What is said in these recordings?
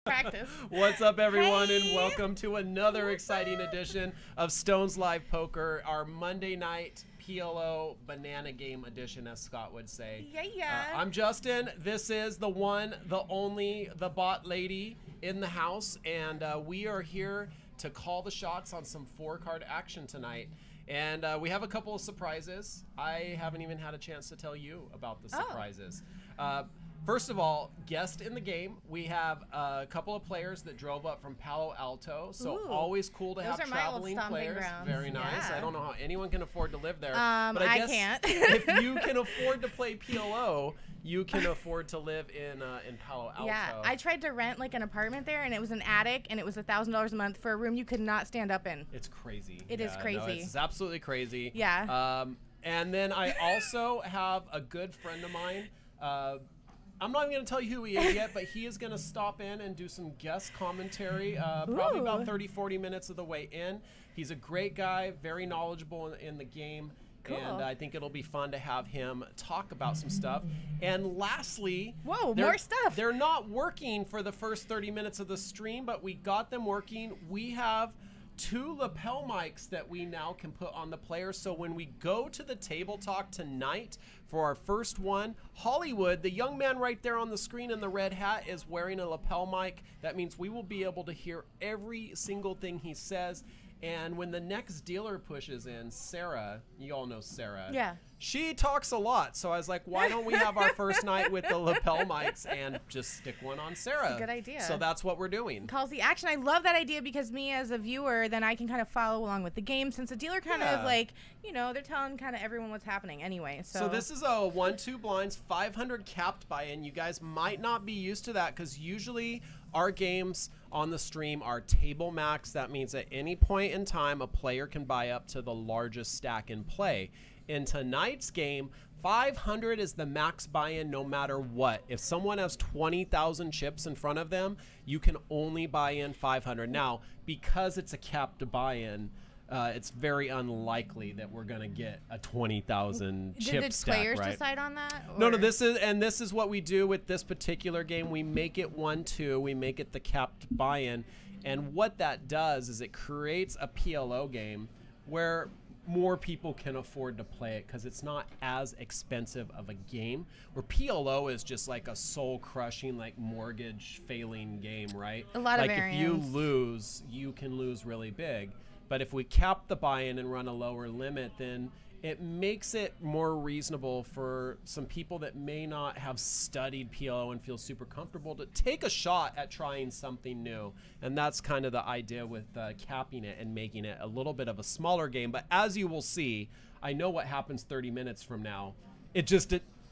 Practice. What's up, everyone, and welcome to another exciting edition of Stone's Live Poker, our Monday night PLO banana game edition, as Scott would say. Yeah. I'm Justin. This is the one, the only, the bot lady in the house, and we are here to call the shots on some 4-card action tonight. And we have a couple of surprises. I haven't even had a chance to tell you about the surprises. First of all, guest in the game, we have a couple of players that drove up from Palo Alto, so always cool to have traveling players. Grounds. Very nice. Yeah. I don't know how anyone can afford to live there, but I guess can't. if you can afford to play PLO, you can afford to live in Palo Alto. Yeah, I tried to rent like an apartment there, and it was an attic, and it was $1,000 a month for a room you could not stand up in. It's crazy. It is crazy. No, it's absolutely crazy. Yeah. And then I also have a good friend of mine. I'm not even going to tell you who he is yet, but he is going to stop in and do some guest commentary, probably about 30, 40 minutes of the way in. He's a great guy, very knowledgeable in the game, and I think it'll be fun to have him talk about some stuff. And lastly, more stuff. They're not working for the first 30 minutes of the stream, but we got them working. We have 2 lapel mics that we now can put on the players. So when we go to the table talk tonight for our first one, Hollywood, the young man right there on the screen in the red hat, is wearing a lapel mic. That means we will be able to hear every single thing he says. And when the next dealer pushes in, Sarah, you all know Sarah. Yeah. She talks a lot, so I was like, why don't we have our first night with the lapel mics and just stick one on Sarah? That's a good idea. So that's what we're doing. Calls the action. I love that idea because me as a viewer, then I can kind of follow along with the game, since the dealer kind of like, you know, they're telling kind of everyone what's happening anyway. So this is a 1-2 blinds, 500 capped buy-in. You guys might not be used to that because usually our games on the stream are table max. That means at any point in time, a player can buy up to the largest stack in play. In tonight's game, 500 is the max buy-in no matter what. If someone has 20,000 chips in front of them, you can only buy in 500. Now, because it's a capped buy-in, it's very unlikely that we're going to get a 20,000 chip stack, right? Did the players decide on that? No, this is what we do with this particular game. We make it 1-2. We make it the capped buy-in. And what that does is it creates a PLO game where more people can afford to play it because it's not as expensive of a game, where PLO is just like a soul-crushing, like mortgage failing game, right? A lot of variance. Like if you lose, you can lose really big. But if we cap the buy-in and run a lower limit, then it makes it more reasonable for some people that may not have studied PLO and feel super comfortable to take a shot at trying something new. And that's kind of the idea with capping it and making it a little bit of a smaller game. But as you will see, I know what happens 30 minutes from now.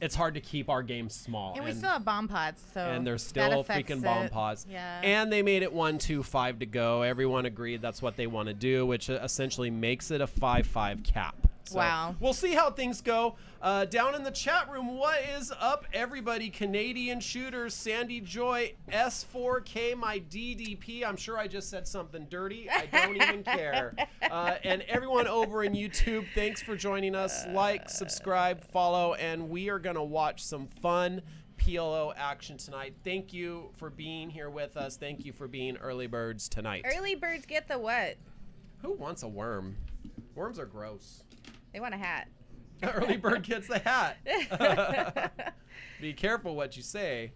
It's hard to keep our game small. And we still have bomb pods, so and there's still freaking bomb pods. Yeah. And they made it 1-2-5 to go. Everyone agreed that's what they want to do, which essentially makes it a 5-5 cap. So wow. We'll see how things go. Down in the chat room, what is up, everybody? Canadian Shooters, Sandy Joy, S4K, my DDP. I'm sure I just said something dirty. I don't even care. And everyone over in YouTube, thanks for joining us. Like, subscribe, follow, and we are going to watch some fun PLO action tonight. Thank you for being here with us. Thank you for being early birds tonight. Early birds get the what? Who wants a worm? Worms are gross. They want a hat. Early bird gets the hat. Be careful what you say.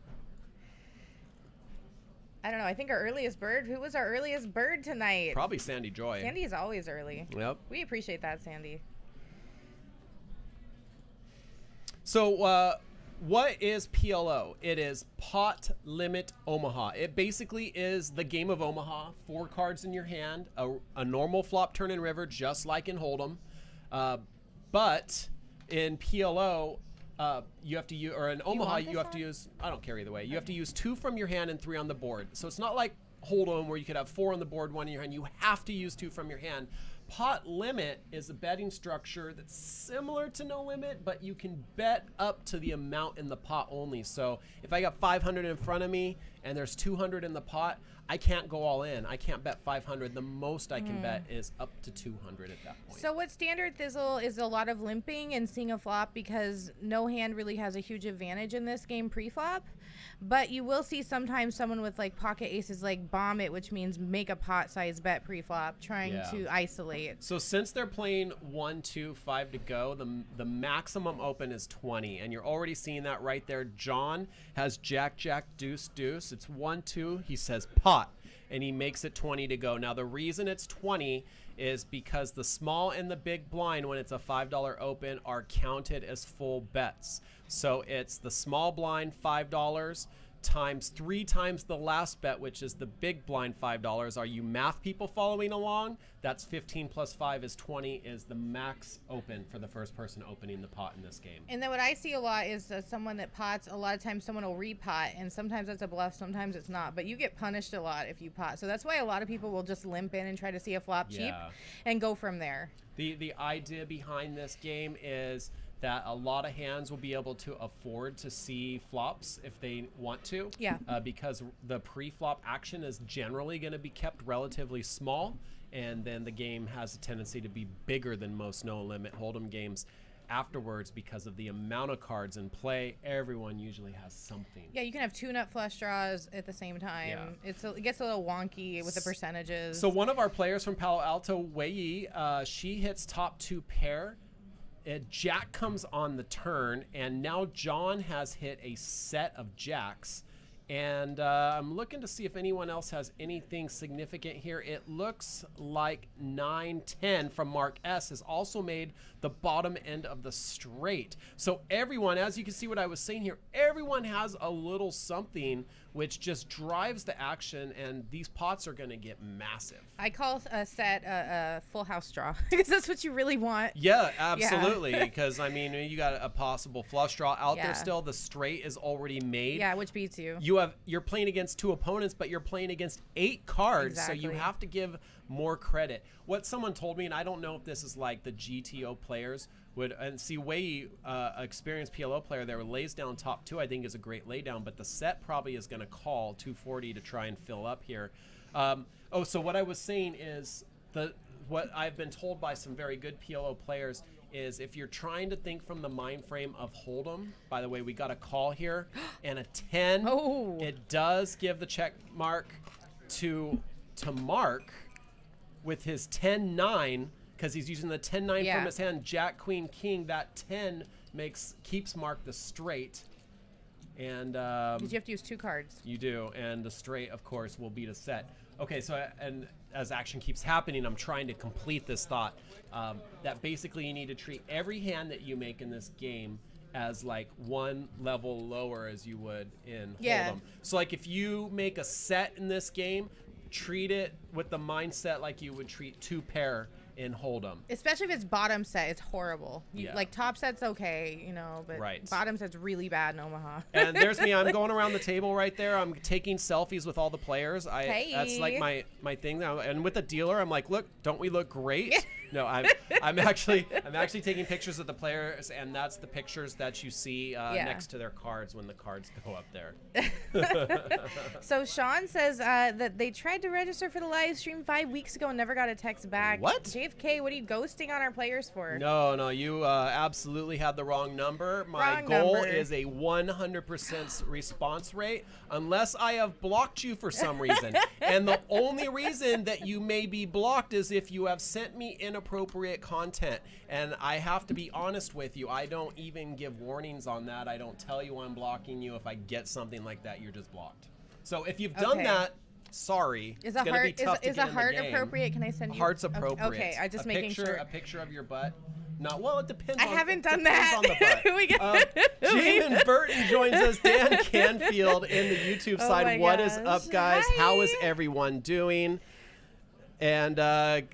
I don't know. I think our earliest bird. Who was our earliest bird tonight? Probably Sandy Joy. Sandy is always early. Yep. We appreciate that, Sandy. So what is PLO? It is Pot Limit Omaha. It basically is the game of Omaha. 4 cards in your hand, a normal flop, turn, and river, just like in Hold'em. But in PLO, you have to use, or in Omaha, you have to use, I don't care either way. You have to use 2 from your hand and 3 on the board. So it's not like Hold'em where you could have 4 on the board, 1 in your hand. You have to use 2 from your hand. Pot limit is a betting structure that's similar to no limit, but you can bet up to the amount in the pot only. So if I got 500 in front of me and there's 200 in the pot, I can't go all in. I can't bet 500. The most I can bet is up to 200 at that point. So what standard Thizzle is a lot of limping and seeing a flop because no hand really has a huge advantage in this game pre-flop. But you will see sometimes someone with like pocket aces like bomb it, which means make a pot size bet pre-flop, trying to isolate. So since they're playing 1, 2, 5 to go, the maximum open is 20, and you're already seeing that right there. John has Jack, Jack, Deuce, Deuce. It's 1, 2. He says pot, and he makes it 20 to go. Now the reason it's 20 is because the small and the big blind, when it's a $5 open, are counted as full bets. So it's the small blind $5 times 3 times the last bet, which is the big blind $5. Are you math people following along? That's 15 plus 5 is 20 is the max open for the first person opening the pot in this game. And then what I see a lot is someone that pots, a lot of times someone will repot, and sometimes that's a bluff, sometimes it's not. But you get punished a lot if you pot. So that's why a lot of people will just limp in and try to see a flop cheap and go from there. The idea behind this game is that a lot of hands will be able to afford to see flops if they want to. Because the pre-flop action is generally going to be kept relatively small, and then the game has a tendency to be bigger than most no-limit hold'em games afterwards because of the amount of cards in play. Everyone usually has something. Yeah, you can have two-nut flush draws at the same time. It gets a little wonky with the percentages. So one of our players from Palo Alto, Wei, she hits top 2 pair. Jack comes on the turn, and now John has hit a set of jacks. And I'm looking to see if anyone else has anything significant here. It looks like 9-10 from Mark S. has also made the bottom end of the straight. So everyone, as you can see what I was saying here, everyone has a little something which just drives the action, and these pots are going to get massive. I call a set a full house draw because that's what you really want. Yeah, absolutely. Because, I mean, you got a possible flush draw out there still. The straight is already made. Yeah, which beats you. You're playing against 2 opponents, but you're playing against 8 cards, so you have to give more credit. What someone told me, and I don't know if this is like the GTO players would, and see Wei, experienced PLO player there, lays down top 2, I think is a great laydown, but the set probably is going to call 240 to try and fill up here. So what I was saying is what I've been told by some very good PLO players is if you're trying to think from the mind frame of hold'em, by the way, we got a call here, and a 10, it does give the check mark to Mark with his 10-9, because he's using the 10-9 from his hand, Jack, Queen, King. That 10 keeps Mark the straight. And because you have to use 2 cards. You do, and the straight, of course, will beat a set. Okay, so and as action keeps happening, I'm trying to complete this thought. That basically you need to treat every hand that you make in this game as like 1 level lower as you would in hold'em. So like if you make a set in this game, treat it with the mindset like you would treat 2 pair in hold'em. Especially if it's bottom set, it's horrible. Like top set's okay, you know, but bottom set's really bad in Omaha. And there's me. I'm going around the table right there. I'm taking selfies with all the players. That's like my thing now. And with the dealer, I'm like, look, don't we look great? No, I'm actually taking pictures of the players, and that's the pictures that you see next to their cards when the cards go up there. So Sean says that they tried to register for the live stream 5 weeks ago and never got a text back. What? JFK, what are you ghosting on our players for? No, you absolutely had the wrong number. My goal is a 100% response rate, unless I have blocked you for some reason. And the only reason that you may be blocked is if you have sent me inappropriate content. And I have to be honest with you, I don't even give warnings on that. I don't tell you I'm blocking you. If I get something like that, you're just blocked. So if you've done that, sorry. Is a heart appropriate? Can I send you? Heart's appropriate. Okay, I just making sure. A picture of your butt. No, well, it depends. I haven't done that. On the butt. Jamin Burton joins us. Dan Canfield in the YouTube side. What is up, guys? Hi. How is everyone doing? And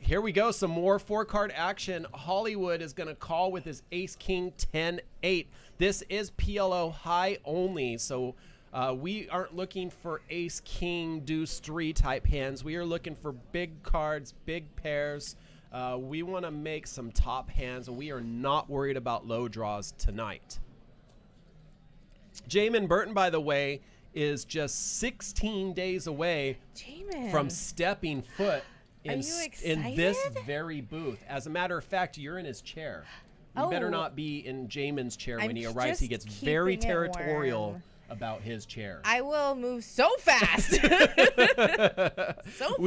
here we go. Some more 4-card action. Hollywood is going to call with his Ace King 10-8. This is PLO Hi only. So we aren't looking for Ace King Deuce 3 type hands. We are looking for big cards, big pairs. We want to make some top hands, and we are not worried about low draws tonight. Jamin Burton, by the way, is just 16 days away from stepping foot in this very booth. As a matter of fact, you're in his chair. You better not be in Jamin's chair when he arrives. He gets very territorial about his chair. I will move so fast. We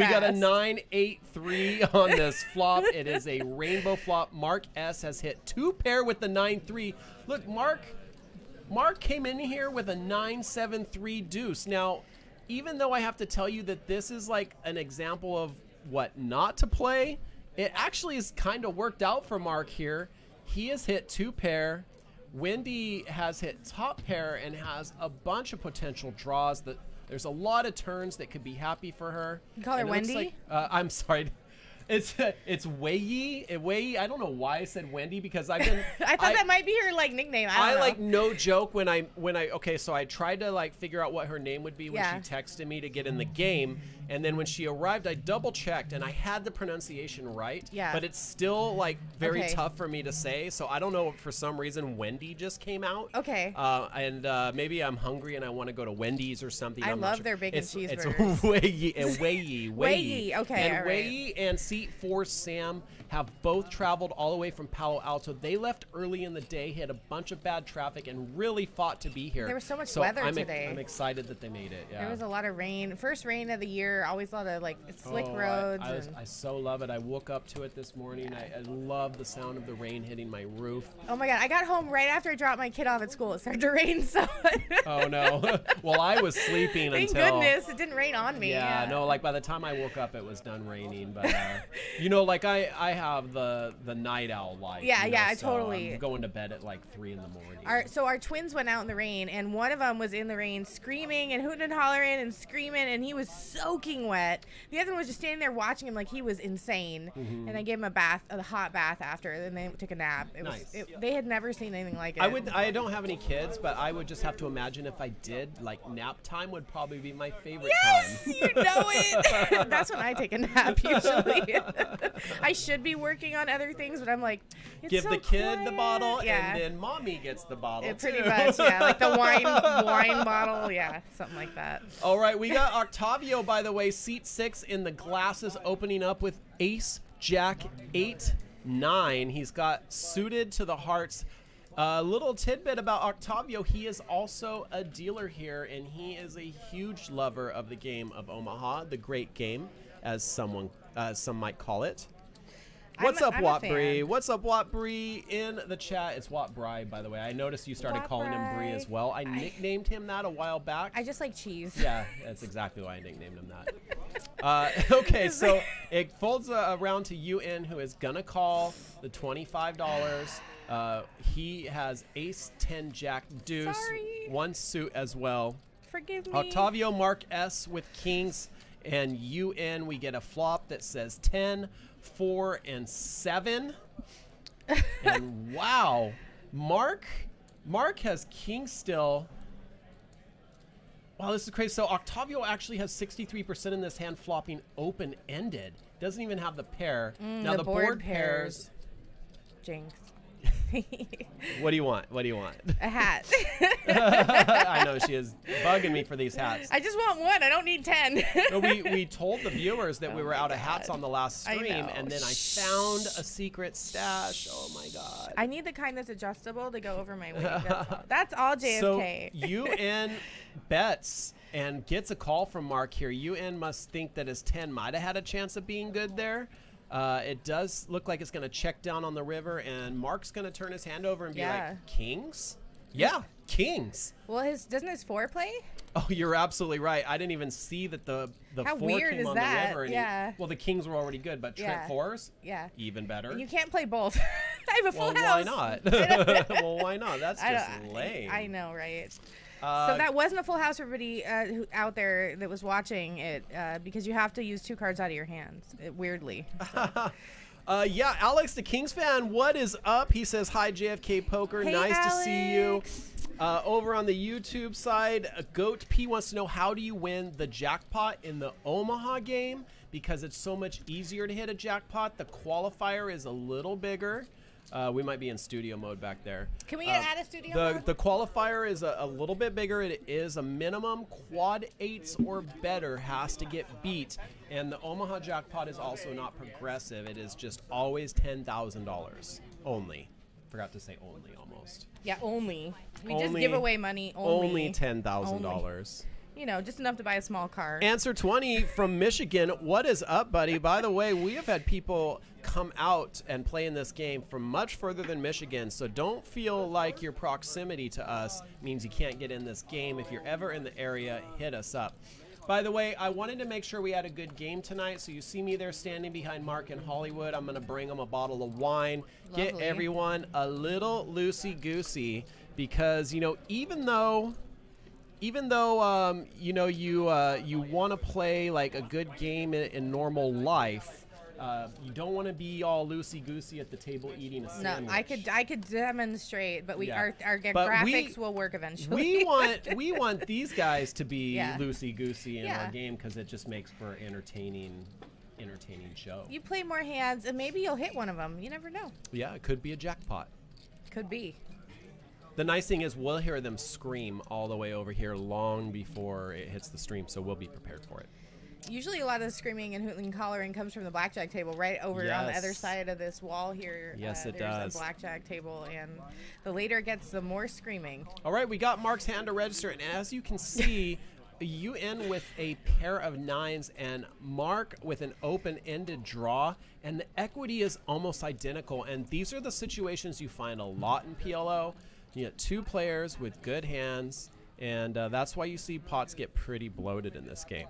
got a 9-8-3 on this flop. It is a rainbow flop. Mark S has hit 2 pair with the 9-3. Look, Mark came in here with a 9-7-3 deuce. Now, even though I have to tell you that this is like an example of what not to play, it actually is kind of worked out for Mark here. He has hit 2 pair. Wendy has hit top pair and has a bunch of potential draws. That there's a lot of turns that could be happy for her. You call her Wendy? Like, I'm sorry. It's Wei. I don't know why I said Wendy because I've been. I thought that might be her like nickname. I don't know. Like no joke when I okay, so I tried to like figure out what her name would be when she texted me to get in the game, and then when she arrived, I double checked and I had the pronunciation right. Yeah. But it's still like very tough for me to say, so I don't know, for some reason Wendy just came out. Okay. And maybe I'm hungry and I want to go to Wendy's or something. I love their bacon cheeseburgers. It's Wei. Okay. And Wei and Seat 4 Sam have both traveled all the way from Palo Alto. They left early in the day, hit a bunch of bad traffic, and really fought to be here. There was so much weather today. I'm excited that they made it. Yeah. There was a lot of rain. First rain of the year. Always a lot of like slick roads. I so love it. I woke up to it this morning. I love the sound of the rain hitting my roof. Oh my God. I got home right after I dropped my kid off at school. It started to rain. So. Oh no. Well, I was sleeping Thank goodness it didn't rain on me. Yeah, no, like by the time I woke up, it was done raining. But you know, like I have the night owl light. Yeah, you know, I so totally. I'm going to bed at like 3 in the morning. So our twins went out in the rain, and one of them was in the rain screaming and hooting and hollering and screaming, and he was soaking wet. The other one was just standing there watching him like he was insane. And I gave him a hot bath after, and they took a nap. They had never seen anything like it. I don't have any kids, but I would just have to imagine if I did, like nap time would probably be my favorite time. Yes, you know it. That's when I take a nap usually. I should be working on other things, but I'm like, it's give so the kid quiet. the bottle, and then mommy gets the bottle. Pretty much, yeah, like the wine bottle, yeah, something like that. All right, we got Octavio, by the way, seat 6 in the glasses, opening up with Ace Jack 8-9. He's got suited to the hearts. A little tidbit about Octavio: he is also a dealer here, and he is a huge lover of the game of Omaha, the great game, as some might call it. What's up, Watt Bree? What's up, Watt Bree in the chat? It's Watt Bry, by the way. I noticed you started calling him Bree as well. I nicknamed him that a while back. I just like cheese. Yeah, that's exactly why I nicknamed him that. Okay, so it folds around to UN, who is gonna call the $25. He has Ace 10 Jack Deuce, one suit as well. Forgive me. Octavio Mark S with Kings, and UN we get a flop that says 10, 4, and 7. And wow, Mark has King still. Wow, this is crazy. So Octavio actually has 63% in this hand, flopping open-ended. Doesn't even have the pair. Now the board pairs. Jinx. What do you want? What do you want? A hat. I know, she is bugging me for these hats. I just want one. I don't need 10. No, we told the viewers that we were out of hats on the last stream, and then I found a secret stash. Oh my God. I need the kind that's adjustable to go over my wig. That's all JFK. So UN bets and gets a call from Mark here. UN must think that his 10 might have had a chance of being good there. It does look like it's going to check down on the river, and Mark's going to turn his hand over and be like, Kings? Yeah, Kings. Well, doesn't his 4 play? Oh, you're absolutely right. I didn't even see that the How 4 weird came is on that? the river. Yeah. Well, the Kings were already good, but Trent 4s? Yeah. Even better. And you can't play both. I have a full Why house. not? Well, why not? That's just lame. I know, right? So that wasn't a full house for everybody out there that was watching it, because you have to use 2 cards out of your hands, weirdly. So. Yeah, Alex, the Kings fan, what is up? He says, hi, JFK Poker. Hey, nice Alex. to see you. Over on the YouTube side, Goat P wants to know, how do you win the jackpot in the Omaha game? because it's so much easier to hit a jackpot. The qualifier is a little bigger. We might be in studio mode back there. Can we get out of studio mode? The qualifier is a little bit bigger. It is a minimum quad 8s or better has to get beat. And the Omaha jackpot is also not progressive. It is just always $10,000 only. Forgot to say only almost. Yeah, only. We just give away money Only $10,000. You know, just enough to buy a small car. Answer 20 from Michigan. What is up, buddy? By the way, we have had people come out and play in this game from much further than Michigan, so don't feel like your proximity to us means you can't get in this game. If you're ever in the area, hit us up. By the way, I wanted to make sure we had a good game tonight, so you see me there standing behind Mark in Hollywood. I'm going to bring them a bottle of wine, get everyone a little loosey-goosey, because, you know, even though you know, you want to play like a good game in normal life, you don't want to be all loosey-goosey at the table eating a sandwich. No, I could demonstrate, but our graphics will work eventually. we want these guys to be loosey-goosey in our game because it just makes for entertaining show. You play more hands and maybe you'll hit one of them. You never know. Yeah, it could be a jackpot. Could be. The nice thing is we'll hear them scream all the way over here long before it hits the stream, so we'll be prepared for it. Usually a lot of the screaming and hooting and hollering comes from the blackjack table right over on the other side of this wall here. Yes, it there's does. a blackjack table, and the later it gets, the more screaming. All right, we got Mark's hand to register, and as you can see, you end with a pair of 9s and Mark with an open-ended draw, and the equity is almost identical, and these are the situations you find a lot in PLO. You get 2 players with good hands, and that's why you see pots get pretty bloated in this game.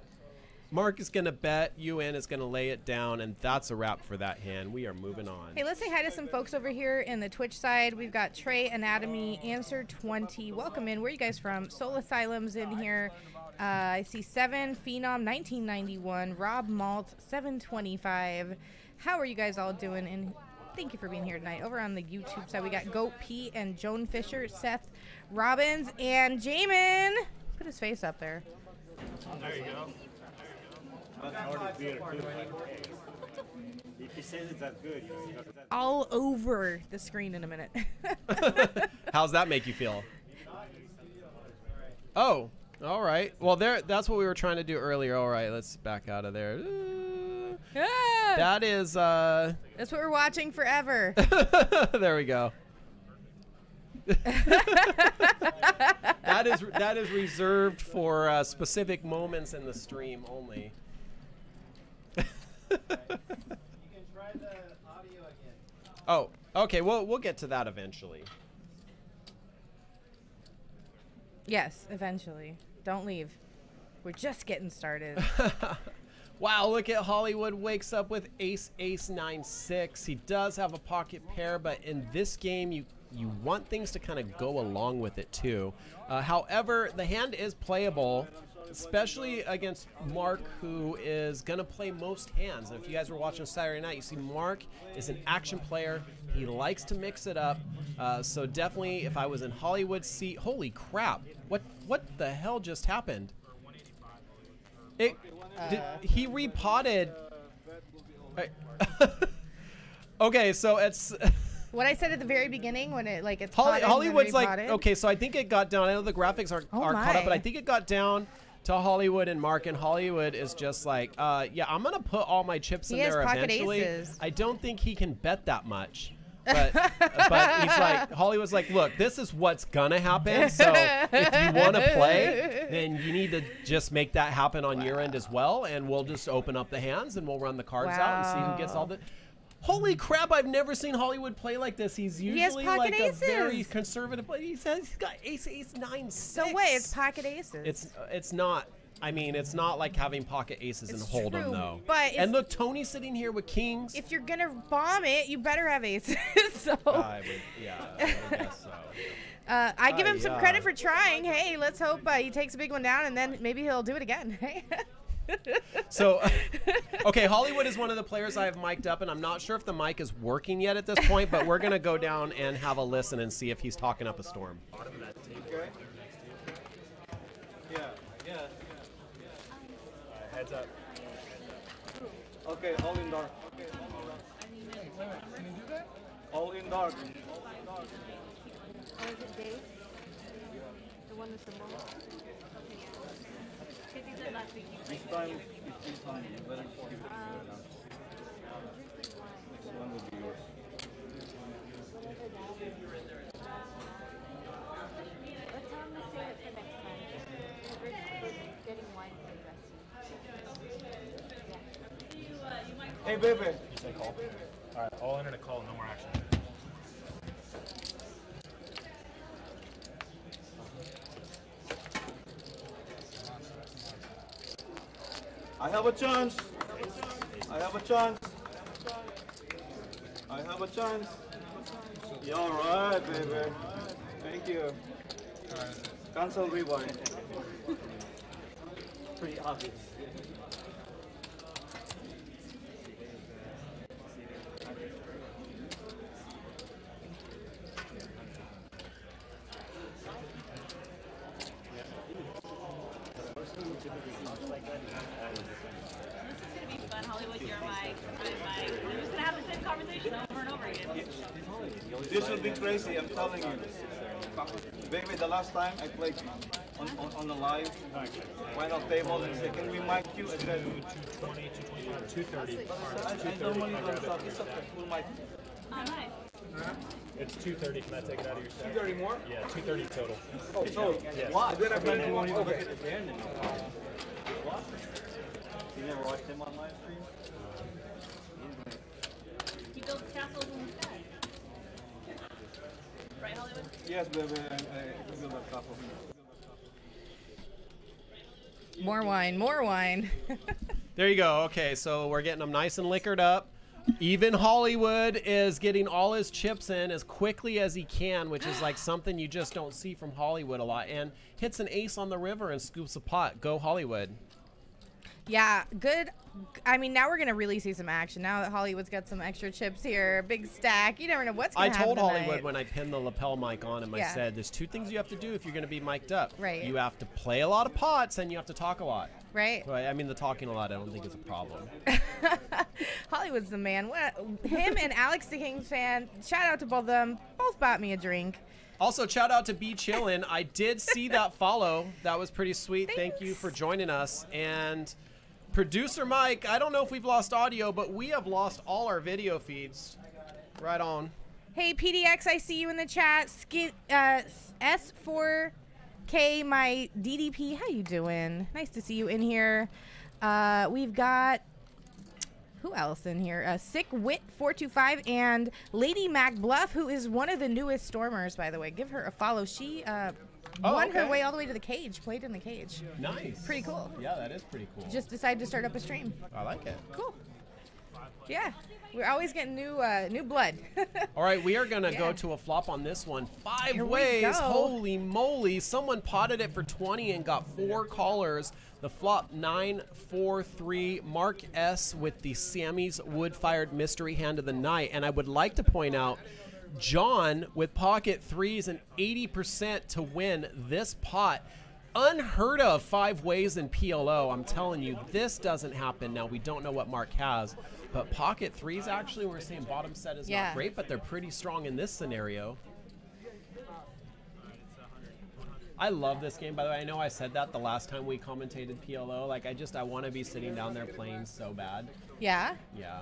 Mark is going to bet, UN is going to lay it down, and that's a wrap for that hand. We are moving on. Hey, let's say hi to some folks over here in the Twitch side. We've got Trey Anatomy, Answer 20. Welcome in. Where are you guys from? Soul Asylum's in here. I see 7, Phenom 1991, Rob Malt 725. How are you guys all doing? And thank you for being here tonight. Over on the YouTube side, we got Goat P and Joan Fisher, Seth Robbins, and Jamin. Put his face up there. There you go. If he says it's that good, you know. All over the screen in a minute. How's that make you feel? Oh, all right. Well, that's what we were trying to do earlier. All right, let's back out of there. That is that's what we're watching forever. There we go. that is reserved for specific moments in the stream only. You can try the audio again. Oh, okay. We'll get to that eventually. Yes, eventually. Don't leave. We're just getting started. Wow, look at Hollywood wakes up with ace 9-6. He does have a pocket pair, but in this game you want things to kind of go along with it too. However, the hand is playable, especially against Mark, who is going to play most hands. If you guys were watching Saturday night, you see Mark is an action player. He likes to mix it up. So definitely, if I was in Hollywood seat, holy crap, what the hell just happened? He repotted. Okay, so it's... What I said at the very beginning when it's Hollywood's like, okay, so I think it got down. I know the graphics are caught up, but I think it got down to Hollywood and Mark, and Hollywood is just like, yeah, I'm going to put all my chips in there eventually. Aces. I don't think he can bet that much. But he's like, Hollywood's like, look, this is what's going to happen. So if you want to play, then you need to just make that happen on your end as well. And we'll just open up the hands and we'll run the cards out and see who gets all the... Holy crap, I've never seen Hollywood play like this. He's usually like aces. A very conservative player. He says he's got ace 9-6. So wait, it's pocket aces. It's not. I mean, it's not like having pocket aces and hold'em though. But and look, Tony's sitting here with kings. If you're gonna bomb it, you better have aces. So I guess so. I give him some credit for trying. Hey, let's hope he takes a big one down, and then maybe he'll do it again. So, okay, Hollywood is one of the players I have mic'd up, and I'm not sure if the mic is working yet at this point, but we're going to go down and have a listen and see if he's talking up a storm. Okay. Yeah. Heads up. Okay, all in dark. All in dark. Or is it Dave? The one with the symbol? Okay, yeah. Because he said last week he This time it's this time. Let him keep it together now. This one will be yours. Let's tell him to save it for next time. We're getting wine for the rest. Yeah. Hey, baby. You say call? Alright, I'll enter a call, no more action. I have a chance. I have a chance. I have a chance. Yeah, all right, baby. Thank you. Cancel rewind. Pretty obvious. This will be crazy, I'm telling you. Baby, the last time I played on the live, went on table and said, can we mic you? I said, 220, 230. I normally don't stop. It's okay, full mic. Oh, nice. It's 230. Can I take it out of your stack? 230 more? Yeah, 230 total. Oh, so, Yes. why? Then I plan to want to look at it again. What? You never watched him on live stream? He builds castles in the sky. Right, Hollywood? Yes, baby, I built a couple. More wine, more wine. There you go. Okay, so we're getting them nice and liquored up. Even Hollywood is getting all his chips in as quickly as he can, which is like something you just don't see from Hollywood a lot. And hits an ace on the river and scoops a pot. Go Hollywood. Yeah, good. I mean, now we're going to really see some action. Now that Hollywood's got some extra chips here, big stack. You never know what's going I to happen told tonight. Hollywood when I pinned the lapel mic on him, I Yeah. said, there's two things you have to do if you're going to be mic'd up. Right. You have to play a lot of pots and you have to talk a lot. Right? Right. I mean, the talking a lot I don't think is a problem. Hollywood's the man. What? Him and Alex the Kings fan. Shout out to both of them. Both bought me a drink. Also, shout out to B Chillin'. I did see that follow. That was pretty sweet. Thank you Thanks. for joining us. And producer Mike, I don't know if we've lost audio, but we have lost all our video feeds. Right on. Hey, PDX, I see you in the chat. S4K, my DDP. How you doing? Nice to see you in here. We've got... Who else in here? Sick Wit 425 and Lady Mac Bluff, who is one of the newest Stormers, by the way. Give her a follow. She won her way all the way to the cage, played in the cage. Nice. Pretty cool. Yeah, that is pretty cool. Just decided to start up a stream. I like it. Cool. Yeah, we're always getting new blood. All right, we are going to Yeah. go to a flop on this one. 5 Here we ways. go. Holy moly. Someone potted it for 20 and got 4 callers. The flop 9-4-3. Mark S with the Sammy's wood-fired mystery hand of the night. And I would like to point out John with pocket threes and 80% to win this pot. Unheard of 5 ways in PLO. I'm telling you, this doesn't happen. Now, we don't know what Mark has, but pocket threes, actually, we're saying bottom set is Yeah. not great, but they're pretty strong in this scenario. I love this game, by the way. I know I said that the last time we commentated PLO. Like, I want to be sitting down there playing so bad. Yeah? Yeah.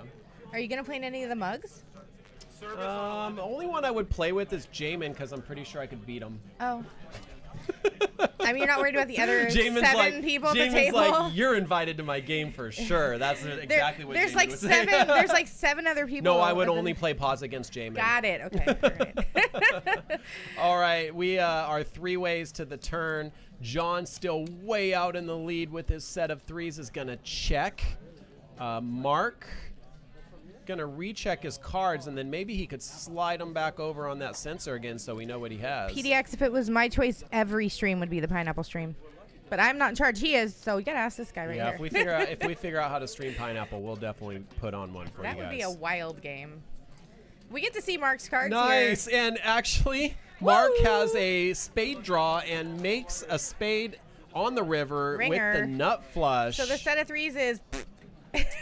Are you going to play in any of the mugs? The only one I would play with is Jamin, because I'm pretty sure I could beat him. Oh. I mean, you're not worried about the other Jamin's seven people at the Jamin's table? like, you're invited to my game for sure. That's exactly what there's Jamin like was seven. saying. There's like 7 other people. No, I would at the- only play pause against Jamin. Got it. Okay. All right. All right, we are 3 ways to the turn. John still way out in the lead with his set of threes is going to check. Mark going to recheck his cards, and then maybe he could slide them back over on that sensor again so we know what he has. PDX, if it was my choice, every stream would be the pineapple stream. But I'm not in charge. He is, so you got to ask this guy right Yeah, here. if we figure out how to stream Pineapple, we'll definitely put on one for That you guys. would be a wild game. We get to see Mark's cards Nice, here. and actually, Mark Woo! has a spade draw and makes a spade on the river Ringer. with the nut flush. So the set of threes is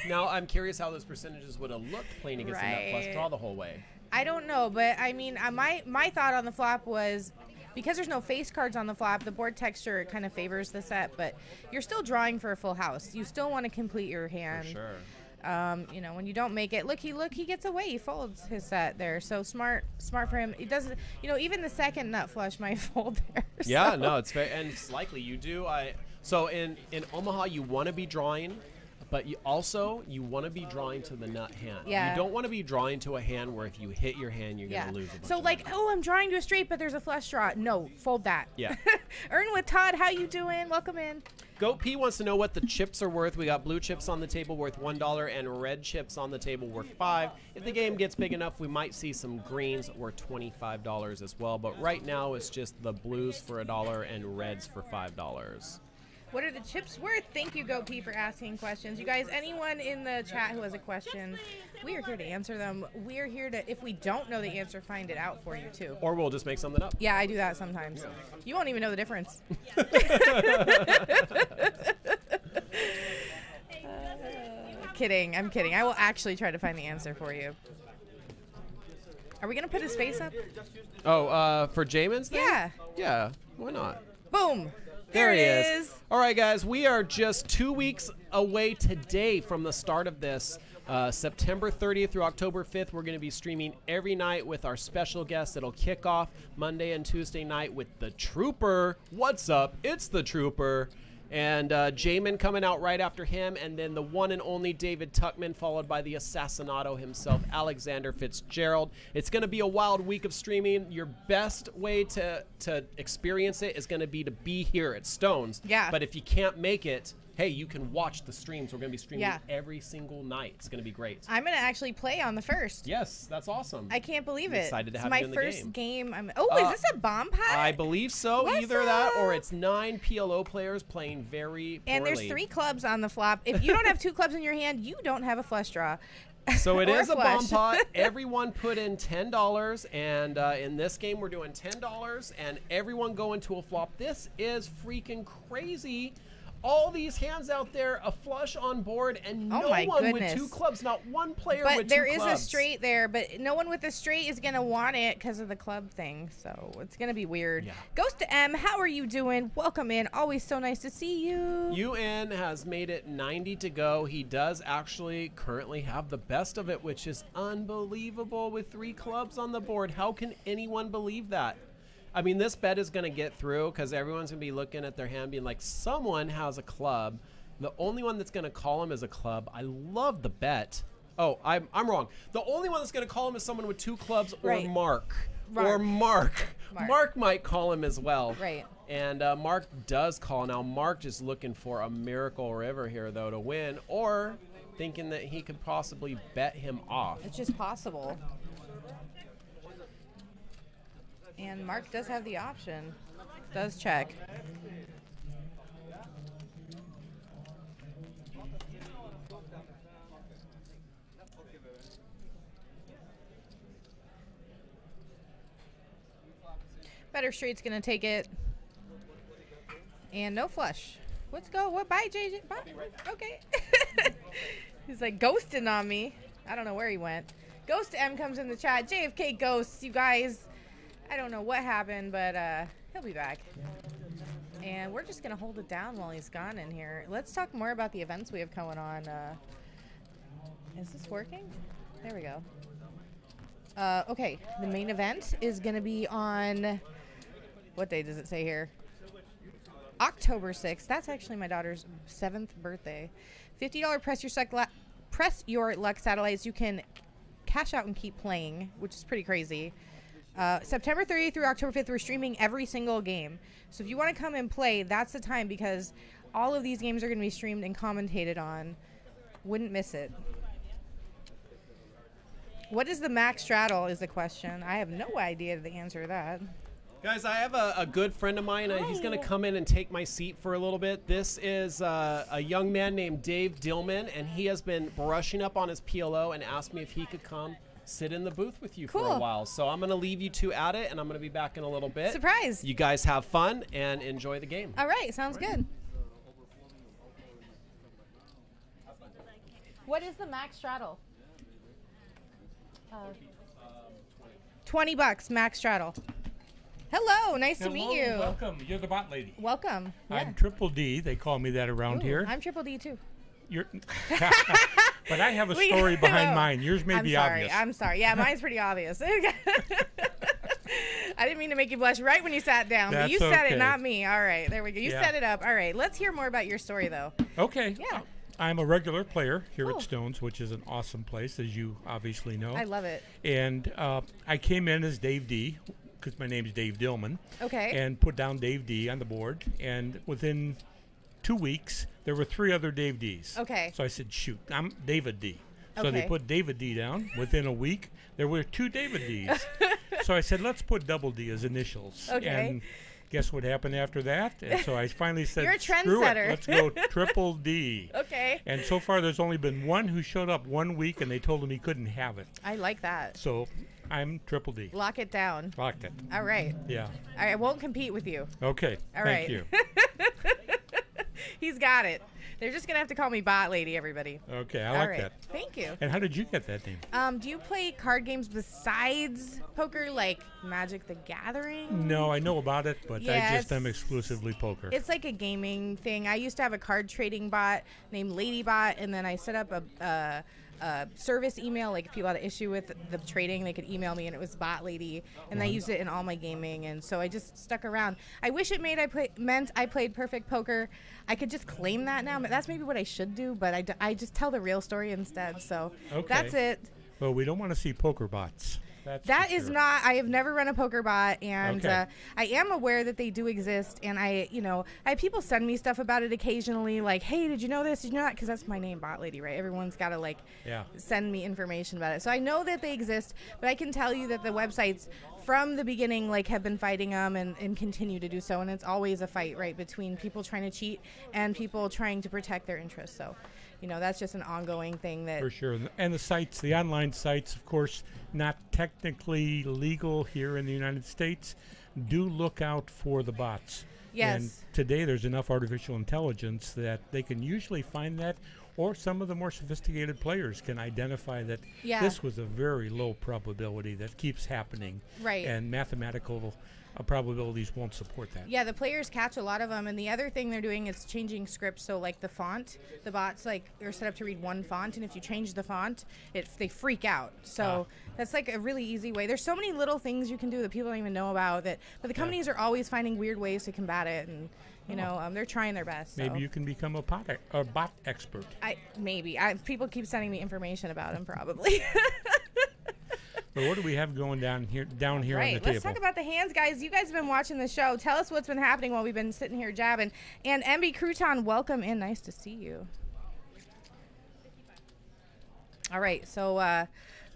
Now, I'm curious how those percentages would have looked playing against a nut flush draw the whole way. I don't know, but I mean, my thought on the flop was, because there's no face cards on the flop, the board texture kind of favors the set, but you're still drawing for a full house. You still want to complete your hand. For sure. You know, when you don't make it, look, he gets away. He folds his set there. So smart for him. He doesn't, you know, even the second nut flush might fold there. Yeah, so. no, it's very, and it's likely you do. So in Omaha, you want to be drawing, but you want to be drawing to the nut hand. Yeah. You don't want to be drawing to a hand where if you hit your hand, you're going to lose a bunch So of like, money. oh, I'm drawing to a straight, but there's a flush draw. No, fold that. Yeah. Earn with Todd, how you doing? Welcome in. Goat P wants to know what the chips are worth. We got blue chips on the table worth $1 and red chips on the table worth $5. If the game gets big enough, we might see some greens worth $25 as well. But right now, it's just the blues for $1 and reds for $5. What are the chips worth? Thank you, Goat P, for asking questions. You guys, anyone in the chat who has a question, we are here to answer them. We are here to, if we don't know the answer, find it out for you, too. Or we'll just make something up. Yeah, I do that sometimes. Yeah. You won't even know the difference. Kidding. I'm kidding. I will actually try to find the answer for you. Are we going to put his face up? Oh, for Jamin's thing? Yeah. Yeah, why not? Boom. There he is. All right, guys, we are just 2 weeks away today from the start of this. September 30th through October 5th, we're going to be streaming every night with our special guest. It'll kick off Monday and Tuesday night with the Trooper. What's up? It's the Trooper. And Jamin coming out right after him, and then the one and only David Tuckman, followed by the Assassinato himself, Alexander Fitzgerald. It's going to be a wild week of streaming. Your best way to experience it is going to be here at Stones. Yeah. But if you can't make it, hey, you can watch the streams. We're going to be streaming every single night. It's going to be great. I'm going to actually play on the first. Yes, that's awesome. I can't believe I'm it. excited to have it's you in the my first game. Is this a bomb pot? I believe so. What's Either that or up? it's 9 PLO players playing very poorly. And there's 3 clubs on the flop. If you don't have 2 clubs in your hand, you don't have a flush draw. So it Or is a bomb flush. pot. Everyone put in $10, and in this game we're doing $10, and everyone go into a flop. This is freaking crazy. All these hands out there, a flush on board, and no one with 2 clubs. Not one player with 2 clubs. But there is a straight there, but no one with a straight is going to want it because of the club thing. So it's going to be weird. Yeah. Ghost to M, how are you doing? Welcome in. Always so nice to see you. UN has made it 90 to go. He does actually currently have the best of it, which is unbelievable with 3 clubs on the board. How can anyone believe that? I mean, this bet is going to get through because everyone's going to be looking at their hand being like, someone has a club. The only one that's going to call him is a club. I love the bet. Oh, I'm wrong. The only one that's going to call him is someone with 2 clubs or Mark. Or Mark. Mark might call him as well. Right. And Mark does call. Now, Mark just looking for a miracle river here, though, to win, or thinking that he could possibly bet him off. It's just possible. And Mark does have the option. Does check. Better straight's gonna take it. And no flush. Let's go. What? Bye, JJ. Bye. Okay. He's like ghosting on me. I don't know where he went. Ghost M comes in the chat. JFK Ghosts, you guys. I don't know what happened, but he'll be back. And we're just going to hold it down while he's gone in here. Let's talk more about the events we have going on. Is this working? There we go. Okay, the main event is going to be on, what day does it say here? October 6th. That's actually my daughter's 7th birthday. $50 press your luck satellites. You can cash out and keep playing, which is pretty crazy. September 30th through October 5th, we're streaming every single game. So if you want to come and play, that's the time, because all of these games are going to be streamed and commentated on. Wouldn't miss it. What is the max straddle is the question. I have no idea the answer to that. Guys, I have a good friend of mine. He's going to come in and take my seat for a little bit. This is a young man named Dave Dillman, and he has been brushing up on his PLO and asked me if he could come sit in the booth with you for a while. So I'm going to leave you 2 at it, and I'm going to be back in a little bit. Surprise. You guys have fun and enjoy the game. All right. Sounds good. What is the max straddle? 20 bucks max straddle. Hello, nice to meet you. Welcome. You're the bot lady. Welcome. Yeah. I'm Triple D. They call me that around Ooh, here. I'm Triple D too. You're but I have a story behind mine. Yours may be obvious. I'm sorry. Yeah, mine's pretty obvious. I didn't mean to make you blush right when you sat down, but you said it, not me. All right, there we go. You set it up. All right, let's hear more about your story, though. Okay. Yeah. I'm a regular player here at Stones, which is an awesome place, as you obviously know. I love it. And I came in as Dave D, because my name is Dave Dillman. Okay. And put down Dave D on the board. And within 2 weeks, there were 3 other Dave Ds. Okay. So I said, shoot, I'm David D. So Okay. they put David D down. Within a week, there were 2 David Ds. So I said, let's put double D as initials. Okay. And guess what happened after that? And so I finally said, You're a screw it, trendsetter. let's go Triple D. Okay. And so far, there's only been one who showed up 1 week, and they told him he couldn't have it. I like that. So I'm Triple D. Lock it down. Locked it. All right. Yeah. All right, I won't compete with you. Okay. All Thank right. you. He's got it. They're just going to have to call me Bot Lady, everybody. Okay, I All like right. that. Thank you. And how did you get that name? Do you play card games besides poker, like Magic the Gathering? No, I know about it, but Yeah, I just am it's- exclusively poker. It's like a gaming thing. I used to have a card trading bot named Ladybot, and then I set up a service email. Like if people had an issue with the trading, they could email me, and it was Bot Lady, and I used it in all my gaming, and so I just stuck around. I wish it meant I played perfect poker. I could just claim that now. That's maybe what I should do, but I just tell the real story instead. So that's it. Well, we don't want to see poker bots. That's That for is sure. not. I have never run a poker bot, and Okay. I am aware that they do exist. And I have people send me stuff about it occasionally, like, "Hey, did you know this? Did you know that?" Because that's my name, Bot Lady, right? Everyone's got to send me information about it. So I know that they exist, but I can tell you that the websites from the beginning have been fighting them and continue to do so. And it's always a fight, right, between people trying to cheat and people trying to protect their interests. So, that's just an ongoing thing that. For sure. And the sites, the online sites, of course, not technically legal here in the United States. Do look out for the bots. Yes. And today there's enough artificial intelligence that they can usually find that, or some of the more sophisticated players can identify that this was a very low probability that keeps happening. Right. And mathematical probabilities won't support that. Yeah, the players catch a lot of them, and the other thing they're doing is changing scripts. So, like the font, the bots are set up to read one font, and if you change the font, they freak out. So that's a really easy way. There's so many little things you can do that people don't even know about. But the companies are always finding weird ways to combat it, and they're trying their best. Maybe you can become a bot expert. People keep sending me information about them, probably. But what do we have going down here on the table? Let's talk about the hands, guys. You guys have been watching the show. Tell us what's been happening while we've been sitting here jabbing. And MB Crouton, welcome in. Nice to see you. All right, so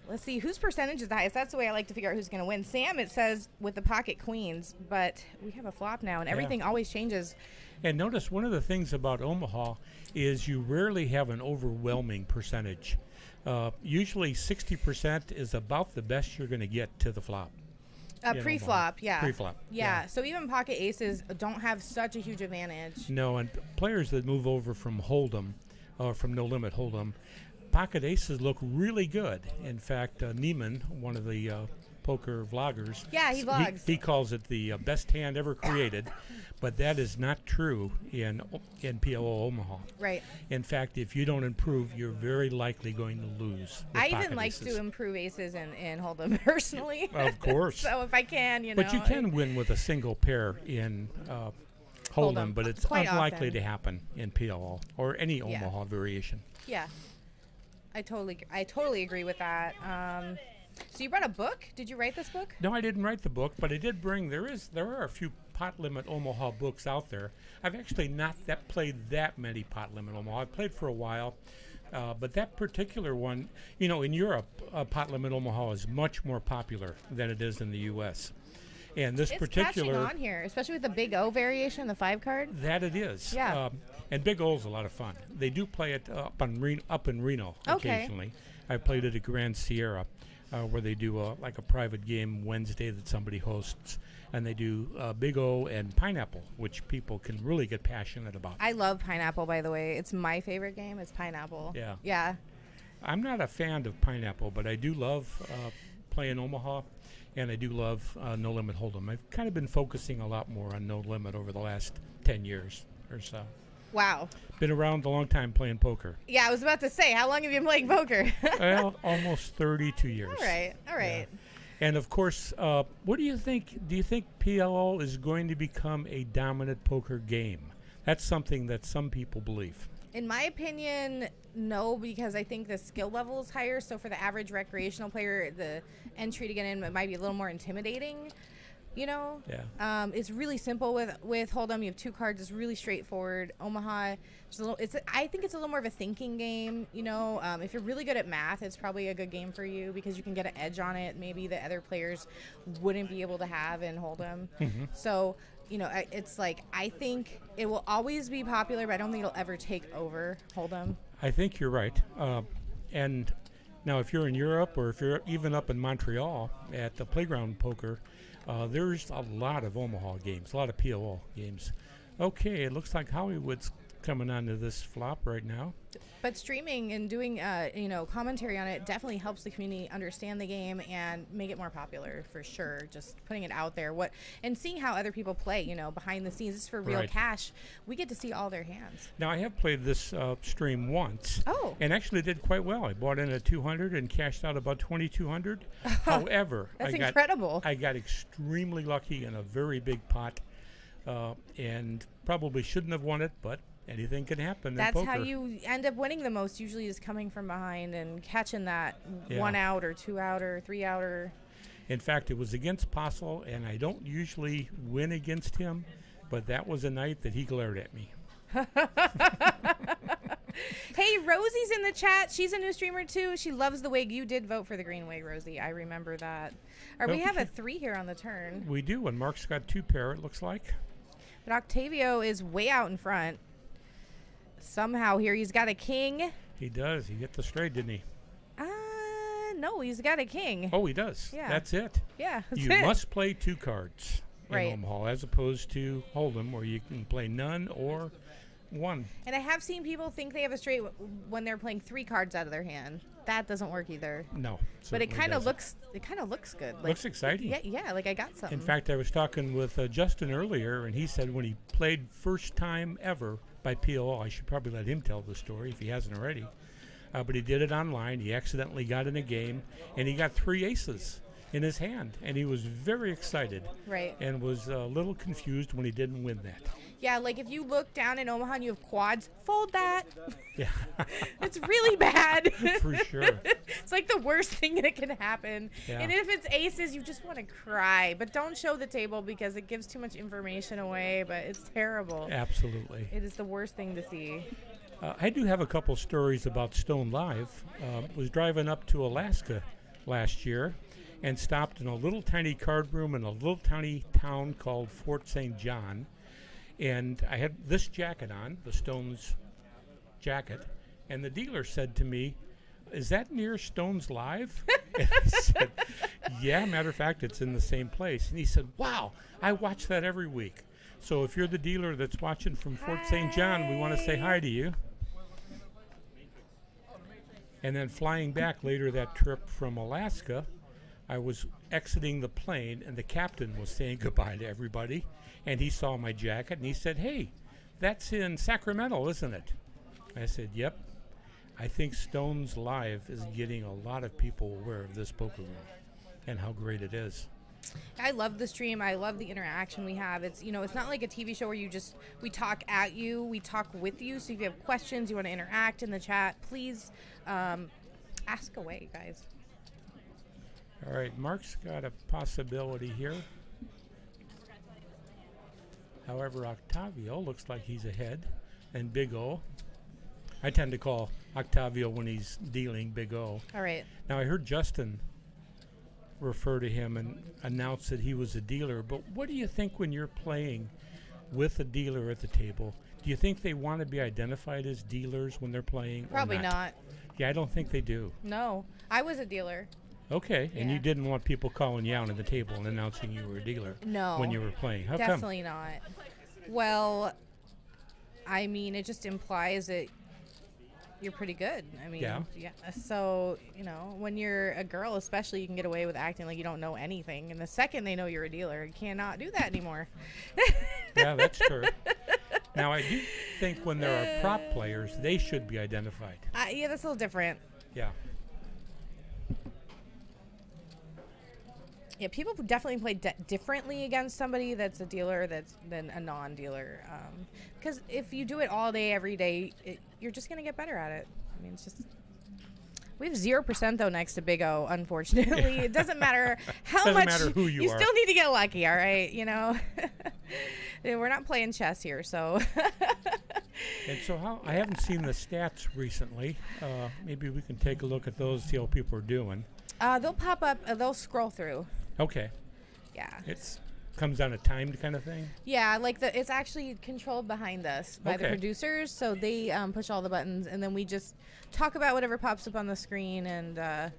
let's see whose percentage is the highest. That's the way I like to figure out who's going to win. Sam, it says with the pocket queens, but we have a flop now, and everything always changes. And notice one of the things about Omaha is you rarely have an overwhelming percentage. Usually 60% is about the best you're going to get to the flop. Pre-flop, yeah. Pre-flop. Yeah, so even pocket aces don't have such a huge advantage. No, and players that move over from Hold'em, or from No Limit Hold'em, pocket aces look really good. In fact, Neiman, one of the poker vloggers, he vlogs. He calls it the best hand ever created, but that is not true in PLO Omaha. Right. In fact, if you don't improve, you're very likely going to lose. I even pocket like aces. to improve aces and hold them personally. Of course. So if I can, But you can win with a single pair in Hold'em, but it's Quite unlikely often. to happen in PLO or any Omaha variation. Yeah. I totally agree with that. So you brought a book? Did you write this book? No, I didn't write the book, but I did bring. There are a few pot limit Omaha books out there. I've actually not played that many pot limit Omaha. I've played for a while, but that particular one, in Europe, pot limit Omaha is much more popular than it is in the U.S. And this It's particular catching on here, especially with the Big O variation, the 5 card. that it is. Yeah. And Big O's a lot of fun. They do play it up in Reno Okay. occasionally. I played it at Grand Sierra, where they do a private game Wednesday that somebody hosts, and they do Big O and Pineapple, which people can really get passionate about. I love Pineapple, by the way. It's my favorite game. It's Pineapple. Yeah. Yeah. I'm not a fan of Pineapple, but I do love playing Omaha, and I do love No Limit Hold'em. I've kind of been focusing a lot more on No Limit over the last 10 years or so. Wow. Been around a long time playing poker. Yeah, I was about to say, how long have you been playing poker? Well, almost 32 years. All right. Yeah. And of course, what do you think? Do you think PLO is going to become a dominant poker game? That's something that some people believe. In my opinion, no, because I think the skill level is higher. So for the average recreational player, the entry to get in might be a little more intimidating. You know, Yeah. It's really simple with Hold'em. You have 2 cards. It's really straightforward. Omaha, I think it's a little more of a thinking game. You know, if you're really good at math, it's probably a good game for you because you can get an edge on it. Maybe the other players wouldn't be able to have in Hold'em. So, you know, it's like I think it will always be popular, but I don't think it'll ever take over Hold'em. I think you're right. And now, if you're in Europe or if you're even up in Montreal at the Playground Poker, there's a lot of Omaha games, a lot of PLO games. Okay, it looks like Hollywood's coming onto this flop right now. But streaming and doing, you know, commentary on it definitely helps the community understand the game and make it more popular for sure. Just putting it out there, and seeing how other people play, you know, behind the scenes. This is for real cash. We get to see all their hands. Now, I have played this stream once. Oh. And actually did quite well. I bought in at 200 and cashed out about 2,200. However, That's incredible. I got extremely lucky in a very big pot, and probably shouldn't have won it, but anything can happen in poker. That's how you end up winning the most, usually, is coming from behind and catching that 1 out or 2 out or 3 out. Or in fact, it was against Postle, and I don't usually win against him, but that was a night that he glared at me. Hey, Rosie's in the chat. She's a new streamer too. She loves the wig. You did vote for the green wig, Rosie. I remember that. We have a 3 here on the turn. We do, and Mark's got 2 pair, it looks like. But Octavio is way out in front. Somehow here he's got a king. He does. He hit the straight, didn't he? No, he's got a king. Oh, he does. Yeah. That's it. Yeah, that's You it. must play 2 cards in Right. Omaha, as opposed to Hold'em, where you can play none or 1. And I have seen people think they have a straight when they're playing 3 cards out of their hand. That doesn't work either. No, But it kind of doesn't. looks good. Like, Looks exciting. Yeah, like I got something. In fact, I was talking with Justin earlier, and he said when he played first time ever by PLO, I should probably let him tell the story if he hasn't already, but he did it online. He accidentally got in a game, and he got 3 aces in his hand, and he was very excited. Right. And was a little confused when he didn't win that. Yeah, like if you look down in Omaha and you have quads, fold that. Yeah. It's really bad. For sure. It's like the worst thing that can happen. Yeah. And if it's aces, you just want to cry. But don't show the table because it gives too much information away, but it's terrible. Absolutely. It is the worst thing to see. I do have a couple stories about Stone Live. Was driving up to Alaska last year and stopped in a little tiny card room in a little tiny town called Fort St. John. And I had this jacket on, the Stones jacket, and the dealer said to me, "Is that near Stones Live?" And I said, "Yeah, matter of fact, it's in the same place." And he said, "Wow, I watch that every week." So if you're the dealer that's watching from Fort St. John, we want to say hi to you. And then flying back later that trip from Alaska, I was exiting the plane, and the captain was saying goodbye to everybody. And he saw my jacket, and he said, "Hey, that's in Sacramento, isn't it?" I said, "Yep." I think Stones Live is getting a lot of people aware of this poker room and how great it is. I love the stream. I love the interaction we have. It's, you know, it's not like a TV show where we talk at you, we talk with you. So if you have questions, you want to interact in the chat, please ask away, guys. All right, Mark's got a possibility here. However, Octavio looks like he's ahead, and Big O. I tend to call Octavio when he's dealing Big O. All right. Now, I heard Justin refer to him and announce that he was a dealer, but what do you think when you're playing with a dealer at the table? Do you think they want to be identified as dealers when they're playing? Probably not. Yeah, I don't think they do. No. I was a dealer. Okay, and you Yeah. didn't want people calling you out at the table and announcing you were a dealer No. when you were playing. How Definitely not. Well, I mean, it just implies that you're pretty good. I mean, Yeah. So, you know, when you're a girl especially, you can get away with acting like you don't know anything. And the second they know you're a dealer, you cannot do that anymore. Yeah, that's true. Now, I do think when there are prop players, they should be identified. Yeah, that's a little different. Yeah. Yeah, people definitely play differently against somebody that's a dealer than a non-dealer. Because if you do it all day, every day, you're just going to get better at it. I mean, it's just... We have 0% though next to Big O, unfortunately. It doesn't matter how Doesn't much... matter who you are. still need to get lucky, all right? You know? We're not playing chess here, so... And so I haven't seen the stats recently. Maybe we can take a look at those, see how people are doing. They'll pop up. They'll scroll through. Okay. Yeah. It's comes on a timed kind of thing? Yeah, like it's actually controlled behind us by the Okay. producers, so they push all the buttons, and then we just talk about whatever pops up on the screen. And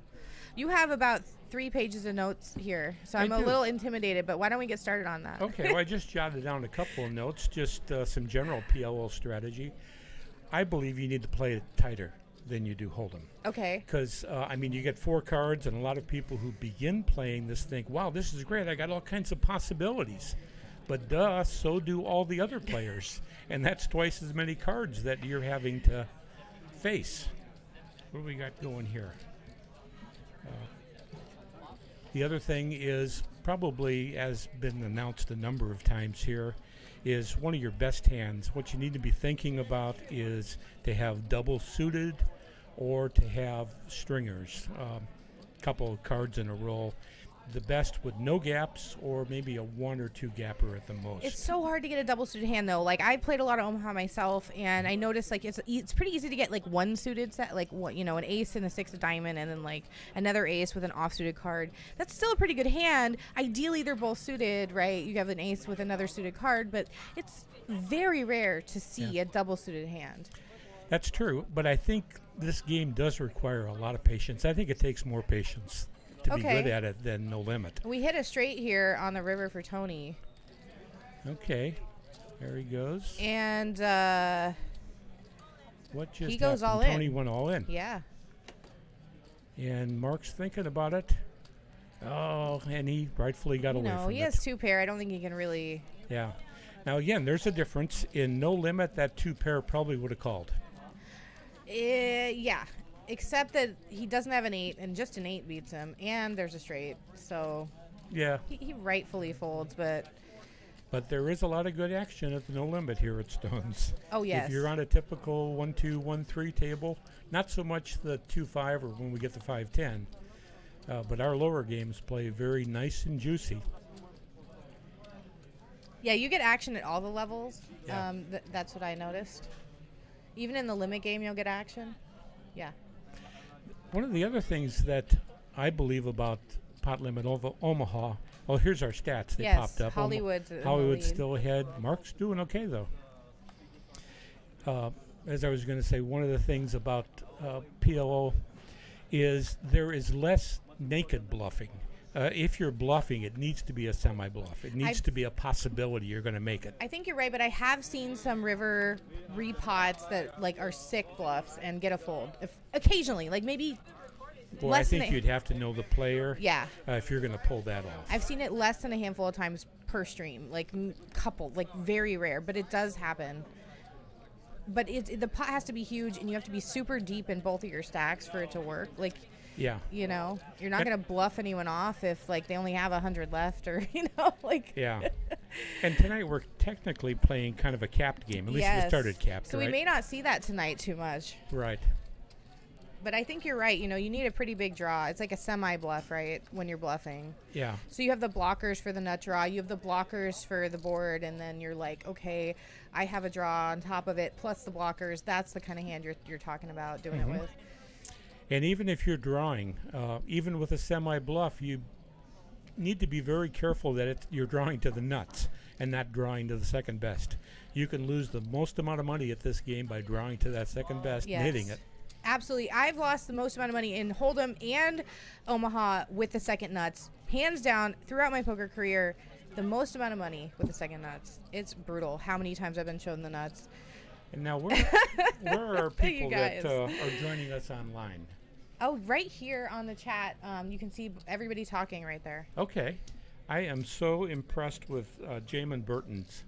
you have about 3 pages of notes here, so I'm a do. little intimidated, but why don't we get started on that? Okay, well, I just jotted down a couple of notes, just some general PLO strategy. I believe you need to play it tighter than you do Hold'em. Okay. Because, I mean, you get 4 cards, and a lot of people who begin playing this think, wow, this is great. I got all kinds of possibilities. But duh, so do all the other players. And that's twice as many cards that you're having to face. What do we got going here? The other thing is probably, as been announced a number of times here, is one of your best hands. What you need to be thinking about is to have double suited or to have stringers, couple of cards in a row. The best with no gaps or maybe a 1 or 2 gapper at the most. It's so hard to get a double suited hand though. Like I played a lot of Omaha myself, and I noticed like it's pretty easy to get like 1 suited set, like what, you know, an ace and a 6 of diamond, and then like another ace with an off suited card. That's still a pretty good hand. Ideally, they're both suited, right? You have an ace with another suited card, but it's very rare to see a double suited hand. That's true, but I think this game does require a lot of patience. I think it takes more patience to be good at it than No Limit. We hit a straight here on the river for Tony. Okay, there he goes. And What just he goes happened? all in. Tony went all in. Yeah. And Mark's thinking about it. Oh, and he rightfully got away No, from he it. has 2 pair. I don't think he can really... Yeah. Now, again, there's a difference. In No Limit, that 2 pair probably would have called. Yeah. Except that he doesn't have an 8, and just an 8 beats him, and there's a straight. So Yeah. he rightfully folds, but... But there is a lot of good action at the No Limit here at Stones. Oh, yes. If you're on a typical 1-2, 1-3 table, not so much the 2-5 or when we get the 5-10, but our lower games play very nice and juicy. Yeah, you get action at all the levels. Yeah. That's what I noticed. Even in the limit game, you'll get action. Yeah. One of the other things that I believe about Pot Limit Omaha, well, here's our stats. They Yes, popped up. Hollywood's in the Hollywood's lead. still ahead. Mark's doing okay, though. As I was going to say, one of the things about PLO is there is less naked bluffing. If you're bluffing, it needs to be a semi-bluff. It needs to be a possibility you're going to make it. I think you're right, but I have seen some river repots that like are sick bluffs and get a fold. Occasionally, like maybe Well, I less than think you'd have to know the player Yeah. if you're going to pull that off. I've seen it less than a handful of times per stream, like couple, like very rare, but it does happen. But the pot has to be huge, and you have to be super deep in both of your stacks for it to work. Like, Yeah. you know, you're not going to bluff anyone off if like they only have 100 left, or you know, like. Yeah. And tonight we're technically playing kind of a capped game. At least we started capped, So right? we may not see that tonight too much. Right. But I think you're right. You know, you need a pretty big draw. It's like a semi-bluff, right, when you're bluffing. Yeah. So you have the blockers for the nut draw. You have the blockers for the board, and then you're like, okay, I have a draw on top of it, plus the blockers. That's the kind of hand you're talking about doing it with. And even if you're drawing, even with a semi-bluff, you need to be very careful that you're drawing to the nuts and not drawing to the second best. You can lose the most amount of money at this game by drawing to that second best and hitting it. Absolutely. I've lost the most amount of money in Hold'em and Omaha with the second nuts. Hands down, throughout my poker career, the most amount of money with the second nuts. It's brutal how many times I've been shown the nuts. And now, where are people that guys. Are joining us online? Oh, right here on the chat, you can see everybody talking right there. Okay. I am so impressed with Jamin Burton's.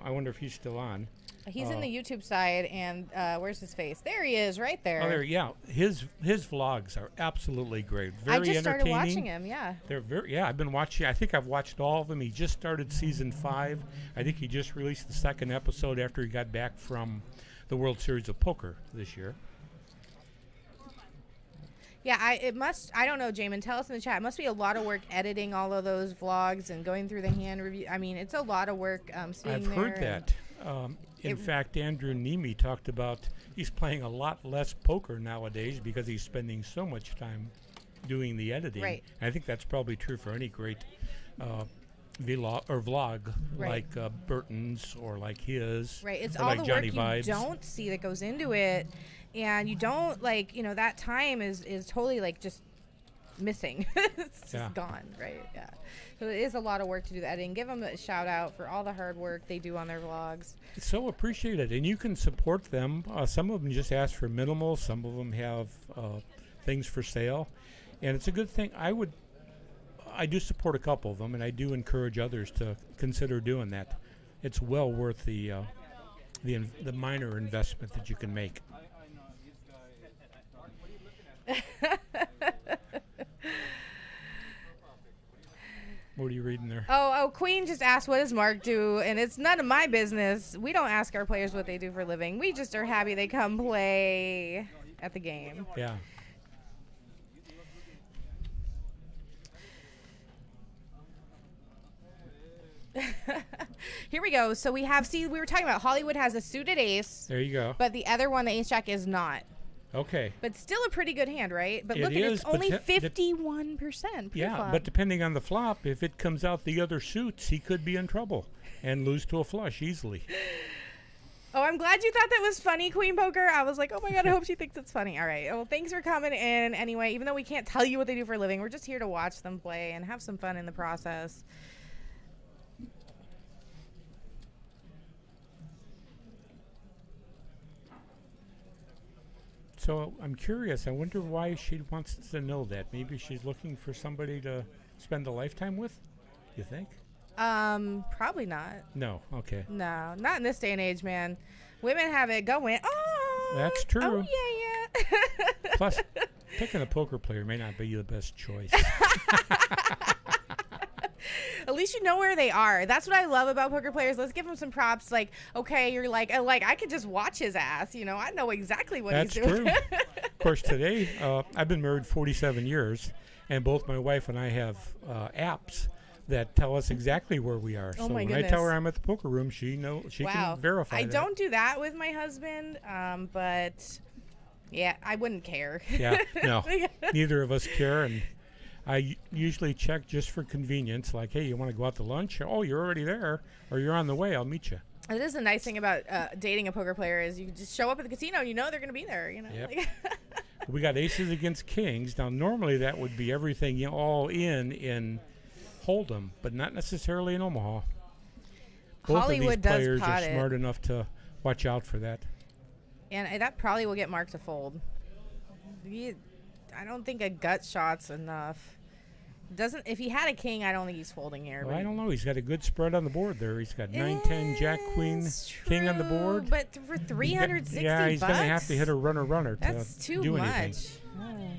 I wonder if he's still on. He's in the YouTube side, and where's his face? There he is, right there. Oh, there, yeah. His vlogs are absolutely great. Very I just started entertaining. watching him, yeah. They're very, yeah, I've been watching. I think I've watched all of them. He just started season 5. I think he just released the 2nd episode after he got back from the World Series of Poker this year. Yeah, I don't know, Jamin, tell us in the chat. It must be a lot of work editing all of those vlogs and going through the hand review. I mean, it's a lot of work sitting I've there. heard that. In fact, Andrew Nemi talked about he's playing a lot less poker nowadays because he's spending so much time doing the editing. Right. And I think that's probably true for any great vlog Right. like Burton's or like his. Right, it's or all like the Johnny work Vibes. you don't see that goes into it, and you don't, like, you know, that time is totally, like, just missing. It's just Yeah. gone, right? Yeah. So it is a lot of work to do the editing. Give them a shout out for all the hard work they do on their vlogs. It's so appreciated, and you can support them. Some of them just ask for minimal. Some of them have things for sale, and it's a good thing. I do support a couple of them, and I do encourage others to consider doing that. It's well worth the minor investment that you can make. What are you reading there? Oh, Queen just asked, what does Mark do? And it's none of my business. We don't ask our players what they do for a living. We just are happy they come play at the game. Yeah. Here we go. So we were talking about Hollywood has a suited ace, There you go. but the other one, the ace jack, is not. Okay. But still a pretty good hand, right? But It look at is, it's but only te- 51%. Yeah, pre-flop. but depending on the flop, if it comes out the other suits, he could be in trouble and lose to a flush easily. Oh, I'm glad you thought that was funny, Queen Poker. I was like, oh my God, I hope she thinks it's funny. All right. Well, thanks for coming in anyway. Even though we can't tell you what they do for a living, we're just here to watch them play and have some fun in the process. So I'm curious. I wonder why she wants to know that. Maybe she's looking for somebody to spend a lifetime with? You think? Probably not. No. Okay. No, not in this day and age, man. Women have it going. Oh, That's true. Oh, yeah. Plus, picking a poker player may not be the best choice. At least you know where they are. That's what I love about poker players. Let's give them some props. Like, okay, you're like I could just watch his ass. You know, I know exactly what That's he's doing. true. Of course, today, I've been married 47 years, and both my wife and I have apps that tell us exactly where we are. Oh so my when I tell her goodness. I'm at the poker room, she Wow. can verify I that. don't do that with my husband, but yeah, I wouldn't care. Yeah, no. Neither of us care, and I usually check just for convenience, like, hey, you want to go out to lunch? Oh, you're already there, or you're on the way. I'll meet you. It is a nice thing about dating a poker player is you just show up at the casino and you know they're going to be there. You know. Yep. Like We got aces against kings. Now, normally that would be everything all in Hold'em, but not necessarily in Omaha. Both Hollywood of these does players pot are it. smart enough to watch out for that. And that probably will get Mark to fold. I don't think a gut shot's enough. If he had a king, I don't think he's folding here. Well, but I don't know. He's got a good spread on the board there. He's got 9, 10, Jack, Queen, It's King on the true, board. But for 360 yeah, he's bucks, going to have to hit a runner that's to too do much. anything. Oh.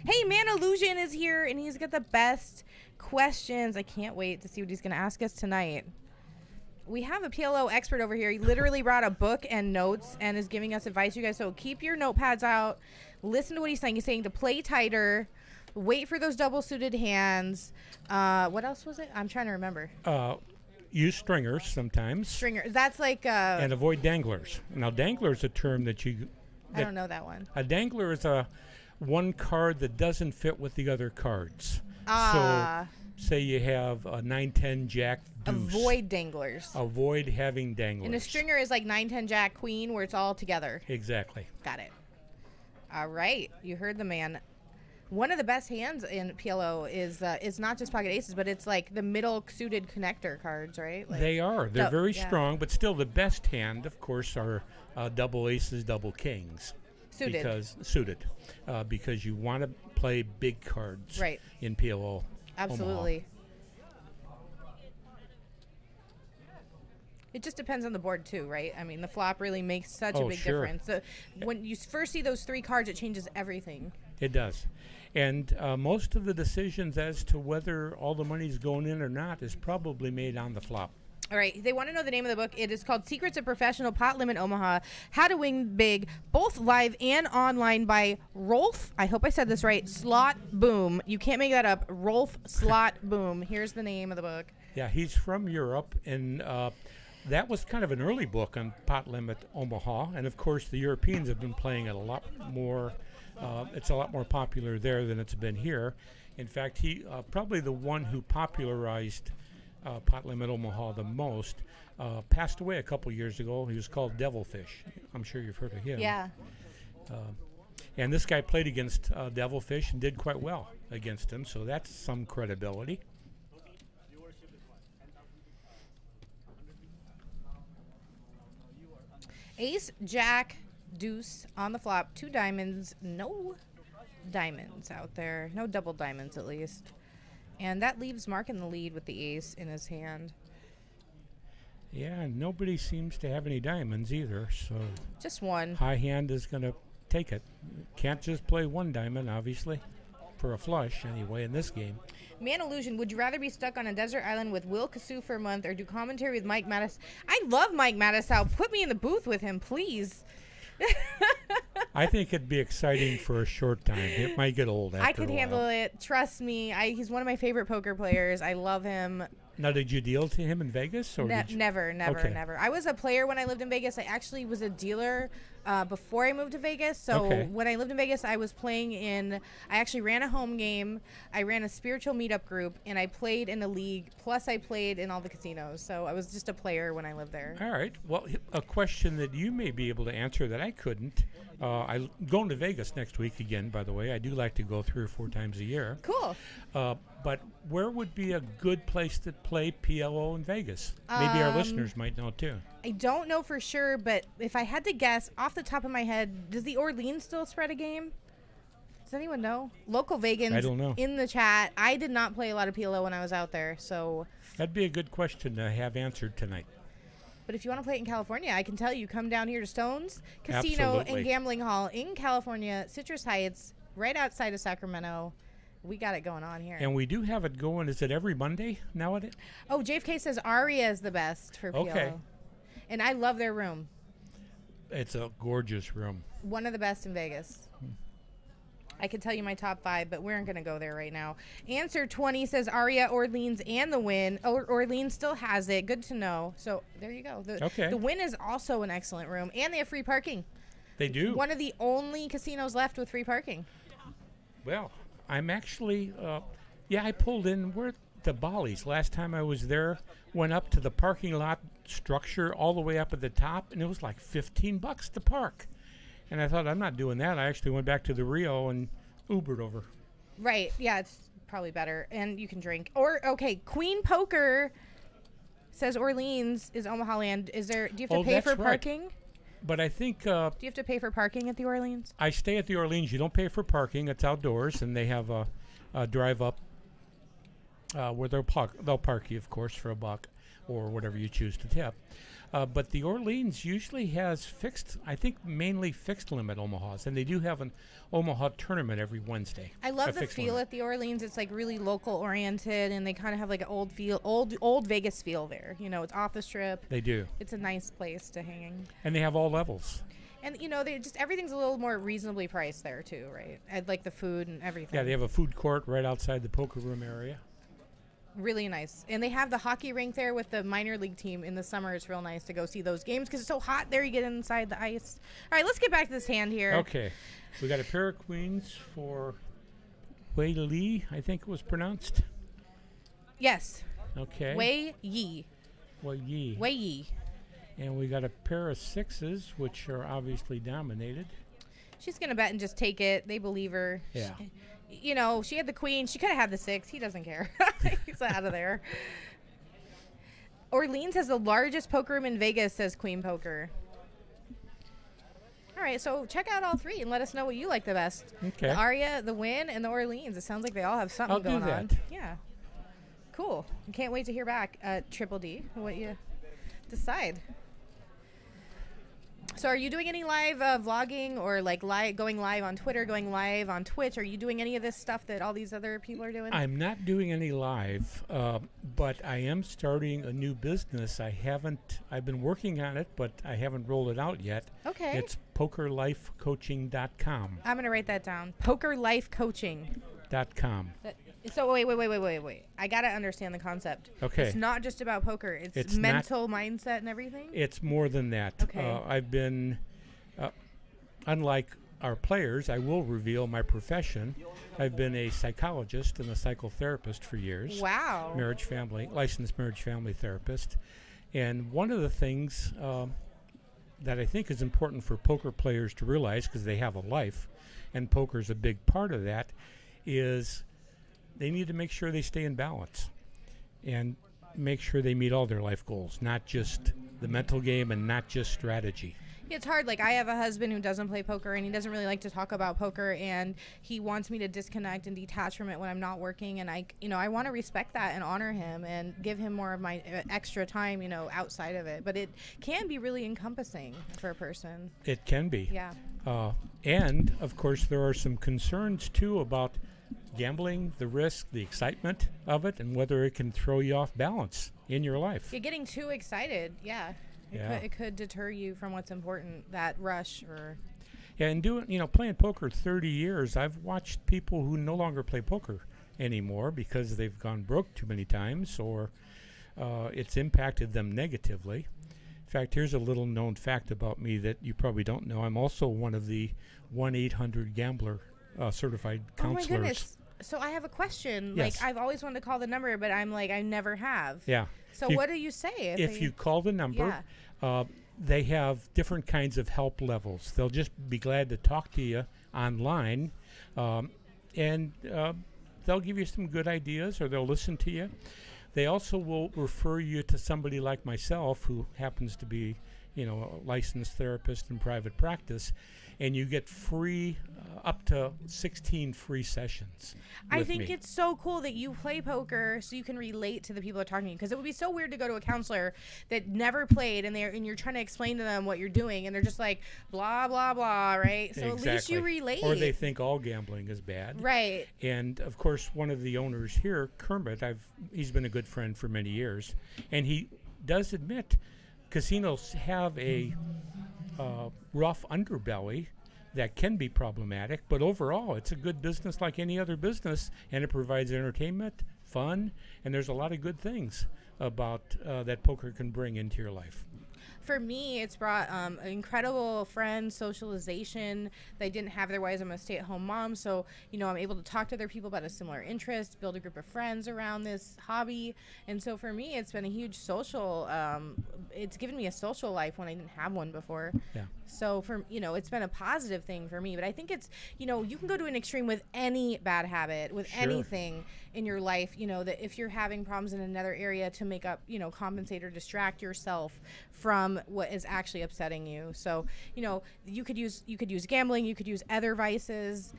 Hey, Man Illusion is here, and he's got the best questions. I can't wait to see what he's going to ask us tonight. We have a PLO expert over here. He literally brought a book and notes and is giving us advice, you guys. So keep your notepads out. Listen to what he's saying. He's saying to play tighter, wait for those double suited hands. What else was it? I'm trying to remember. Use stringers sometimes. Stringer. That's like And avoid danglers. Now, dangler is a term that you... I don't know that one. A dangler is one card that doesn't fit with the other cards. Ah. So, say you have a 9, 10, Jack, deuce. Avoid danglers. Avoid having danglers. And a stringer is like 9, 10, Jack, Queen, where it's all together. Exactly. Got it. All right. You heard the man. One of the best hands in PLO is not just pocket aces, but it's like the middle suited connector cards, right? Like, They are. They're very yeah. strong, but still the best hand, of course, are double aces, double kings. Suited. Because you want to play big cards Right. in PLO. Absolutely. Omaha. It just depends on the board too, right? I mean, the flop really makes such a Oh, big sure. difference. So when you first see those 3 cards, it changes everything. It does. And most of the decisions as to whether all the money's going in or not is probably made on the flop. All right, they want to know the name of the book. It is called Secrets of Professional Pot Limit Omaha, How to Win Big, both live and online by Rolf, I hope I said this right, Slot Boom. You can't make that up. Rolf Slot Boom. Here's the name of the book. Yeah, he's from Europe, and that was kind of an early book on Pot Limit Omaha. And, of course, the Europeans have been playing it a lot more. It's a lot more popular there than it's been here. In fact, he probably the one who popularized Pot Limit Omaha the most, passed away a couple years ago. He was called Devilfish. I'm sure you've heard of him. Yeah. And this guy played against Devilfish and did quite well against him, so that's some credibility. Ace, Jack, Deuce on the flop. 2 diamonds. No diamonds out there. No double diamonds, at least. And that leaves Mark in the lead with the ace in his hand. Yeah, and nobody seems to have any diamonds either, so Just 1. high hand is going to take it. Can't just play 1 diamond, obviously, for a flush anyway in this game. Man Illusion, would you rather be stuck on a desert island with Will Cassou for a month or do commentary with Mike Mattis? I love Mike Mattisau. Put me in the booth with him, please. I think it'd be exciting for a short time. It might get old after I could a while. handle it. Trust me. He's one of my favorite poker players. I love him. Now, did you deal to him in Vegas? Or did you? Never, Okay. never. I was a player when I lived in Vegas. I actually was a dealer before I moved to Vegas. So Okay. when I lived in Vegas, I was playing in, I actually ran a home game. I ran a spiritual meetup group, and I played in a league. Plus, I played in all the casinos. So I was just a player when I lived there. All right. Well, a question that you may be able to answer that I couldn't. I'm going to Vegas next week again, by the way. I do like to go 3 or 4 times a year. Cool. But where would be a good place to play PLO in Vegas? Maybe our listeners might know, too. I don't know for sure, but if I had to guess off the top of my head, does the Orleans still spread a game? Does anyone know? Local Vegans I don't know. in the chat. I did not play a lot of PLO when I was out there, so. That'd be a good question to have answered tonight. But if you want to play it in California, I can tell you, come down here to Stone's Casino Absolutely. and Gambling Hall in California, Citrus Heights, right outside of Sacramento. We got it going on here. And we do have it going. Is it every Monday nowadays? Oh, JFK says Aria is the best for PLO. Okay. And I love their room. It's a gorgeous room. One of the best in Vegas. I could tell you my top 5, but we aren't going to go there right now. Answer 20 says Aria, Orleans, and the Win. Orleans still has it. Good to know. So there you go. Okay. The Win is also an excellent room, and they have free parking. They do. One of the only casinos left with free parking. Well, I'm actually, I pulled in the Bollies. Last time I was there, went up to the parking lot structure all the way up at the top, and it was like $15 to park. And I thought, I'm not doing that. I actually went back to the Rio and Ubered over. Right. Yeah, it's probably better. And you can drink. Okay, Queen Poker says Orleans is Omaha land. Do you have to pay that's for right. parking? But I think Do you have to pay for parking at the Orleans? I stay at the Orleans. You don't pay for parking. It's outdoors, and they have a drive up where they'll park you, of course, for $1 or whatever you choose to tip. But the Orleans usually has mainly fixed limit Omahas, and they do have an Omaha tournament every Wednesday. I love a the fixed feel limit. at the Orleans. It's like really local oriented, and they kind of have like an old Vegas feel there. You know, it's off the strip. They do, It's a nice place to hang. and they have all levels. And you know, everything's a little more reasonably priced there too, right? I like the food and everything. Yeah, they have a food court right outside the poker room area. Really nice. And they have the hockey rink there with the minor league team in the summer. It's real nice to go see those games because it's so hot there. You get inside the ice. All right, let's get back to this hand here. Okay, we got a pair of queens for Wei Li, I think it was pronounced. Yes. Okay. Wei Yi. Wei Yi. Wei Yi. And we got a pair of 6s, which are obviously dominated. She's going to bet and just take it. They believe her. Yeah. You know, she had the queen. She could have had the 6. He doesn't care. He's out of there. Orleans has the largest poker room in Vegas, says Queen Poker. All right, so check out all 3 and let us know what you like the best. Okay. The Aria, the Wynn, and the Orleans. It sounds like they all have something I'll do going on. that. Yeah. Cool. Can't wait to hear back, Triple D, what you decide. So are you doing any live vlogging or like going live on Twitter, going live on Twitch? Are you doing any of this stuff that all these other people are doing? I'm not doing any live, but I am starting a new business. I've been working on it, but I haven't rolled it out yet. Okay. It's pokerlifecoaching.com. I'm going to write that down. Pokerlifecoaching.com. So wait. I got to understand the concept. Okay. It's not just about poker. It's mental mindset and everything? It's more than that. Okay. I've been, unlike our players, I will reveal my profession. I've been a psychologist and a psychotherapist for years. Wow. Licensed marriage family therapist. And one of the things that I think is important for poker players to realize, because they have a life, and poker is a big part of that, is they need to make sure they stay in balance and make sure they meet all their life goals, not just the mental game and not just strategy. It's hard. Like, I have a husband who doesn't play poker, and he doesn't really like to talk about poker, and he wants me to disconnect and detach from it when I'm not working, and I want to respect that and honor him and give him more of my extra time, outside of it. But it can be really encompassing for a person. It can be. Yeah. And, of course, there are some concerns, too, about gambling, the risk, the excitement of it, and whether it can throw you off balance in your life. You're getting too excited. Yeah. It could deter you from what's important, that rush. Yeah, and playing poker 30 years, I've watched people who no longer play poker anymore because they've gone broke too many times or it's impacted them negatively. In fact, here's a little known fact about me that you probably don't know. I'm also one of the 1-800-GAMBLER certified counselors. Oh, my goodness. So I have a question. Yes. Like, I've always wanted to call the number, but I'm like, I never have. Yeah. So what do you say? If you call the number, they have different kinds of help levels. They'll just be glad to talk to you online, and they'll give you some good ideas, or they'll listen to you. They also will refer you to somebody like myself, who happens to be, a licensed therapist in private practice, and you get free, up to 16 free sessions. I think it's so cool that you play poker so you can relate to the people that are talking to you, because it would be so weird to go to a counselor that never played and you're trying to explain to them what you're doing, and they're just like blah blah blah, right? So exactly. At least you relate. Or they think all gambling is bad, right? And of course, one of the owners here, Kermit, he's been a good friend for many years, and he does admit casinos have a rough underbelly that can be problematic, but overall it's a good business like any other business, and it provides entertainment, fun, and there's a lot of good things about that poker can bring into your life. For me, it's brought an incredible friends, socialization that I didn't have otherwise. I'm a stay-at-home mom, so I'm able to talk to other people about a similar interest, build a group of friends around this hobby, and so for me, it's been a huge social. It's given me a social life when I didn't have one before. Yeah. So it's been a positive thing for me. But I think it's you can go to an extreme with any bad habit, with anything in your life. That if you're having problems in another area, to make up, compensate or distract yourself from what is actually upsetting you. So you could use gambling, you could use other vices,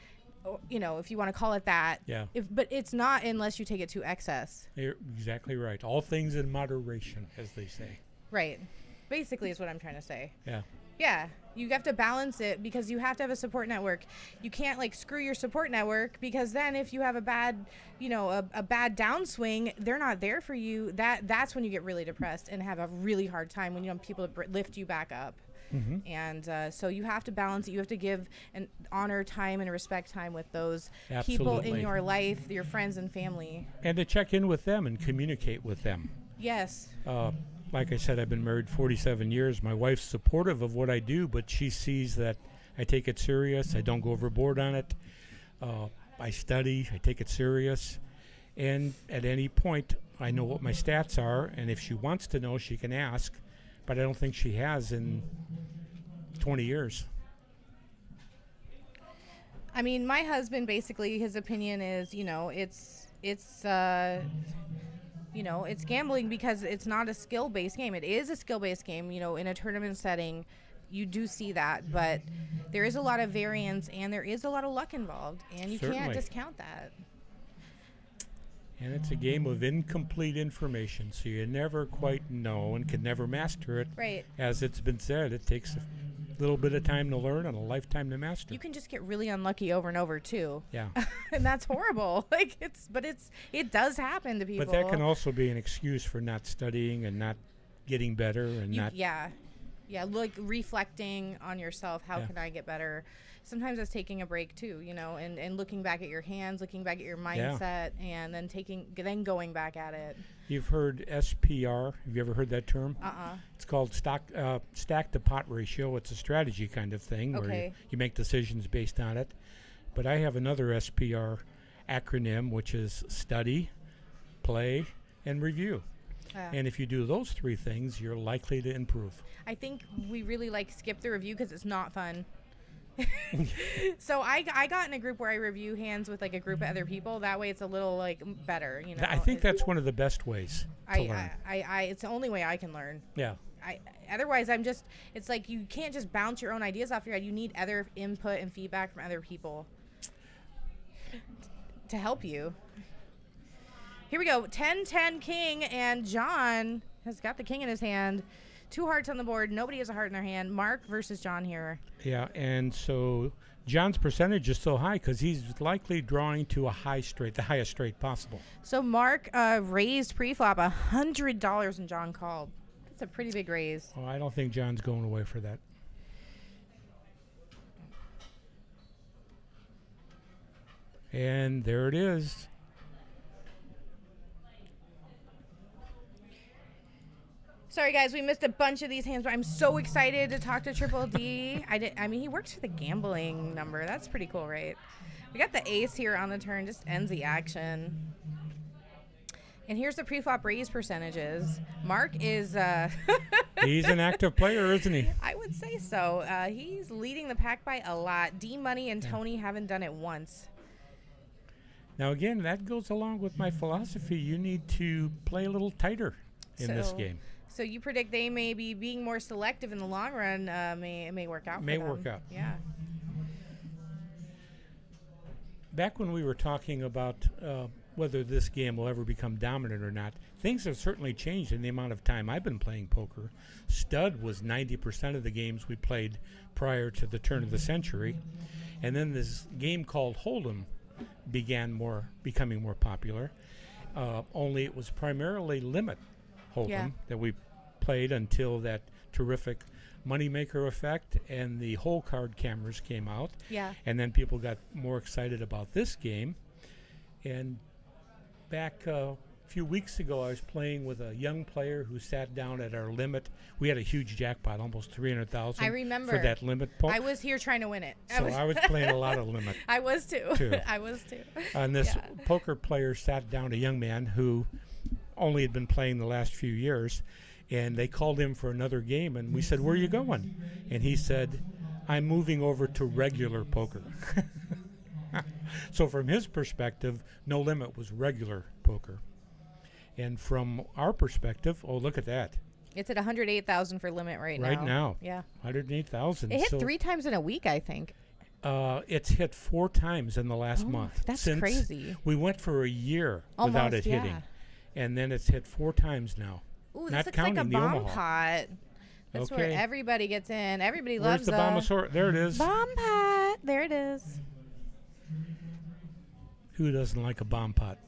if you want to call it that. Yeah. But it's not unless you take it to excess. You're exactly right. All things in moderation, as they say. Right. Basically is what I'm trying to say. Yeah. Yeah, you have to balance it, because you have to have a support network. You can't screw your support network, because then if you have a bad, a bad downswing, they're not there for you. That's when you get really depressed and have a really hard time, when you have people to lift you back up. Mm-hmm. And so you have to balance it. You have to give and honor time and respect time with those Absolutely. people in your life, your friends and family. And to check in with them and communicate with them. Yes. Like I said, I've been married 47 years. My wife's supportive of what I do, but she sees that I take it serious. I don't go overboard on it. I study. I take it serious. And at any point, I know what my stats are, and if she wants to know, she can ask. But I don't think she has in 20 years. I mean, my husband basically, his opinion is, it's gambling because it's not a skill-based game. It is a skill-based game, in a tournament setting. You do see that, but there is a lot of variance and there is a lot of luck involved, and you can't discount that. And it's a game of incomplete information, so you never quite know and can never master it. Right. As it's been said, it takes a little bit of time to learn and a lifetime to master. You can just get really unlucky over and over too. Yeah. And that's horrible. It does happen to people. But that can also be an excuse for not studying and not getting better and not. Yeah, like reflecting on yourself. How can I get better? Sometimes it's taking a break too, and looking back at your hands, looking back at your mindset, and then going back at it. You've heard SPR. Have you ever heard that term? It's called stack to pot ratio. It's a strategy kind of thing where you make decisions based on it. But I have another SPR acronym, which is study, play, and review. And if you do those three things, you're likely to improve. I think we really skip the review because it's not fun. So I got in a group where I review hands with a group of other people. That way it's a little better, I think that's one of the best ways to learn. It's the only way I can learn. Yeah. Otherwise it's like you can't just bounce your own ideas off your head. You need other input and feedback from other people to help you. Here we go. 10-10 king, and John has got the king in his hand. 2 hearts on the board. Nobody has a heart in their hand. Mark versus John here. Yeah, and so John's percentage is so high because he's likely drawing to a high straight, the highest straight possible. So Mark raised pre-flop $100, and John called. That's a pretty big raise. Oh, I don't think John's going away for that. And there it is. Sorry, guys, we missed a bunch of these hands, but I'm so excited to talk to Triple D. I mean, he works for the gambling number. That's pretty cool, right? We got the ace here on the turn. Just ends the action. And here's the pre-flop raise percentages. Mark is... he's an active player, isn't he? I would say so. He's leading the pack by a lot. D-Money and Tony haven't done it once. Now, again, that goes along with my philosophy. You need to play a little tighter in this game. So you predict they may be being more selective in the long run. It may work out for them. May work out. Yeah. Back when we were talking about whether this game will ever become dominant or not, things have certainly changed in the amount of time I've been playing poker. Stud was 90% of the games we played prior to the turn of the century. And then this game called Hold'em began becoming more popular. Only it was primarily limit Hold'em that we played until that terrific moneymaker effect and the whole card cameras came out. Yeah. And then people got more excited about this game. And back a few weeks ago, I was playing with a young player who sat down at our limit. We had a huge jackpot, almost $300,000. I remember for that limit poke. I was here trying to win it. So I was playing a lot of limit. I was too. I was too. And this poker player sat down, a young man who only had been playing the last few years, and they called him for another game, and we said, "Where are you going?" And he said, "I'm moving over to regular poker." So from his perspective, no limit was regular poker. And from our perspective, oh, look at that. It's at 108,000 for limit right now. Right now. Yeah. 108,000. It hit 3 times in a week, I think. It's hit 4 times in the last month. That's crazy. We went for a year without it hitting. And then it's hit 4 times now. Ooh, this looks like a bomb pot. That's where everybody gets in. Everybody loves the bombosaurus. There it is. Bomb pot. There it is. Who doesn't like a bomb pot?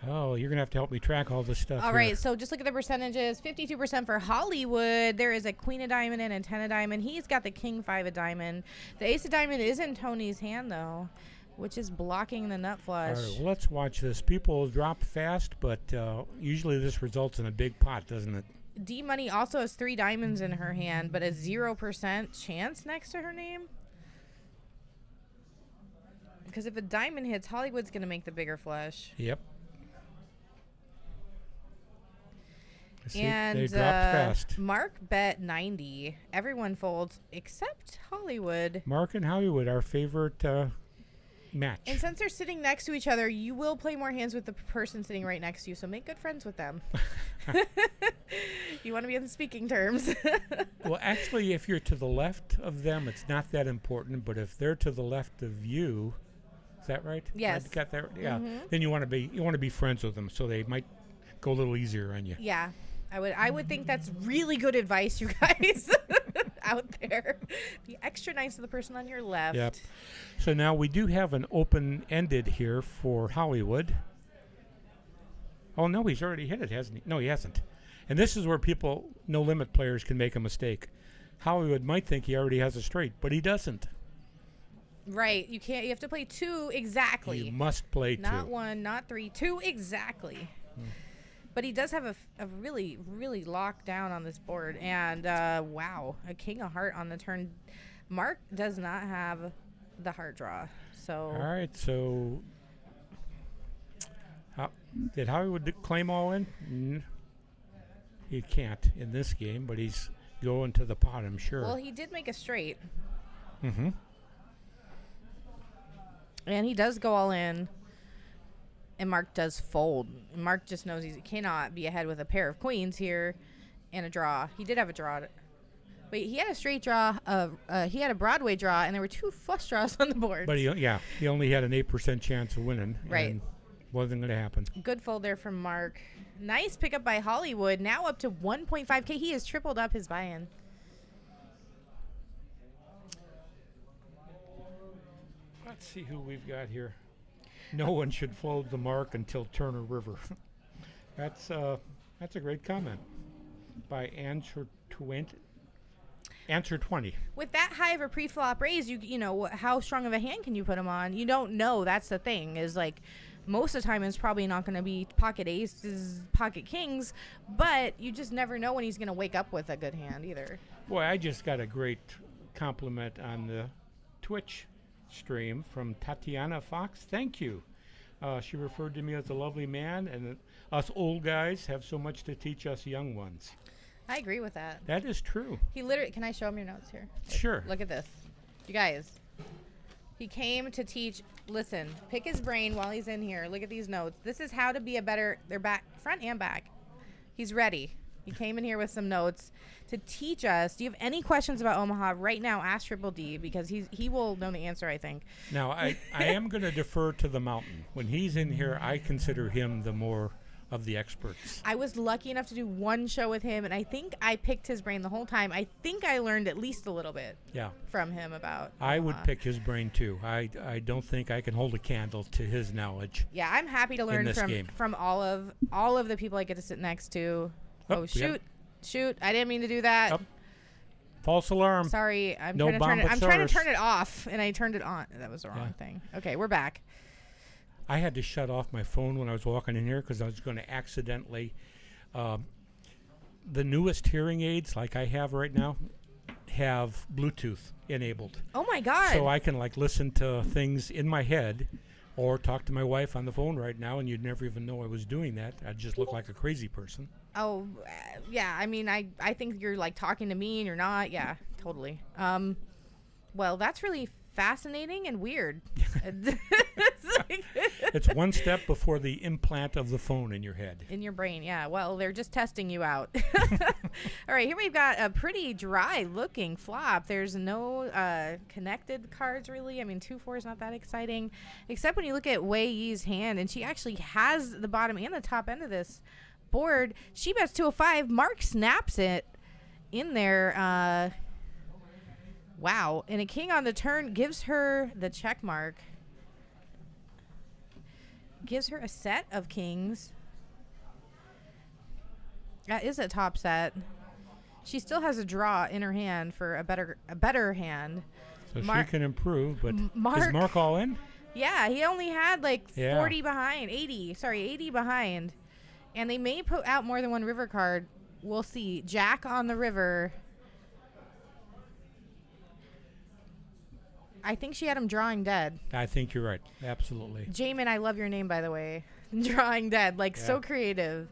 Oh, you're going to have to help me track all this stuff. All right, so just look at the percentages. 52% for Hollywood. There is a queen of diamond and a 10 of diamond. He's got the king 5 of diamond. The ace of diamond is in Tony's hand, though, which is blocking the nut flush. All right, well, let's watch this. People drop fast, but usually this results in a big pot, doesn't it? D-Money also has 3 diamonds in her hand, but a 0% chance next to her name. Because if a diamond hits, Hollywood's going to make the bigger flush. Yep. See, And they dropped fast. Mark bet 90. Everyone folds except Hollywood. Mark and Hollywood, our favorite match. And since they're sitting next to each other, you will play more hands with the person sitting right next to you, so make good friends with them. You want to be on speaking terms. Well, actually, if you're to the left of them, it's not that important. But if they're to the left of you, is that right? Yes. I got that. Yeah. Then you want to be friends with them, so they might go a little easier on you. Yeah. I would think that's really good advice, you guys out there. Be extra nice to the person on your left. Yep. So now we do have an open-ended here for Hollywood. Oh, no, he's already hit it, hasn't he? No, he hasn't. And this is where people, no-limit players, can make a mistake. Hollywood might think he already has a straight, but he doesn't. Right. You can't. You have to play 2 exactly. You must play 2. Not 1, not 3, 2 exactly. But he does have a really, really locked down on this board. And, wow, a king of heart on the turn. Mark does not have the heart draw. So. All right, so did Hollywood claim all in? He can't in this game, but he's going to the pot, I'm sure. Well, he did make a straight. Mm-hmm. And he does go all in. And Mark does fold. And Mark just knows he cannot be ahead with a pair of queens here and a draw. He did have a draw. Wait, he had a straight draw. He had a Broadway draw, and there were 2 flush draws on the board. But he only had an 8% chance of winning. Right. And wasn't going to happen. Good fold there from Mark. Nice pickup by Hollywood. Now up to 1.5K. He has tripled up his buy-in. Let's see who we've got here. No one should fold the Mark until Turner River. That's a great comment by Answer 20. With that high of a pre-flop raise, you know how strong of a hand can you put him on? You don't know. That's the thing. Is like most of the time it's probably not going to be pocket aces, pocket kings, but you just never know when he's going to wake up with a good hand either. Boy, I just got a great compliment on the Twitch stream from Tatiana Fox. Thank you. She referred to me as a lovely man, and us old guys have so much to teach us young ones. I agree with that. That is true. He literally, can I show him your notes here? Sure. Look at this. You guys, he came to teach, listen, pick his brain while he's in here. Look at these notes. This is how to be a better, they're back, front and back. He's ready. He came in here with some notes to teach us. Do you have any questions about Omaha right now? Ask Triple D, because he will know the answer, I think. Now, I am going to defer to the mountain. When he's in here, I consider him the more of the experts. I was lucky enough to do one show with him, and I think I picked his brain the whole time. I think I learned at least a little bit from him about I would pick his brain, too. I don't think I can hold a candle to his knowledge. Yeah, I'm happy to learn from all of the people I get to sit next to. Oh, shoot. I didn't mean to do that. False alarm. Sorry. I'm trying to turn it off, and I turned it on. That was the wrong thing. Okay, we're back. I had to shut off my phone when I was walking in here because I was going to accidentally. The newest hearing aids, like I have right now, have Bluetooth enabled. Oh, my God. So I can, like, listen to things in my head or talk to my wife on the phone right now, and you'd never even know I was doing that. I'd just look like a crazy person. Oh, yeah. I mean, I think you're, like, talking to me and you're not. Yeah, totally. Well, that's really fascinating and weird. It's one step before the implant of the phone in your head. In your brain, yeah. Well, they're just testing you out. All right, here we've got a pretty dry-looking flop. There's no connected cards, really. I mean, 2-4 is not that exciting, except when you look at Wei Yi's hand, and she actually has the bottom and the top end of this board. She bets 205. Mark snaps it in there. Wow. And a king on the turn gives her the check mark. Gives her a set of kings. That is a top set. She still has a draw in her hand for a better hand. So she can improve, but is Mark all in? Yeah, he only had like 40 behind, 80 behind. And they may put out more than one river card. We'll see. Jack on the river. I think she had him drawing dead. I think you're right. Absolutely. Jamin, I love your name, by the way. Drawing dead. Like, so creative.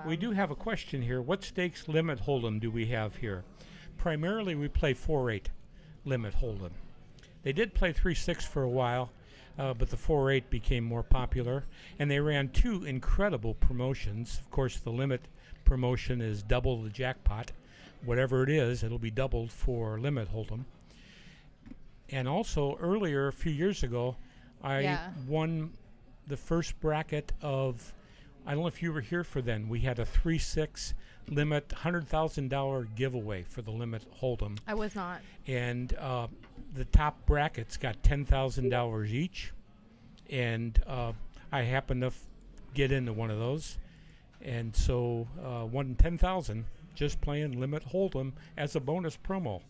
We do have a question here. What stakes limit hold'em do we have here? Primarily, we play 4-8 limit hold'em. They did play 3-6 for a while, but the 4-8 became more popular, and they ran 2 incredible promotions. Of course, the limit promotion is double the jackpot. Whatever it is, it'll be doubled for limit hold'em. And also, earlier, a few years ago, I won the first bracket of, I don't know if you were here for then, we had a 3-6 limit $100,000 giveaway for the limit hold'em. I was not. And the top brackets got $10,000 each, and I happened to get into one of those, and so won $10,000 just playing limit hold'em as a bonus promo.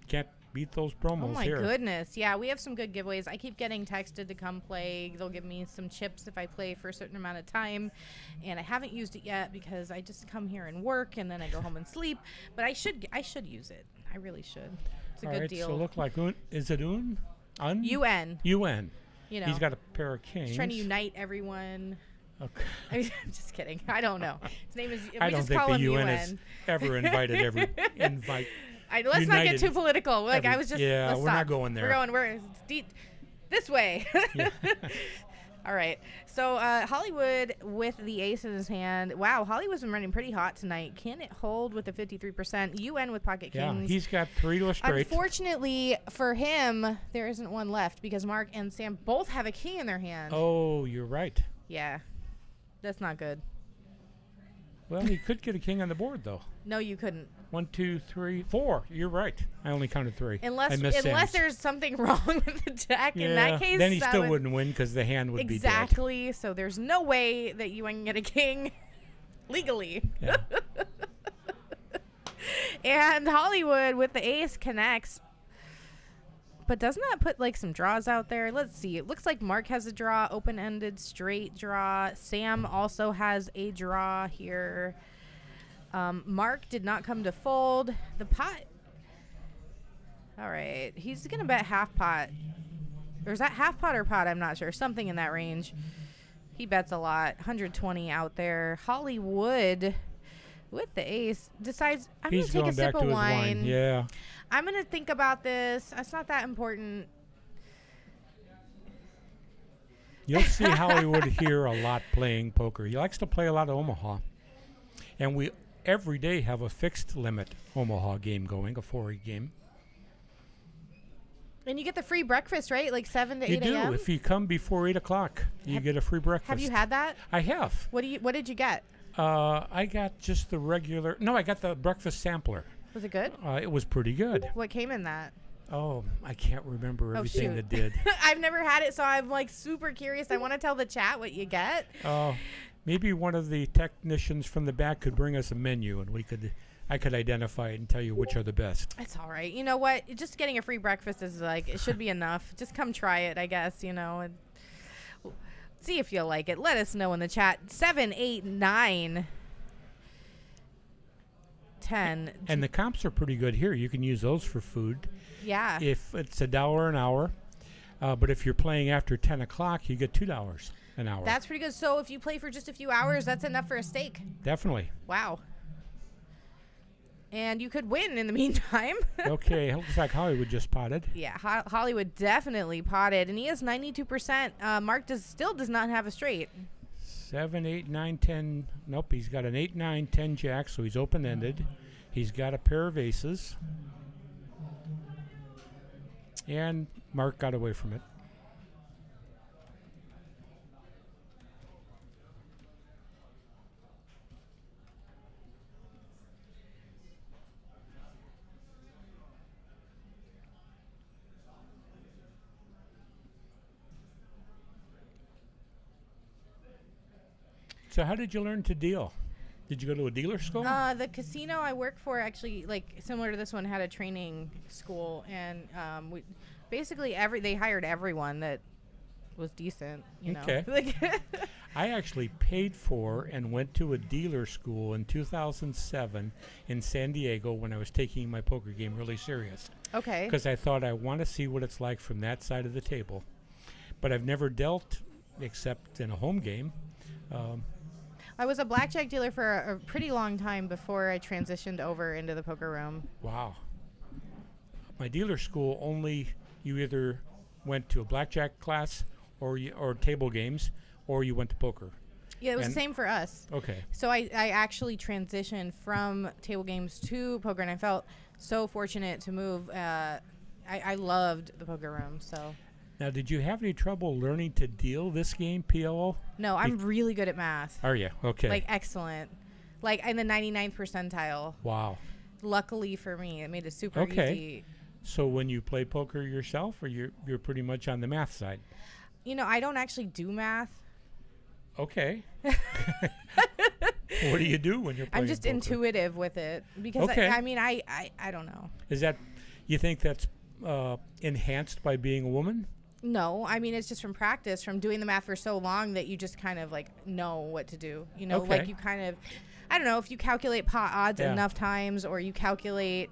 Can't beat those promos here. Oh my goodness. Yeah, we have some good giveaways. I keep getting texted to come play. They'll give me some chips if I play for a certain amount of time, and I haven't used it yet because I just come here and work and then I go home and sleep, but I should use it. I really should. It's a good deal. So look like is it UN? UN. UN. You know. He's got a pair of kings. He's trying to unite everyone. Okay. I mean, I'm just kidding. I don't know. His name is. I don't think the UN has ever invited let's not get too political. Like I was just. Yeah, let's we're stop. not going there. We're this way. Yeah. All right. So Hollywood with the ace in his hand. Wow, Hollywood's been running pretty hot tonight. Can it hold with the 53%? UN with pocket kings. Yeah, he's got 3 to a straight. Unfortunately for him, there isn't one left because Mark and Sam both have a king in their hand. Oh, you're right. Yeah, that's not good. Well, he could get a king on the board, though. No, you couldn't. 1, 2, 3, 4. You're right. I only counted 3. Unless there's something wrong with the deck. Yeah, in that case, then he still wouldn't win because the hand would be dead. Exactly. So there's no way that you can get a king legally. Yeah. And Hollywood with the ace connects. But doesn't that put like some draws out there? Let's see. It looks like Mark has a draw, open-ended, straight draw. Sam also has a draw here. Mark did not come to fold. The pot. All right. He's going to bet half pot. Or is that half pot or pot? I'm not sure. Something in that range. He bets a lot. 120 out there. Hollywood with the ace decides, I'm going to take a sip of wine. Yeah. I'm going to think about this. It's not that important. You'll see Hollywood here a lot playing poker. He likes to play a lot of Omaha. And we every day have a fixed limit Omaha game going, a 4-8 game. And you get the free breakfast, right? Like 7 to 8 You a.m.? do. If you come before 8 o'clock, you get a free breakfast. Have you had that? I have. What did you get? I got just the regular. No, I got the breakfast sampler. Was it good? It was pretty good. What came in that? Oh, I can't remember everything that did. I've never had it, so I'm like super curious. I want to tell the chat what you get. Maybe one of the technicians from the back could bring us a menu, and I could identify it and tell you which are the best. It's all right. You know what? Just getting a free breakfast is like, it should be enough. Just come try it, I guess, you know. And see if you like it. Let us know in the chat. 7, 8, 9, 10. And the comps are pretty good here. You can use those for food. Yeah. If it's $1 an hour, but if you're playing after 10 o'clock, you get $2 an hour. That's pretty good. So if you play for just a few hours, that's enough for a steak. Definitely. Wow. And you could win in the meantime. Okay, looks like Hollywood just potted. Yeah, Hollywood definitely potted, and he has 92%. Mark still does not have a straight. 7, 8, 9, 10. Nope, he's got an 8, 9, 10 jack, so he's open-ended. He's got a pair of aces. And Mark got away from it. So how did you learn to deal? Did you go to a dealer school? The casino I work for actually, like similar to this one, had a training school, and we basically they hired everyone that was decent. You know? Okay. I actually paid for and went to a dealer school in 2007 in San Diego when I was taking my poker game really serious. Okay. Because I thought I want to see what it's like from that side of the table, but I've never dealt except in a home game. I was a blackjack dealer for a pretty long time before I transitioned over into the poker room. Wow. My dealer school only, you either went to a blackjack class or table games, or you went to poker. Yeah, it was the same for us. Okay. So I actually transitioned from table games to poker, and I felt so fortunate to move. I loved the poker room. So. Now, did you have any trouble learning to deal this game, PLO? No, I'm really good at math. Are you? Okay. Like, excellent. Like, in the 99th percentile. Wow. Luckily for me, it made it super easy. So when you play poker yourself, or you're pretty much on the math side? You know, I don't actually do math. Okay. What do you do when you're playing I'm just poker? intuitive with it. Because, I don't know. Is that, you think that's enhanced by being a woman? No, I mean, it's just from practice, from doing the math for so long that you just kind of like know what to do. You know, like you kind of, I don't know, if you calculate pot odds enough times, or you calculate,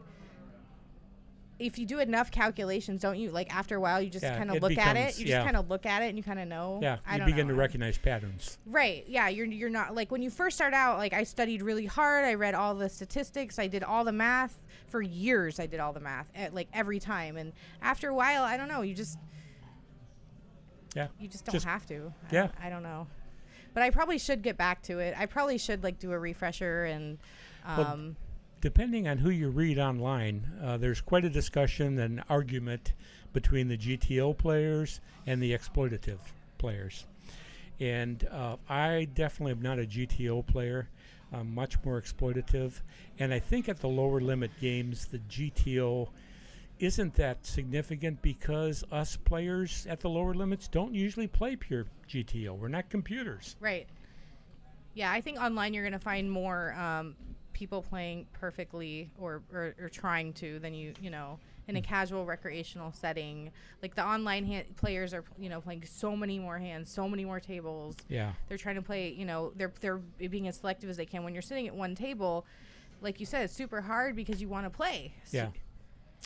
if you do enough calculations, don't you, like after a while, you just kind of look at it. You just kind of look at it and you kind of know. Yeah, you begin to recognize patterns. Right. Yeah, you're not, like when you first start out, like I studied really hard. I read all the statistics. I did all the math. For years, I did all the math, like every time. And after a while, I don't know, you just... Yeah. You just don't have to. Yeah. I don't know. But I probably should get back to it. I probably should like do a refresher and well, depending on who you read online, there's quite a discussion and argument between the GTO players and the exploitative players. And I definitely am not a GTO player. I'm much more exploitative. And I think at the lower limit games, the GTO isn't that significant because us players at the lower limits don't usually play pure GTO. We're not computers. Right. Yeah, I think online you're going to find more people playing perfectly or trying to than you know, in a casual recreational setting. Like the online players are, you know, playing so many more hands, so many more tables. Yeah. They're trying to play, you know, they're being as selective as they can. When you're sitting at one table, like you said, it's super hard because you want to play. So yeah.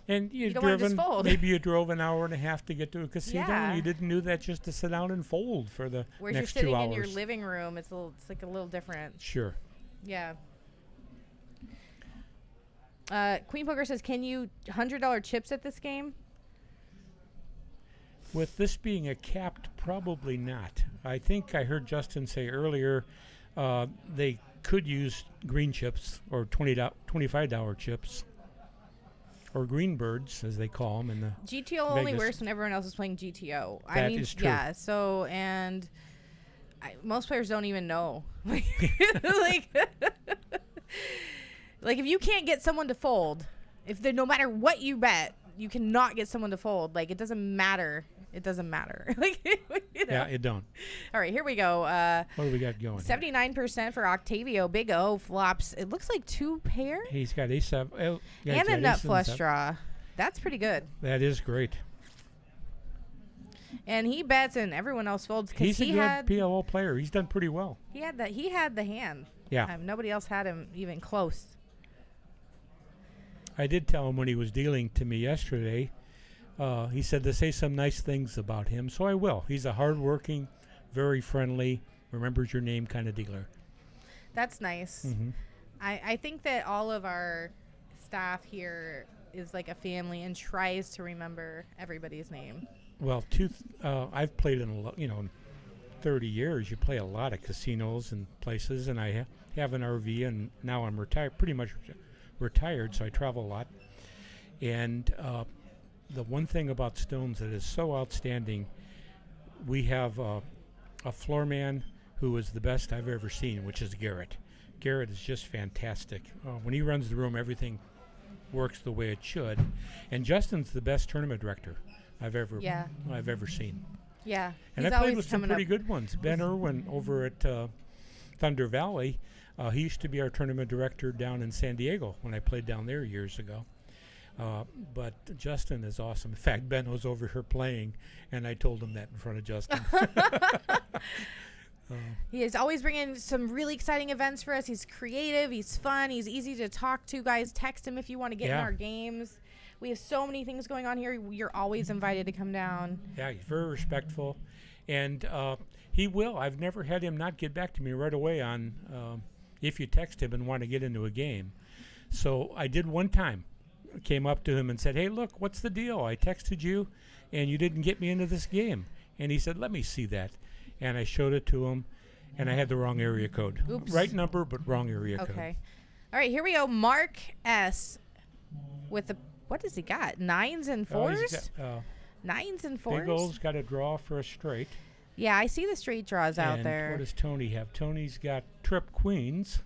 And you don't want to just fold. Maybe you drove an hour and a half to get to a casino. Yeah. You didn't do that just to sit down and fold for the Whereas next 2 you're sitting hours. in your living room, it's like a little different. Sure. Yeah. Queen Poker says, can you $100 chips at this game? With this being a capped, probably not. I think I heard Justin say earlier they could use green chips or $25 chips. Or green birds, as they call them in the GTO only works when everyone else is playing GTO. That is true. Yeah. So, and most players don't even know. like, if you can't get someone to fold, no matter what you bet, you cannot get someone to fold. Like, it doesn't matter. It doesn't matter. Like, you know. Yeah, it don't. All right, here we go. What do we got going? 79% for Octavio. Big O flops. It looks like 2 pair. He's got A7. And a nut flush draw. That's pretty good. That is great. And he bets and everyone else folds. He's a good PLO player. He's done pretty well. He had the hand. Yeah. Nobody else had him even close. I did tell him when he was dealing to me yesterday, he said to say some nice things about him, so I will. He's a hardworking, very friendly, remembers your name kind of dealer. That's nice. Mm-hmm. I think that all of our staff here is like a family and tries to remember everybody's name. Well, I've played in 30 years. You play a lot of casinos and places, and I have an RV, and now I'm pretty much retired, so I travel a lot. And the one thing about Stones that is so outstanding, we have a floor man who is the best I've ever seen, which is Garrett. Garrett is just fantastic. When he runs the room, everything works the way it should. And Justin's the best tournament director I've ever seen. Yeah. And I played with some pretty good ones. Ben Irwin over at Thunder Valley, he used to be our tournament director down in San Diego when I played down there years ago. But Justin is awesome. In fact, Ben was over here playing, and I told him that in front of Justin. He is always bringing some really exciting events for us. He's creative. He's fun. He's easy to talk to. Guys, text him if you want to get in our games. We have so many things going on here. You're always invited to come down. Yeah, he's very respectful. And he will. I've never had him not get back to me right away on if you text him and want to get into a game. So I did one time. Came up to him and said, "Hey, look, what's the deal? I texted you, and you didn't get me into this game." And he said, "Let me see that." And I showed it to him, and I had the wrong area code. Oops. Right number, but wrong area code. Okay. All right, here we go. Mark S. with the, what does he got? 9s and 4s? He's got, 9s and 4s? Big O's got a draw for a straight. Yeah, I see the straight draws out And there. what does Tony have? Tony's got trip queens.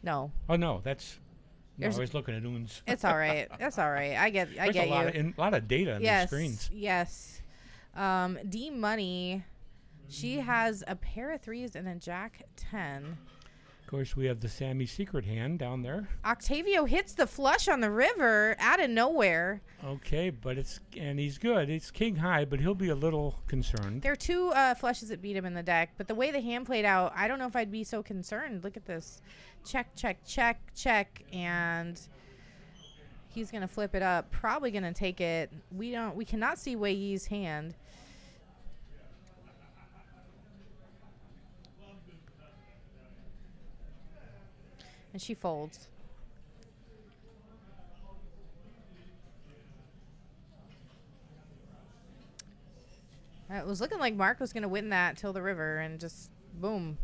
No. Oh, no, that's... No, I There's- was looking at Oons. It's all right. That's all right. I get There's you. a lot of data on the Yes. screens. Yes. D Money, she has a pair of 3s and a Jack 10. Of course, we have the Sammy Secret hand down there. Octavio hits the flush on the river out of nowhere. Okay, but and he's good. It's king high, but he'll be a little concerned. There are 2 flushes that beat him in the deck, but the way the hand played out, I don't know if I'd be so concerned. Look at this. Check, check, check, check, and he's gonna flip it up. Probably gonna take it. We cannot see Wei Yi's hand. And she folds. It was looking like Mark was going to win that till the river, and just boom.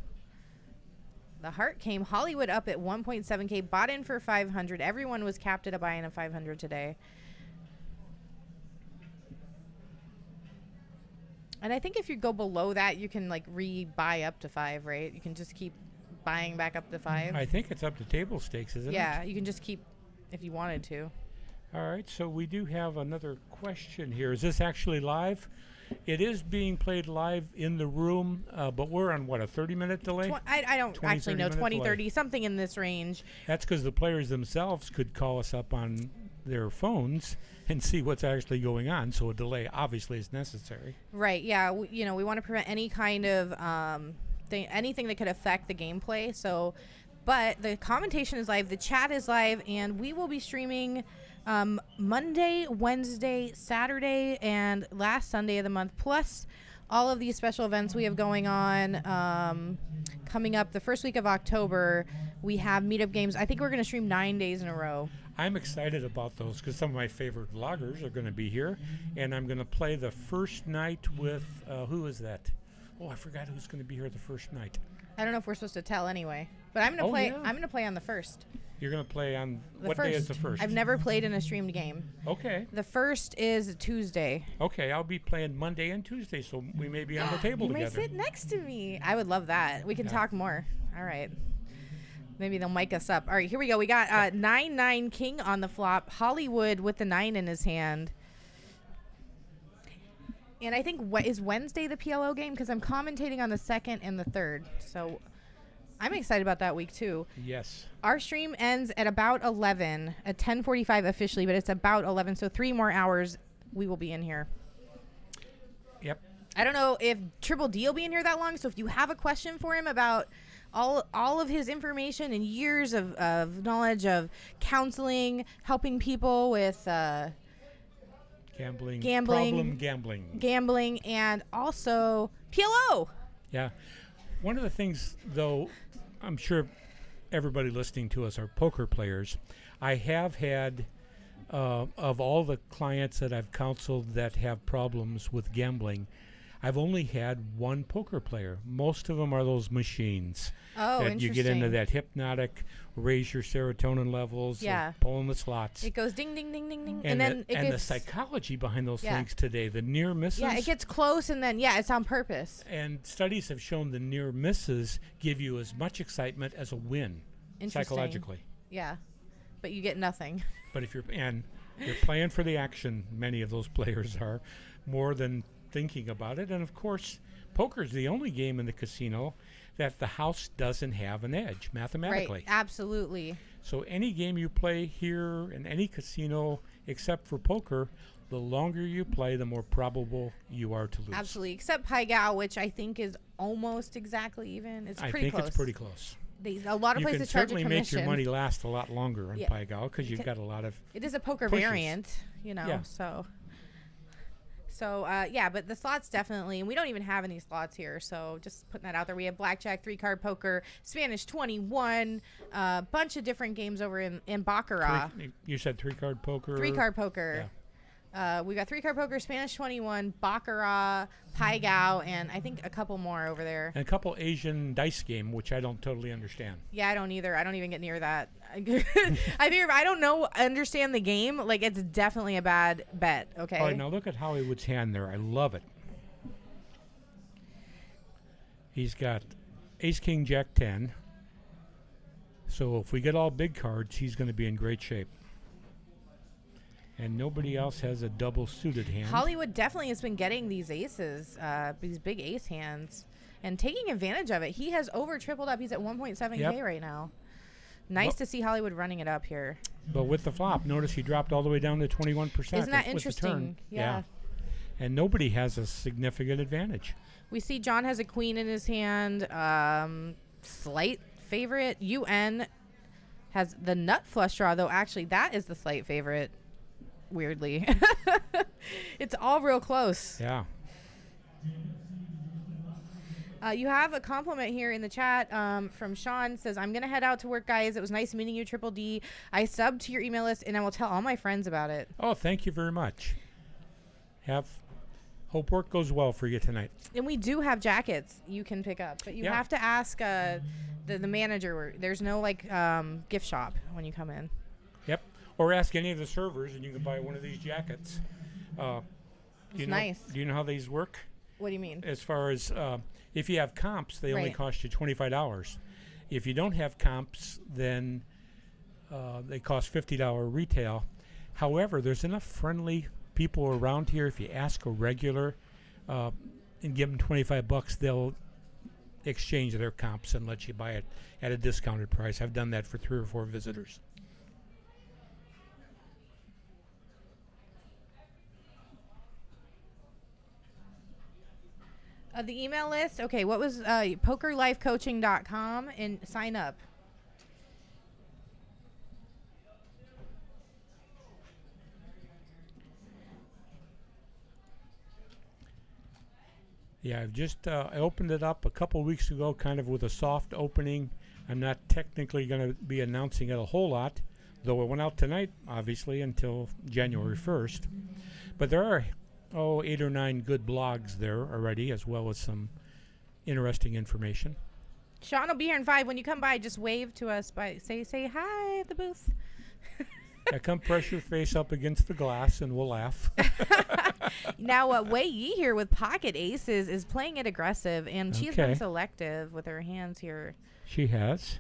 The heart came. Hollywood up at 1.7K, bought in for 500. Everyone was capped at a buy-in of 500 today. And I think if you go below that, you can like re-buy up to 5, right? You can just keep buying back up to 5. I think it's up to table stakes, isn't it? Yeah, you can just keep if you wanted to. All right, so we do have another question here. Is this actually live? It is being played live in the room, but we're on, what, a 30-minute delay? I don't 20, actually know, 30 20, delay. 30, something in this range. That's because the players themselves could call us up on their phones and see what's actually going on, so a delay obviously is necessary. Right, yeah. We want to prevent any kind of anything that could affect the gameplay. So, but the commentation is live, the chat is live, and we will be streaming Monday, Wednesday, Saturday, and last Sunday of the month, plus all of these special events we have going on coming up the first week of October. We have meetup games. I think we're going to stream 9 days in a row. I'm excited about those because some of my favorite vloggers are going to be here, and I'm going to play the first night with, who is that? Oh, I forgot who's going to be here the first night. I don't know if we're supposed to tell anyway, but I'm going to play. Yeah. I'm going to play on the first. You're going to play on, The what first. day is the first? I've never played in a streamed game. Okay. The first is Tuesday. Okay, I'll be playing Monday and Tuesday, so we may be on the table You together. might sit next to me. I would love that. We can talk more. All right. Maybe they'll mic us up. All right, here we go. We got 9-9 king on the flop. Hollywood with the 9 in his hand. And I think is Wednesday the PLO game? Because I'm commentating on the 2nd and the 3rd. So I'm excited about that week too. Yes. Our stream ends at about 11, at 10:45 officially, but it's about 11. So 3 more hours we will be in here. Yep. I don't know if Triple D will be in here that long. So if you have a question for him about all of his information and years of knowledge of counseling, helping people with Gambling. Gambling. Problem gambling. gambling, and also PLO. Yeah. One of the things, though, I'm sure everybody listening to us are poker players. I have had, of all the clients that I've counseled that have problems with gambling, I've only had one poker player. Most of them are those machines. Oh, that you get into interesting. that hypnotic, raise your serotonin levels, Yeah. pulling the slots. It goes ding, ding, ding, ding, ding, and then it the gets psychology behind those Yeah. things today, the near misses. it gets close, and then it's on purpose. And studies have shown the near misses give you as much excitement as a win Interesting. psychologically. Yeah, but you get nothing. But if you're playing for the action, many of those players are, more than thinking about it. And of course, poker is the only game in the casino that the house doesn't have an edge mathematically. Right, absolutely. So any game you play here in any casino except for poker, the longer you play, the more probable you are to lose. Absolutely, except Pai Gow, which I think is almost exactly even. It's I pretty think close. it's pretty close. A lot of You can places charge a certainly commission. make your money last a lot longer on Yeah. Pai Gow because you've got a lot of It is a poker pushes. variant, Yeah. so So, yeah, but the slots definitely, and we don't even have any slots here, so just putting that out there. We have blackjack, 3-card poker, Spanish 21, a bunch of different games over in Baccarat. You said 3-card poker? 3-card poker. Yeah. We got 3-card poker, Spanish 21, Baccarat, Pai Gow, and I think a couple more over there. And a couple Asian dice game, which I don't totally understand. Yeah, I don't either. I don't even get near that. I don't understand the game. Like, it's definitely a bad bet, okay? All right, now look at Hollywood's hand there. I love it. He's got Ace, King, Jack, 10. So if we get all big cards, he's going to be in great shape. And nobody else has a double suited hand. Hollywood definitely has been getting these aces, these big ace hands, and taking advantage of it. He has over tripled up. He's at 1.7K right now. Nice to see Hollywood running it up here. But with the flop, notice he dropped all the way down to 21%. Isn't that interesting? Yeah. And nobody has a significant advantage. We see John has a queen in his hand. Slight favorite. UN has the nut flush draw, though. Actually, that is the slight favorite. Weirdly. It's all real close. Yeah. You have a compliment here in the chat from Sean. Says, I'm going to head out to work, guys. It was nice meeting you, Triple D. I subbed to your email list, and I will tell all my friends about it. Oh, thank you very much. Hope work goes well for you tonight. And we do have jackets you can pick up, but you have to ask the manager. There's no, like, gift shop when you come in. Yep. Or ask any of the servers, and you can buy one of these jackets. Nice. Do you know how these work? What do you mean? As far as if you have comps, they only cost you $25. If you don't have comps, then they cost $50 retail. However, there's enough friendly people around here. If you ask a regular and give them $25, they'll exchange their comps and let you buy it at a discounted price. I've done that for 3 or 4 visitors. The email list. Okay, what was pokerlifecoaching.com and sign up. Yeah, I've just I opened it up a couple weeks ago, kind of with a soft opening. I'm not technically going to be announcing it a whole lot, though it went out tonight, obviously, until January 1st. But there are 8 or 9 good blogs there already, as well as some interesting information. Sean will be here in 5. When you come by, just wave to us. Say hi at the booth. Yeah, come press your face up against the glass, and we'll laugh. Now, Wei Yi here with pocket aces is playing it aggressive, and she's been selective with her hands here. She has.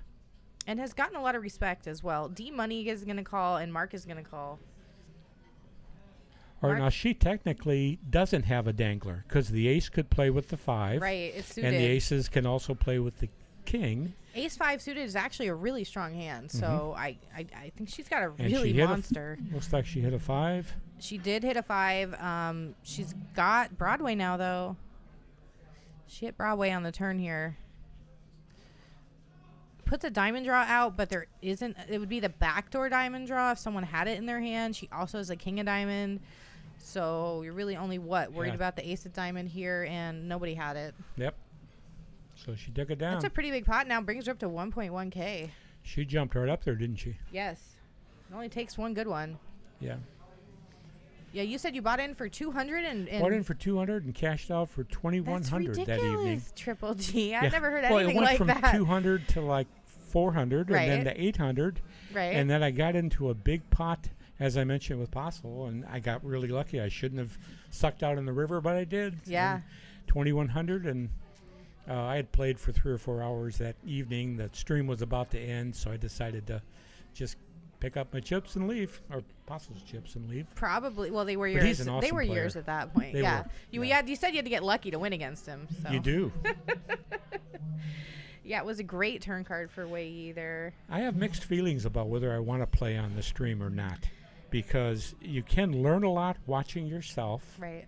And has gotten a lot of respect as well. D Money is going to call, and Mark is going to call. Or now she technically doesn't have a dangler because the ace could play with the 5. Right, it's suited. And the aces can also play with the king. Ace 5 suited is actually a really strong hand, so I think she's got a And really she monster. Looks like she hit a 5. She did hit a 5. She's got Broadway now, though. She hit Broadway on the turn here. Puts a diamond draw out, but there isn't. It would be the backdoor diamond draw if someone had it in their hand. She also has a king of diamond. So you're really only worried about the ace of diamond here, and nobody had it. Yep. So she took it down. That's a pretty big pot now. Brings her up to 1.1K. She jumped right up there, didn't she? Yes. It only takes one good one. Yeah. Yeah, you said you bought in for 200 and bought in for 200 and cashed out for 2,100 that evening. Triple G. I've never heard anything like that. Well, it went from 200 to like 400 and then to 800. Right. And then I got into a big pot, as I mentioned, with Possible, and I got really lucky. I shouldn't have sucked out in the river, but I did. Yeah. And 2,100, and I had played for 3 or 4 hours that evening. The stream was about to end, so I decided to just pick up my chips and leave, or Possible's chips and leave. Probably. Well, they were But yours. he's an awesome they were player. yours at that point. They yeah. were. You said you had to get lucky to win against him. So. You do. Yeah, it was a great turn card for Wei Yi there. I have mixed feelings about whether I want to play on the stream or not, because you can learn a lot watching yourself. Right.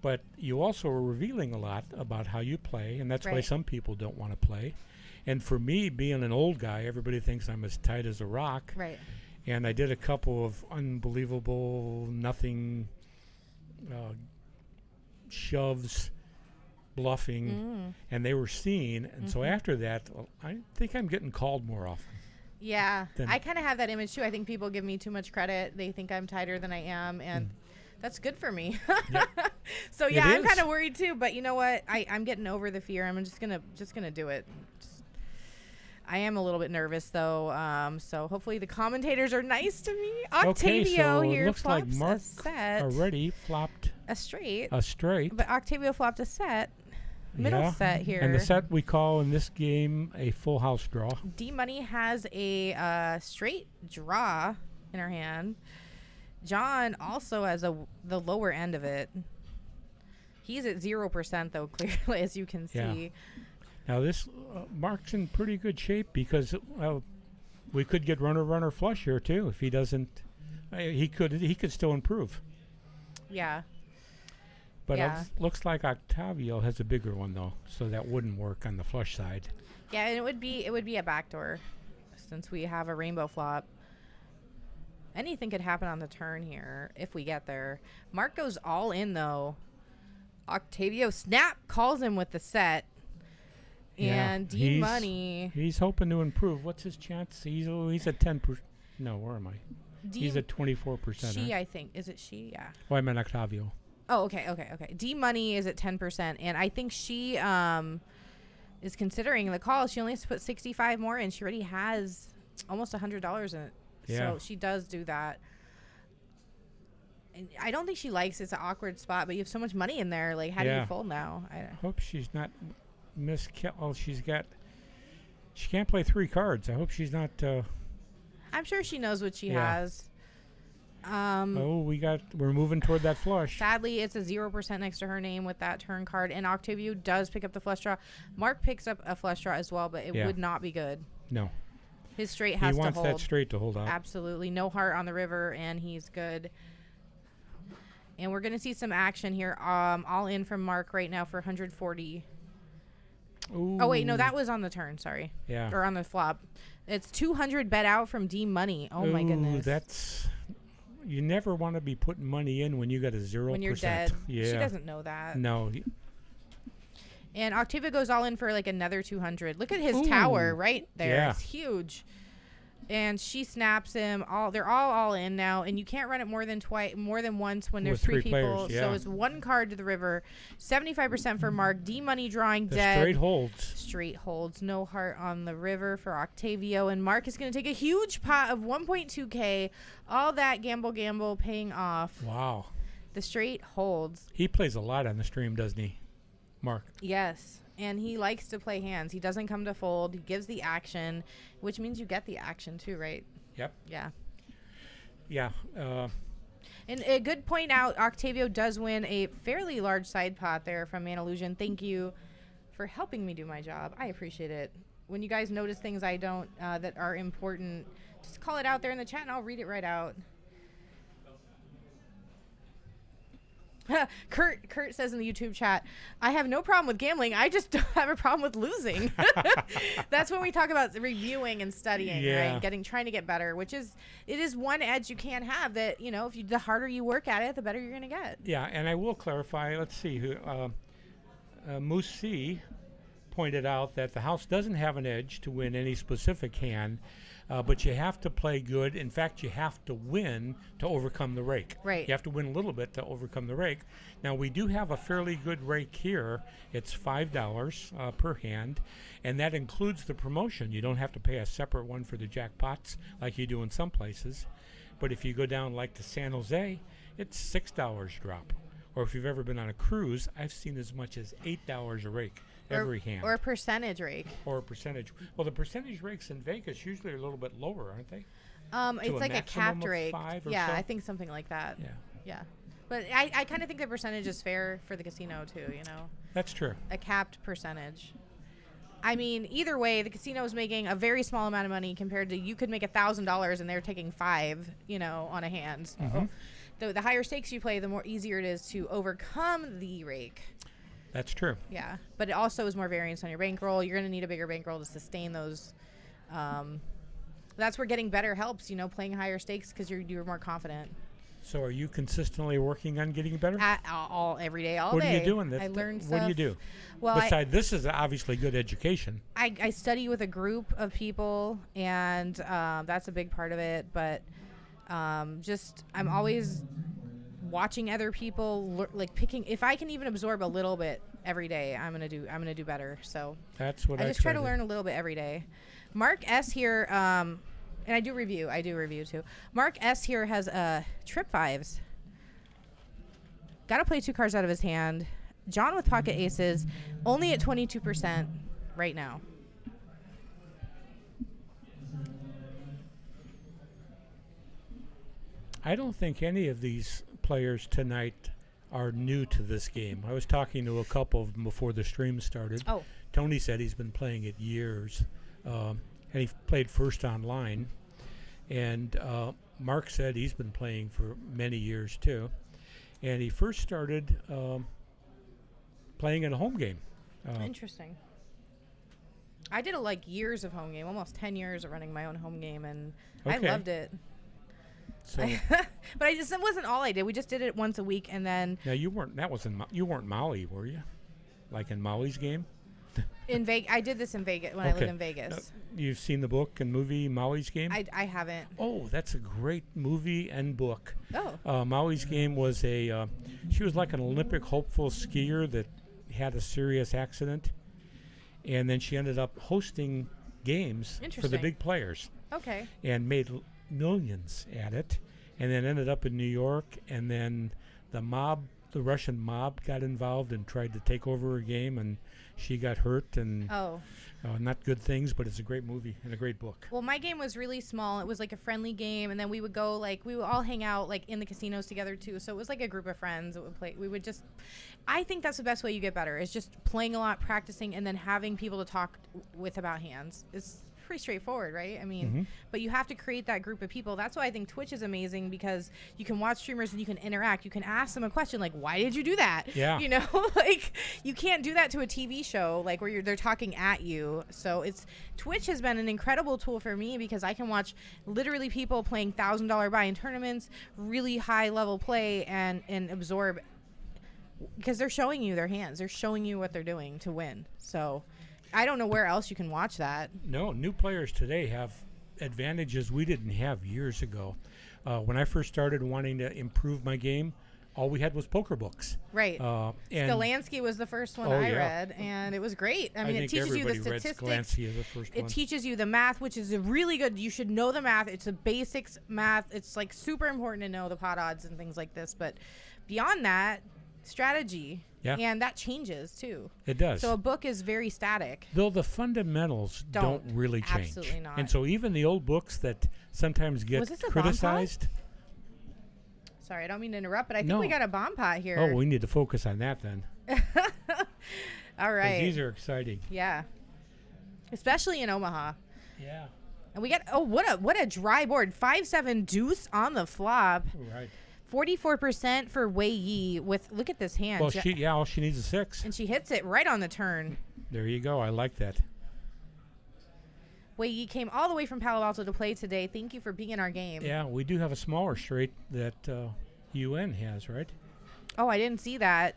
But you also are revealing a lot about how you play, and that's why some people don't want to play. And for me, being an old guy, everybody thinks I'm as tight as a rock. Right. And I did a couple of unbelievable, nothing shoves, bluffing, and they were seen. And so after that, I think I'm getting called more often. Yeah, I kind of have that image too. I think people give me too much credit. They think I'm tighter than I am, and that's good for me. Yep. So yeah, I'm kind of worried too. But you know what? I'm getting over the fear. I'm just gonna do it. I am a little bit nervous though. So hopefully the commentators are nice to me. Octavio so here it looks like flops Mark a set, already flopped a straight, but Octavio flopped a set. Middle set here. And the set we call in this game a full house draw. D Money has a straight draw in her hand. John also has the lower end of it. He's at 0% though, clearly, as you can see. Yeah. Now this Mark's in pretty good shape because we could get runner flush here too if he doesn't. He could still improve. Yeah. But it looks like Octavio has a bigger one though, so that wouldn't work on the flush side. Yeah, and it would be a backdoor since we have a rainbow flop. Anything could happen on the turn here if we get there. Mark goes all in though. Octavio calls him with the set. And D Money. He's hoping to improve. What's his chance? He's at 10%. No, where am I? He's at 24%. She, I think. Is it she? Yeah. Oh, I meant Octavio. Oh, okay. D Money is at 10%, and I think she is considering the call. She only has to put 65 more in. She already has almost $100 in it. Yeah. So she does do that. And I don't think she likes it's an awkward spot, but you have so much money in there. Like, how do you fold now? I hope she's not she can't play 3 cards. I hope she's not. I'm sure she knows what she has. We're moving toward that flush. Sadly, it's a 0% next to her name with that turn card, and Octavio does pick up the flush draw. Mark picks up a flush draw as well, but it would not be good. No. His straight has to hold. He wants that straight to hold out. Absolutely. No heart on the river, and he's good. And we're going to see some action here. All in from Mark right now for 140. Ooh. Oh, wait. No, that was on the turn. Sorry. Yeah. Or on the flop. It's 200 bet out from D Money. Oh, my goodness. That's... You never want to be putting money in when you got a 0%. When you're dead. Yeah. She doesn't know that. No. And Octavia goes all in for like another 200. Look at his tower right there. Yeah. It's huge. And she snaps him. They're all in now, and you can't run it more than once when there's three people. Players, yeah. So it's 1 card to the river. 75% for Mark. D Money drawing the dead. Straight holds. No heart on the river for Octavio, and Mark is going to take a huge pot of 1.2K. All that gamble paying off. Wow. The straight holds. He plays a lot on the stream, doesn't he, Mark? Yes. And he likes to play hands. He doesn't come to fold. He gives the action, which means you get the action too, right? Yep. Yeah. Yeah. And a good point out, Octavio does win a fairly large side pot there from Manillusion. Thank you for helping me do my job. I appreciate it. When you guys notice things I don't that are important, just call it out there in the chat and I'll read it right out. Kurt says in the YouTube chat, I have no problem with gambling. I just don't have a problem with losing. That's when we talk about reviewing and studying, right? Trying to get better, it is one edge you can't have that, if the harder you work at it, the better you're going to get. Yeah. And I will clarify, let's see who, Moose C pointed out that the house doesn't have an edge to win any specific hand. But you have to play good. In fact, you have to win to overcome the rake. Right. You have to win a little bit to overcome the rake. Now, we do have a fairly good rake here. It's $5 per hand, and that includes the promotion. You don't have to pay a separate one for the jackpots like you do in some places. But if you go down like to San Jose, it's $6 drop. Or if you've ever been on a cruise, I've seen as much as $8 a rake. Every hand. Or a percentage rake. Or a percentage. Well, the percentage rakes in Vegas usually are a little bit lower, aren't they? It's like a capped rake. 5 or yeah, so? I think something like that. Yeah. Yeah. But I kind of think the percentage is fair for the casino, too, That's true. A capped percentage. I mean, either way, the casino is making a very small amount of money compared to you could make $1,000 and they're taking $5, on a hand. So the higher stakes you play, the more easier it is to overcome the rake. That's true. Yeah, but it also is more variance on your bankroll. You're going to need a bigger bankroll to sustain those. That's where getting better helps, playing higher stakes because you're more confident. So are you consistently working on getting better? Every day, all What day. are you doing? I learn stuff. What do you do? Well, Besides, this is obviously good education. I study with a group of people, and that's a big part of it. But just I'm always watching other people, like picking. If I can even absorb a little bit every day, I'm gonna do better. So that's what I just try to learn a little bit every day. Mark S here, and I do review too. Mark S here has trip fives. Got to play 2 cards out of his hand. John with pocket aces, only at 22% right now. I don't think any of these players tonight are new to this game. I was talking to a couple of them before the stream started. Oh. Tony said he's been playing it years, and he played first online. And Mark said he's been playing for many years too. And he first started playing in a home game. Interesting. I did years of home game, almost 10 years of running my own home game, and I loved it. So, but it wasn't all I did. We just did it once a week, and then. Now you weren't Maui, were you? Like in Maui's game? In Vegas, I did this in Vegas when I lived in Vegas. You've seen the book and movie Maui's Game? I haven't. Oh, that's a great movie and book. Oh. Maui's Game was she was like an Olympic hopeful skier that had a serious accident, and then she ended up hosting games for the big players. Okay. And made millions at it, and then ended up in New York, and then the Russian mob got involved and tried to take over her game, and she got hurt, and not good things, but it's a great movie and a great book. Well, my game was really small. It was like a friendly game, and then we would go, we would all hang out, in the casinos together, too. So it was like a group of friends that would play. We would just, I think that's the best way you get better, is just playing a lot, practicing, and then having people to talk with about hands. It's pretty straightforward, right? I mean, but you have to create that group of people. That's why I think Twitch is amazing, because you can watch streamers and you can interact. You can ask them a question like, why did you do that? Yeah. You know, you can't do that to a TV show, where they're talking at you. So Twitch has been an incredible tool for me, because I can watch literally people playing $1,000 buy-in tournaments, really high level play, and absorb, because they're showing you their hands. They're showing you what they're doing to win. So I don't know where else you can watch that. No, new players today have advantages we didn't have years ago. When I first started wanting to improve my game, all we had was poker books. Right. And Skalansky was the first one I read, and it was great. I mean, it teaches you the statistics. Skalansky is the first one. It teaches you the math, which is really good. You should know the math. It's the basics math. It's super important to know the pot odds and things like this. But beyond that, strategy. Yeah. And that changes too. It does. So a book is very static. Though the fundamentals don't really change. Absolutely not. And so even the old books that sometimes get criticized. Sorry, I don't mean to interrupt, but I think we got a bomb pot here. Oh, we need to focus on that then. All right. These are exciting. Yeah. Especially in Omaha. Yeah. And we got what a dry board. 5-7 deuce on the flop. Right. 44% for Wei Yi with, look at this hand. Well, all she needs is 6. And she hits it right on the turn. There you go. I like that. Wei Yi came all the way from Palo Alto to play today. Thank you for being in our game. Yeah, we do have a smaller straight that UN has, right? Oh, I didn't see that.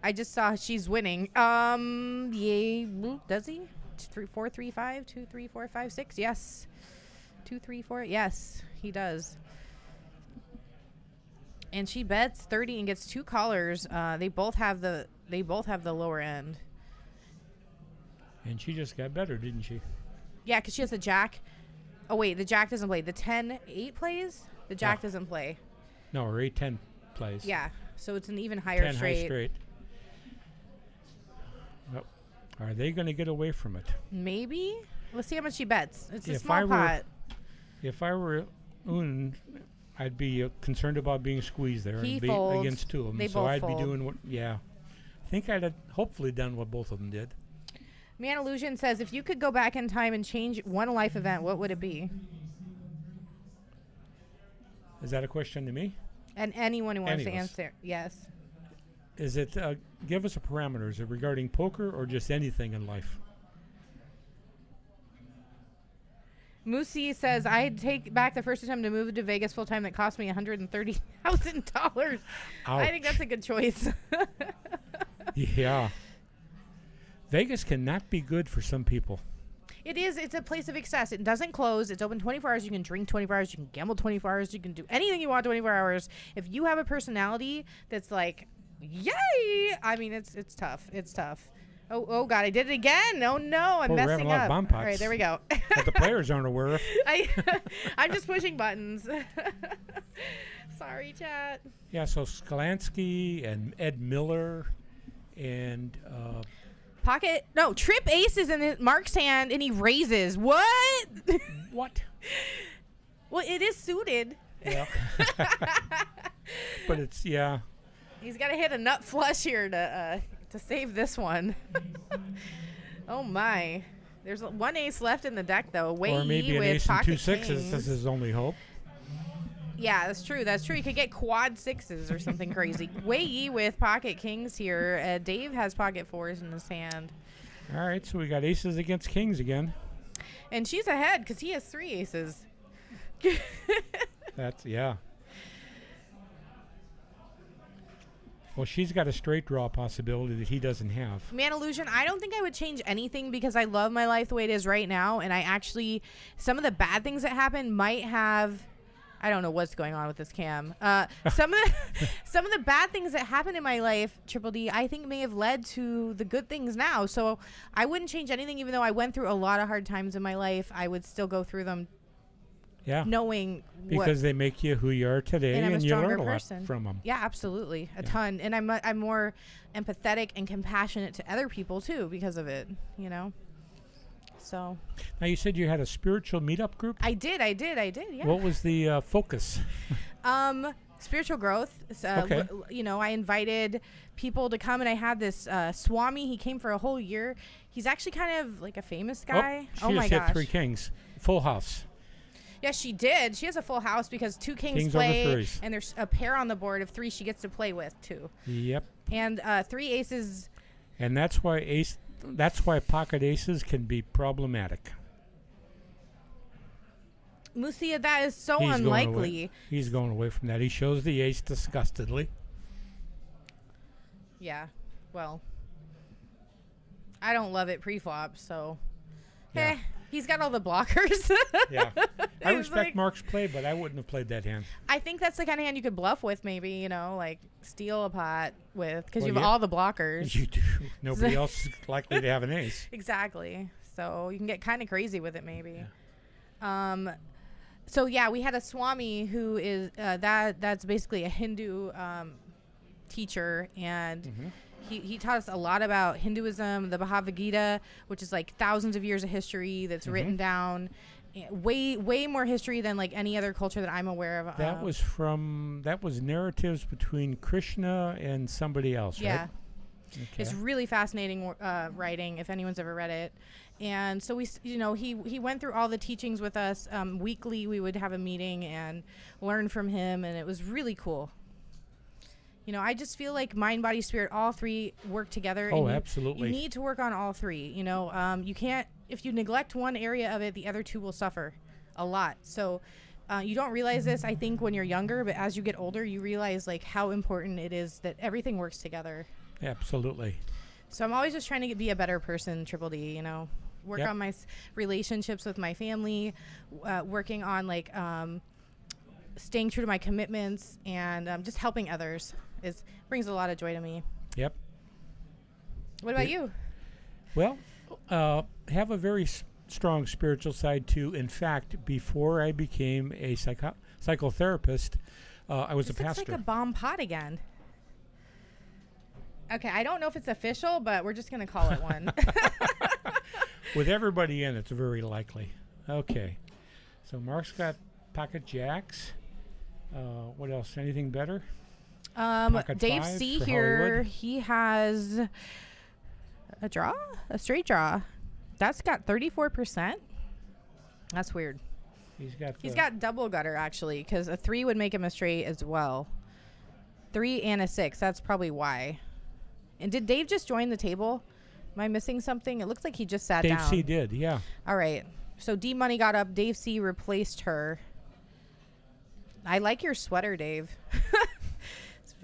I just saw she's winning. Yay, does he? 3, 4, 3, 5, 2, 3, 4, 5, 6. Yes. 2, 3, 4. Yes, he does. And she bets 30 and gets 2 callers. They both have the lower end. And she just got better, didn't she? Yeah, because she has the jack. Oh wait, the jack doesn't play. The 10-8 plays. The jack doesn't play. No, or 8-10 plays. Yeah, so it's an even higher 10 straight. High straight. Well, are they going to get away from it? Maybe. Let's see how much she bets. It's a small pot. If I were Un, I'd be concerned about being squeezed there and be against 2 of them. So I'd be doing what? Yeah, I think I'd have hopefully done what both of them did. Man Illusion says, if you could go back in time and change one life event, what would it be? Is that a question to me? And anyone who wants to answer, yes. Is it, give us a parameter. Is it regarding poker or just anything in life? Moosey says, I'd take back the first attempt to move to Vegas full time that cost me $130,000. I think that's a good choice. Yeah. Vegas cannot be good for some people. It is. It's a place of excess. It doesn't close. It's open 24 hours. You can drink 24 hours. You can gamble 24 hours. You can do anything you want 24 hours. If you have a personality that's like, yay! I mean, it's tough. It's tough. Oh God, I did it again. Oh no, I'm messing up. All right, there we go. That the players aren't aware of. I'm just pushing buttons. Sorry, chat. Yeah, so Skalansky and Ed Miller and Trip Ace is in Mark's hand and he raises. What? What? Well, it is suited. Yeah. But it's, yeah. He's got to hit a nut flush here to save this one. Oh my. There's one ace left in the deck though. Or maybe an ace and 2 sixes. This is his only hope. Yeah, that's true. That's true. You could get quad sixes or something crazy. Wei with pocket kings here. Dave has pocket fours in his hand. All right, so we got aces against kings again. And she's ahead because he has 3 aces. That's, yeah. Well, she's got a straight draw possibility that he doesn't have. Man Illusion, I don't think I would change anything because I love my life the way it is right now. And I actually, some of the bad things that happen might have... I don't know what's going on with this cam. Some of the bad things that happened in my life, Triple D, I think may have led to the good things now. So I wouldn't change anything, even though I went through a lot of hard times in my life. I would still go through them. Yeah. Knowing because they make you who you are today, and you learn a lot from them. Yeah, absolutely, a ton. And I'm more empathetic and compassionate to other people too because of it. You know. So now you said you had a spiritual meetup group. I did. Yeah. What was the focus? Spiritual growth. Okay. You know, I invited people to come, and I had this Swami. He came for a whole year. He's actually kind of like a famous guy. Oh my gosh. Hit 3 kings. Full house. Yes, she did. She has a full house because 2 kings play, and there's a pair on the board of 3 she gets to play with too. Yep. And 3 aces. And that's why pocket aces can be problematic. Musia, that is so unlikely. He's going away from that. He shows the ace disgustedly. Yeah, well, I don't love it pre-flop, so yeah. He's got all the blockers. Yeah, I respect Mark's play, but I wouldn't have played that hand. I think that's the kind of hand you could bluff with, maybe, you know, like steal a pot with, because you have all the blockers. You do. Nobody else is likely to have an ace. Exactly. So you can get kind of crazy with it, maybe. Yeah. So yeah, we had a Swami who is that's basically a Hindu teacher, and he taught us a lot about Hinduism, the Bhagavad Gita, which is like thousands of years of history that's written down, way more history than like any other culture that I'm aware of. That was narratives between Krishna and somebody else, yeah. Right? Okay. It's really fascinating writing if anyone's ever read it. And so he went through all the teachings with us. Weekly we would have a meeting and learn from him, and it was really cool. You know, I just feel like mind, body, spirit, all 3 work together. Oh, absolutely. You need to work on all 3. You know, you can't, if you neglect one area of it, the other 2 will suffer a lot. So you don't realize this, I think, when you're younger, but as you get older, you realize like how important it is that everything works together. Absolutely. So I'm always just trying to be a better person, Triple D, you know, work on my relationships with my family, working on like staying true to my commitments, and just helping others brings a lot of joy to me. Yep. What about you? Well, have a very strong spiritual side too. In fact, before I became a psychotherapist, I was a pastor. It's like a bomb pot again. Okay, I don't know if it's official, but we're just going to call it one. With everybody in, it's very likely. Okay. So Mark's got pocket jacks. What else? Anything better? Dave C here, Hollywood. He has a straight draw. That's got 34%. That's weird. He's got double gutter, actually, because a 3 would make him a straight as well. 3 and a 6. That's probably why. And did Dave just join the table? Am I missing something? It looks like he just sat down. Dave C did, yeah. All right. So D Money got up. Dave C replaced her. I like your sweater, Dave.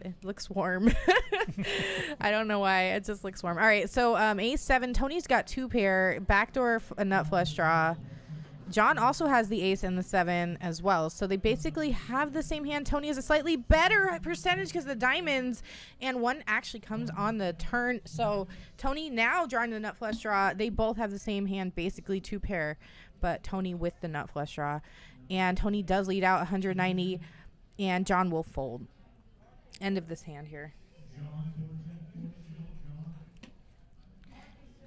It looks warm. I don't know why. It just looks warm. All right. So ace 7. Tony's got 2 pair. Backdoor a nut flush draw. John also has the ace and the 7 as well. So they basically have the same hand. Tony has a slightly better percentage because the diamonds, and one actually comes on the turn. So Tony now drawing the nut flush draw. They both have the same hand, basically 2 pair, but Tony with the nut flush draw. And Tony does lead out 190, and John will fold. End of this hand here.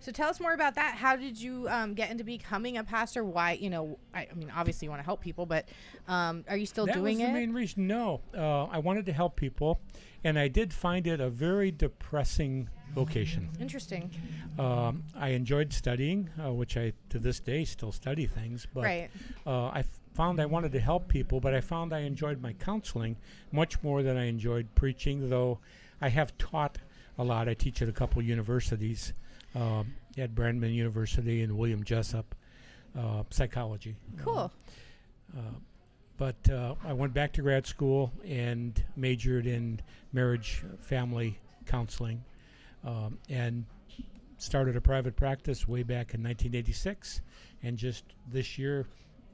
So tell us more about that. How did you get into becoming a pastor? Why, you know, I mean, obviously you want to help people, but are you still doing it? That was the main reason. No, I wanted to help people, and I did find it a very depressing vocation. Interesting. I enjoyed studying, which I, to this day, still study things, but Right. I found I wanted to help people, but I found I enjoyed my counseling much more than I enjoyed preaching, though I have taught a lot. I teach at a couple universities. At Brandman University and William Jessup, psychology. Cool. But I went back to grad school and majored in marriage, family counseling, and started a private practice way back in 1986. And just this year,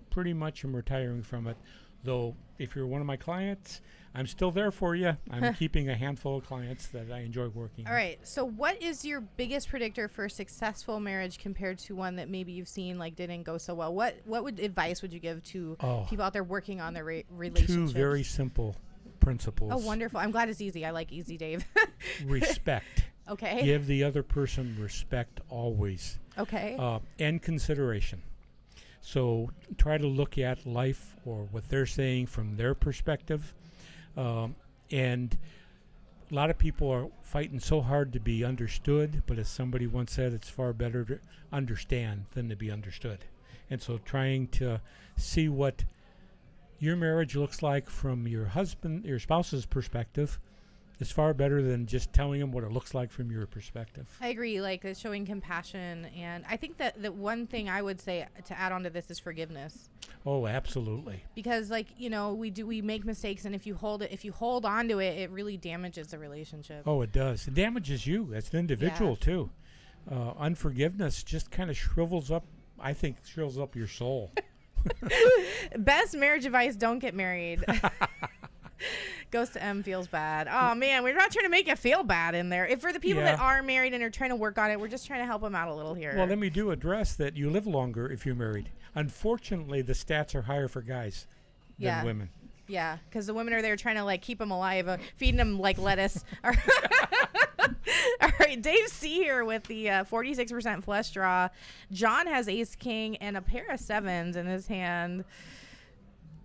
pretty much I'm retiring from it. Though, if you're one of my clients, I'm still there for you. I'm keeping a handful of clients that I enjoy working All right. So what is your biggest predictor for a successful marriage compared to one that maybe you've seen like didn't go so well? What advice would you give to people out there working on their relationships? 2 very simple principles. Oh, wonderful. I'm glad it's easy. I like easy, Dave. Respect. Okay. Give the other person respect always. Okay. And consideration. So try to look at life or what they're saying from their perspective. And a lot of people are fighting so hard to be understood, but as somebody once said, it's far better to understand than to be understood. And so trying to see what your marriage looks like from your spouse's perspective is far better than just telling them what it looks like from your perspective. I agree, like showing compassion. And I think that the one thing I would say to add on to this is forgiveness. Oh, absolutely. Because like, you know, we make mistakes, and if you hold on to it, it really damages the relationship. Oh, it does. It damages you as an individual too. Unforgiveness just kind of shrivels up your soul. Best marriage advice: don't get married. Goes to M feels bad. Oh man, we're not trying to make you feel bad in there. If for the people that are married and are trying to work on it, we're just trying to help them out a little here. Well, let me do address that you live longer if you're married. Unfortunately, the stats are higher for guys than women. Yeah, because the women are there trying to like keep them alive, feeding them like lettuce. All right, Dave C here with the 46% flush draw. John has ace king and a pair of 7s in his hand.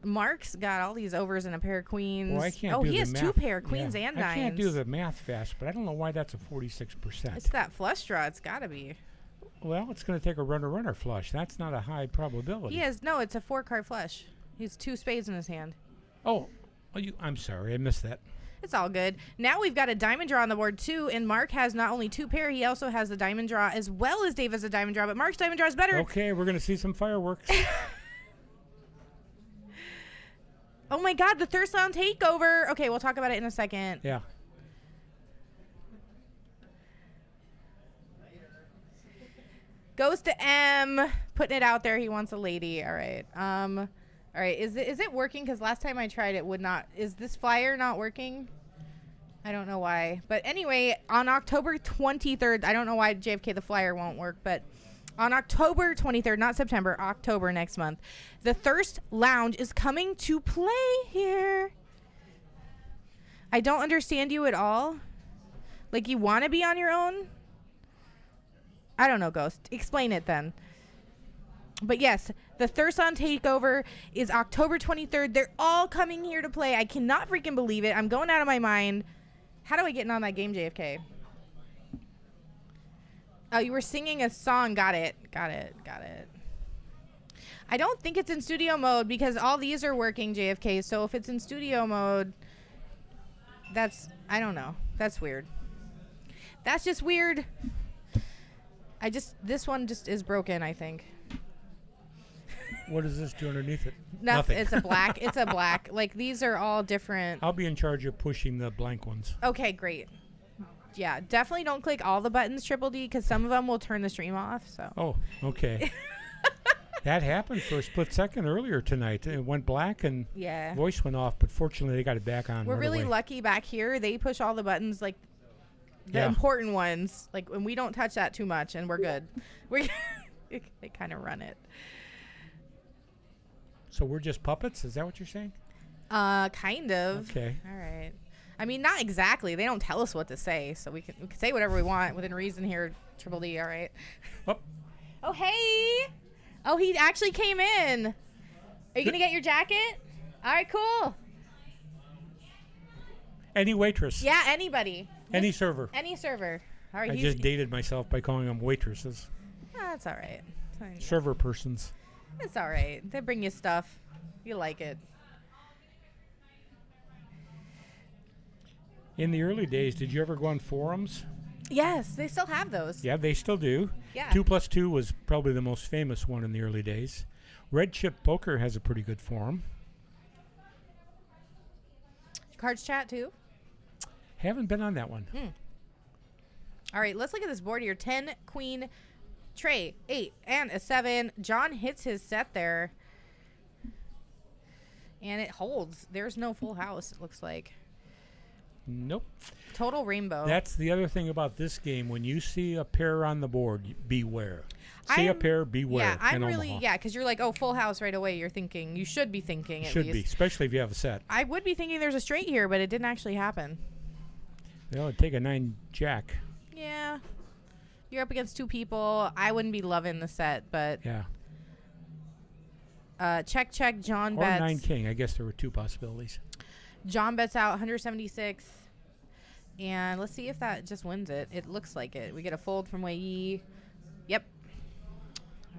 Mark's got all these overs and a pair of queens. Well, I can't do he the has math. 2 pair queens and nines. I can't do the math fast, but I don't know why that's a 46%. It's that flush draw. It's got to be. Well, it's going to take a runner flush. That's not a high probability. No, it's a 4-card flush. He has 2 spades in his hand. I'm sorry. I missed that. It's all good. Now we've got a diamond draw on the board too, and Mark has not only 2 pair, he also has the diamond draw as well as Dave has a diamond draw, but Mark's diamond draw is better. Okay, we're going to see some fireworks. Oh my God, the third round takeover. Okay, we'll talk about it in a second. Yeah. Goes to M, putting it out there. He wants a lady. All right. All right. Is it working? Because last time I tried, it would not. Is this flyer not working? I don't know why. But anyway, on October 23rd, I don't know why JFK the flyer won't work, but on October 23rd, not September, October next month, the Thirst Lounge is coming to play here. I don't understand you at all. Like, you want to be on your own? I don't know, Ghost. Explain it then. But yes, the Thirst on Takeover is October 23rd. They're all coming here to play. I cannot freaking believe it. I'm going out of my mind. How do I get in on that game, JFK? Oh, you were singing a song. Got it. I don't think it's in studio mode because all these are working, JFK. So if it's in studio mode, I don't know. That's weird. That's just weird. This one just is broken, I think. What does this do underneath it? Nothing. It's a black. It's a black. Like, these are all different. I'll be in charge of pushing the blank ones. Okay, great. Yeah, definitely don't click all the buttons, Triple D, because some of them will turn the stream off. So. Oh, okay. That happened for a split second earlier tonight. It went black and voice went off, but fortunately they got it back on. We're right really away. lucky back here. They push all the buttons, like the important ones, like when we don't touch that too much, and we're good. They kind of run it. So we're just puppets? Is that what you're saying? Kind of. Okay. All right. I mean, not exactly. They don't tell us what to say, so we can say whatever we want within reason here, Triple D. All right. Oh. Oh, hey. Oh, he actually came in. Are you going to get your jacket? All right, cool. Any waitress. Yeah, anybody. Any server. Any server. All right. I just dated myself by calling them waitresses. That's all right. Server persons. It's all right. They bring you stuff. You like it. In the early days, did you ever go on forums? Yes, they still have those. Yeah, they still do. Yeah. 2+2 was probably the most famous one in the early days. Red Chip Poker has a pretty good forum. Cards chat too? Haven't been on that one. All right, let's look at this board here. 10, queen, tray, 8, and a 7. John hits his set there. And it holds. There's no full house, it looks like. Nope. Total rainbow. That's the other thing about this game. When you see a pair on the board, beware. See a pair, beware. Yeah, I'm really, Omaha. yeah, because you're like, oh, full house right away. You're thinking, you should be thinking at Should least. be, especially if you have a set. I would be thinking there's a straight here, but it didn't actually happen. Well, it'd take a 9 jack. Yeah. You're up against 2 people. I wouldn't be loving the set, but. Yeah. Check, John Or bets. 9 king. I guess there were 2 possibilities. John bets out 176. And let's see if that just wins it. It looks like it. We get a fold from Wei Yi. Yep.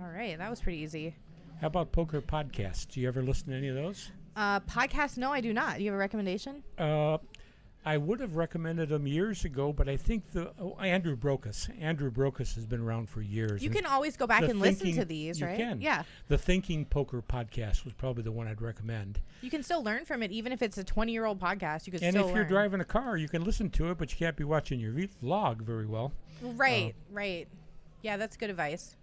All right. That was pretty easy. How about poker podcasts? Do you ever listen to any of those? Podcasts? No, I do not. Do you have a recommendation? I would have recommended them years ago, but I think Andrew Brokus. Andrew Brokus has been around for years. You can always go back and listen to these, right? You can. Yeah. The Thinking Poker podcast was probably the one I'd recommend. You can still learn from it, even if it's a 20-year-old podcast. You can and still if you're driving a car, you can listen to it, but you can't be watching your vlog very well. Right, right. Yeah, that's good advice.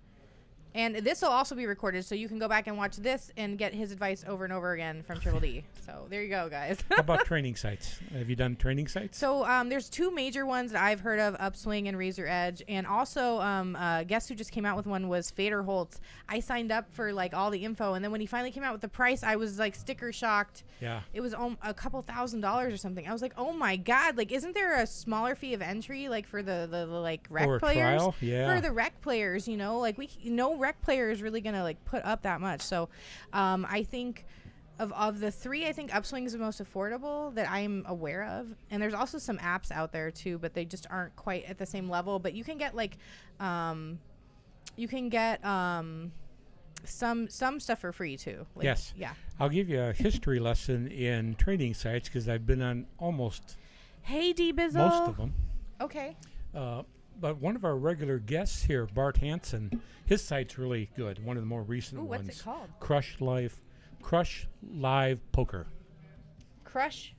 And this will also be recorded, so you can go back and watch this and get his advice over and over again from Triple D. So there you go, guys. How about training sites? Have you done training sites? So there's 2 major ones that I've heard of, Upswing and Razor Edge. And also, guess who just came out with one was Fader Holtz. I signed up for like all the info, and then when he finally came out with the price, I was like sticker shocked. Yeah. It was a couple $1,000s or something. I was like, oh my God, like isn't there a smaller fee of entry like for the like rec or a players? trial? Yeah. For the rec players, you know, like no rec player is really gonna like put up that much. So I think of the 3, I think Upswing is the most affordable that I'm aware of. And there's also some apps out there too, but they just aren't quite at the same level. But you can get like some stuff for free too. Like, yes. Yeah. I'll give you a history lesson in training sites because I've been on almost Hey D Bizzle. most of them. Okay. But one of our regular guests here, Bart Hansen, his site's really good. One of the more recent ones. What's it called? Crush Live Poker. Crush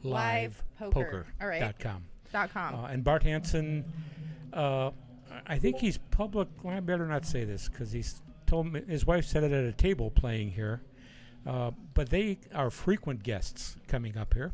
Live Poker. All right. .com. .com. And Bart Hansen, I think he's public. Well, I better not say this because he's told me his wife said it at a table playing here. But they are frequent guests coming up here.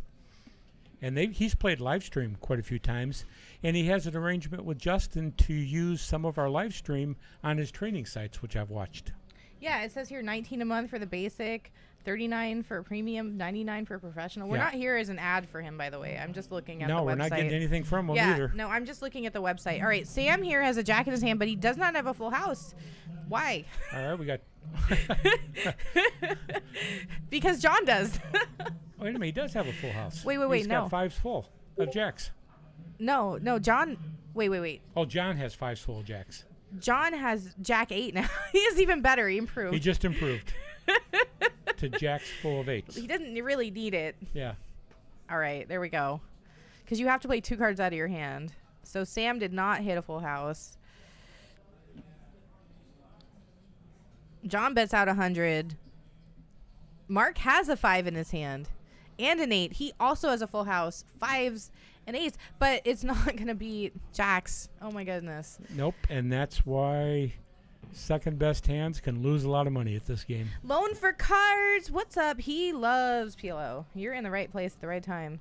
And he's played live stream quite a few times, and he has an arrangement with Justin to use some of our live stream on his training sites, which I've watched. Yeah, it says here $19 a month for the basic, $39 for premium, $99 for professional. We're not here as an ad for him, by the way. I'm just looking at the website. No, we're not getting anything from him either. No, I'm just looking at the website. All right, Sam here has a jack in his hand, but he does not have a full house. Why? All right, we got... Because John does. Wait a minute, he does have a full house. Wait, He's got 5s full of jacks. No, John. Wait. Oh, John has 5s full of jacks. John has jack 8 now. He is even better. He improved. He just improved to jacks full of 8s. He doesn't really need it. Yeah. All right, there we go. Because you have to play 2 cards out of your hand. So Sam did not hit a full house. John bets out 100. Mark has a 5 in his hand and an 8. He also has a full house, 5s and 8s, but it's not going to beat Jack's. Oh my goodness. Nope, and that's why second best hands can lose a lot of money at this game. Loan for cards. What's up? He loves PLO. You're in the right place at the right time.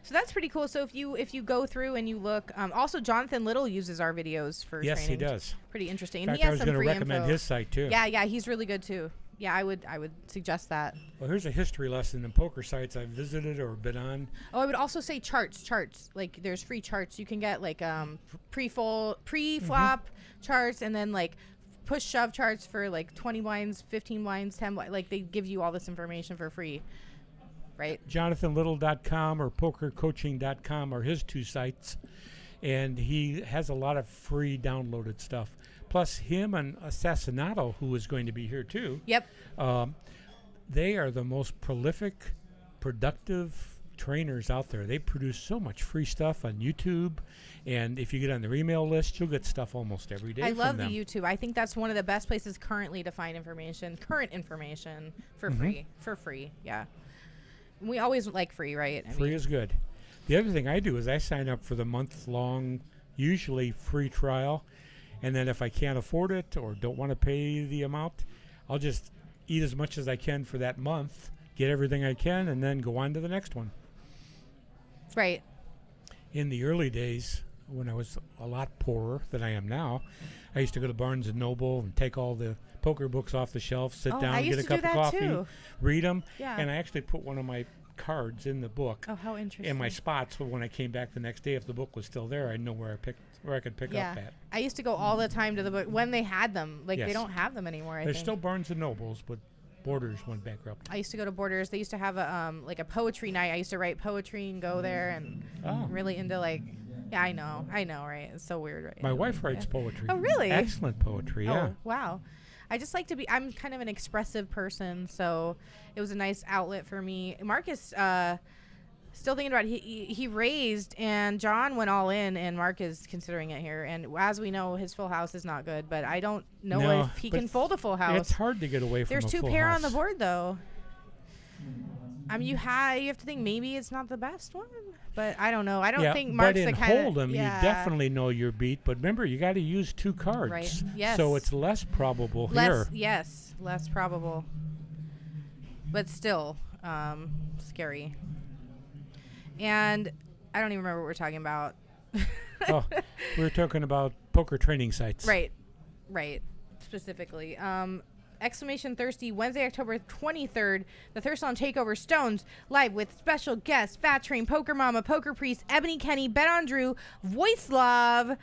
So that's pretty cool. So if you go through and you look, also Jonathan Little uses our videos for Yes, training. he does. Pretty interesting. In And fact, he I has was some going to free recommend info. his site too. Yeah, he's really good too. Yeah, I would suggest that. Well, here's a history lesson in poker sites I've visited or been on. Oh, I would also say charts. Like there's free charts. You can get like pre-flop charts and then like push shove charts for like 20 blinds, 15 blinds, 10 blinds. Like they give you all this information for free. Right. JonathanLittle.com or PokerCoaching.com are his two sites, and he has a lot of free downloaded stuff. Plus, him and Assassinato, who is going to be here too. Yep. They are the most prolific, productive trainers out there. They produce so much free stuff on YouTube, and if you get on their email list, you'll get stuff almost every day. I love from them. the YouTube. I think that's one of the best places currently to find information, current information for free. For free, yeah. We always like free, right? Free is good. The other thing I do is I sign up for the month-long, usually free trial, and then if I can't afford it or don't want to pay the amount, I'll just eat as much as I can for that month, get everything I can, and then go on to the next one. Right. In the early days, when I was a lot poorer than I am now, I used to go to Barnes & Noble and take all the poker books off the shelf, sit Oh, down, I get a used to cup do of that coffee, too. read them, Yeah. and I actually put one of my cards in the book Oh, how interesting. in my spots, so when I came back the next day, if the book was still there, I'd know where I could pick Yeah. up at. I used to go all the time to the book when they had them. Like, they Yes. don't have them anymore, I There's think. still Barnes & Nobles, but Borders went bankrupt. I used to go to Borders. They used to have a like a poetry night. I used to write poetry and go there and really into like, yeah, I know, right? It's so weird, right? My wife writes poetry. Oh, really? Excellent poetry, yeah. Oh, wow. I just like to be, I'm kind of an expressive person, so it was a nice outlet for me. Marcus, still thinking about it. He raised, and John went all in, and Mark is considering it here. And as we know, his full house is not good, but I don't know No, if he but can fold a full house. It's hard to get away from There's a two full pair house. on the board, though. I mean, you have to think maybe it's not the best one, but I don't know. I don't think Mark's but the in kind of Hold'em, you definitely know you're beat. But remember, you got to use two cards, Right. Yes. so it's less probable less here. less probable, but still scary. And I don't even remember what we're talking about. Oh, we were talking about poker training sites. Right, specifically. Exclamation Thirsty, Wednesday, October 23rd, the Thirst Lounge Takeover Stones, live with special guests, Fat Train, Poker Mama, Poker Priest, Ebony Kenny, Bet on Drew, Voicelove,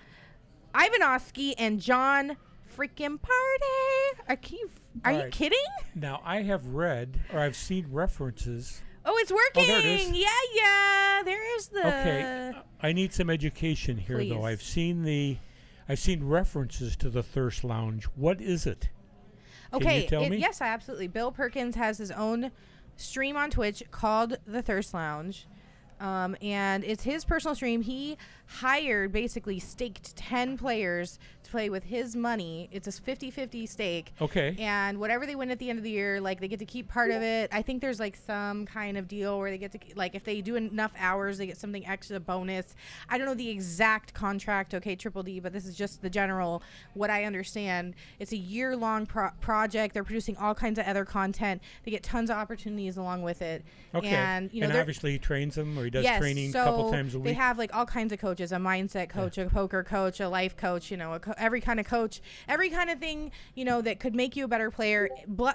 Ivanovsky, and John freaking Party. Are you right. kidding? Now, I have read, or I've seen references. Oh, it's working. Oh, there it is. Yeah. There's the. Okay, I need some education here, though. Please. I've seen references to the Thirst Lounge. What is it? Can you tell me? Yes, absolutely. Bill Perkins has his own stream on Twitch called The Thirst Lounge. And it's his personal stream. He basically staked 10 players to play with his money. It's a 50-50 stake. Okay. And whatever they win at the end of the year, like, they get to keep part of it. I think there's, like, some kind of deal where they get to, like, if they do enough hours, they get something extra bonus. I don't know the exact contract, okay, Triple D, but this is just the general, what I understand. It's a year-long project. They're producing all kinds of other content. They get tons of opportunities along with it. Okay. And, you know, obviously he trains them, or he does yes, training a so couple times a week. they have like all kinds of coaches, a mindset coach, a poker coach, a life coach, you know, every kind of coach, every kind of thing, you know, that could make you a better player,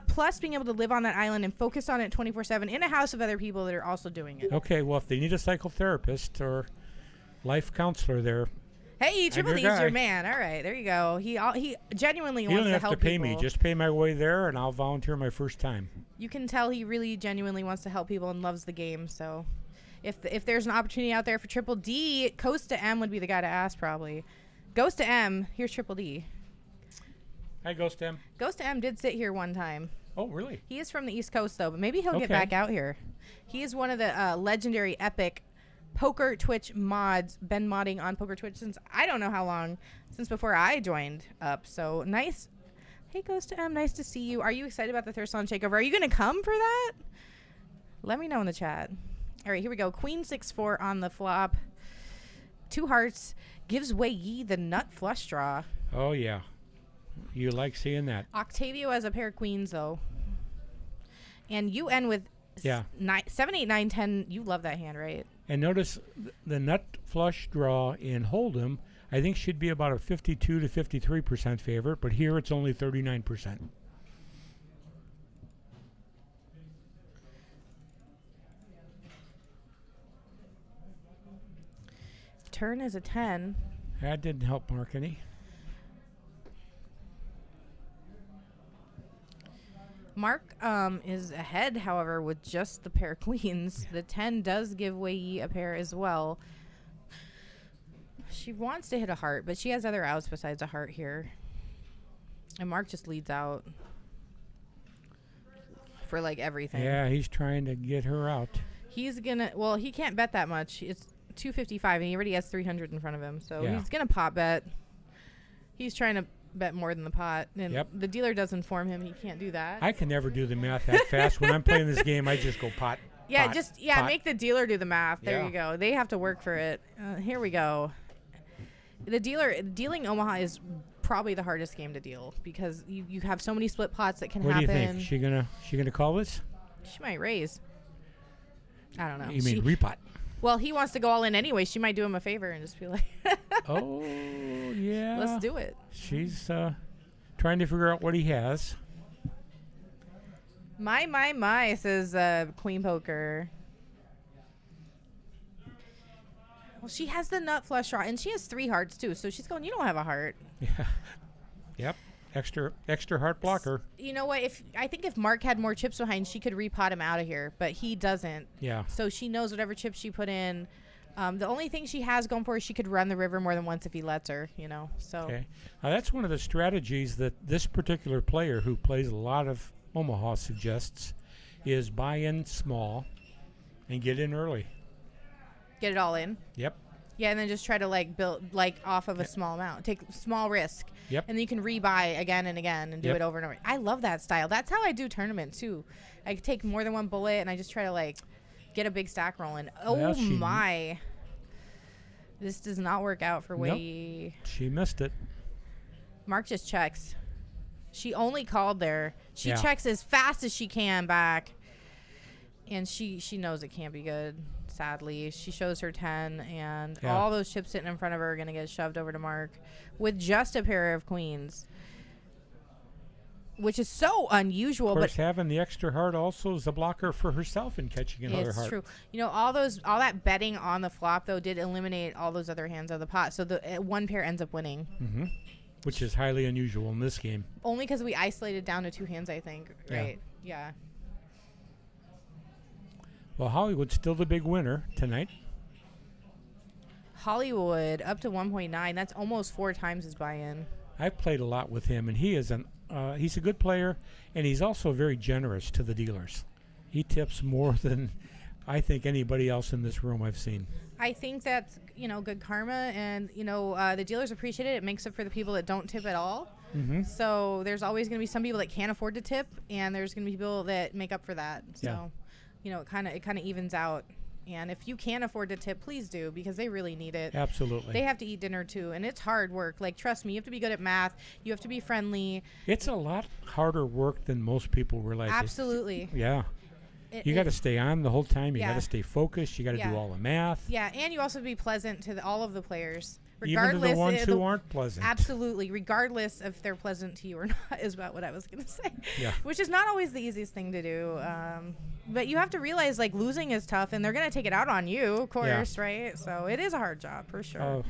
plus being able to live on that island and focus on it 24/7 in a house of other people that are also doing it. Okay, well, if they need a psychotherapist or life counselor there, Hey, Triple D's guy. your man. All right, there you go. He genuinely you wants don't to have help to pay people. me. Just pay my way there, and I'll volunteer my first time. You can tell he really genuinely wants to help people and loves the game. So if there's an opportunity out there for Triple D, Coast to M would be the guy to ask probably. Ghost to M, here's Triple D. Hi, Ghost M. Ghost to M did sit here one time. Oh, really? He is from the East Coast, though, but maybe he'll get Okay. back out here. He is one of the legendary epic Poker Twitch mods. Been modding on Poker Twitch since I don't know how long, since before I joined up. So nice. Hey, Ghost to M, nice to see you. Are you excited about the Thurslon Shakeover? Are you going to come for that? Let me know in the chat. All right, here we go. Queen 6-4 on the flop. 2 hearts. Gives Wei Yi the nut flush draw. Oh, yeah. You like seeing that. Octavio has a pair of queens, though. And you end with 7, 8, 9, 10. You love that hand, right? And notice the nut flush draw in Hold'em, I think should be about a 52 to 53% favorite, but here it's only 39%. Turn is a 10. That didn't help Mark any. Mark is ahead, however, with just the pair of queens. The 10 does give Wei Yi a pair as well. She wants to hit a heart, but she has other outs besides a heart here. And Mark just leads out for, like, everything. Yeah, he's trying to get her out. He's going to, well, he can't bet that much. It's 255, and he already has 300 in front of him. So Yeah. he's going to pot bet. He's trying to bet more than the pot. And Yep. the dealer does inform him he can't do that. I can never do the math that fast. When I'm playing this game, I just go pot. Yeah, pot, just, yeah, pot. make the dealer do the math. There Yeah. you go. They have to work for it. Here we go. The dealing Omaha is probably the hardest game to deal because you have so many split pots that can What happen. do you think? She gonna call this? She might raise. I don't know. You mean repot? Well, he wants to go all in anyway. She might do him a favor and just be like, Oh, yeah. let's do it. She's trying to figure out what he has. My, says Queen Poker. Well, she has the nut flush draw, and she has 3 hearts, too. So she's going, you don't have a heart. Yeah. Yep. Extra heart blocker. You know what? I think if Mark had more chips behind, she could repot him out of here, but he doesn't. Yeah. So she knows whatever chips she put in. The only thing she has going for her is she could run the river more than once if he lets her, you know. So Okay. Now that's one of the strategies that this particular player who plays a lot of Omaha suggests is buy in small and get in early. get it all in. Yep. Yeah, and then just try to like build like off of a small amount. Take small risk. Yep. And then you can rebuy again and again and do Yep. it over and over. I love that style. That's how I do tournament too. I take more than one bullet and I just try to like get a big stack rolling. Oh Well, my. This does not work out for Nope. Wei. She missed it. Mark just checks. She only called there. She Yeah. checks as fast as she can back. And she knows it can't be good, sadly. She shows her 10, and Yeah. all those chips sitting in front of her are going to get shoved over to Mark with just a pair of queens, which is so unusual. Of course, But having the extra heart also is a blocker for herself in catching another it's heart. true. You know, all that betting on the flop, though, did eliminate all those other hands of the pot. So the one pair ends up winning. Mm-hmm. Which is highly unusual in this game. Only because we isolated down to 2 hands, I think. Yeah. Right? Yeah. Well, Hollywood's still the big winner tonight. Hollywood up to 1.9. That's almost 4 times his buy-in. I've played a lot with him, and he is he's a good player, and he's also very generous to the dealers. He tips more than I think anybody else in this room I've seen. I think that's, good karma, and, the dealers appreciate it. It makes up for the people that don't tip at all. Mm-hmm. So there's always going to be some people that can't afford to tip, and there's going to be people that make up for that. So, it kind of evens out. And if you can't afford to tip, please do, because they really need it. Absolutely. They have to eat dinner, too, and it's hard work. Like, trust me, you have to be good at math. You have to be friendly. It's a lot harder work than most people realize. Absolutely. Yeah. You got to stay on the whole time. You Yeah. got to stay focused. You got to Yeah. do all the math. Yeah, and you also have to be pleasant to all of the players. Even to the ones who aren't pleasant. Absolutely, regardless if they're pleasant to you or not, is about what I was going to say. Yeah. Which is not always the easiest thing to do. But you have to realize, like, losing is tough, and they're going to take it out on you, of course, right? So it is a hard job, for sure. Of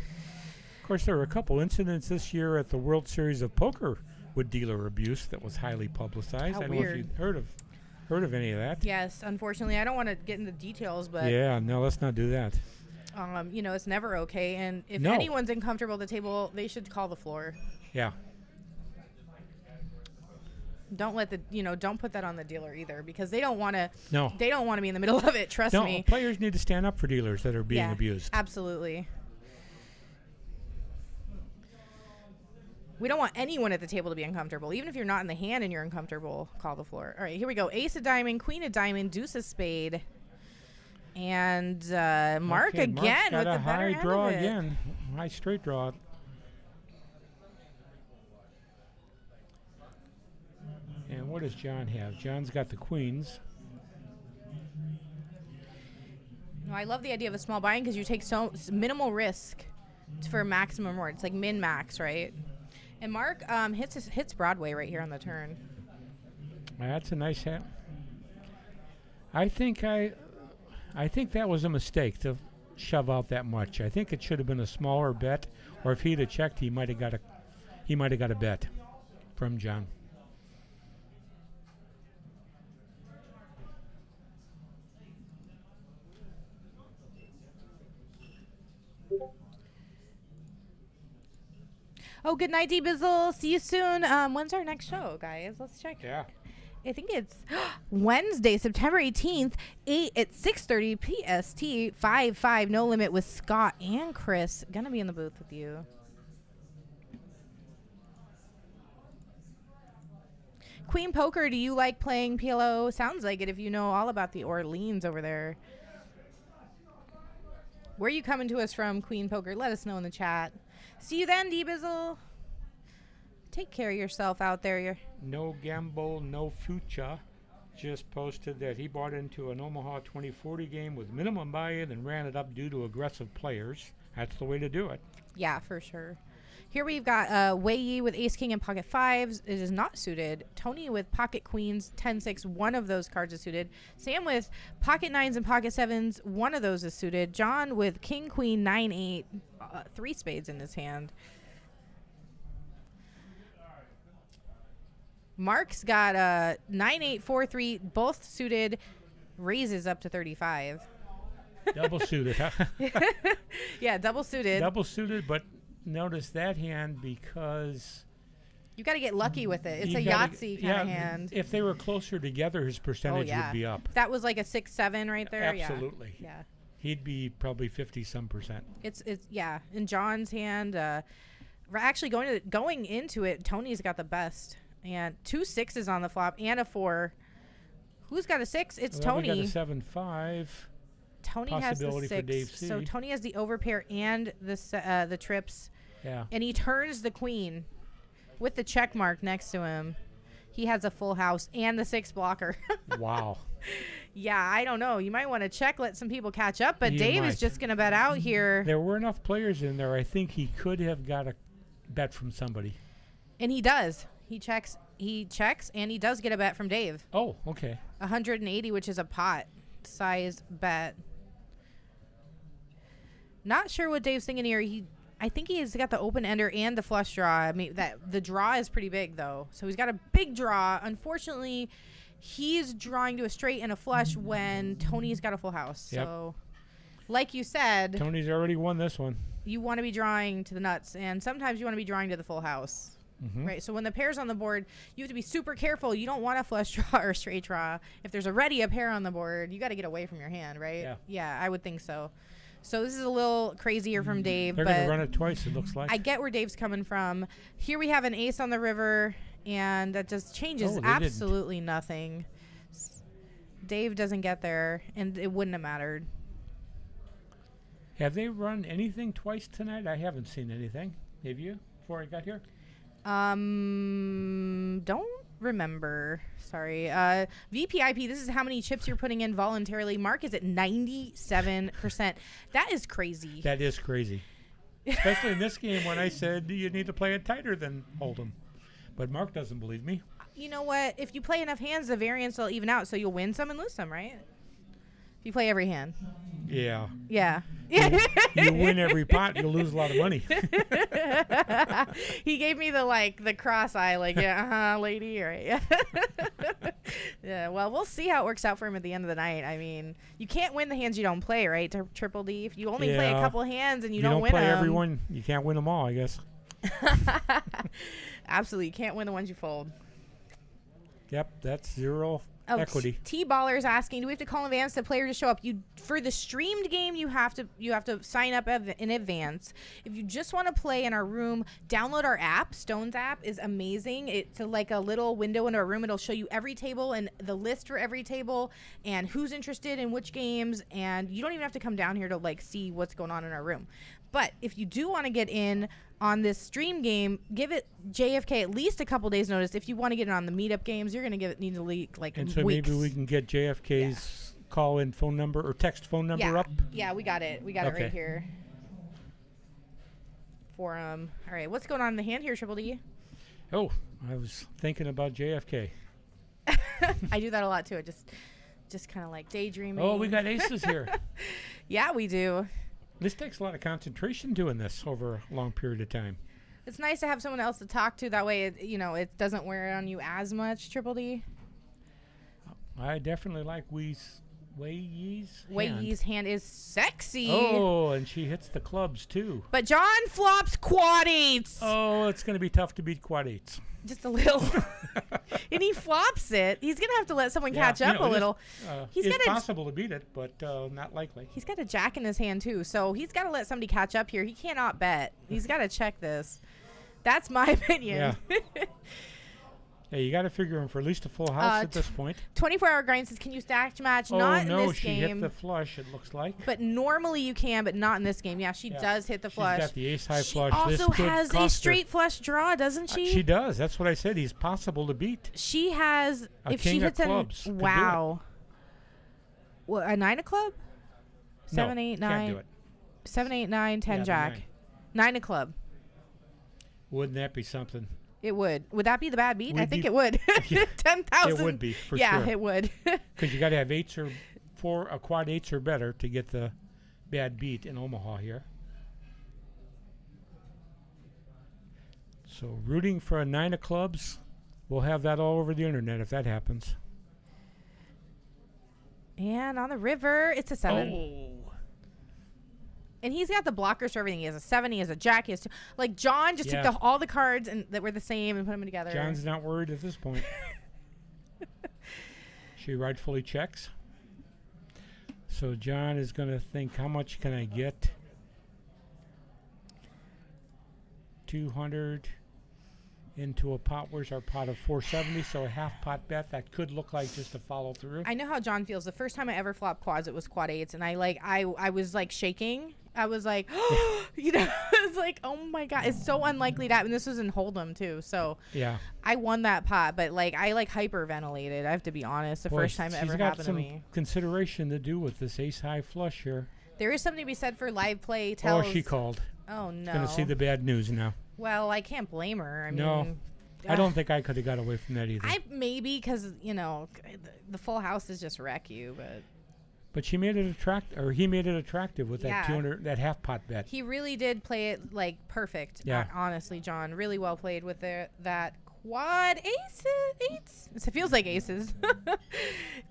course, there were a couple incidents this year at the World Series of Poker with dealer abuse that was highly publicized. How I don't know if weird. you'd heard of any of that. Yes, unfortunately. I don't want to get into details, but, Yeah, no, let's not do that. it's never okay. And if No. anyone's uncomfortable at the table, they should call the floor. Yeah. Don't let the don't put that on the dealer either, because they don't want to. No. They don't want to be in the middle of it. Trust No, me. players need to stand up for dealers that are being abused. Absolutely. We don't want anyone at the table to be uncomfortable. Even if you're not in the hand and you're uncomfortable, call the floor. All right, here we go. Ace of diamond, queen of diamond, deuce of spade. And Mark Okay, again Mark's got with a the better high end draw of it. again. High straight draw. And what does John have? John's got the queens. No, I love the idea of a small buy-in because you take so minimal risk for maximum reward. It's like min-max, right? And Mark hits Broadway right here on the turn. That's a nice hat. I think that was a mistake to shove out that much. I think it should have been a smaller bet, or if he'd have checked, he might have got a bet from John. Oh, good night, D-Bizzle. See you soon. When's our next show, guys? Let's check. Yeah. I think it's Wednesday, September 18th, 6:30 PST, 5 No Limit with Scott and Chris. Gonna be in the booth with you. Queen Poker, do you like playing PLO? Sounds like it if you know all about the Orleans over there. Where are you coming to us from, Queen Poker? Let us know in the chat. See you then, D-Bizzle. Take care of yourself out there. No Gamble, no future. Just posted that he bought into an Omaha 2040 game with minimum buy-in and ran it up due to aggressive players. That's the way to do it. Yeah, for sure. Here we've got Wei Yi with Ace King and Pocket Fives. It is not suited. Tony with Pocket Queens, 10-6. One of those cards is suited. Sam with Pocket Nines and Pocket Sevens. One of those is suited. John with King Queen, 9-8. 3 spades in his hand. Mark's got 9-8, 4-3. Both suited. Raises up to 35. Double suited, huh? Yeah, double suited. Double suited, but notice that hand because you got to get lucky with it. It's you a gotta Yahtzee kind of hand. If they were closer together, his percentage would be up. If that was like a 6-7 right there. Absolutely. Yeah. He'd be probably 50-some%. It's yeah. In John's hand, we're actually going into it. Tony's got the best, and 2 6s on the flop and a 4. Who's got a 6? It's Tony. We got a 7-5. Tony has the 6. For Dave C. So Tony has the overpair and the trips. Yeah. And he turns the queen with the check mark next to him. He has a full house and the 6 blocker. Wow. Yeah, I don't know. You might want to check, let some people catch up, but You Dave might. is just going to bet out here. There were enough players in there. I think he could have got a bet from somebody. And he does. He checks, and he does get a bet from Dave. Oh, okay. 180, which is a pot size bet. Not sure what Dave's thinking here. I think he's got the open ender and the flush draw. I mean, the draw is pretty big though. So he's got a big draw. Unfortunately, he's drawing to a straight and a flush when Tony's got a full house. Yep. So, like you said, Tony's already won this one. you want to be drawing to the nuts, and sometimes you want to be drawing to the full house. Right, so when the pair's on the board, you have to be super careful. You don't want a flush draw or straight draw. If there's already a pair on the board, you got to get away from your hand, right? Yeah, I would think so. So this is a little crazier from Dave. They're going to run it twice, it looks like. I get where Dave's coming from. Here we have an ace on the river, and that just changes absolutely nothing. Dave doesn't get there, and it wouldn't have mattered. Have they run anything twice tonight? I haven't seen anything. Have you, before I got here? Don't remember. Sorry. VPIP, this is how many chips you're putting in voluntarily. Mark is at 97%. That is crazy. That is crazy. Especially in this game when I said you need to play it tighter than Hold'em. But Mark doesn't believe me. You know what? If you play enough hands, the variance will even out, so you'll win some and lose some, right? If you play every hand. Yeah. Yeah. You win every pot, you'll lose a lot of money. He gave me the cross eye, yeah, lady, right? Yeah, well, we'll see how it works out for him at the end of the night. I mean, you can't win the hands you don't play, right? Triple D. If you only play a couple hands and you don't win play them. everyone, you can't win them all, I guess. Absolutely. You can't win the ones you fold. Yep, that's zero Oh, equity. T-Baller is asking, do we have to call in advance the player to show up? You for the streamed game, you have to sign up in advance. If you just want to play in our room, download our app. Stone's app is amazing. It's like a little window in our room. It'll show you every table and the list for every table and who's interested in which games. And you don't even have to come down here to like see what's going on in our room. But if you do want to get in on this stream game, give it JFK at least a couple days notice. If you want to get in on the meetup games, you're going to need to leak like And so weeks. maybe we can get JFK's call-in phone number or text phone number up. Yeah, we got it. We got it Okay. right here. For all right, what's going on in the hand here, Triple D? Oh, I was thinking about JFK. I do that a lot too. I just kind of like daydreaming. Oh, we got aces here. Yeah, we do. This takes a lot of concentration doing this over a long period of time. It's nice to have someone else to talk to. That way, it doesn't wear on you as much, Triple D. I definitely like Wei Yi's Wei hand. Yi's hand is sexy. Oh, and she hits the clubs too. But John flops quad eights. Oh, it's going to be tough to beat quad eights. Just a little. And he flops it. He's going to have to let someone catch up a little. It's possible to beat it, but not likely. He's got a jack in his hand, too. So he's got to let somebody catch up here. He cannot bet. He's got to check this. That's my opinion. Yeah. Yeah, you got to figure him for at least a full house at this point. 24-hour grind says, can you stack match? Oh, not no, in this she game. hit the flush, it looks like. But normally you can, but not in this game. Yeah, she does hit the flush. She's got the ace-high flush. She This also could has a cost her. straight flush draw, doesn't she? She does. That's what I said. He's possible to beat. She has, A if king she of hits clubs could do it. wow. What, a 9 of club? No, 7, 8, can't 9. do it. 7, 8, 9, 10 Yeah, the jack. 9. 9 of club. Wouldn't that be something? It would. Would that be the bad beat? I Would think be- it would. Yeah, 10,000. it would be, for yeah, sure. it would. Because you got to have eights or a quad eights or better to get the bad beat in Omaha here. So rooting for a 9 of clubs. We'll have that all over the internet if that happens. And on the river, it's a 7. Oh. And he's got the blockers for everything. He has a 7. He has a jack. He has like John just Yeah. took all the cards and that were the same and put them together. John's not worried at this point. She rightfully checks. So John is going to think, how much can I get? 200 into a pot. Where's our pot of 470? So a half pot bet. That could look like just a follow through. I know how John feels. The first time I ever flopped quads, it was quad eights, and I was like shaking. I was like, it's like, oh my god, it's so unlikely to happen. This was in Hold'em too, so Yeah. I won that pot, but like I hyperventilated. I have to be honest. The Boy, first time it she's ever got happened to some me. consideration to do with this ace high flush here. There is something to be said for live play. Tells, Oh, she called. Oh no. Going to see the bad news now. Well, I can't blame her. I No. mean, I don't think I could have got away from that either. maybe because the full house is just wreck you, but. But she made it he made it attractive with Yeah. that 200, that half pot bet. He really did play it like perfect. Yeah. Honestly, John, really well played with that quad eights. It feels like aces.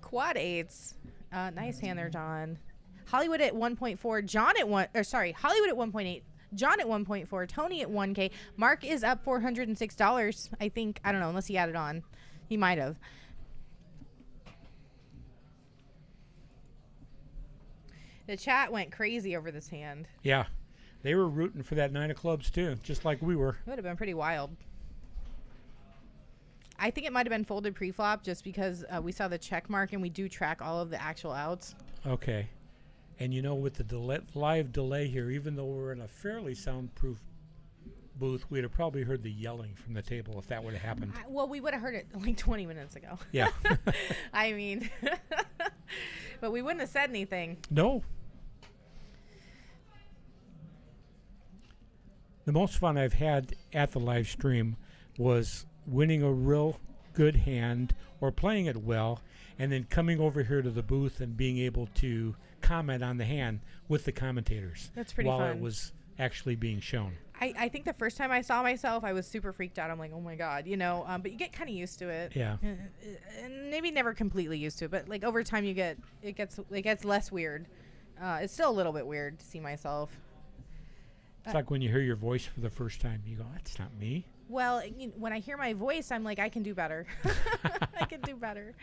Quad eights. Nice hand there, John. Hollywood at 1.4. John at Hollywood at 1.8. John at 1.4. Tony at 1K. Mark is up $406. I think. I don't know unless he added on. He might have. The chat went crazy over this hand. Yeah. They were rooting for that 9 of clubs too, just like we were. It would have been pretty wild. I think it might have been folded pre-flop just because we saw the check mark and we do track all of the actual outs. Okay. And with the live delay here, even though we're in a fairly soundproof booth, we'd have probably heard the yelling from the table if that would have happened. Well, we would have heard it like 20 minutes ago. Yeah. I mean, but we wouldn't have said anything. No. The most fun I've had at the live stream was winning a real good hand or playing it well and then coming over here to the booth and being able to comment on the hand with the commentators. That's pretty while fun. It was actually being shown. I think the first time I saw myself, I was super freaked out. I'm like, oh my God, but you get kind of used to it. Yeah. And maybe never completely used to it, but like over time it gets less weird. It's still a little bit weird to see myself. It's like when you hear your voice for the first time, you go, that's not me. Well, when I hear my voice, I'm like, I can do better. I can do better.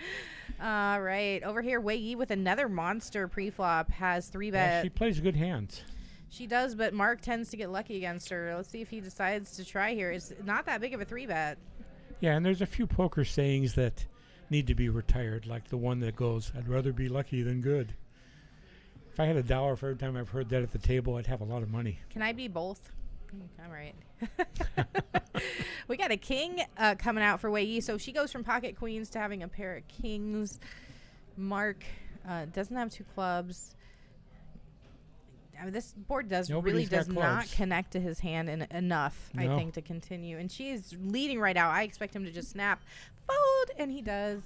All right. Over here, Wei Yi with another monster pre-flop has 3-bet. Yeah, she plays good hands. She does, but Mark tends to get lucky against her. Let's see if he decides to try here. It's not that big of a 3-bet. Yeah, and there's a few poker sayings that need to be retired, like the one that goes, I'd rather be lucky than good. If I had $1 for every time I've heard that at the table, I'd have a lot of money. Can I be both? All right. We got a king coming out for Wei Yi. So she goes from pocket queens to having a pair of kings. Mark doesn't have 2 clubs. I mean, this board does not connect to his hand enough, I think, to continue. And she is leading right out. I expect him to just snap, fold, and he does.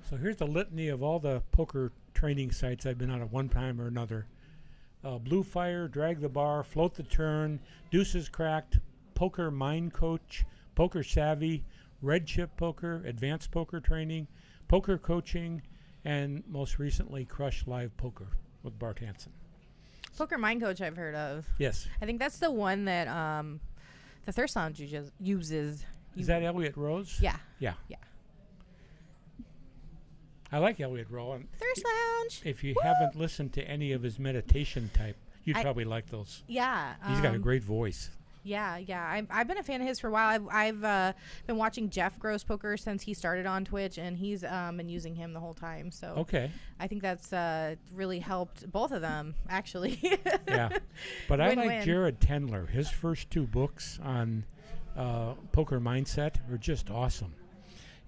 So here's the litany of all the poker training sites I've been on at one time or another. Blue Fire, Drag the Bar, Float the Turn, Deuces Cracked, Poker Mind Coach, Poker Savvy, Red Chip Poker, Advanced Poker Training, Poker Coaching, and most recently Crush Live Poker with Bart Hansen. Poker Mind Coach I've heard of. Yes. I think that's the one that the Thirst Lounge uses. Is that Elliot Rose? Yeah. Yeah. Yeah. I like Elliot Rose. Thirst Lounge. If you haven't listened to any of his meditation type, you'd probably like those. Yeah. He's got a great voice. Yeah, yeah. I've been a fan of his for a while. I've been watching Jeff Gross Poker since he started on Twitch, and he's been using him the whole time. So okay. I think that's really helped both of them, actually. Yeah. But I like Win-win. Jared Tendler. His first 2 books on poker mindset are just awesome.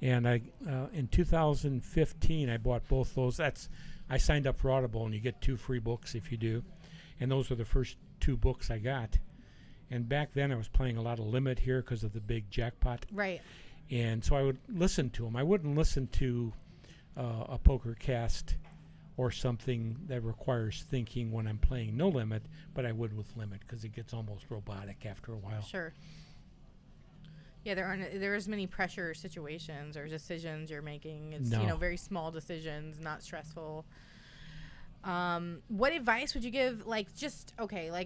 And I in 2015, I bought both those. I signed up for Audible, and you get 2 free books if you do. And those were the first 2 books I got. And back then, I was playing a lot of limit here because of the big jackpot. Right. And so I would listen to them. I wouldn't listen to a poker cast or something that requires thinking when I'm playing no limit, but I would with limit because it gets almost robotic after a while. Sure. Yeah, there is many pressure situations or decisions you're making. It's very small decisions, not stressful. What advice would you give? Like,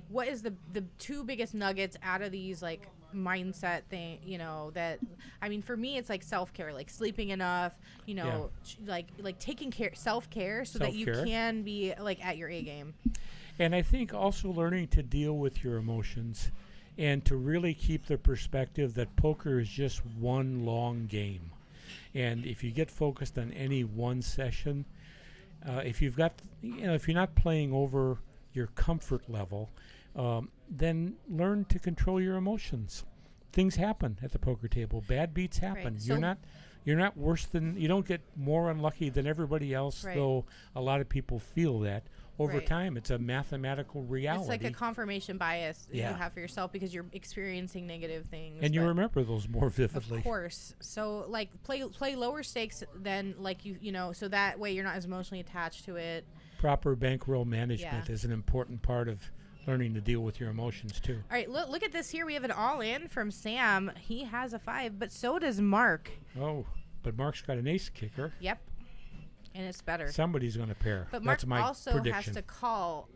what is the 2 biggest nuggets out of these like mindset thing? That I mean, for me, it's like self-care, like sleeping enough. Like taking care, self-care, so that you can be like at your A game. And I think also learning to deal with your emotions. And to really keep the perspective that poker is just one long game. And if you get focused on any one session, if you're not playing over your comfort level, then learn to control your emotions. Things happen at the poker table. Bad beats happen. Right. You're not worse than, you don't get more unlucky than everybody else, right. Though a lot of people feel that. Over right. time, it's a mathematical reality. It's like a confirmation bias yeah. you have for yourself because you're experiencing negative things. And you remember those more vividly. Of course. So, like, play lower stakes than, like, so that way you're not as emotionally attached to it. Proper bankroll management is an important part of learning to deal with your emotions, too. All right, look at this here. We have an all-in from Sam. He has a 5, but so does Mark. Oh, but Mark's got an ace kicker. Yep. And it's better. Somebody's going to pair. But Mark That's my also prediction. has to call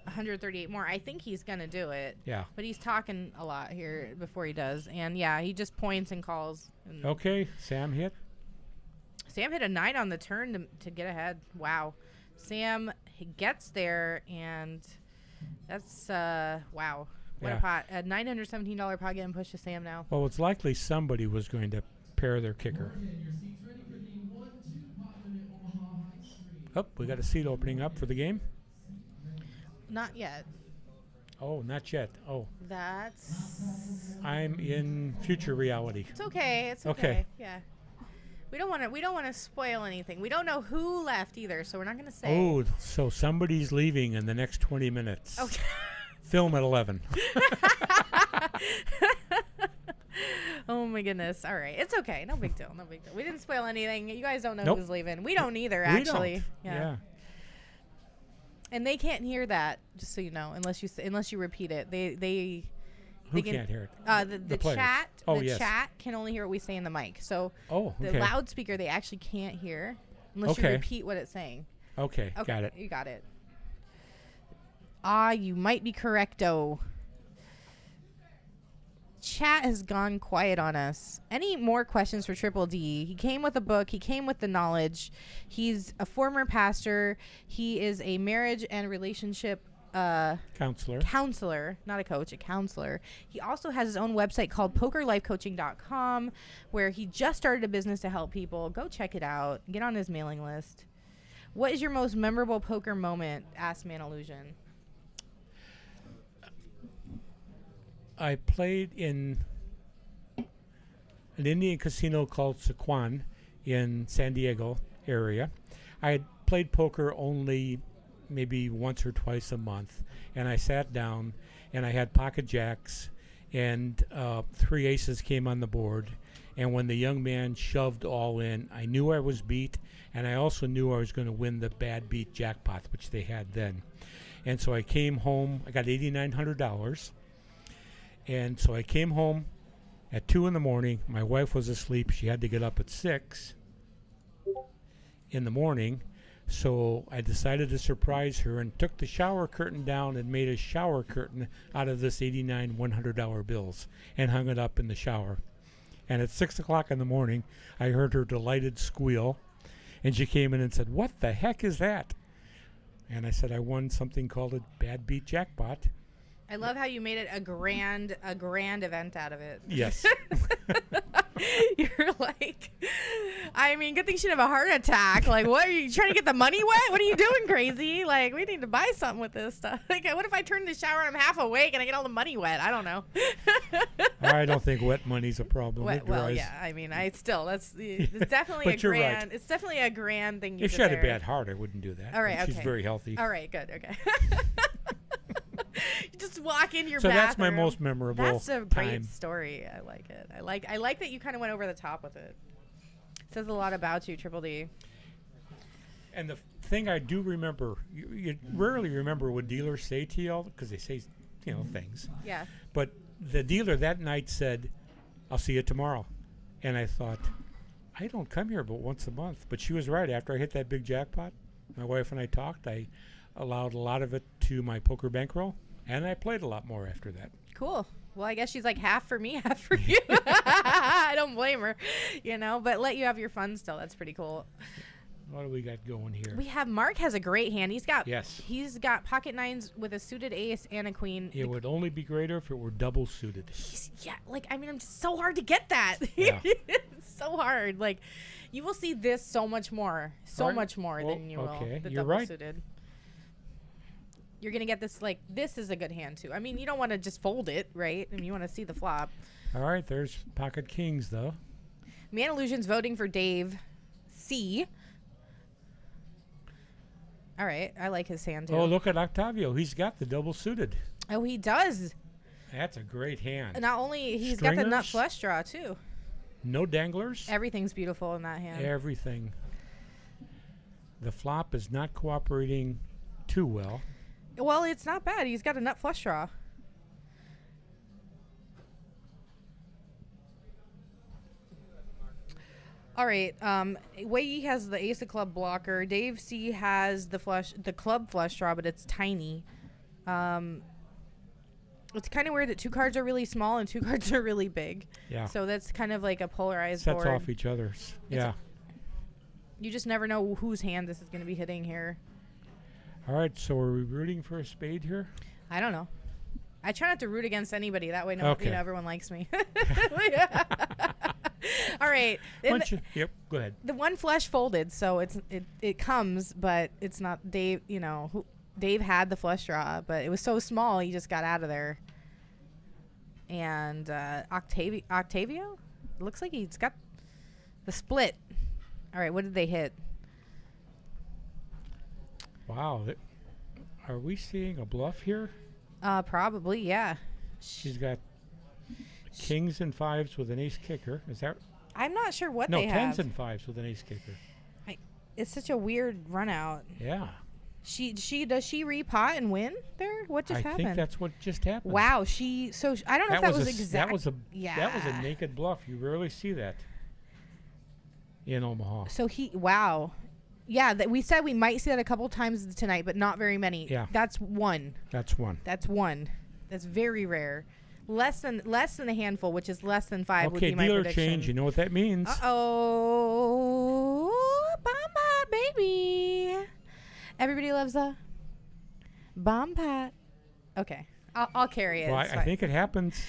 138 more. I think he's going to do it. Yeah. But he's talking a lot here before he does. And, yeah, he just points and calls. And okay, Sam hit. Sam hit a 9 on the turn to get ahead. Wow. Sam gets there, and that's, wow. What a pot. A $917 pot getting pushed to Sam now. Well, it's likely somebody was going to pair their kicker. Oh, we got a seat opening up for the game. Not yet. Oh, not yet. Oh. That's... I'm in future reality. It's okay. It's okay. Yeah. We don't want to spoil anything. We don't know who left either, so we're not going to say. Oh, so somebody's leaving in the next 20 minutes. Okay. Film at 11. Oh my goodness. All right. It's okay. No big deal. No big deal. We didn't spoil anything. You guys don't know who's leaving. We don't either, actually. We don't. Yeah. And they can't hear that, just so you know, unless you repeat it. Who can't hear it? The players. chat. Oh, the yes. chat can only hear what we say in the mic. So okay. the loudspeaker they actually can't hear unless you repeat what it's saying. Okay. Got it. You got it. You might be correcto. Chat has gone quiet on us. Any more questions for Triple D? He came with a book. He came with the knowledge. He's a former pastor. He is a marriage and relationship counselor, not a coach, a counselor. He also has his own website called pokerlifecoaching.com, where he just started a business to help people. Go check it out. Get on his mailing list. What is your most memorable poker moment? Asked Man Illusion. I played in an Indian casino called Sequan in San Diego area. I had played poker only maybe once or twice a month, and I sat down and I had pocket jacks and 3 aces came on the board, and when the young man shoved all in, I knew I was beat, and I also knew I was going to win the bad beat jackpot, which they had then. And so I came home. I got $8,900, and so I came home at 2 in the morning. My wife was asleep. She had to get up at 6 in the morning. So I decided to surprise her and took the shower curtain down and made a shower curtain out of this $89 $100 bills and hung it up in the shower. And at 6 o'clock in the morning, I heard her delighted squeal, and she came in and said, "What the heck is that?" And I said, "I won something called a bad beat jackpot." I love how you made it a grand event out of it. Yes. You're like, I mean, good thing she didn't have a heart attack. Like, what are you trying to get the money wet? What are you doing, crazy? Like, we need to buy something with this stuff. Like, what if I turn the shower and I'm half awake and I get all the money wet? I don't know. I don't think wet money's a problem. Well, yeah. I mean, it's definitely a grand. Right. It's definitely a grand thing. If she had a bad heart, I wouldn't do that. All right. Okay. She's very healthy. All right. Good. Okay. You just walk in your so bathroom. That's my most memorable That's a great time. story. I like it. I like that you kind of went over the top with it. Says a lot about you, Triple D. And the thing I do remember, you rarely remember what dealers say to you, because they say, things. Yeah. But the dealer that night said, "I'll see you tomorrow." And I thought, I don't come here but once a month. But she was right. After I hit that big jackpot, my wife and I talked. I allowed a lot of it to my poker bankroll, and I played a lot more after that. Cool. Well, I guess she's like half for me, half for you. I don't blame her, but let you have your fun still. That's pretty cool. What do we got going here? We have Mark has a great hand. He's got pocket nines with a suited ace and a queen. It would only be greater if it were double suited. I'm just so hard to get that. Yeah. It's so hard. Like, you will see this so much more than you will the You're double right. suited. You're going to get this, this is a good hand, too. I mean, you don't want to just fold it, right? I mean, you want to see the flop. All right, there's pocket kings, though. Man Illusion's voting for Dave C. All right, I like his hand, too. Oh, look at Octavio. He's got the double suited. Oh, he does. That's a great hand. Not only, he's got the nut flush draw, too. No danglers. Everything's beautiful in that hand. Everything. The flop is not cooperating too well. Well, it's not bad. He's got a nut flush draw. All right. Wei has the ace of club blocker. Dave C has the club flush draw, but it's tiny. It's kind of weird that 2 cards are really small and 2 cards are really big. Yeah. So that's kind of like a polarized board. Sets off each other's. Yeah. You just never know whose hand this is going to be hitting here. All right, so are we rooting for a spade here? I don't know. I try not to root against anybody. That way, everyone likes me. All right. Yep, go ahead. The one flush folded, so it comes, but it's not Dave. Dave had the flush draw, but it was so small, he just got out of there. And Octavio, it looks like he's got the split. All right, what did they hit? Wow. Are we seeing a bluff here? Probably, yeah. She's got kings and 5s with an ace kicker. Is that? I'm not sure what they have. No, 10s and 5s with an ace kicker. It's such a weird run out. Yeah. Does she repot and win there? What just happened? I think that's what just happened. Wow. I don't know if that was exact. That was a naked bluff. You rarely see that in Omaha. So wow. Yeah, that we said we might see that a couple times tonight, but not very many. Yeah. That's one. That's one. That's one. That's very rare. Less than a handful, which is less than 5 would Okay, be my dealer prediction. change. You know what that means. Uh-oh. Bomb pot, baby. Everybody loves a bomb pot. Okay. I'll carry it. Well, It's I fine. think it happens.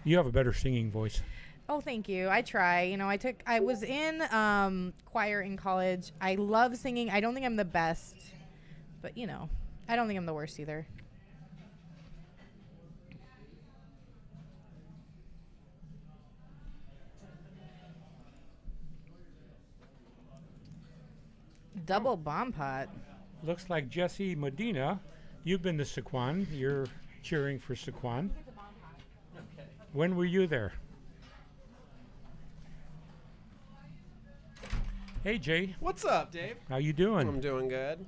You have a better singing voice. Oh, thank you. I try. You know, I was in choir in college. I love singing. I don't think I'm the best, but you know, I don't think I'm the worst either. Double bomb pot. Looks like Jesse Medina. You've been to Sequan. You're cheering for Sequan. When were you there? Hey, Jay. What's up, Dave? How you doing? I'm doing good.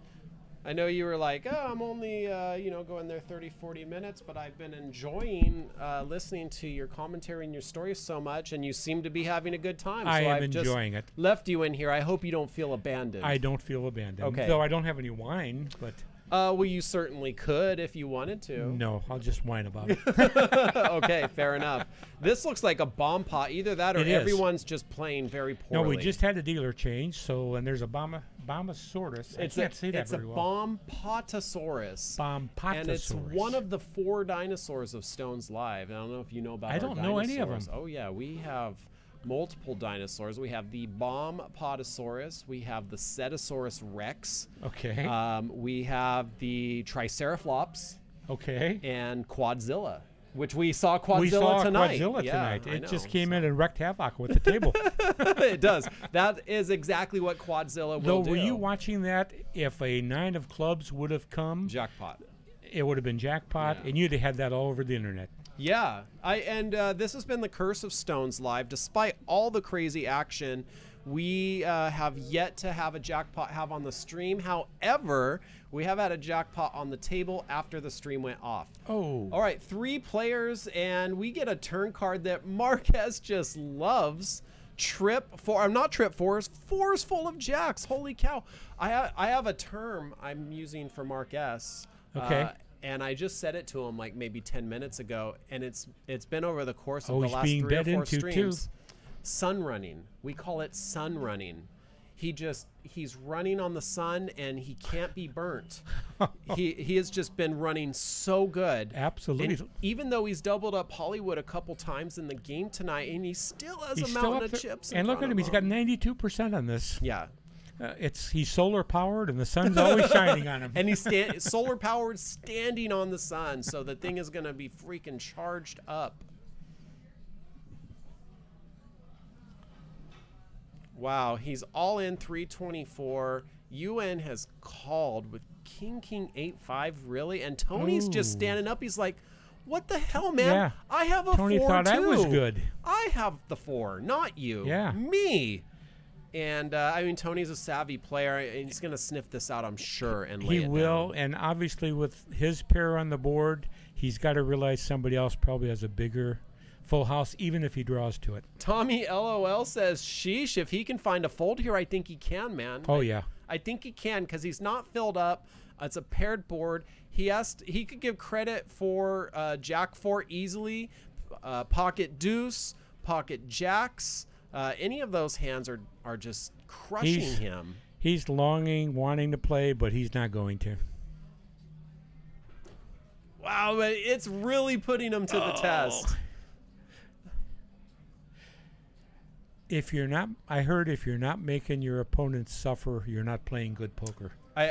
I know you were like, oh, I'm only, going there 30, 40 minutes, but I've been enjoying listening to your commentary and your stories so much, and you seem to be having a good time. I so am I've enjoying it. just left you in here. I hope you don't feel abandoned. I don't feel abandoned. Okay. Though I don't have any wine, but Well, you certainly could if you wanted to. no, I'll just whine about it. Okay, fair enough. This looks like a bomb pot. Either that or It is. everyone's just playing very No, poorly. we just had a dealer change, so, and there's a Bombasaurus. I can't say that It's a very well. Bompotosaurus. Bompotosaurus. And it's one of the 4 dinosaurs of Stones Live. I don't know if you know about I our don't know any of dinosaurs. them. Oh, yeah. We have multiple dinosaurs. We have the Bompotosaurus. We have the Cetosaurus Rex. Okay. We have the Triceratops Okay. and Quadzilla, which we saw Quadzilla We saw tonight. Quadzilla Yeah, tonight. I It know, just came so- in and wrecked havoc with the table. It does. That is exactly what Quadzilla Though, will do. were you watching that? If a 9 of clubs would have come, Jackpot. it would have been jackpot, Yeah. and you'd have had that all over the internet. Yeah, this has been the curse of Stones Live. Despite all the crazy action, we have yet to have a jackpot have on the stream. However, we have had a jackpot on the table after the stream went off. Oh. All right, 3 players, and we get a turn card that Marquez just loves. Trip 4. I'm not trip 4s. 4s full of jacks. Holy cow! I have a term I'm using for Marquez. Okay. And I just said it to him like maybe 10 minutes ago, and it's been over the course of Oh, the he's last being 3 or bet 4 into, too. streams. Sun running. We call it sun running. He's running on the sun and he can't be burnt. he has just been running so good. Absolutely. And even though he's doubled up Hollywood a couple times in the game tonight, and he still has He's a still mountain up of there. chips. In And look front at him. of He's got 92% on this. Yeah. He's solar powered, and the sun's always shining on him. And he's solar powered, standing on the sun, so the thing is going to be freaking charged up. Wow, he's all in 324. UN has called with King 8-5, really? And Tony's just Ooh. standing up. He's like, what the hell, man? Yeah. I have a Tony 4 thought too. I was good. I have the 4, not you. Yeah. Me. And, I mean, Tony's a savvy player, and he's going to sniff this out, I'm sure, and lay He it will, down. and obviously with his pair on the board, he's got to realize somebody else probably has a bigger full house, even if he draws to it. Tommy LOL says, sheesh, if he can find a fold here, I think he can, man. Oh, yeah. I think he can because he's not filled up. It's a paired board. He could give credit for Jack 4 easily, pocket deuce, pocket jacks. Any of those hands are just crushing him. He's wanting to play, but he's not going to. Wow, but it's really putting him to the test. I heard if you're not making your opponents suffer, you're not playing good poker. I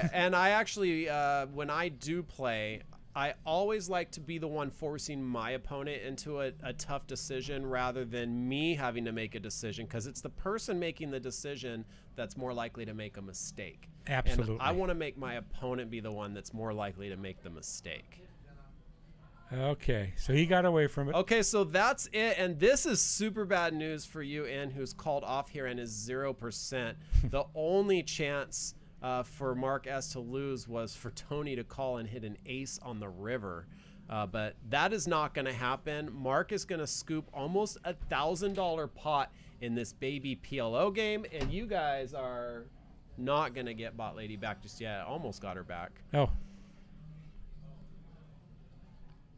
actually, when I do play, I always like to be the one forcing my opponent into a tough decision rather than me having to make a decision, because it's the person making the decision that's more likely to make a mistake. Absolutely. And I want to make my opponent be the one that's more likely to make the mistake. Okay, so he got away from it. Okay, so that's it, and this is super bad news for you, Ann, who's called off here and is 0%. The only chance for Mark S to lose was for Tony to call and hit an ace on the river, but that is not going to happen. Mark is going to scoop almost $1,000 pot in this baby PLO game, and you guys are not going to get BotLady back just yet. Almost got her back. Oh.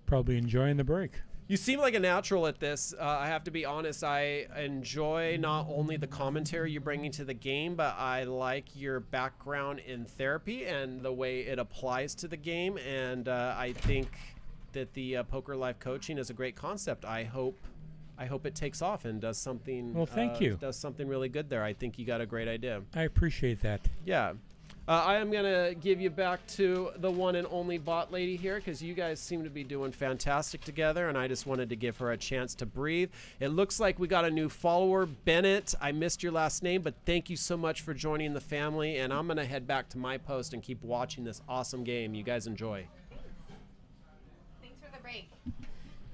Probably enjoying the break. You seem like a natural at this. I have to be honest. I enjoy not only the commentary you're bringing to the game, but I like your background in therapy and the way it applies to the game. And I think that the Poker Life coaching is a great concept. I hope it takes off and does something. Well, thank you. Does something really good there. I think you got a great idea. I appreciate that. Yeah. I am going to give you back to the one and only BotLady here because you guys seem to be doing fantastic together, and I just wanted to give her a chance to breathe. It looks like we got a new follower, Bennett. I missed your last name, but thank you so much for joining the family, and I'm going to head back to my post and keep watching this awesome game. You guys enjoy. Thanks for the break.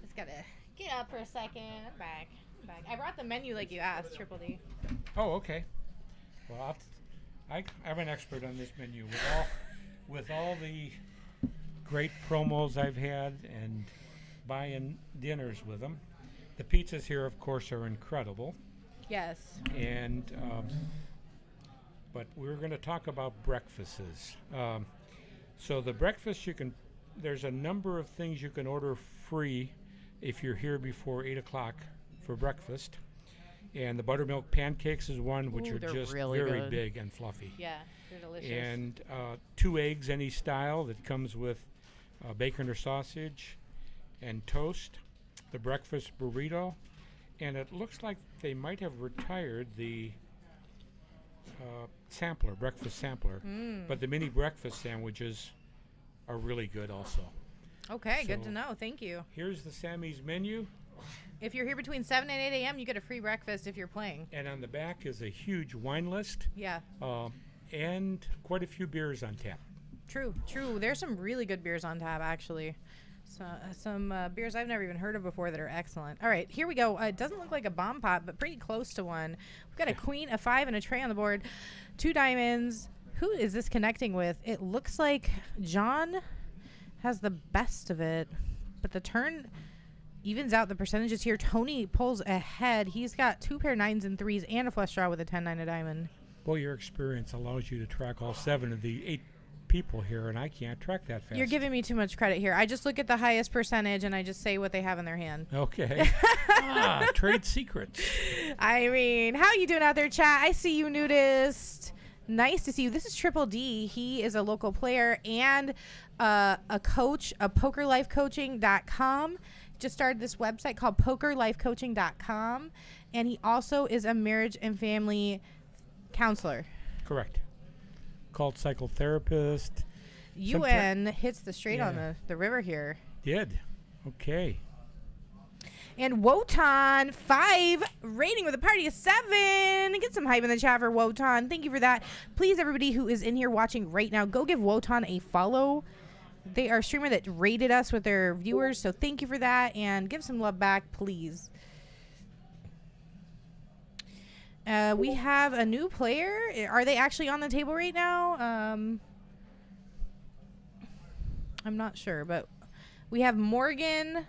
Just got to get up for a second. I'm back. I brought the menu like you asked, Triple D. Oh, okay. Well, I'm an expert on this menu. With all the great promos I've had and buying dinners with them. The pizzas here, of course, are incredible. Yes. And but we're going to talk about breakfasts. So the breakfast there's a number of things you can order free if you're here before 8 o'clock for breakfast. And the buttermilk pancakes is one, which are just really very good. big and fluffy. Yeah, they're delicious. And 2 eggs any style that comes with bacon or sausage and toast, the breakfast burrito, and it looks like they might have retired the sampler, breakfast sampler, but the mini breakfast sandwiches are really good also. Okay, good So to know. Thank you. Here's the Sammy's menu. If you're here between 7 and 8 a.m., you get a free breakfast if you're playing. And on the back is a huge wine list. Yeah. And quite a few beers on tap. True. There's some really good beers on tap, actually. So, some beers I've never even heard of before that are excellent. All right, here we go. It doesn't look like a bomb pot, but pretty close to one. We've got a queen, a 5, and a tray on the board. 2 diamonds. Who is this connecting with? It looks like John has the best of it, but the turn evens out the percentages here. Tony pulls ahead. He's got 2 pair 9s and 3s and a flush draw with a 10, 9, a diamond. Boy, your experience allows you to track all 7 of the 8 people here, and I can't track that fast. You're giving me too much credit here. I just look at the highest percentage and I just say what they have in their hand. Okay. Trade secrets. I mean, how you doing out there, chat? I see you, nudist. Nice to see you. This is Triple D. He is a local player and a coach, a pokerlifecoaching.com. Just started this website called pokerlifecoaching.com, and he also is a marriage and family counselor. Correct. Called psychotherapist. UN hits the straight on the river here. Did. Okay. And Wotan 5 rating with a party of 7. Get some hype in the chat for Wotan. Thank you for that. Please, everybody who is in here watching right now, go give Wotan a follow. They are a streamer that rated us with their viewers, so thank you for that, and give some love back, please. We have a new player. Are they actually on the table right now? I'm not sure, but we have Morgan,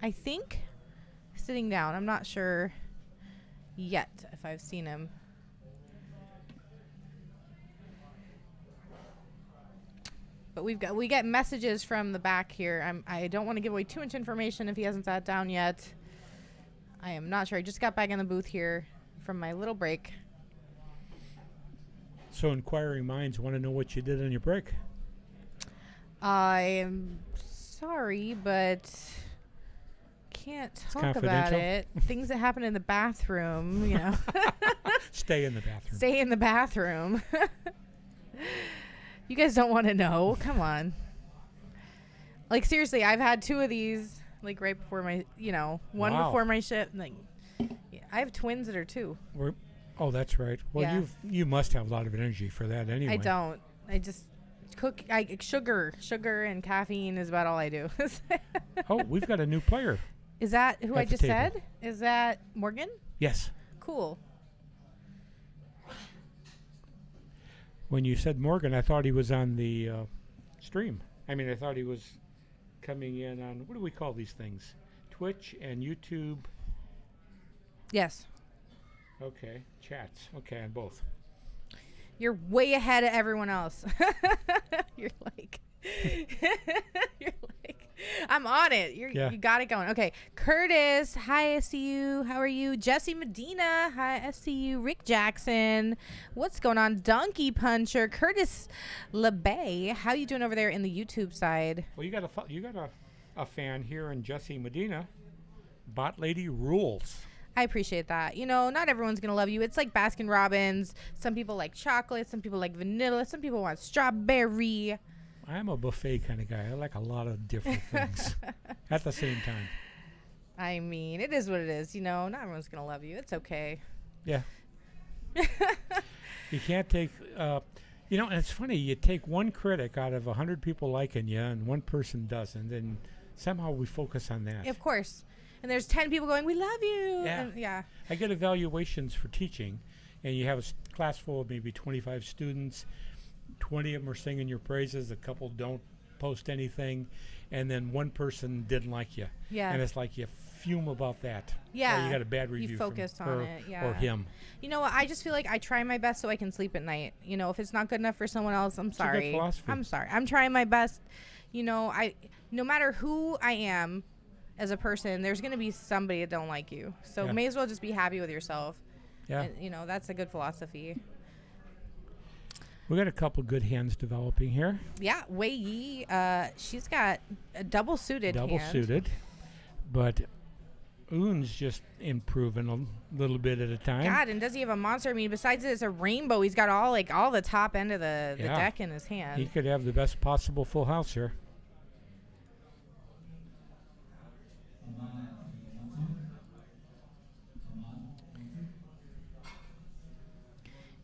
I think, sitting down. I'm not sure yet if I've seen him. But we get messages from the back here. I don't want to give away too much information if he hasn't sat down yet. I am not sure. I just got back in the booth here from my little break. So inquiring minds want to know what you did on your break. I am sorry, but can't talk about it. Things that happen in the bathroom, you know. Stay in the bathroom. Stay in the bathroom. You guys don't want to know. Come on. Like, seriously, I've had 2 of these, like, right before my, one before my shift. Like, yeah, I have twins that are 2. Oh, that's right. Well, Yeah. you must have a lot of energy for that anyway. I don't. I just cook. Sugar and caffeine is about all I do. Oh, we've got a new player. Is that who I at the just table. said? Is that Morgan? Yes. Cool. When you said Morgan, I thought he was on the stream. I mean, I thought he was coming in on, what do we call these things? Twitch and YouTube. Yes. Okay, chats. Okay, on both. You're way ahead of everyone else. You're like, I'm on it. You got it going. Okay, Curtis, hi, I see you. How are you? Jesse Medina, hi, I see you. Rick Jackson, what's going on? Donkey Puncher, Curtis LeBay, how you doing over there in the YouTube side? Well, you got a fan here in Jesse Medina. BotLady rules. I appreciate that. You know, not everyone's going to love you. It's like Baskin Robbins. Some people like chocolate. Some people like vanilla. Some people want strawberry. I'm a buffet kind of guy. I like a lot of different things at the same time. I mean, it is what it is. You know, not everyone's going to love you. It's okay. Yeah. You can't take, you know, and it's funny. You take one critic out of 100 people liking you and one person doesn't. And somehow we focus on that. Of course. And there's 10 people going, we love you. Yeah. And yeah. I get evaluations for teaching, and you have a class full of maybe 25 students. 20 of them are singing your praises. A couple don't post anything. And then one person didn't like you. Yeah. And it's like you fume about that. Yeah. Or you got a bad review You focused from on her it. Yeah. or him. You know what? I just feel like I try my best so I can sleep at night. You know, if it's not good enough for someone else, I'm It's a good sorry. philosophy. I'm sorry. I'm trying my best. You know, no matter who I am as a person, there's going to be somebody that don't like you. So Yeah. may as well just be happy with yourself. Yeah. And, you know, that's a good philosophy. We got a couple good hands developing here. Yeah, Wei Yi, she's got a double suited Double hand. suited. But Oon's just improving a little bit at a time. God, and does he have a monster? I mean, besides it's a rainbow, he's got all the top end of the Yeah. deck in his hand. He could have the best possible full house here.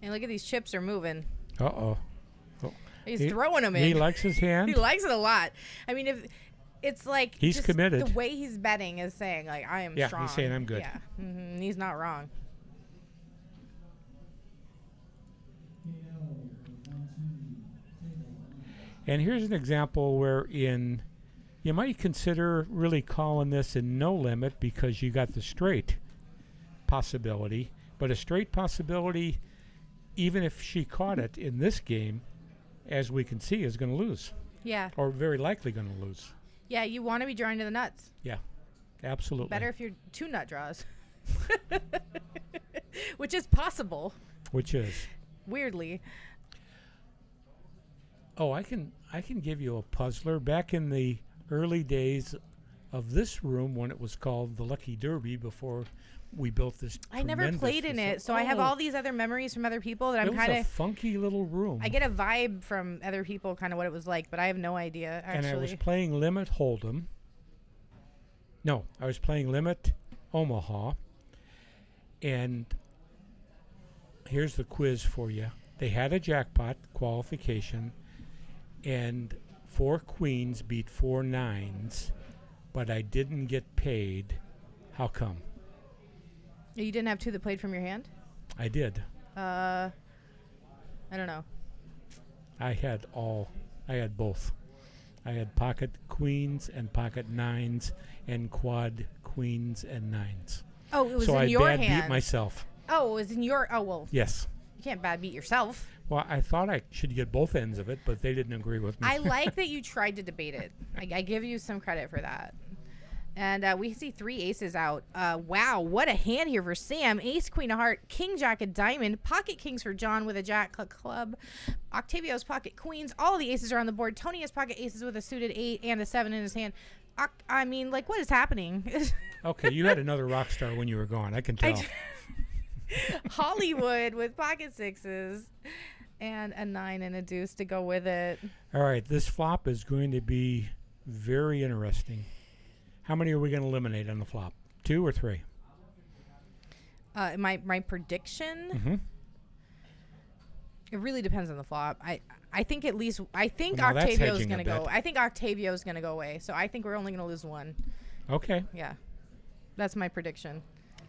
And look at these chips are moving. Uh-oh. He's throwing them in. He likes his hand. He likes it a lot. I mean, if it's like He's just committed. The way he's betting is saying like, I am Yeah, strong. he's saying I'm good. Yeah, he's not wrong. And here's an example wherein you might consider really calling this in no limit because you got the straight possibility. But a straight possibility, even if she caught it in this game, as we can see, is going to lose. Yeah. Or very likely going to lose. Yeah, you want to be drawing to the nuts. Yeah, absolutely. Better if you're 2 nut draws. Which is possible. Which is? Weirdly. Oh, I can give you a puzzler. Back in the early days of this room when it was called the Lucky Derby before we built this I never played in it, so I have all these other memories from other people that I'm kind It was a of funky little room. I get a vibe from other people, kind of what it was like, but I have no idea, actually. And I was playing Limit Hold'em. No, I was playing Limit Omaha. And here's the quiz for you. They had a jackpot qualification, and 4 queens beat 4 nines, but I didn't get paid. How come? You didn't have 2 that played from your hand? I did. I don't know. I had both. I had pocket queens and pocket nines and quad queens and nines. Oh, it was so in I your bad hand. beat myself. Oh, it was in your. Oh, well. Yes. You can't bad beat yourself. Well, I thought I should get both ends of it, but they didn't agree with me. I like that you tried to debate it. I give you some credit for that. And we see 3 aces out. Wow, what a hand here for Sam. Ace, queen of heart, king, jack of diamond, pocket kings for John with a jack club. Octavio's pocket queens. All the aces are on the board. Tony has pocket aces with a suited 8 and a 7 in his hand. I mean, like, what is happening? Okay, you had another rock star when you were gone. I can tell. Hollywood with pocket 6s and a 9 and a deuce to go with it. All right, this flop is going to be very interesting. How many are we going to eliminate on the flop? 2 or 3? My prediction. Mm-hmm. It really depends on the flop. I think at least Well, now that's Octavio's hedging a gonna go. bit. I think Octavio's gonna go away. So I think we're only gonna lose 1. Okay. Yeah, that's my prediction.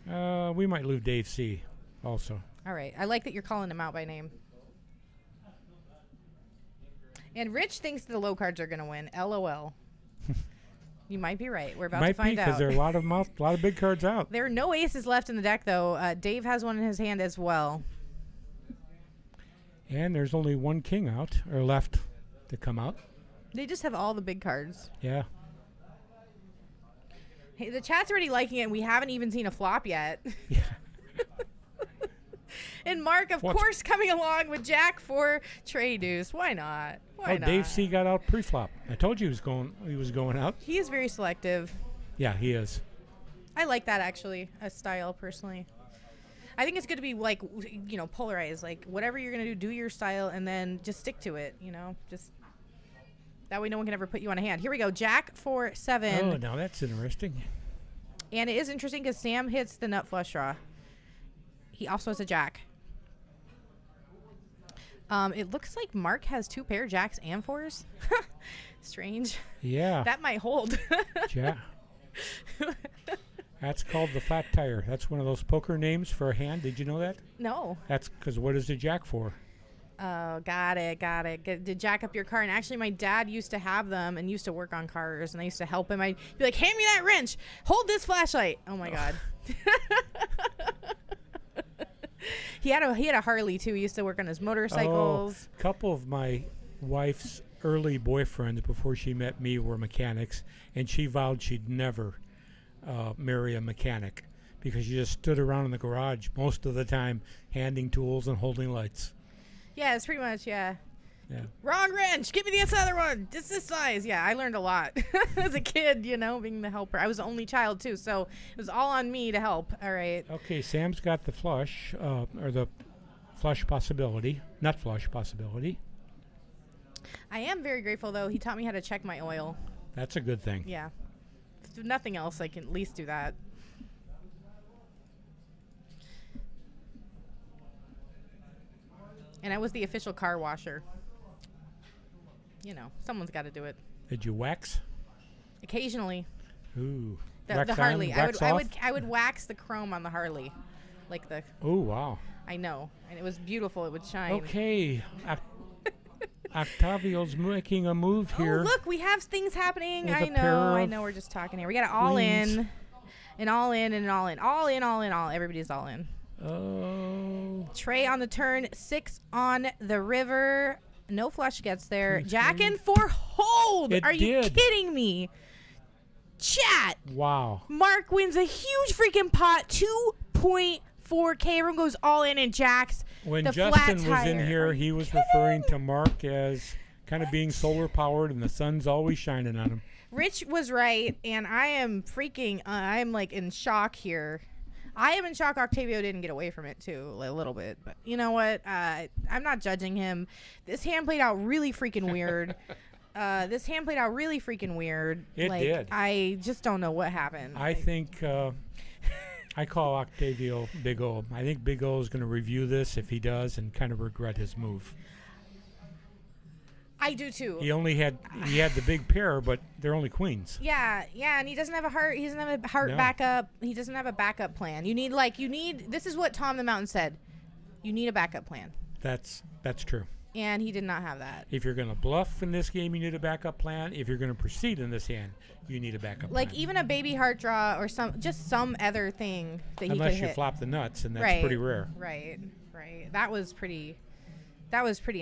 We might lose Dave C. also. All right. I like that you're calling him out by name. And Rich thinks the low cards are gonna win. LOL. You might be right. We're about Might to find be because out. there are a lot of big cards out. There are no aces left in the deck, though. Dave has one in his hand as well. And there's only one king out or left to come out. They just have all the big cards. Yeah. Hey, the chat's already liking it, and we haven't even seen a flop yet. Yeah. And Mark, of What's- course, coming along with Jack for Trey Deuce. Why not? Why not? Dave C got out pre-flop. I told you he was going out. He is very selective. Yeah, he is. I like that, actually, as style, personally. I think it's good to be, like, polarized. Like, whatever you're going to do your style, and then just stick to it, Just that way no one can ever put you on a hand. Here we go. Jack for 7. Oh, now that's interesting. And it is interesting because Sam hits the nut flush draw. He also has a jack. It looks like Mark has 2 pair jacks and 4s. Strange. Yeah. That might hold. Jack. That's called the flat tire. That's one of those poker names for a hand. Did you know that? No. That's because what is the jack for? Oh, got it. To jack up your car. And actually, my dad used to have them and used to work on cars. And I used to help him. I'd be like, hand me that wrench. Hold this flashlight. Oh, my God. He had a Harley, too. He used to work on his motorcycles. A couple of my wife's early boyfriends before she met me were mechanics. And she vowed she'd never marry a mechanic because she just stood around in the garage most of the time handing tools and holding lights. Yeah, it's pretty much, yeah. Yeah. Wrong wrench. Give me this other one. It's this size. Yeah, I learned a lot as a kid, being the helper. I was the only child, too, so it was all on me to help. All right. Okay, Sam's got the flush, or the flush possibility, nut flush possibility. I am very grateful, though. He taught me how to check my oil. That's a good thing. Yeah. If nothing else, I can at least do that. And I was the official car washer. Someone's got to do it. Did you wax? Occasionally. Ooh. The Wax on, Harley. wax off? I would wax the chrome on the Harley. Like the Oh, wow. I know. And it was beautiful. It would shine. Okay. Octavio's making a move here. Oh, look, we have things happening. With I a pair know. of We're just talking here. We got it all queens. in. And all in and all in. All in, all in, all. Everybody's all in. Oh. Trey on the turn. 6 on the river. No flush gets there. Two, Jack three. in for hold. It Are you did. kidding me? Chat. Wow. Mark wins a huge freaking pot. 2.4K. Everyone goes all in and jacks When the Justin flat was tire. in here, he was referring to Mark as kind of being solar powered and the sun's always shining on him. Rich was right, and I am freaking, I'm like in shock here. I am in shock Octavio didn't get away from it too, a little bit. But you know what? I'm not judging him. This hand played out really freaking weird. It did. I just don't know what happened. I think I call Octavio Big O. I think Big O is going to review this if he does and kind of regret his move. I do too. He had the big pair, but they're only queens. Yeah, and he doesn't have a heart. He doesn't have a heart No. backup. He doesn't have a backup plan. You need. This is what Tom the Mountain said. You need a backup plan, That's true. and he did not have that. If you're going to bluff in this game, you need a backup plan. If you're going to proceed in this hand, you need a backup Like plan. even a baby heart draw or some other thing that he Unless could you hit. flop the nuts, and that's Right, pretty rare. Right. That was pretty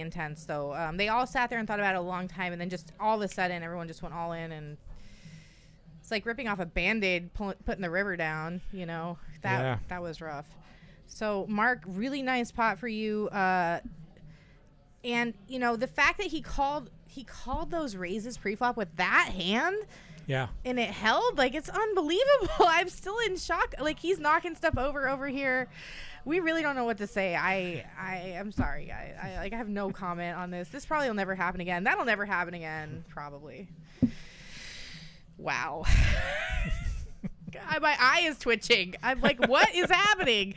intense, though. They all sat there and thought about it a long time, and then just all of a sudden, everyone just went all in, and it's like ripping off a Band-Aid, putting the river down. That was rough. So, Mark, really nice pot for you. And the fact that he called those raises pre-flop with that hand. Yeah. And it held, like, it's unbelievable. I'm still in shock. Like, he's knocking stuff over here. We really don't know what to say. I'm sorry. I have no comment on this. This probably will never happen again. That'll never happen again, probably. Wow. My eye is twitching. I'm like, what is happening?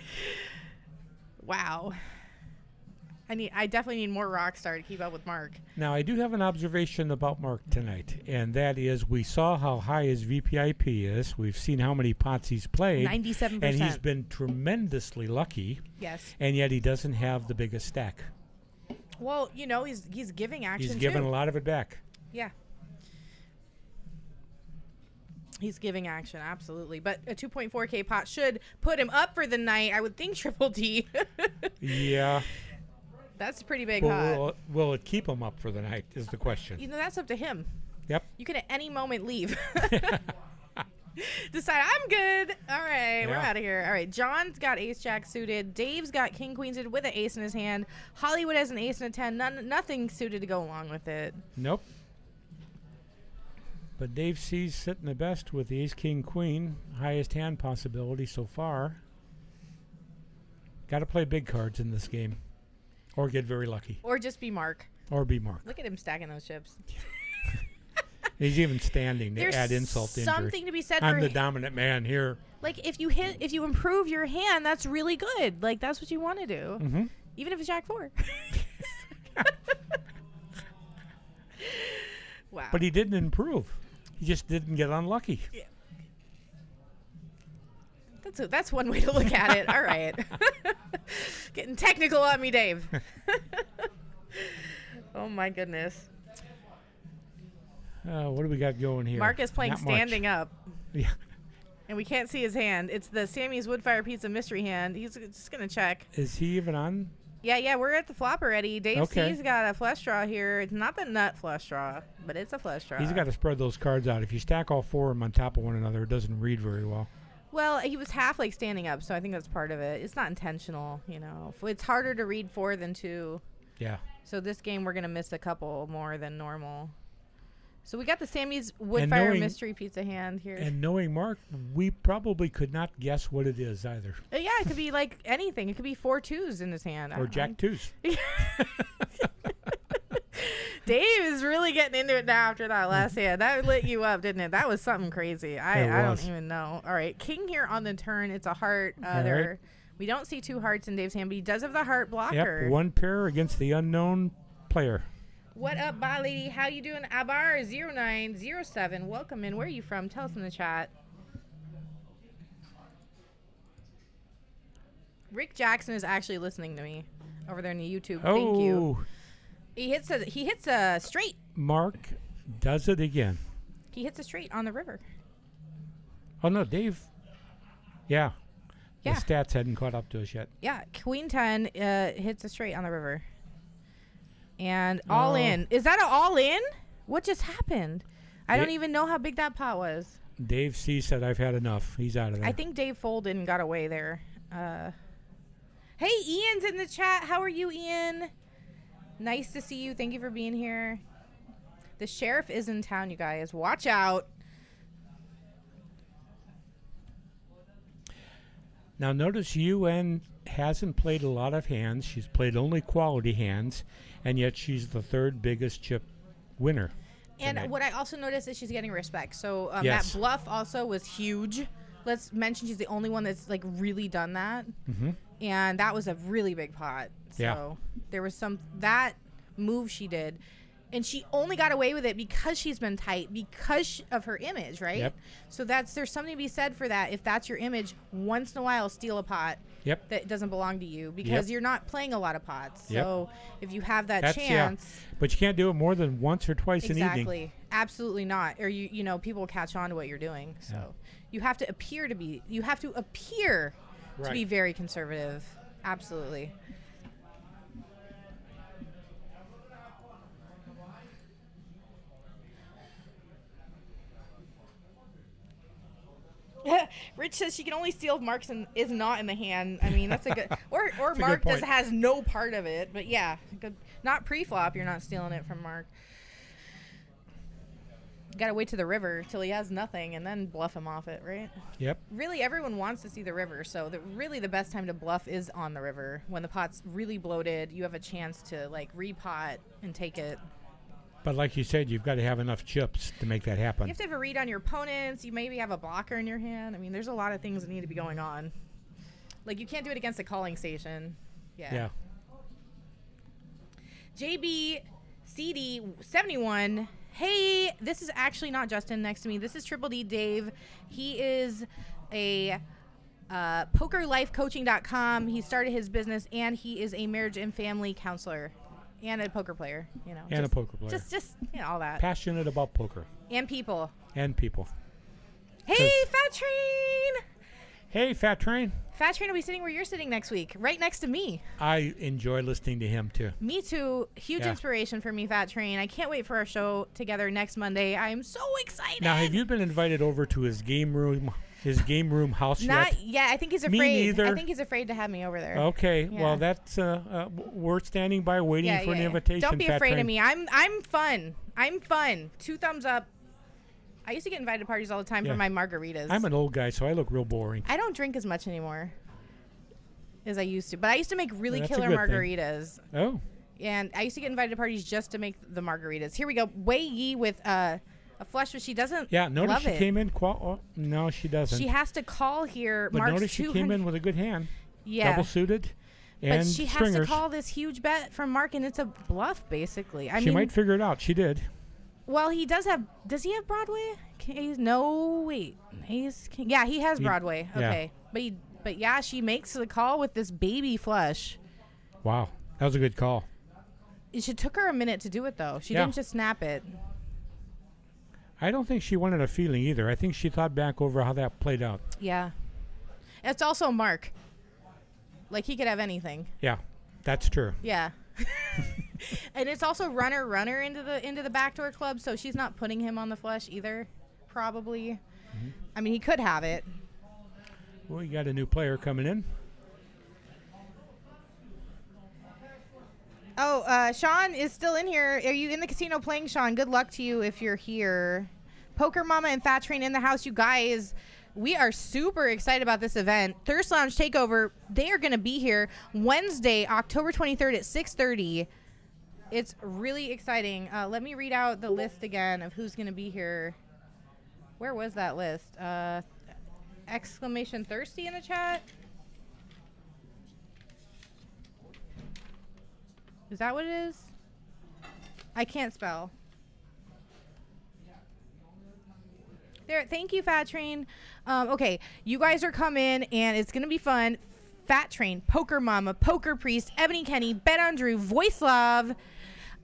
Wow. I definitely need more Rockstar to keep up with Mark. Now, I do have an observation about Mark tonight, and that is we saw how high his VPIP is. We've seen how many pots he's played. 97%. And he's been tremendously lucky. Yes. And yet he doesn't have the biggest stack. Well, he's giving action, He's giving too. a lot of it back. Yeah. He's giving action, absolutely. But a 2.4K pot should put him up for the night. I would think Triple D. Yeah. That's a pretty big But pot. will it keep him up for the night is the question. You know, that's up to him. Yep. You can at any moment leave. Decide, I'm good. All right, we're Yeah. out of here. All right, John's got ace-jack suited. Dave's got king-queen suited with an ace in his hand. Hollywood has an ace and a 10. Nothing suited to go along with it. Nope. But Dave C's sitting the best with the ace, king, queen. Highest hand possibility so far. Got to play big cards in this game. Or get very lucky. Or just be Mark. Or be Mark. Look at him stacking those chips. He's even standing to There's add insult to injury. something to be said I'm for the dominant man here. like if you improve your hand, that's really good. Like that's what you want to do. Mm-hmm. Even if it's Jack 4. Wow. But he didn't improve. He just didn't get unlucky. That's one way to look at it. All right. Getting technical on me, Dave. Oh my goodness. What do we got going here? Mark is playing Not much. standing up. Yeah. And we can't see his hand. It's the Sammy's Woodfire Pizza mystery hand. He's just going to check. Is he even on? Yeah, we're at the flop already. Dave Okay. C's got a flush draw here. It's not the nut flush draw, but it's a flush draw. He's got to spread those cards out. If you stack all four of them on top of one another, it doesn't read very well. Well, he was half like standing up, so I think that's part of it. It's not intentional, you know. It's harder to read 4 than 2. Yeah. So this game we're going to miss a couple more than normal. So we got the Sammy's Woodfire mystery pizza hand here. And knowing Mark, we probably could not guess what it is either. Yeah, it could be like anything. It could be 4 2s in his hand. Or Jack twos. Dave is really getting into it now after that last hand. That lit you up, didn't it? That was something crazy. I don't even know. All right, king here on the turn. It's a heart. Right. We don't see 2 hearts in Dave's hand, but he does have the heart blocker. Yep, one pair against the unknown player. What up, BotLady? How you doing? Abar0907. Welcome in. Where are you from? Tell us in the chat. Rick Jackson is actually listening to me over there in the YouTube. Thank you. He hits a straight. Mark does it again. He hits a straight on the river. Oh no, Dave. Yeah. Yeah. The stats hadn't caught up to us yet. Yeah, Queen 10 hits a straight on the river. And all in. Is that an all in? What just happened? I don't even know how big that pot was. Dave C said, I've had enough. He's out of there. I think Dave folded and got away there. Hey, Ian's in the chat. How are you, Ian? Nice to see you. Thank you for being here. The sheriff is in town, you guys. Watch out. Now notice UN hasn't played a lot of hands. She's played only quality hands, and yet she's the 3rd biggest chip winner. And tonight. what I also noticed is she's getting respect. So Yes. that bluff also was huge. Let's mention she's the only one that's like really done that. Mm-hmm. And that was a really big pot. So Yeah. there was that move she did. And she only got away with it because she's been tight, because of her image, right? Yep. So there's something to be said for that. If that's your image, once in a while steal a pot Yep. that doesn't belong to you because Yep. you're not playing a lot of pots. Yep. So if you have that That's, chance. But you can't do it more than once or twice an evening. Exactly. Absolutely not. Or you know, people will catch on to what you're doing. So you have to appear to be to be very conservative. Absolutely. Rich says she can only steal if Mark's is not in the hand. I mean, that's a good or a Mark good just point. has no part of it. But yeah, good. Not pre-flop. You're not stealing it from Mark. Got to wait to the river till he has nothing and then bluff him off it, right? Yep. Really, everyone wants to see the river, so really the best time to bluff is on the river. When the pot's really bloated, you have a chance to like repot and take it. But like you said, you've got to have enough chips to make that happen. You have to have a read on your opponents. You maybe have a blocker in your hand. I mean, there's a lot of things that need to be going on. Like, you can't do it against a calling station. Yeah. JBCD71. Hey, this is actually not Justin next to me. This is Triple D Dave. He is a pokerlifecoaching.com. He started his business, and he is a marriage and family counselor and a poker player. You know, And a poker player. Just you know, all that. Passionate about poker And people. and people. Hey, Fat Train! Hey, Fat Train. Fat Train will be sitting where you're sitting next week, right next to me. I enjoy listening to him, too. Me too. Huge inspiration for me, Fat Train. I can't wait for our show together next Monday. I am so excited. Now, have you been invited over to his game room house Not yet? yet. I think he's afraid. Me neither. I think he's afraid to have me over there. Okay. Yeah. Well, that's we're standing by waiting for an invitation. Don't be Fat afraid Train. of me. I'm fun. I'm fun. 2 thumbs up. I used to get invited to parties all the time for my margaritas. I'm an old guy, so I look real boring. I don't drink as much anymore as I used to, but I used to make really That's a killer good margaritas. Oh. And I used to get invited to parties just to make the margaritas. Here we go. Wei Yi with a flush, but she doesn't Notice love she it. came in. No, she doesn't. She has to call here. But Mark's notice she 200 came in with a good hand. Yeah. Double suited. And But she stringers. has to call this huge bet from Mark, and it's a bluff, basically. I She mean, might figure it out. She did. well, he does have. Does he have Broadway? No, wait. He has Broadway. Yeah. Okay, but yeah, she makes the call with this baby flush. Wow, that was a good call. It took her a minute to do it, though. She Yeah. didn't just snap it. I don't think she wanted a feeling either. I think she thought back over how that played out. Yeah. It's also Mark. Like, he could have anything. Yeah, that's true. Yeah. And it's also runner into the backdoor club, so she's not putting him on the flush either, probably. Mm-hmm. I mean, he could have it. Well, you got a new player coming in. Oh, Sean is still in here. Are you in the casino playing, Sean? Good luck to you if you're here. Poker Mama and Fat Train in the house. You guys, we are super excited about this event. Thirst Lounge Takeover, they are going to be here Wednesday, October 23rd at 6:30. It's really exciting. Let me read out the list again of who's going to be here. Where was that list? Exclamation thirsty in the chat. Is that what it is? I can't spell. There. Thank you, Fat Train. Okay, you guys are coming, and it's gonna be fun. Fat Train, Poker Mama, Poker Priest, Ebony Kenny, Bet on Drew, Voicelove,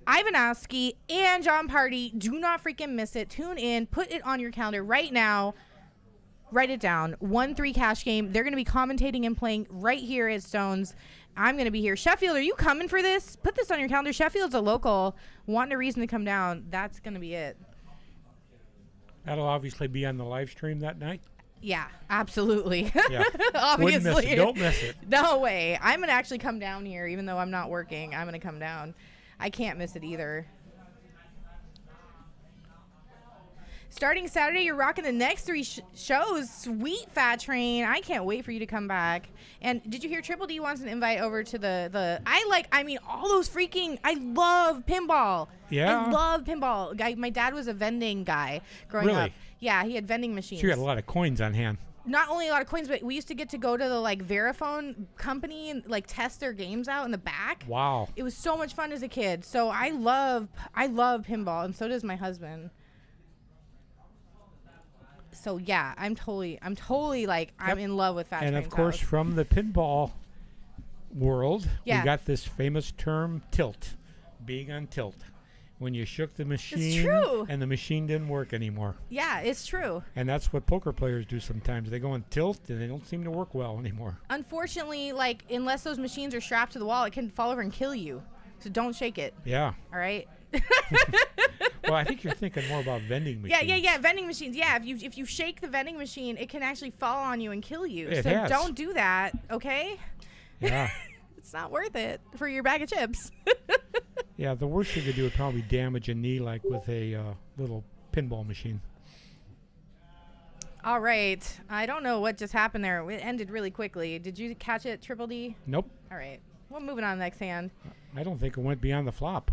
Ivanowski, and John Party. Do not freaking miss it. Tune in. Put it on your calendar right now. Write it down. 1-3 cash game. They're going to be commentating and playing right here at Stones. I'm going to be here. Sheffield, are you coming for this? Put this on your calendar. Sheffield's a local. Wanting a reason to come down. That's going to be it. That'll obviously be on the live stream that night. Yeah, absolutely. Yeah. Obviously. Wouldn't miss it. Don't miss it. No way. I'm going to actually come down here, even though I'm not working. I'm going to come down. I can't miss it either. Starting Saturday, you're rocking the next 3 shows. Sweet, Fat Train. I can't wait for you to come back. And did you hear Triple D wants an invite over to all those freaking, I love pinball. Yeah. I love pinball. My dad was a vending guy growing up. Really? Yeah, he had vending machines. She had a lot of coins on hand. Not only a lot of coins, but we used to get to go to the Verifone company and test their games out in the back. Wow. It was so much fun as a kid. So I love pinball, and so does my husband. So yeah, I'm totally I'm in love with Fat Train's And of course, house. from the pinball world, Yeah. we got this famous term, tilt, being on tilt. When you shook the machine true. and the machine didn't work anymore. Yeah, it's true. And that's what poker players do sometimes. They go on tilt and they don't seem to work well anymore. Unfortunately, unless those machines are strapped to the wall, it can fall over and kill you. So don't shake it. Yeah. All right. Well, I think you're thinking more about vending machines. Yeah. Vending machines. Yeah, if you shake the vending machine, it can actually fall on you and kill you. It so has. don't do that, okay? Yeah. It's not worth it for your bag of chips. Yeah, the worst you could do would probably damage a knee like with a little pinball machine. All right. I don't know what just happened there. It ended really quickly. Did you catch it, Triple D? Nope. All right. Well, moving on to the next hand. I don't think it went beyond the flop.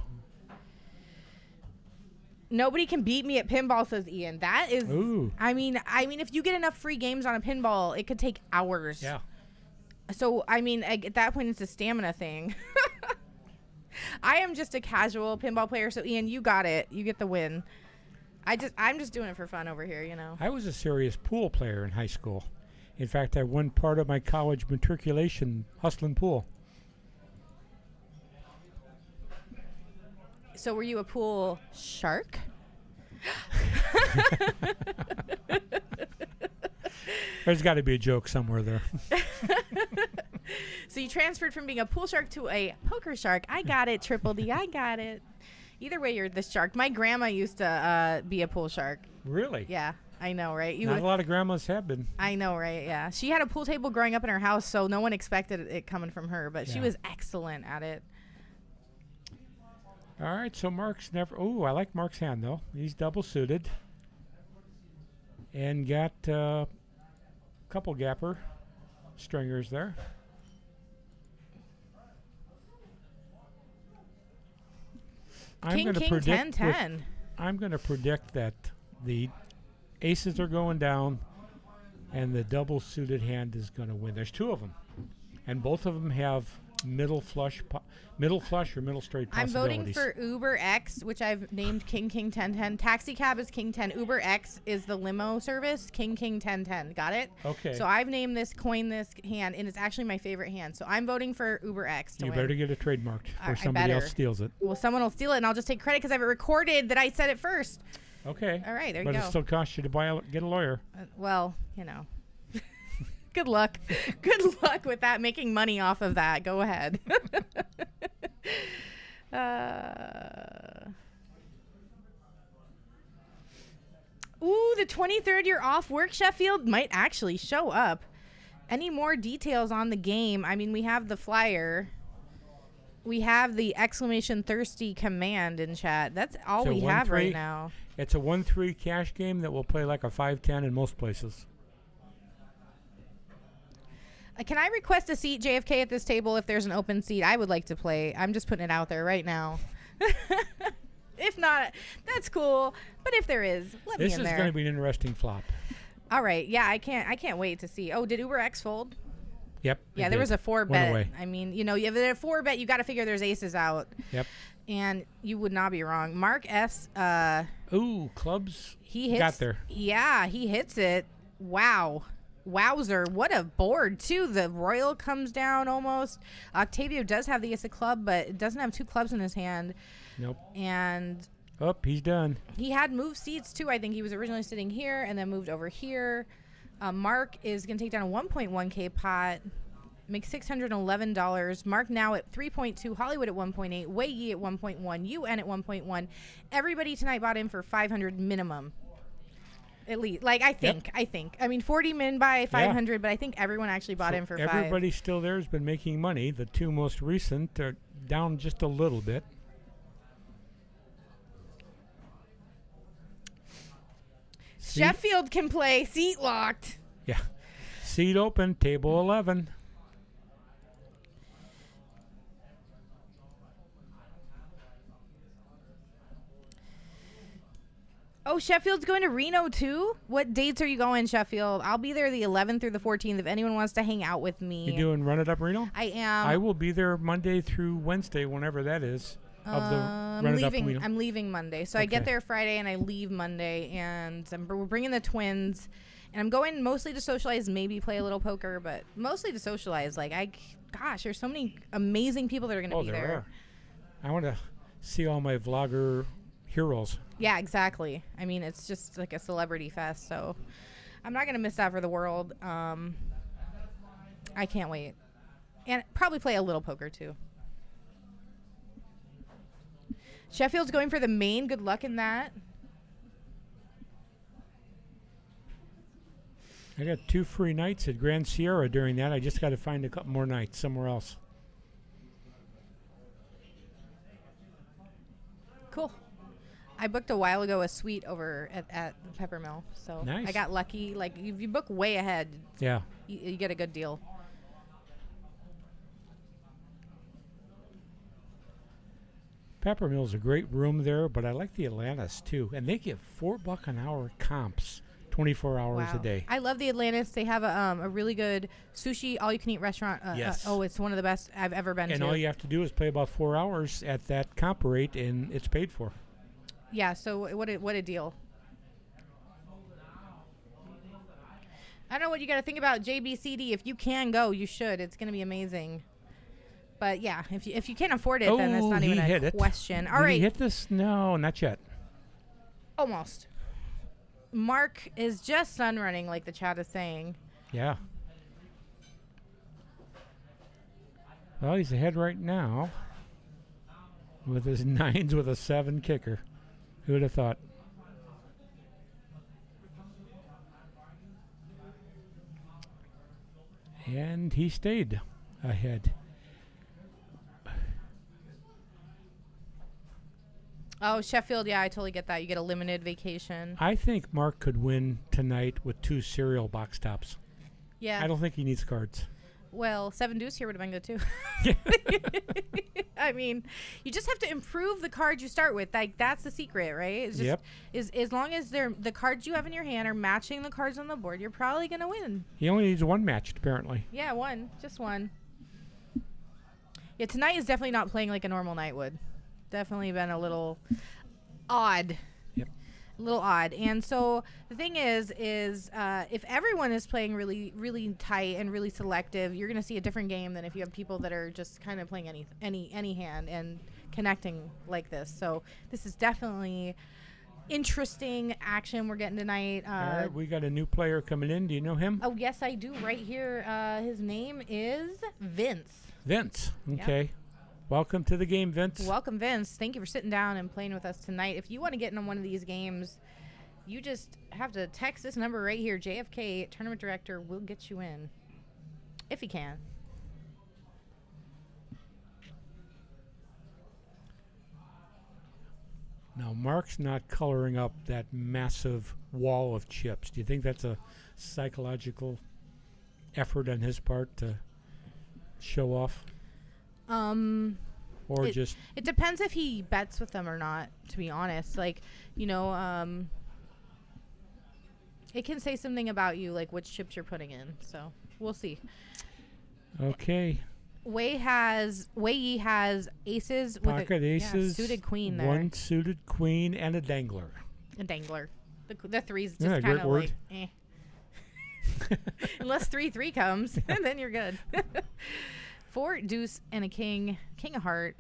Nobody can beat me at pinball, says Ian. That is, Ooh. I mean, if you get enough free games on a pinball, it could take hours. Yeah. So, at that point, it's a stamina thing. I am just a casual pinball player. So, Ian, you got it. You get the win. I'm just doing it for fun over here, you know. I was a serious pool player in high school. In fact, I won part of my college matriculation hustling pool. So were you a pool shark? There's got to be a joke somewhere there. So you transferred from being a pool shark to a poker shark. I got it, Triple D. I got it. Either way, you're the shark. My grandma used to be a pool shark. Really? Yeah, I know, right? Not a lot of grandmas have been. I know, right? Yeah. She had a pool table growing up in her house, so no one expected it coming from her, but she was excellent at it. All right, so Mark's never... Oh, I like Mark's hand, though. He's double-suited. And got a couple gapper stringers there. King, 10, 10. I'm going to predict that the aces are going down and the double-suited hand is going to win. There's two of them, and both of them have middle flush or middle straight possibilities. I'm voting for Uber X, which I've named King 10 10. Taxi cab is King 10. Uber X is the limo service. King 10 10. Got it? Okay. So I've named this, coined this hand, and it's actually my favorite hand. So I'm voting for Uber X to You win. better get it trademarked before somebody else steals it. Well, someone will steal it, and I'll just take credit because I have it recorded that I said it first. Okay. All right, there you but go. But it still costs you to get a lawyer. Well, you know. Good luck. Good luck with that, making money off of that. Go ahead. Ooh, the 23rd year off work Sheffield might actually show up. Any more details on the game? I mean, we have the flyer. We have the exclamation thirsty command in chat. That's all we have right now. It's a 1-3 cash game that will play like a 5-10 in most places. Can I request a seat, JFK, at this table if there's an open seat? I would like to play. I'm just putting it out there right now. If not, that's cool. But if there is, let me in there. This is going to be an interesting flop. All right. Yeah, I can't wait to see. Oh, did Uber X fold? Yep. Yeah, there was a 4-bet. Away. I mean, you know, if there's a 4-bet, you got to figure there's aces out. Yep. And you would not be wrong. Mark S. Ooh, clubs. He hits. Got there. Yeah, he hits it. Wow. Wowzer, what a board, too. The Royal comes down almost. Octavio does have the ace of club, but it doesn't have two clubs in his hand. Nope. And... Oh, he's done. He had moved seats, too. I think he was originally sitting here and then moved over here. Mark is going to take down a 1.1K pot, make $611. Mark now at 3.2, Hollywood at 1.8, Wei Yi at 1.1, UN at 1.1. Everybody tonight bought in for 500 minimum. At least, like, I think. I mean, 40 min by 500, but I think everyone actually bought in for 5. Everybody still there has been making money. The two most recent are down just a little bit. Sheffield can play. Seat locked. Yeah. Seat open. Table 11. Oh, Sheffield's going to Reno, too? What dates are you going, Sheffield? I'll be there the 11th through the 14th if anyone wants to hang out with me. You doing Run It Up Reno? I am. I will be there Monday through Wednesday, whenever that is. I'm leaving Monday. So I get there Friday and I leave Monday. And we're bringing the twins. And I'm going mostly to socialize, maybe play a little poker, but mostly to socialize. Like, gosh, there's so many amazing people that are going to be there. Are. I want to see all my vlogger heroes. Yeah, exactly. I mean, it's just like a celebrity fest, so I'm not going to miss that for the world. I can't wait. And probably play a little poker, too. Sheffield's going for the main. Good luck in that. I got 2 free nights at Grand Sierra during that. I just got to find a couple more nights somewhere else. Cool. I booked a while ago a suite over at Peppermill, so nice. I got lucky. Like, if you book way ahead, yeah, you get a good deal. Peppermill's a great room there, but I like the Atlantis too, and they give $4 an hour comps, 24 hours a day. I love the Atlantis. They have a really good sushi all-you-can-eat restaurant. Yes. It's one of the best I've ever been to. And all you have to do is pay about 4 hours at that comp rate, and it's paid for. Yeah, so what a deal. I don't know what you got to think about JBCD. If you can go, you should. It's going to be amazing. But, yeah, if you can't afford it, then that's not even a question. All right. Did he hit this? No, not yet. Almost. Mark is just sun running, like the chat is saying. Yeah. Well, he's ahead right now with his 9s with a 7 kicker. Who would have thought? And he stayed ahead. Oh, Sheffield, yeah, I totally get that. You get a limited vacation. I think Mark could win tonight with 2 cereal box tops. Yeah. I don't think he needs cards. Well, 7 deuce here would have been good too. I mean, you just have to improve the cards you start with. Like, that's the secret, right? It's just, Yep. As long as the cards you have in your hand are matching the cards on the board, you're probably gonna win. He only needs 1 matched, apparently. Yeah, just one. Yeah, tonight is definitely not playing like a normal night would. Definitely been a little odd. Yep. A little odd. And so the thing is if everyone is playing really, really tight and really selective, you're going to see a different game than if you have people that are just kind of playing any hand and connecting like this. So this is definitely interesting action we're getting tonight. All right, we got a new player coming in. Do you know him? Oh, yes, I do. Right here. His name is Vince. Vince. Okay. Yep. Welcome to the game, Vince. Welcome, Vince. Thank you for sitting down and playing with us tonight. If you want to get in on one of these games, you just have to text this number right here. JFK, Tournament Director, will get you in. If he can. Now, Mark's not coloring up that massive wall of chips. Do you think that's a psychological effort on his part to show off? Or It depends if he bets with them or not, to be honest. Like, you know, it can say something about you, like which chips you're putting in. So we'll see. Okay. Wei has aces with Pocket aces. suited queen there. 1 suited queen and a dangler. A dangler. The three's just Yeah, kind great of word. like, eh. Unless 3-3 comes, and then you're good. 4 deuce and a king of heart.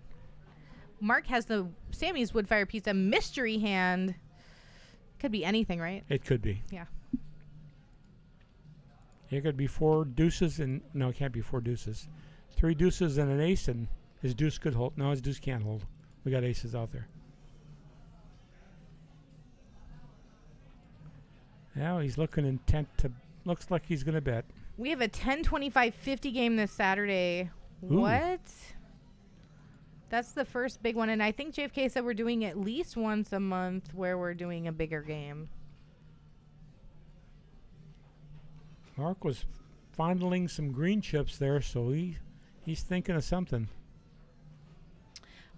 Mark has the Sammy's Woodfire Pizza mystery hand. Could be anything, right? It could be. Yeah. It could be 4 deuces and no, it can't be 4 deuces. 3 deuces and an ace, and his deuce could hold. No, his deuce can't hold. We got aces out there. Now he's looking intent to. Looks like he's going to bet. We have a 10, 25, 50 game this Saturday. Ooh. What? That's the first big one. And I think JFK said we're doing at least once a month where we're doing a bigger game. Mark was fondling some green chips there, so he's thinking of something.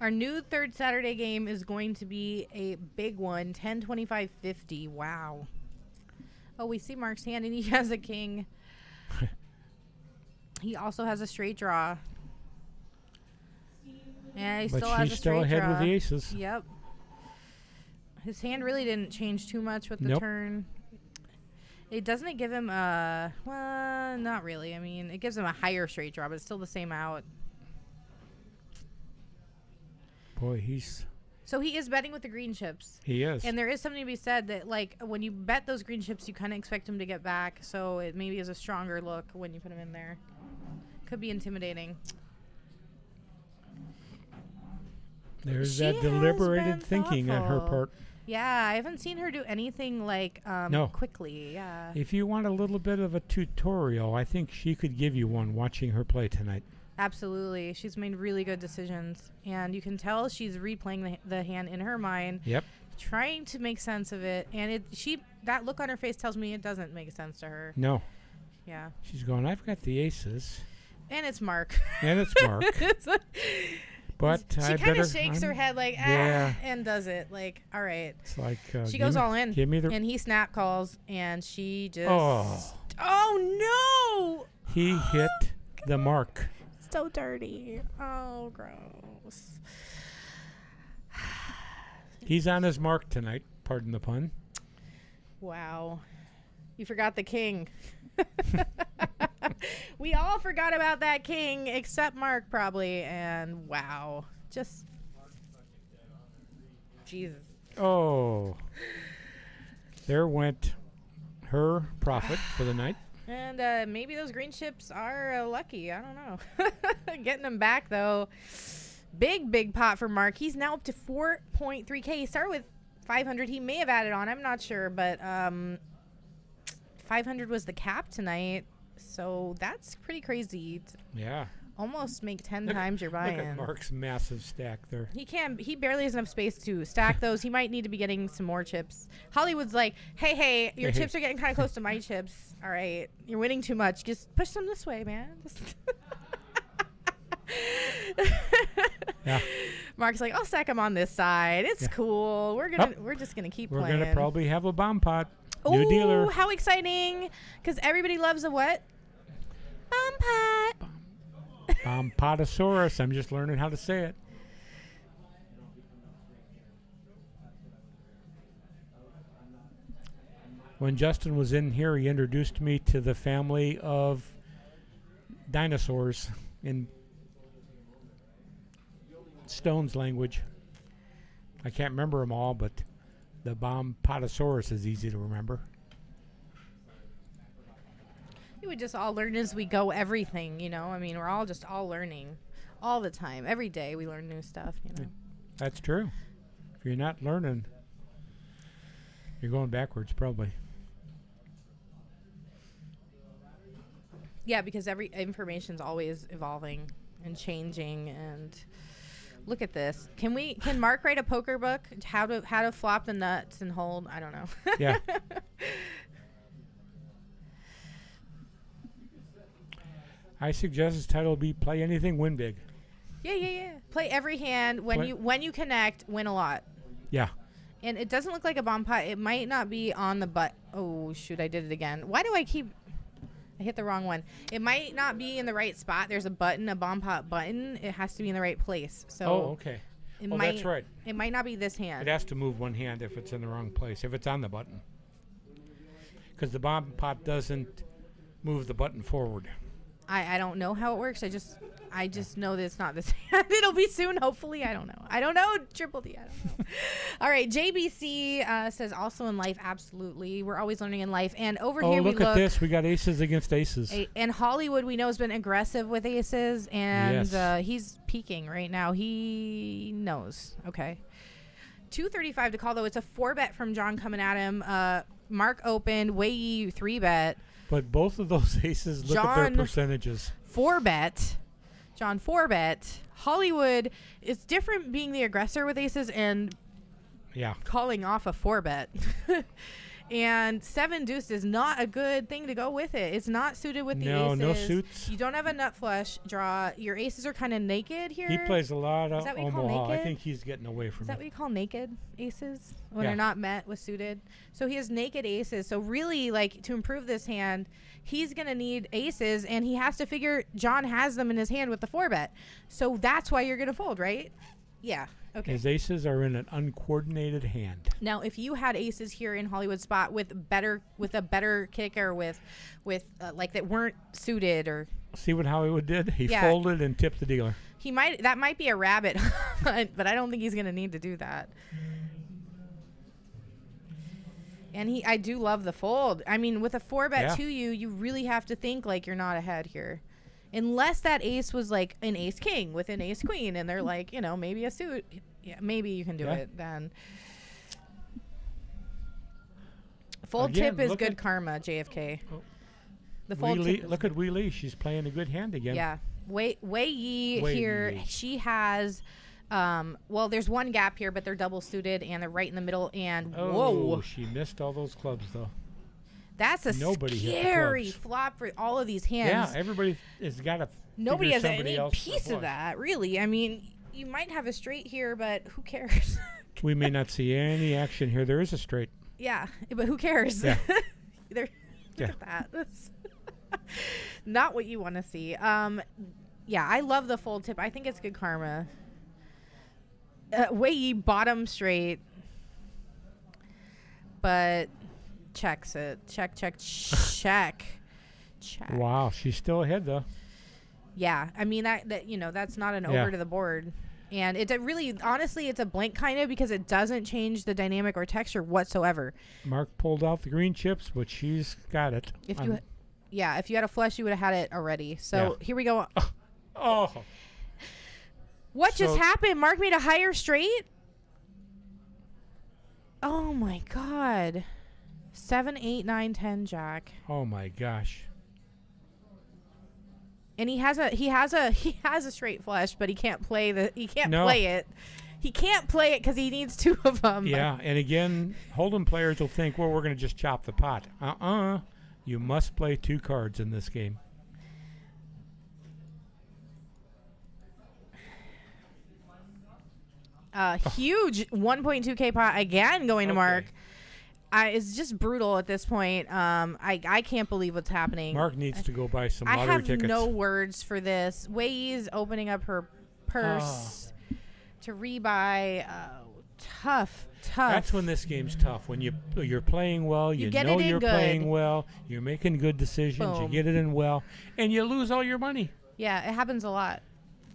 Our new third Saturday game is going to be a big one, 10, 25, 50. Wow. Oh, we see Mark's hand, and he has a king. He also has a straight draw. Yeah, he But still has she's a still straight ahead draw. with the aces. Yep. His hand really didn't change too much with the Nope. turn. It doesn't give him a, well, not really. I mean, it gives him a higher straight draw, but it's still the same out. Boy, he's So he is betting with the green chips. he is. And there is something to be said that, like, when you bet those green chips, you kind of expect him to get back. So it maybe is a stronger look when you put him in there. Could be intimidating. There's She that has deliberated been thinking on her thoughtful. part. Yeah, I haven't seen her do anything like No. quickly. Yeah. If you want a little bit of a tutorial, I think she could give you one watching her play tonight. Absolutely. She's made really good decisions. And you can tell she's replaying the hand in her mind, Yep. trying to make sense of it. And that look on her face tells me it doesn't make sense to her. No. Yeah. She's going, I've got the aces. And it's Mark. And it's Mark. It's like- But she I kind better. of shakes her head like, Yeah. and does it. Like, all right. It's like She give goes me- all in. Give me the. And he snap calls, and she just. Oh. Oh, no. He hit the mark. So dirty. Oh, gross. He's on his mark tonight. Pardon the pun. Wow. You forgot the king. We all forgot about that king except Mark probably. And wow. Just. Jesus. Oh. There went her profit for the night. And maybe those green chips are lucky. I don't know. Getting them back, though. Big pot for Mark. He's now up to 4.3K. He started with 500. He may have added on. I'm not sure. But 500 was the cap tonight. So that's pretty crazy. Yeah. Almost make 10 times your buy-in. Look at Mark's massive stack there. He barely has enough space to stack those. He might need to be getting some more chips. Hollywood's like, hey, your chips are getting kind of close to my chips. All right, you're winning too much. Just push them this way, man. Yeah. Mark's like, I'll stack them on this side. It's cool. We're just gonna keep playing. We're gonna probably have a bomb pot. New dealer. How exciting! Because everybody loves a what? Bomb pot. Potosaurus. I'm just learning how to say it. When Justin was in here, he introduced me to the family of dinosaurs in Stone's language. I can't remember them all, but the Potosaurus is easy to remember. We just all learn as we go everything, I mean, we're all learning all the time. Every day we learn new stuff, That's true. If you're not learning, you're going backwards probably. Yeah, because every information's always evolving and changing. And look at this. Can Mark write a poker book? How to flop the nuts and hold? I don't know. Yeah. I suggest his title be Play Anything, Win Big. Yeah. Play every hand. When you connect, win a lot. Yeah. And it doesn't look like a bomb pot. It might not be on the butt. Oh, shoot, I did it again. Why do I hit the wrong one. It might not be in the right spot. There's a button, a bomb pot button. It has to be in the right place. So okay. That's right. It might not be this hand. It has to move one hand if it's in the wrong place, if it's on the button. Because the bomb pot doesn't move the button forward. I don't know how it works. I just know that it's not this hand. It'll be soon, hopefully. I don't know. Triple D, I don't know. All right, JBC says also in life, absolutely. We're always learning in life. And over here we look. Look at this. We got aces against aces. And Hollywood, we know, has been aggressive with aces. And yes. He's peaking right now. He knows. Okay. 235 to call, though. It's a 4-bet from John coming at him. Mark opened. Wei 3-bet. But both of those aces, look at their percentages. 4-bet. John 4-bet. Hollywood is different being the aggressor with aces and calling off a 4-bet. And 7 deuce is not a good thing to go with it. It's not suited with the aces. No suits. You don't have a nut flush draw. Your aces are kind of naked here. He plays a lot of Omaha. Naked? I think he's getting away from it. Is that what you call naked aces? When Yeah. they're not met with suited? So he has naked aces. So really, like, to improve this hand, he's going to need aces, and he has to figure John has them in his hand with the 4-bet. So that's why you're going to fold, right? Yeah. Okay. His aces are in an uncoordinated hand. Now, if you had aces here in Hollywood spot with a better kicker with like that weren't suited, or see what Hollywood did? He folded and tipped the dealer. That might be a rabbit hunt, but I don't think he's going to need to do that. And I do love the fold. I mean, with a 4-bet to you really have to think like you're not ahead here. Unless that ace was like an ace king with an ace queen, and they're like, maybe a suit. Yeah, maybe you can do it then. Fold tip is good karma, JFK. Oh. The fold tip. Look at Wei Li. She's playing a good hand again. Yeah. Wei Yi here. She has. There's one gap here, but they're double suited and they're right in the middle. And whoa, she missed all those clubs though. That's a scary flop for all of these hands. Yeah, everybody has got a. Nobody has any piece of that, really. I mean, you might have a straight here, but who cares? We may not see any action here. There is a straight. Yeah, but who cares? Yeah. Look at that. That's not what you want to see. Yeah, I love the fold tip. I think it's good karma. Wei Yi bottom straight, but checks it. Check. Wow, she's still ahead though. Yeah, I mean that's not an over to the board, and it's honestly it's a blank kind of because it doesn't change the dynamic or texture whatsoever. Mark pulled out the green chips, but she's got it. Yeah, if you had a flush, you would have had it already. So here we go. Oh. What just happened? Mark made a higher straight? Oh my God. 7, 8, 9, 10 jack. Oh my gosh. And he has a straight flush, but he can't play play it. He can't play it because he needs 2 of them. Yeah, and again, Hold'em players will think, well, we're going to just chop the pot. You must play 2 cards in this game. Huge 1.2K pot again going to Mark. It's just brutal at this point. I can't believe what's happening. Mark needs to go buy some lottery tickets. I have no words for this. Wei's opening up her purse to rebuy. Tough. That's when this game's tough. When you're playing well, you know you're playing well, you're making good decisions, you get it in well, and you lose all your money. Yeah, it happens a lot.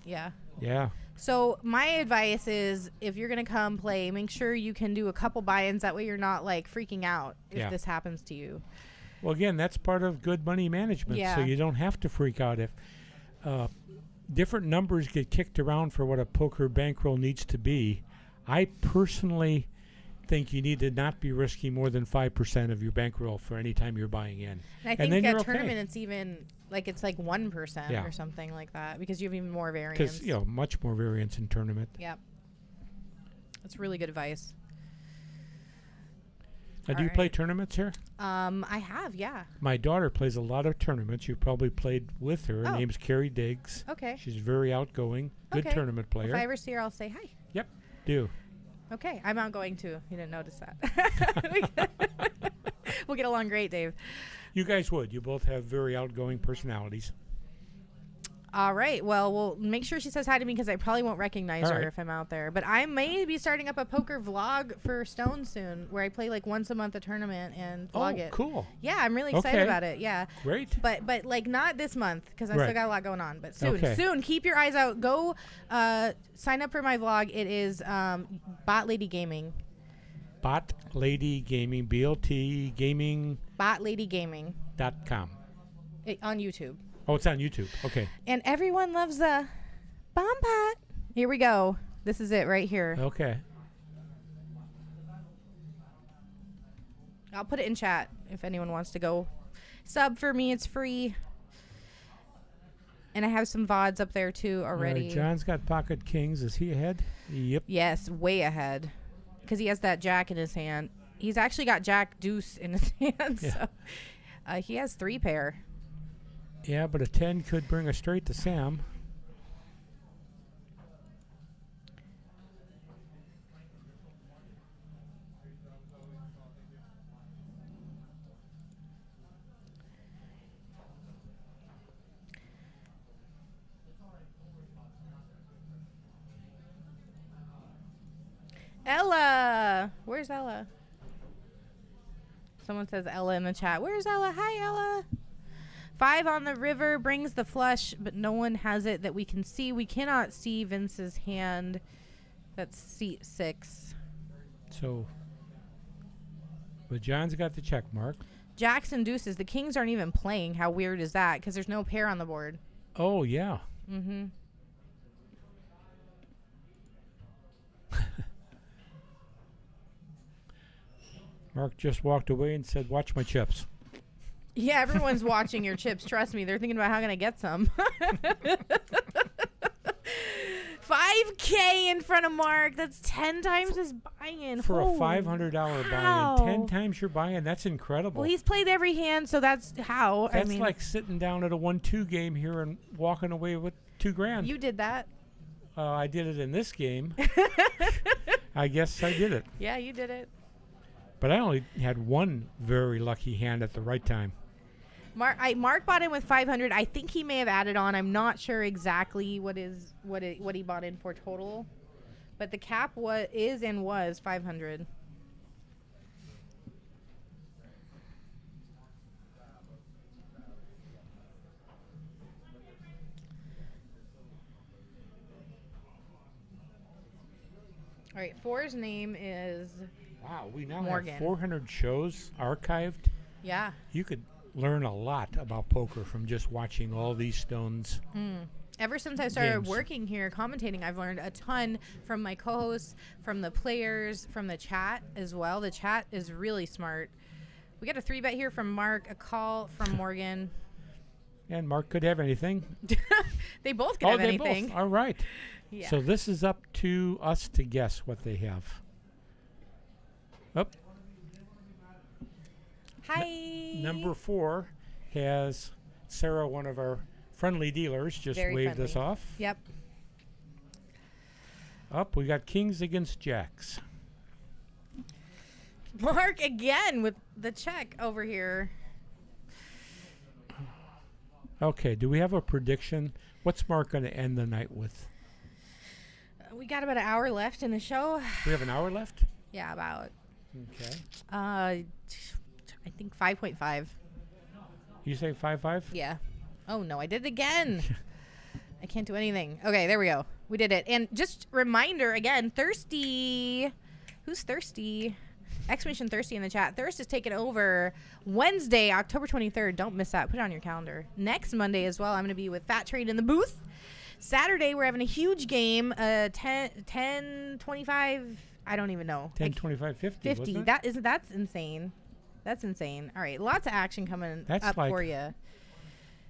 Yeah. Yeah. So my advice is, if you're gonna come play, make sure you can do a couple buy-ins. That way you're not like freaking out if this happens to you. Well, again, that's part of good money management. Yeah. So you don't have to freak out if different numbers get kicked around for what a poker bankroll needs to be. I personally think you need to not be risking more than 5% of your bankroll for any time you're buying in. And I think at tournament it's even like it's like 1% or something like that, because you have even more variance. Because much more variance in tournament. Yep, that's really good advice. Do you play tournaments here? I have, yeah. My daughter plays a lot of tournaments. You probably played with her. Her name's Carrie Diggs. Okay. She's very outgoing. Good tournament player. If I ever see her, I'll say hi. Yep, do. Okay, I'm outgoing too. You didn't notice that. We'll get along great, Dave. You guys would. You both have very outgoing personalities. All right. Well, we'll make sure she says hi to me, because I probably won't recognize her if I'm out there. But I may be starting up a poker vlog for Stone soon, where I play like once a month a tournament and vlog it. Oh, cool. Yeah, I'm really excited about it. Yeah. Great. But like not this month, because I still got a lot going on. But soon, soon. Keep your eyes out. Go sign up for my vlog. It is BotLady Gaming. BotLady Gaming, BLT Gaming. BotLadyGaming.com. On YouTube. Oh, it's on YouTube. Okay. And everyone loves a bomb pot. Here we go. This is it right here. Okay. I'll put it in chat if anyone wants to go sub for me. It's free. And I have some VODs up there too already. John's got pocket kings. Is he ahead? Yep. Yes, way ahead. Because he has that jack in his hand. He's actually got jack deuce in his hand. Yeah. So he has 3 pair. Yeah, but a 10 could bring a straight to Sam. Ella! Where's Ella? Someone says Ella in the chat. Where's Ella? Hi, Ella. 5 on the river brings the flush, but no one has it that we can see. We cannot see Vince's hand. That's seat 6. So, but John's got the check mark. Jacks and deuces. The kings aren't even playing. How weird is that? Because there's no pair on the board. Oh, yeah. Mm-hmm. Mark just walked away and said, watch my chips. Yeah, everyone's watching your chips. Trust me. They're thinking about how can I get some. 5K in front of Mark. That's 10 times his buy-in. For a $500 buy-in. 10 times your buy-in. That's incredible. Well, he's played every hand, so that's how. That's like sitting down at a 1-2 game here and walking away with $2,000. You did that. I did it in this game. I guess I did it. Yeah, you did it. But I only had one very lucky hand at the right time. Mark bought in with 500. I think he may have added on. I'm not sure exactly what he bought in for total, but the cap was 500. All right, 4's name is Wow, we now Morgan. have 400 shows archived. Yeah. You could learn a lot about poker from just watching all these stones. Ever since I started Games. working here, commentating, I've learned a ton from my co-hosts, from the players, from the chat as well. The chat is really smart. We got a 3-bet here from Mark, a call from Morgan. And Mark could have anything. They both could have they anything. both. All right. Yeah. So this is up to us to guess what they have. Up. Hi. Number 4 has Sarah, one of our friendly dealers, just Very waved us friendly. off. Yep. Up, we got kings against jacks. Mark again with the check over here. Okay, do we have a prediction? What's Mark going to end the night with? We got about an hour left in the show. We have an hour left? Yeah, about. Okay. I think 5.5. You say 5-5? Yeah. Oh no, I did it again. I can't do anything. Okay, there we go. We did it. And just reminder again, Thirsty. Who's Thirsty? Exclamation Thirsty in the chat. Thirst is taking over Wednesday, October 23rd. Don't miss that. Put it on your calendar. Next Monday as well, I'm going to be with Fat Trade in the booth. Saturday, we're having a huge game. 10, 25, I don't even know. 10, 25, 50. 50. Wasn't it? That's insane. That's insane. All right, lots of action coming up like- for you.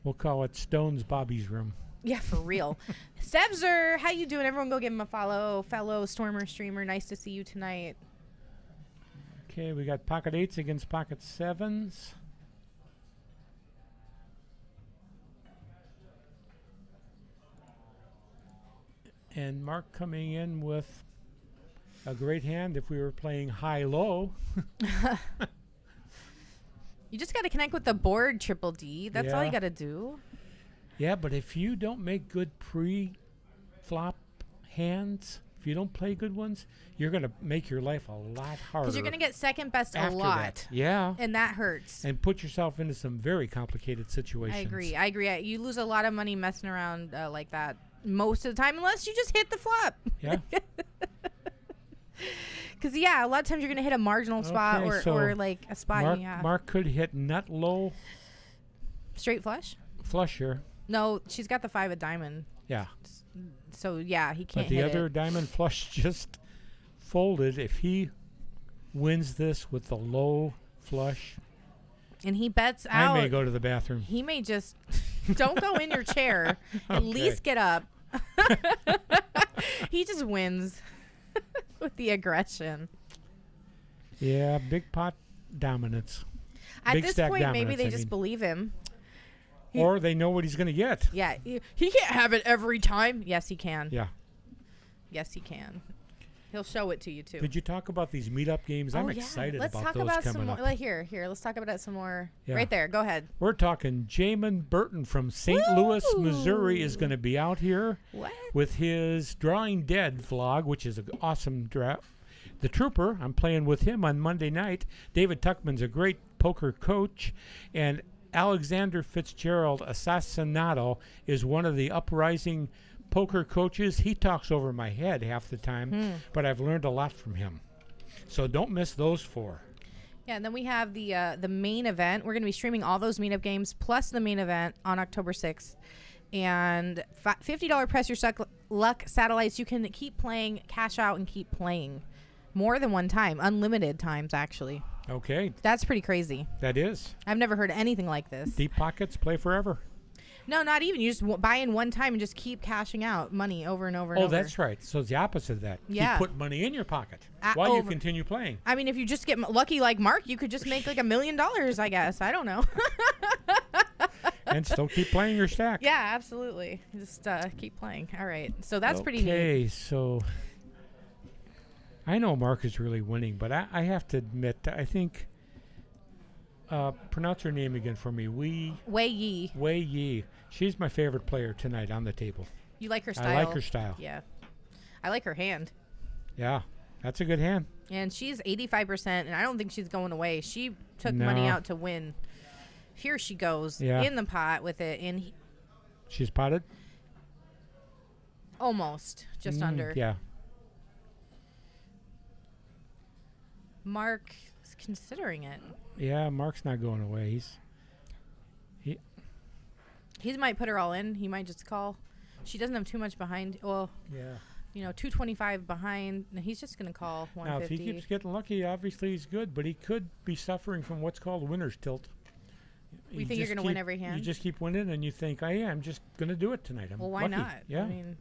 We'll call it Stone's Bobby's Room. Yeah, for real. Sevzer, how you doing? Everyone go give him a follow. Fellow Stormer streamer, nice to see you tonight. Okay, we got pocket 8s against pocket 7s. And Mark coming in with a great hand if we were playing high-low. You just got to connect with the board, Triple D. That's all Yeah. you got to do. Yeah, but if you don't make good pre-flop hands, if you don't play good ones, you're going to make your life a lot harder. Because you're going to get second best a after lot. that. Yeah. And that hurts. And put yourself into some very complicated situations. I agree. You lose a lot of money messing around like that most of the time, unless you just hit the flop. Yeah. Because, yeah, a lot of times you're going to hit a marginal spot Okay, or, so or like a spot. Mark, Yeah. Mark could hit nut low Straight flush? flusher. No, she's got the 5 of diamond. Yeah. So, yeah, he can't But the hit other it. diamond flush just folded. If he wins this with the low flush, And he bets out. I may go to the bathroom. He may just don't go in your chair. At least get up. He just wins with the aggression. Yeah, big pot dominance. At Big this stack point, maybe dominance, they I just mean. believe him. Or they know what he's going to get. Yeah, he can't have it every time. Yes, he can. Yeah. Yes, he can. He'll show it to you too. Did you talk about these meetup games? I'm excited Let's about talk those about some coming more. up. Like, here. Let's talk about it some more. Yeah. Right there. Go ahead. We're talking Jamin Burton from St. Louis, Missouri is going to be out here What? with his Drawing Dead vlog, which is an awesome draft. The Trooper, I'm playing with him on Monday night. David Tuckman's a great poker coach. And Alexander Fitzgerald Assassinato is one of the uprising poker coaches. He talks over my head half the time, but I've learned a lot from him. So don't miss those 4. Yeah, and then we have the main event. We're going to be streaming all those meetup games plus the main event on October 6th. And $50 Press Your Luck satellites. You can keep playing, cash out, and keep playing. More than one time. Unlimited times, actually. Okay, That's pretty crazy. that is. I've never heard anything like this. Deep pockets, play forever. No, not even. You just buy in one time and just keep cashing out money over and over and Oh, over. that's right. So it's the opposite of that. Yeah. You put money in your pocket At while you over- continue playing. I mean, if you just get lucky like Mark, you could just make like $1 million, I guess. I don't know. And still keep playing your stack. Yeah, absolutely. Just keep playing. All right. So that's pretty neat. Okay, so I know Mark is really winning, but I have to admit, I think, pronounce her name again for me. Wei Yi. Wei Yi. She's my favorite player tonight on the table. You like her style? I like her style. Yeah. I like her hand. Yeah, that's a good hand. And she's 85%, and I don't think she's going away. She took money No. out to win. Here she goes Yeah. in the pot with it, and She's potted? almost just under. Yeah. Mark is considering it. Yeah, Mark's not going away. He might put her all in. He might just call. She doesn't have too much behind. Well, Yeah. 225 behind. No, he's just going to call 150. Now, if he keeps getting lucky, obviously he's good, but he could be suffering from what's called winner's tilt. We think you're going to win every hand? You just keep winning, and you think, oh, yeah, I'm just going to do it tonight. I'm Well, why lucky. not? Yeah. I mean,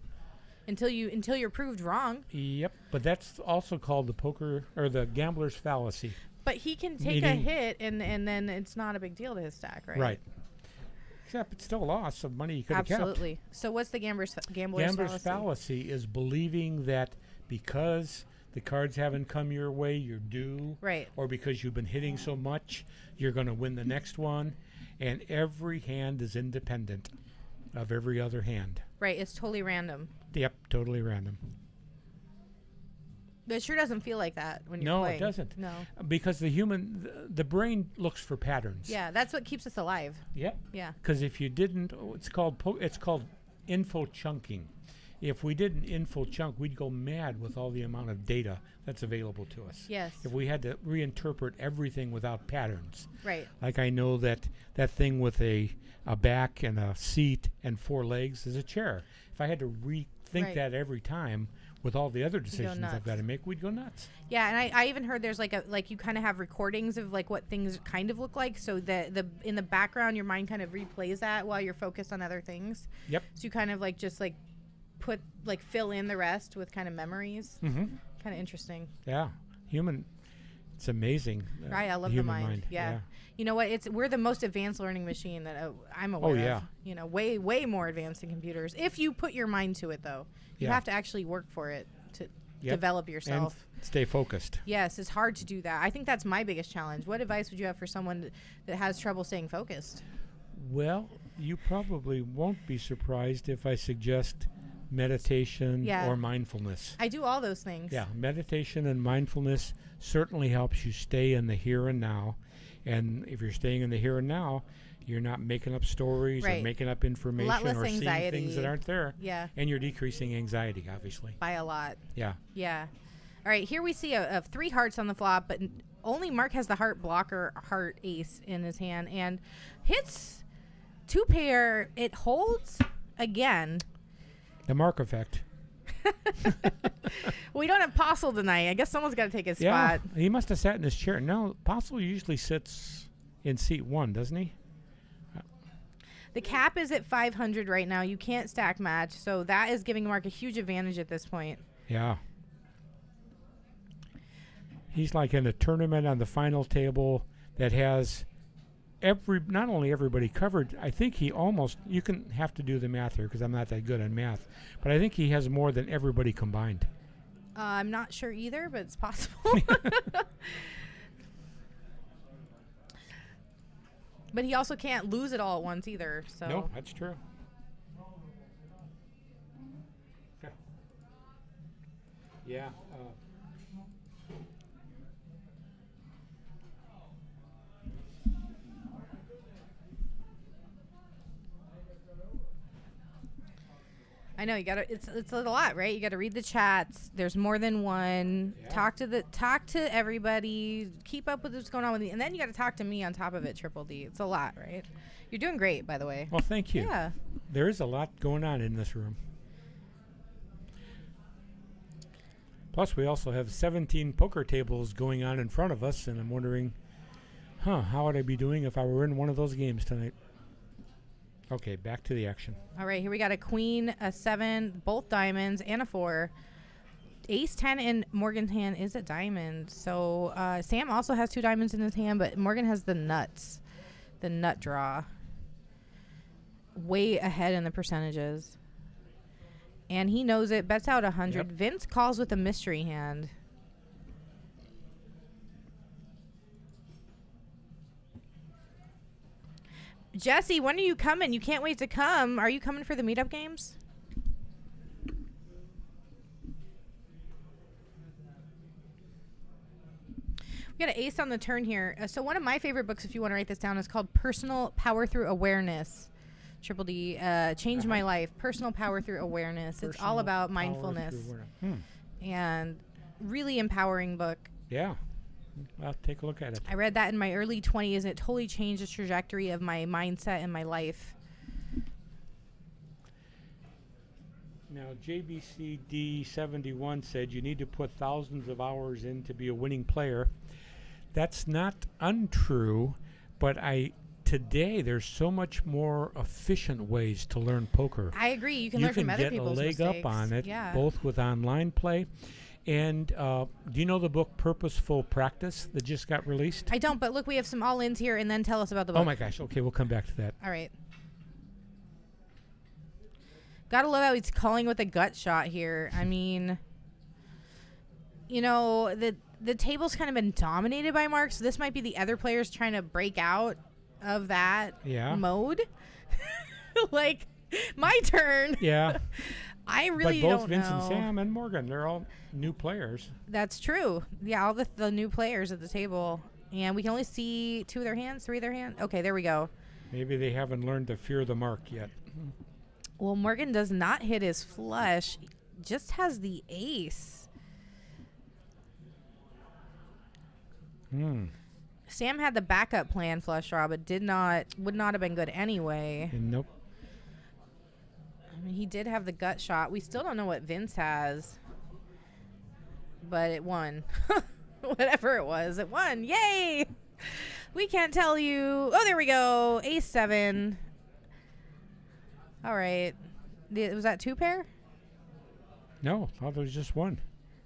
until you're proved wrong. Yep, but that's also called the poker or the gambler's fallacy. But he can take a hit, and then it's not a big deal to his stack, right? Right. Except it's still a loss of money you could have kept. Absolutely. So what's the gambler's Fallacy is believing that because the cards haven't come your way, you're due. Right. Or because you've been hitting so much, you're going to win the next one. And every hand is independent of every other hand. Right. It's totally random. Yep, totally random. But it sure doesn't feel like that when you're playing. No, it doesn't. No. Because the brain looks for patterns. Yeah, that's what keeps us alive. Yep. Yeah. Because if you didn't, it's called info chunking. If we didn't info chunk, we'd go mad with all the amount of data that's available to us. Yes. If we had to reinterpret everything without patterns. Right. Like I know that thing with a back and a seat and 4 legs is a chair. If I had to rethink that every time with all the other decisions I've got to make, we'd go nuts. Yeah, and I even heard there's like you kind of have recordings of like what things kind of look like, so the in the background your mind kind of replays that while you're focused on other things. Yep. So you kind of like just like fill in the rest with kind of memories. Mm-hmm. Kind of interesting. Yeah, it's amazing. Right, I love the mind. Yeah. You know what? We're the most advanced learning machine that I'm aware of. Way more advanced than computers. If you put your mind to it, though, you have to actually work for it to develop yourself. And stay focused. Yes, it's hard to do that. I think that's my biggest challenge. What advice would you have for someone that has trouble staying focused? Well, you probably won't be surprised if I suggest meditation or mindfulness. I do all those things. Yeah, meditation and mindfulness certainly helps you stay in the here and now. And if you're staying in the here and now, you're not making up stories or making up information or seeing things that aren't there. Yeah. And you're decreasing anxiety, obviously. By a lot. Yeah. Yeah. All right, here we see a 3 hearts on the flop, but only Mark has the heart blocker, heart ace in his hand, and hits 2 pair. It holds again. The Mark effect. We don't have Postle tonight. I guess someone's got to take his spot. He must have sat in his chair. No, Postle usually sits in seat 1, doesn't he? The cap is at 500 right now. You can't stack match, so that is giving Mark a huge advantage at this point. Yeah. He's like in a tournament on the final table that has not only everybody covered. I think he almost, you can have to do the math here because I'm not that good on math, but I think he has more than everybody combined. I'm not sure either, but it's possible. But he also can't lose it all at once either. So no, that's true. Okay. Yeah. I know you gotta. It's a lot, right? You gotta read the chats. There's more than one. Yeah. Talk to everybody. Keep up with what's going on with you, and then you gotta talk to me on top of it. Triple D. It's a lot, right? You're doing great, by the way. Well, thank you. Yeah. There is a lot going on in this room. Plus, we also have 17 poker tables going on in front of us, and I'm wondering, how would I be doing if I were in one of those games tonight? Okay, back to the action. All right, here we got a queen, a 7, both diamonds, and a 4. Ace 10 in Morgan's hand is a diamond. So Sam also has 2 diamonds in his hand, but Morgan has the nuts, the nut draw. Way ahead in the percentages. And he knows it, bets out 100. Yep. Vince calls with a mystery hand. Jesse, when are you coming? You can't wait to come. Are you coming for the meetup games? We got an ace on the turn here. So one of my favorite books, if you want to write this down, is called Personal Power Through Awareness. Triple D, changed my life. Personal Power Through Awareness. It's all about mindfulness. And really empowering book. Yeah. I'll take a look at it. I read that in my early 20s, and it totally changed the trajectory of my mindset and my life. Now, JBCD71 said you need to put thousands of hours in to be a winning player. That's not untrue, but today there's so much more efficient ways to learn poker. I agree. You can learn from other people's mistakes. You can get a leg up on it, yeah. both with online play. And do you know the book Purposeful Practice that just got released? I don't, but look, we have some all-ins here, and then tell us about the book. Oh, my gosh. Okay, we'll come back to that. All right. Gotta love how he's calling with a gut shot here. I mean, you know, the table's kind of been dominated by Mark, so this might be the other players trying to break out of that mode. Like, my turn. Yeah. I really but don't both Vince know. and Sam and Morgan, they're all new players. That's true. Yeah, all the new players at the table. And we can only see 2 of their hands, 3 of their hands. Okay, there we go. Maybe they haven't learned to fear the mark yet. Well, Morgan does not hit his flush. Just has the ace. Sam had the backup plan flush draw, but would not have been good anyway. Nope. I mean, he did have the gut shot. We still don't know what Vince has, but it won. Whatever it was, it won. Yay! We can't tell you. Oh, there we go. Ace 7. All right. Was that 2 pair? No, I thought it was just 1.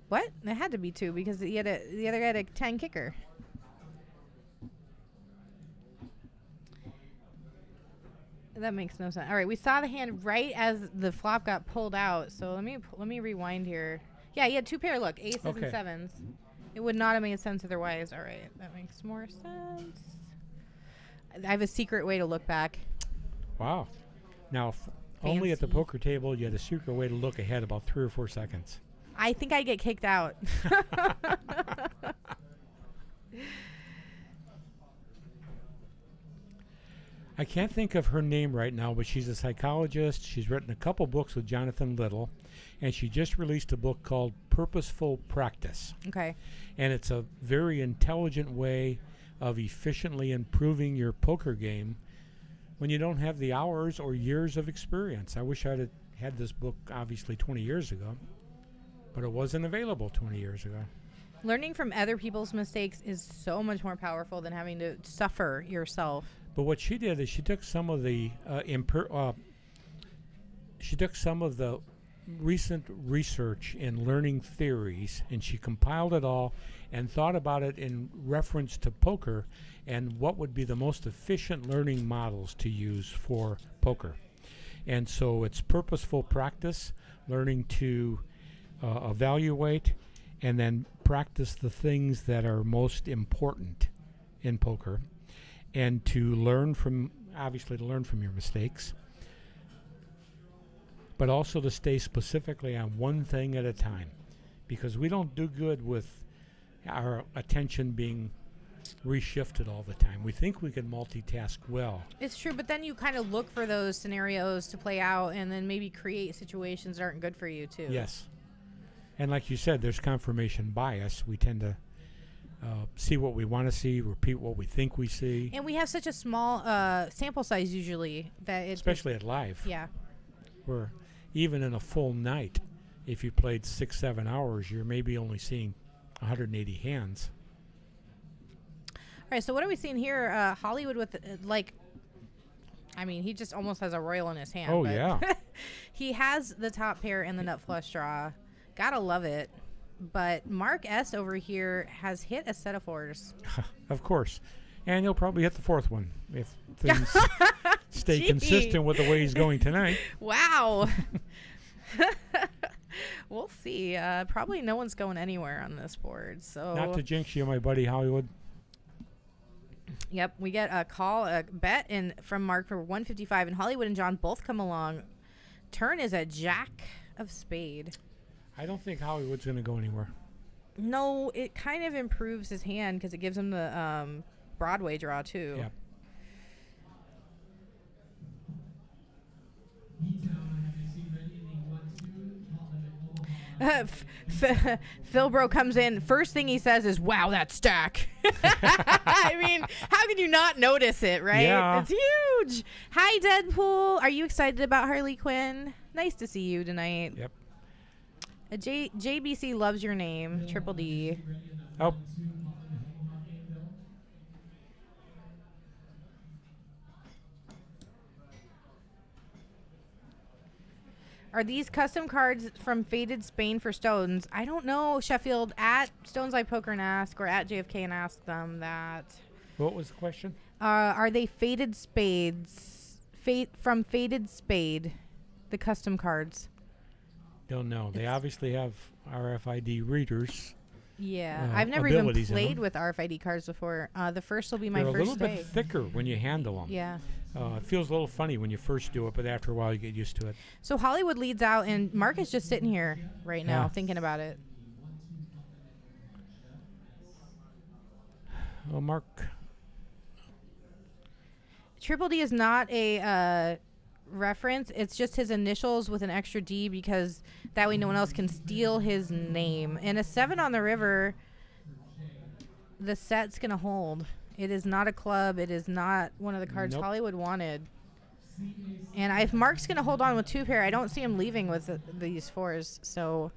What? It had to be 2 because the other guy had a 10 kicker. That makes no sense. All right, we saw the hand right as the flop got pulled out. So let me rewind here. Yeah, he had 2 pair. Look, aces and 7s. It would not have made sense otherwise. All right, that makes more sense. I have a secret way to look back. Wow. Now, only at the poker table, you had a secret way to look ahead about 3 or 4 seconds. I think I'd get kicked out. I can't think of her name right now, but she's a psychologist. She's written a couple books with Jonathan Little, and she just released a book called Purposeful Practice. Okay. And it's a very intelligent way of efficiently improving your poker game when you don't have the hours or years of experience. I wish I'd had this book, obviously, 20 years ago, but it wasn't available 20 years ago. Learning from other people's mistakes is so much more powerful than having to suffer yourself. But what she did is she took some of the recent research in learning theories, and she compiled it all and thought about it in reference to poker and what would be the most efficient learning models to use for poker. And so it's purposeful practice, learning to evaluate and then practice the things that are most important in poker, and to learn from, obviously to learn from your mistakes, but also to stay specifically on one thing at a time, because we don't do good with our attention being reshifted all the time. We think we can multitask well. It's true, but then you kind of look for those scenarios to play out and then maybe create situations that aren't good for you too. Yes. And like you said, there's confirmation bias. We tend to see what we want to see, repeat what we think we see. And we have such a small sample size usually that especially at live. Yeah. Where even in a full night, if you played 6-7 hours, you're maybe only seeing 180 hands. All right, so what are we seeing here? Hollywood with, I mean, he just almost has a royal in his hand. Oh, yeah. He has the top pair and the nut flush draw. Gotta love it. But Mark S. over here has hit a set of 4s. Of course. And he'll probably hit the 4th one if things stay consistent with the way he's going tonight. Wow. We'll see. Probably no one's going anywhere on this board. So not to jinx you, my buddy Hollywood. Yep, we get a bet from Mark for 155, and Hollywood and John both come along. Turn is a jack of spade. I don't think Hollywood's going to go anywhere. No, it kind of improves his hand because it gives him the Broadway draw too. Yep. Philbro comes in. First thing he says is, "Wow, that stack." I mean, how can you not notice it, right? Yeah. It's huge. Hi, Deadpool. Are you excited about Harley Quinn? Nice to see you tonight. Yep. JBC loves your name. Triple D. Oh. Are these custom cards from Faded Spain for Stones? I don't know, Sheffield. At Stones Like Poker and ask, or at JFK and ask them that. What was the question? Are they Faded Spades? From Faded Spade, the custom cards. Don't know. They obviously have RFID readers. Yeah, I've never even abilities in played them. with RFID cards before. The first will be my They're a first little day. bit thicker when you handle them. Yeah. It feels a little funny when you first do it, but after a while you get used to it. So Hollywood leads out, and Mark is just sitting here right now Yeah. thinking about it. Oh, Mark. Triple D is not a reference. It's just his initials with an extra D because that way no one else can steal his name. And a 7 on the river, the set's going to hold. It is not a club. It is not one of the cards Nope. Hollywood wanted. And if Mark's going to hold on with 2 pair, I don't see him leaving with these 4s. So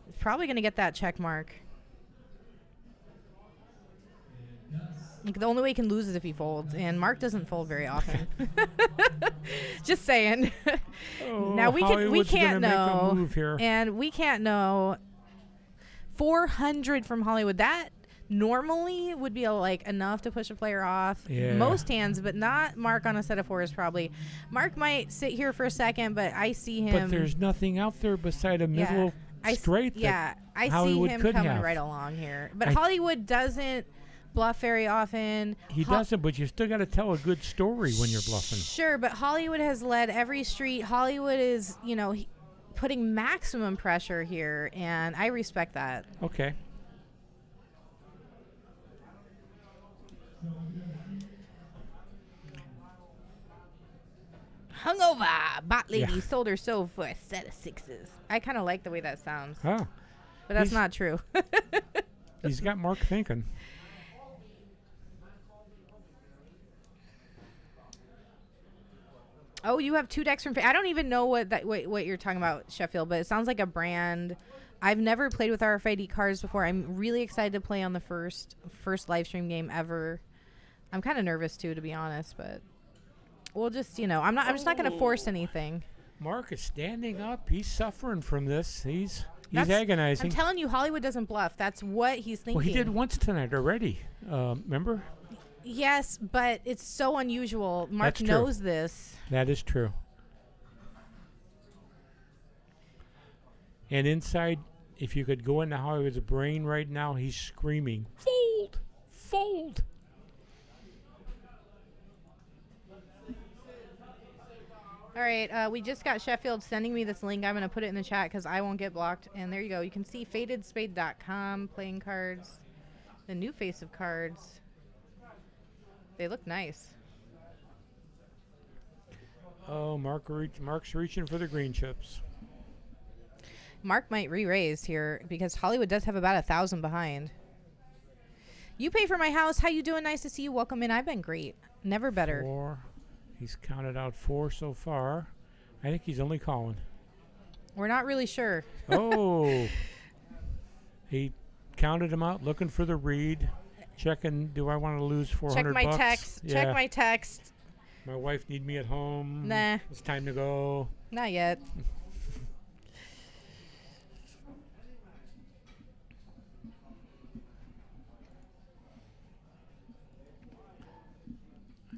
it's probably going to get that check mark. Like, the only way he can lose is if he folds, and Mark doesn't fold very often. Just saying. Oh, Now we Hollywood's can't gonna make a know, move here. and we can't know. 400 from Hollywood. That normally would be like enough to push a player off. Yeah. Most hands, but not Mark on a set of 4s probably. Mark might sit here for a second, but I see him. But there's nothing out there beside a middle straight. I see Hollywood him could coming have. right along here. But I- Hollywood doesn't bluff very often. He doesn't, but you still got to tell a good story when you're bluffing. Sure, but Hollywood has led every street. Hollywood is, putting maximum pressure here, and I respect that. Okay. Hungover, BotLady Yeah. sold her soul for a set of 6s. I kind of like the way that sounds, Oh, but that's He's- not true. he's got Mark thinking. Oh, you have 2 decks from. I don't even know what you're talking about, Sheffield, but it sounds like a brand. I've never played with RFID cards before. I'm really excited to play on the first live stream game ever. I'm kind of nervous too, to be honest, but we'll just, I'm just not going to force anything. Mark is standing up. He's suffering from this. He's That's- agonizing. I'm telling you, Hollywood doesn't bluff. That's what he's thinking. Well, he did once tonight already. Remember? Yes, but it's so unusual. Mark That's true. knows this. That is true. And inside, if you could go into Hollywood's brain right now, he's screaming, "Fold! Fold!" All right, we just got Sheffield sending me this link. I'm going to put it in the chat because I won't get blocked. And there you go. You can see fadedspade.com playing cards. The new face of cards. They look nice. Oh, Mark's reaching for the green chips. Mark might re-raise here because Hollywood does have about 1,000 behind. You pay for my house. How you doing? Nice to see you. Welcome in. I've been great. Never better. 4. He's counted out 4 so far. I think he's only calling. We're not really sure. Oh. He counted him out, looking for the read. Checking, do I want to lose 400 Check my bucks? text. Yeah. Check my text. My wife need me at home. Nah. It's time to go. Not yet.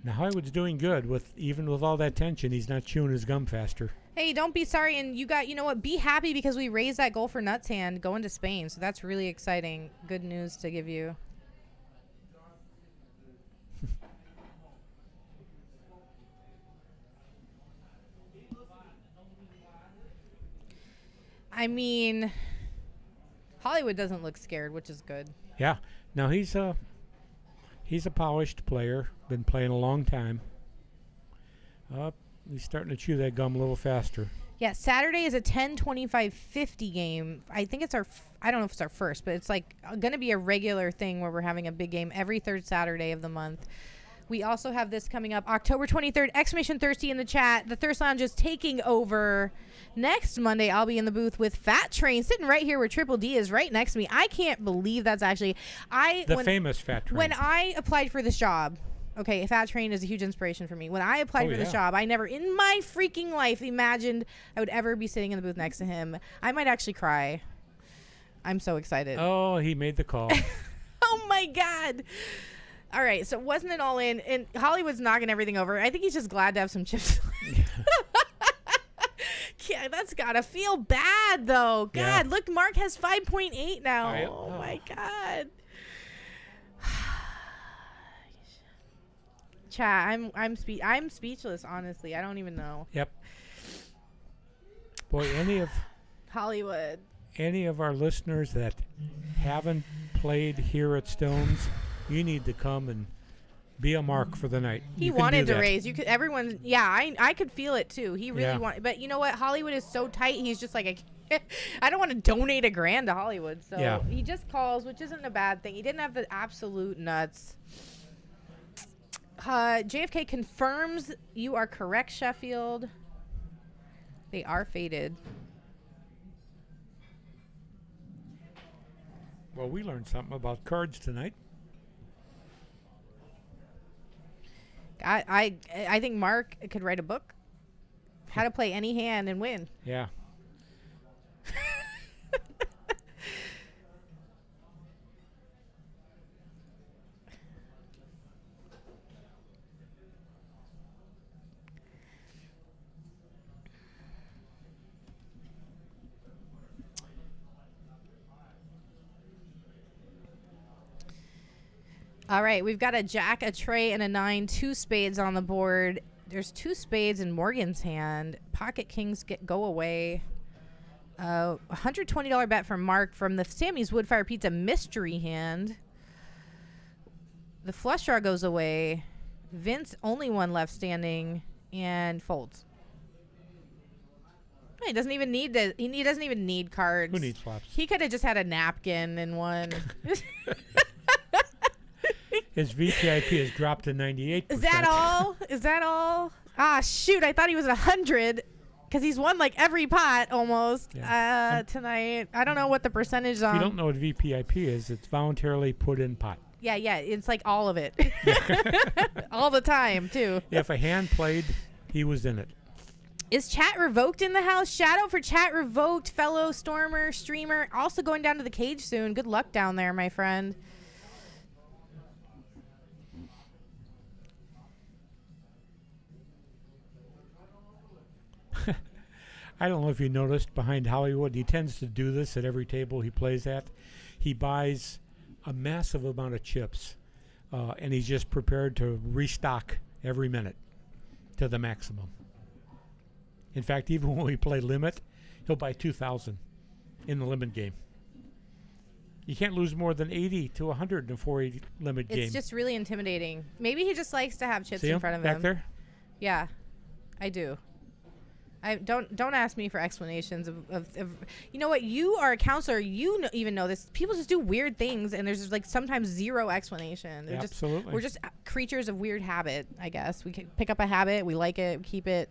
Now Hollywood's doing good even with all that tension. He's not chewing his gum faster. Hey, don't be sorry. And you know what? Be happy because we raised that goal for Nuts Hand going to Spain. So that's really exciting. Good news to give you. I mean, Hollywood doesn't look scared, which is good. Yeah. Now he's a polished player. Been playing a long time. He's starting to chew that gum a little faster. Yeah, Saturday is a 10-25-50 game. I think it's I don't know if it's our first, but it's like going to be a regular thing where we're having a big game every third Saturday of the month. We also have this coming up October 23rd, exclamation thirsty in the chat. The Thirst Lounge is taking over. Next Monday, I'll be in the booth with Fat Train, sitting right here where Triple D is right next to me. I can't believe that's actually famous Fat Train. When I applied for this job, okay, Fat Train is a huge inspiration for me. When I applied for this job, I never in my freaking life imagined I would ever be sitting in the booth next to him. I might actually cry. I'm so excited. Oh, he made the call. Oh my God. All right, so wasn't it all in? And Hollywood's knocking everything over. I think he's just glad to have some chips. Yeah, that's gotta feel bad though. God, look, Mark has 5.8 now. Right. Oh my God. Chat, I'm speechless. Honestly, I don't even know. Yep. Boy, Hollywood. Any of our listeners that haven't played here at Stones, you need to come and be a Mark for the night. He wanted to raise. You could. Everyone. Yeah, I could feel it too. He really wanted. But you know what? Hollywood is so tight. He's just like, I don't want to donate $1,000 to Hollywood. So he just calls, which isn't a bad thing. He didn't have the absolute nuts. JFK confirms you are correct, Sheffield. They are faded. Well, we learned something about cards tonight. I think Mark could write a book. How to play any hand and win. Yeah. All right, we've got a jack, a trey, and a 9, 2 spades on the board. There's 2 spades in Morgan's hand. Pocket kings go away. $120 bet from Mark from the Sammy's Woodfire Pizza mystery hand. The flush draw goes away. Vince, only one left standing, and folds. He doesn't even need to. He doesn't even need cards. Who needs flops? He could have just had a napkin and one. His VPIP has dropped to 98%. Is that all? Is that all? Ah, shoot. I thought he was 100 because he's won like every pot almost tonight. I don't know what the percentage is on. If you don't know what VPIP is, it's voluntarily put in pot. Yeah. It's like all of it. All the time, too. If a hand played, he was in it. Is chat revoked in the house? Shout out for chat revoked, fellow Stormer, streamer. Also going down to the cage soon. Good luck down there, my friend. I don't know if you noticed behind Hollywood, he tends to do this at every table he plays at. He buys a massive amount of chips, and he's just prepared to restock every minute to the maximum. In fact, even when we play limit, he'll buy 2,000 in the limit game. You can't lose more than 80 to 100 in a 480 limit game. It's just really intimidating. Maybe he just likes to have chips See in front of him. back there? Yeah, I do. I don't ask me for explanations of you know what, you are a counselor, even know this. People just do weird things and there's like sometimes zero explanation. Yeah, absolutely. We're just creatures of weird habit, I guess. We can pick up a habit, we like it, we keep it.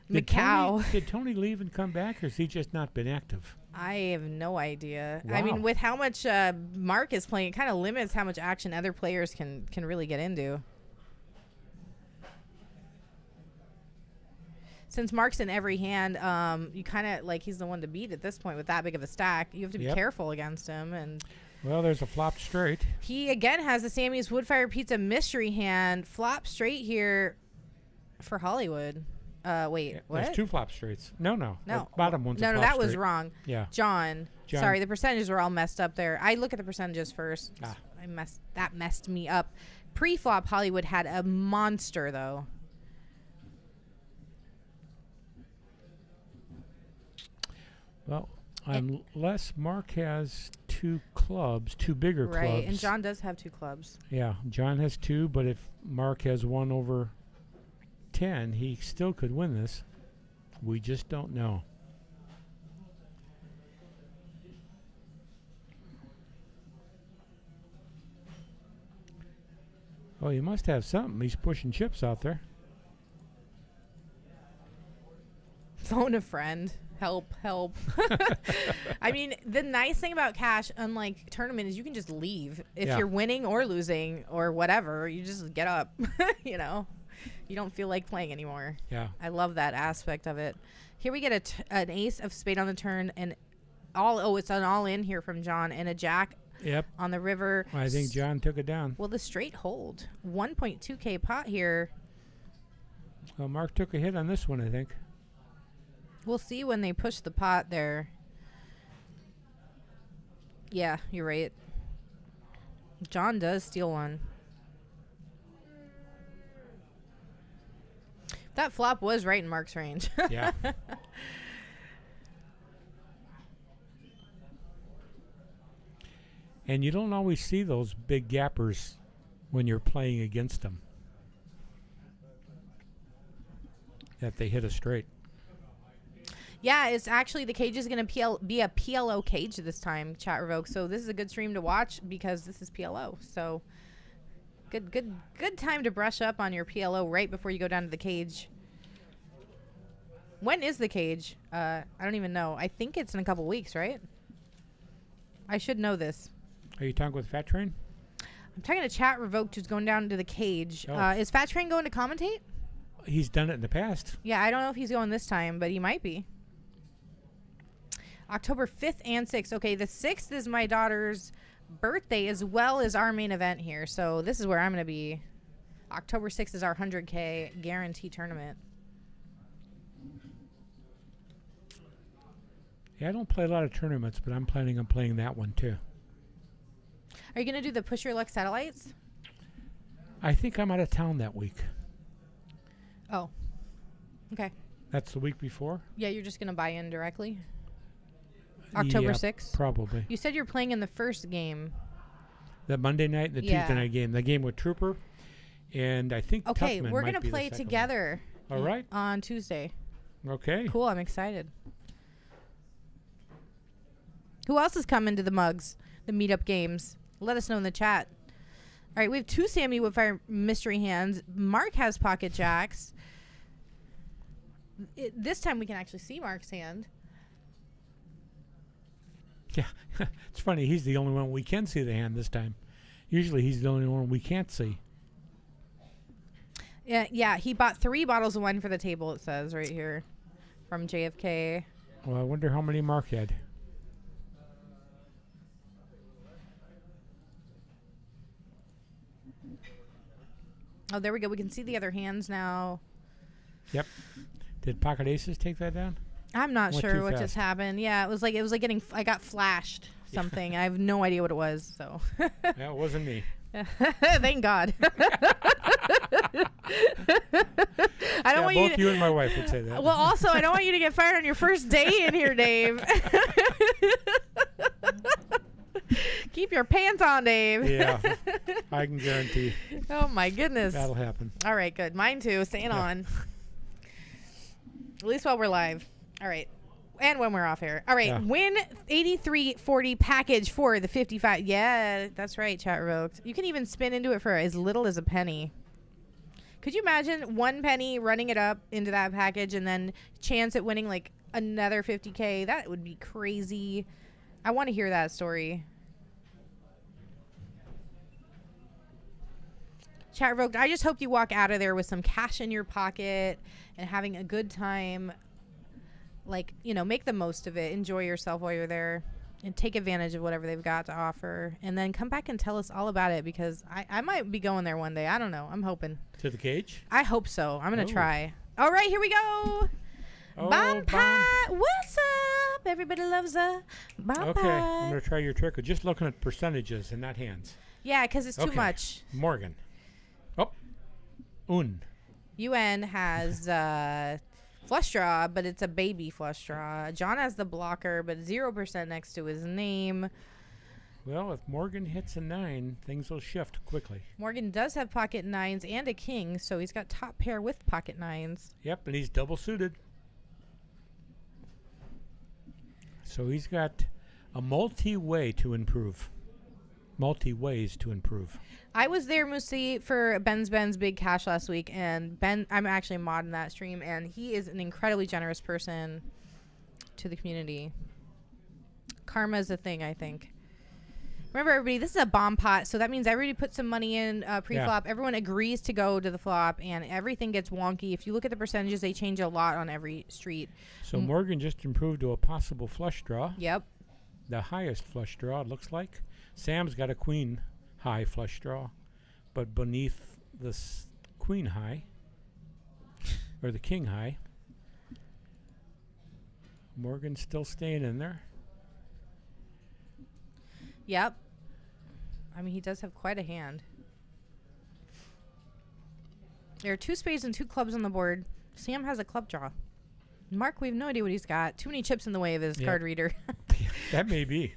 Macau. Did Tony leave and come back, or has he just not been active? I have no idea. Wow. I mean, with how much Mark is playing, it kind of limits how much action other players can really get into. Since Mark's in every hand, you kind of like he's the one to beat at this point with that big of a stack. You have to be careful against him. And well, there's a flop straight. He again has the Sammy's Woodfire Pizza mystery hand. Flop straight here for Hollywood. Wait, what? There's 2 flop straits. No. The bottom one's a no, flop that was straight. wrong. Yeah. John. Sorry, the percentages were all messed up there. I look at the percentages first. Ah. That messed me up. Pre-flop Hollywood had a monster though. Well, unless Mark has 2 clubs, 2 bigger clubs. Right, and John does have 2 clubs. Yeah, John has 2, but if Mark has 1 over 10, he still could win this. We just don't know. Oh, he must have something. He's pushing chips out there. Phone a friend. Help, help. I mean, the nice thing about cash, unlike tournament, is you can just leave. If Yeah. you're winning or losing or whatever, you just get up. You know, you don't feel like playing anymore. Yeah. I love that aspect of it. Here we get an ace of spade on the turn and it's an all in here from John and a jack Yep. on the river. I think John took it down. Well, the straight hold. 1.2K pot here. Well, Mark took a hit on this one, I think. We'll see when they push the pot there. Yeah, you're right. John does steal one. That flop was right in Mark's range. Yeah. And you don't always see those big gappers when you're playing against them. That they hit a straight. Yeah, it's actually the cage is going to be a PLO cage this time, Chat Revoke. So this is a good stream to watch because this is PLO. So good time to brush up on your PLO right before you go down to the cage. When is the cage? I don't even know. I think it's in a couple weeks, right? I should know this. Are you talking with Fat Train? I'm talking to Chat Revoked, who's going down to the cage. Oh. Is Fat Train going to commentate? He's done it in the past. Yeah, I don't know if he's going this time, but he might be. October 5th and 6th. Okay, the 6th is my daughter's birthday as well as our main event here. So this is where I'm going to be. October 6th is our 100K guarantee tournament. Yeah, I don't play a lot of tournaments, but I'm planning on playing that one too. Are you going to do the Push Your Luck satellites? I think I'm out of town that week. Oh, okay. That's the week before? Yeah, you're just going to buy in directly? October Yeah, 6th? probably. You said you're playing in the first game. The Monday night and the Yeah. Tuesday night game. The game with Trooper. And I think Okay, Tuckman we're might going be to the play second together. one. All right. On Tuesday. Okay. Cool, I'm excited. Who else is coming to the mugs, the meetup games? Let us know in the chat. All right, we have 2 Sammy Woodfire mystery hands. Mark has pocket jacks. This time we can actually see Mark's hand. Yeah. It's funny. He's the only one we can see the hand this time. Usually he's the only one we can't see. Yeah, he bought 3 bottles of wine for the table, it says right here, from JFK. Well, I wonder how many Mark had. Oh, there we go. We can see the other hands now. Yep. Did Pocket Aces take that down? I'm not Went sure too what fast. just happened. Yeah, it was like getting. I got flashed something. I have no idea what it was. So. Yeah, it wasn't me. Thank God. I don't want both you. you and my wife would say that. Well, also, I don't want you to get fired on your first day in here, Dave. Keep your pants on, Dave. Yeah, I can guarantee Oh my goodness. that'll happen. All right, good. Mine too. Staying on. At least while we're live. All right. And when we're off air. All right. Yeah. Win 8340 package for the 55. Yeah, that's right, Chat Revoked. You can even spin into it for as little as a penny. Could you imagine 1 penny running it up into that package and then chance at winning like another 50K? That would be crazy. I want to hear that story. Chat Revoked, I just hope you walk out of there with some cash in your pocket and having a good time. Like, you know, make the most of it. Enjoy yourself while you're there and take advantage of whatever they've got to offer. And then come back and tell us all about it because I might be going there one day. I don't know. I'm hoping. To the cage? I hope so. I'm going Oh. to try. All right, here we go. Oh, Bomb bomb. pot. What's up? Everybody loves a bomb Okay, pot. I'm going to try your trick of just looking at percentages and not hands. Yeah, because it's too Okay. much. Morgan. Oh, un. UN has flush draw, but it's a baby flush draw. John has the blocker, but 0% next to his name. Well, if Morgan hits a 9, things will shift quickly. Morgan does have pocket 9s and a king, so he's got top pair with pocket 9s. Yep, and he's double suited. So he's got a multi-way to improve. multi-ways to improve. I was there, Musi, for Ben's Big Cash last week, and Ben, I'm actually modding that stream, and he is an incredibly generous person to the community. Karma is a thing, I think. Remember, everybody, this is a bomb pot, so that means everybody puts some money in pre-flop. Yeah. Everyone agrees to go to the flop, and everything gets wonky. If you look at the percentages, they change a lot on every street. So Morgan just improved to a possible flush draw. Yep. The highest flush draw, it looks like. Sam's got a queen high flush draw, but beneath the queen high, or the king high, Morgan's still staying in there. Yep. I mean, he does have quite a hand. There are 2 spades and 2 clubs on the board. Sam has a club draw. Mark, we have no idea what he's got. Too many chips in the way of his card reader. That may be.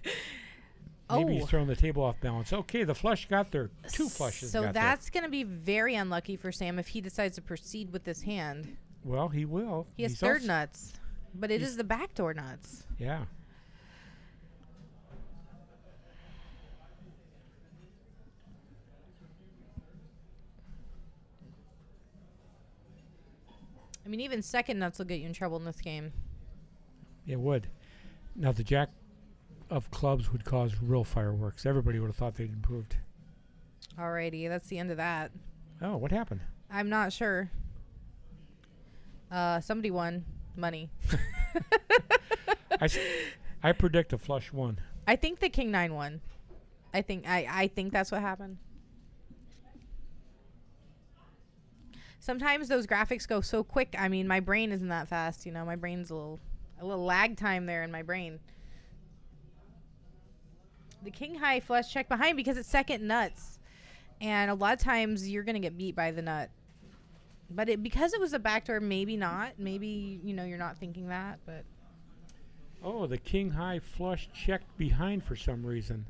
Maybe he's throwing the table off balance. Okay, the flush got there. 2 flushes so got that's going to be very unlucky for Sam if he decides to proceed with this hand. Well, he will. He has third nuts, but it is the backdoor nuts. Yeah. I mean, even second nuts will get you in trouble in this game. It would. Now, the jack of clubs would cause real fireworks. Everybody would have thought they'd improved. Alrighty, that's the end of that. Oh, what happened? I'm not sure. Somebody won money. I predict a flush 1. I think the king 9 won. I think that's what happened. Sometimes those graphics go so quick. I mean, my brain isn't that fast. You know, my brain's a little lag time there in my brain. The king high flush check behind because it's second nuts. And a lot of times you're going to get beat by the nut. But because it was a backdoor, maybe not. Maybe, you know, you're not thinking that. But oh, the king high flush checked behind for some reason.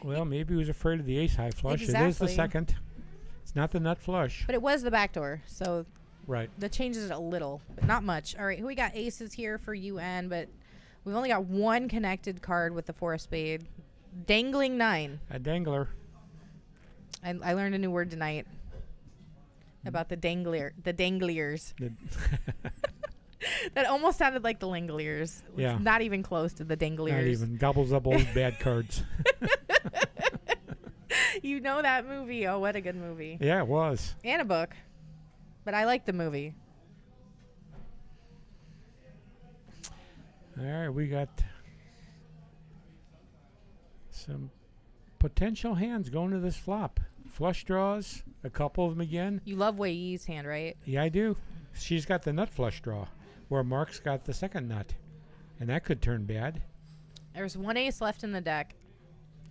Well, maybe he was afraid of the ace high flush. Exactly. It is the second. It's not the nut flush. But it was the backdoor, so right. That changes it a little, but not much. All right, we got aces here for UN, but we've only got 1 connected card with the 4 of spade. Dangling 9. A dangler. I learned a new word tonight about the dangliers. That almost sounded like the Langoliers. Yeah. Not even close to the dangliers. Not even. Gobbles up all bad cards. You know that movie. Oh, what a good movie. Yeah, it was. And a book. But I like the movie. All right, we got some potential hands going to this flop. Flush draws, a couple of them again. You love Wei Yi's hand, right? Yeah, I do. She's got the nut flush draw, where Mark's got the second nut. And that could turn bad. There's 1 ace left in the deck.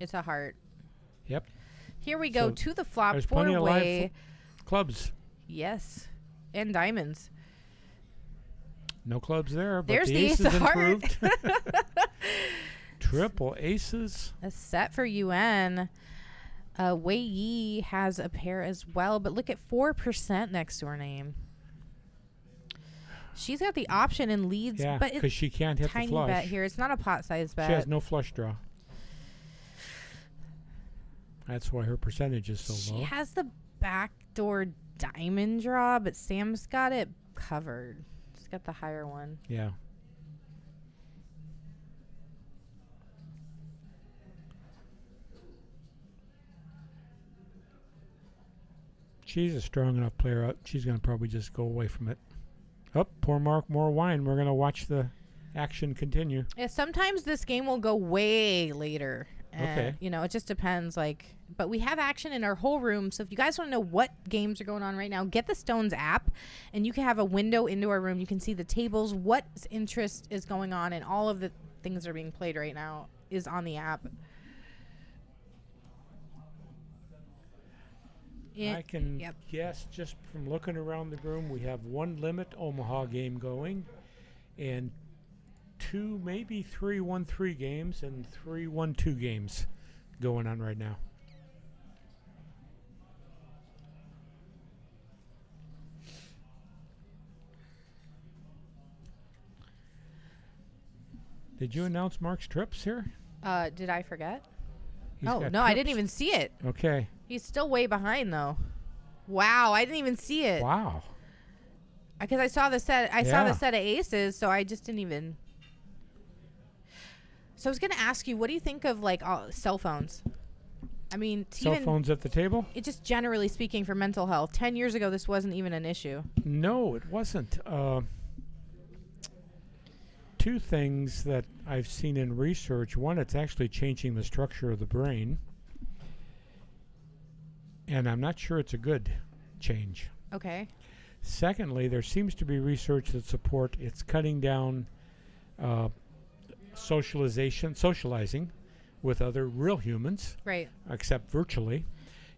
It's a heart. Yep. Here we go to the flop. There's plenty of live clubs. Yes. And diamonds. No clubs there, but there's the ace aces of improved. Triple aces. A set for UN. Wei Yi has a pair as well, but look at 4% next to her name. She's got the option and leads, yeah, but because she can't hit the tiny flush. bet here. It's not a pot-sized bet. She has no flush draw. That's why her percentage is so low. She has the backdoor diamond draw, but Sam's got it covered. She's got the higher one. Yeah. She's a strong enough player. She's going to probably just go away from it. Oh, pour Mark more wine. We're going to watch the action continue. Yeah, sometimes this game will go way later. Okay. You know, it just depends. But we have action in our whole room. So if you guys want to know what games are going on right now, get the Stones app, and you can have a window into our room. You can see the tables, what interest is going on, and all of the things that are being played right now is on the app. I can guess just from looking around the room, we have 1 limit Omaha game going, and 2, maybe 3 1-3 games, and 3 1-2 games going on right now. Did you announce Mark's trips here? Did I forget? He's Oh, got no, I didn't trips. even see it. Okay. He's still way behind, though. Wow, I didn't even see it. Wow. Because I saw the set. I saw the Yeah. set of aces, so I just didn't even. So I was gonna ask you, what do you think of like cell phones? I mean, Cell phones at the table? It just generally speaking for mental health. 10 years ago, this wasn't even an issue. No, it wasn't. Two things that I've seen in research. One, it's actually changing the structure of the brain. And I'm not sure it's a good change. Okay. Secondly, there seems to be research that support it's cutting down socializing with other real humans, Right. except virtually.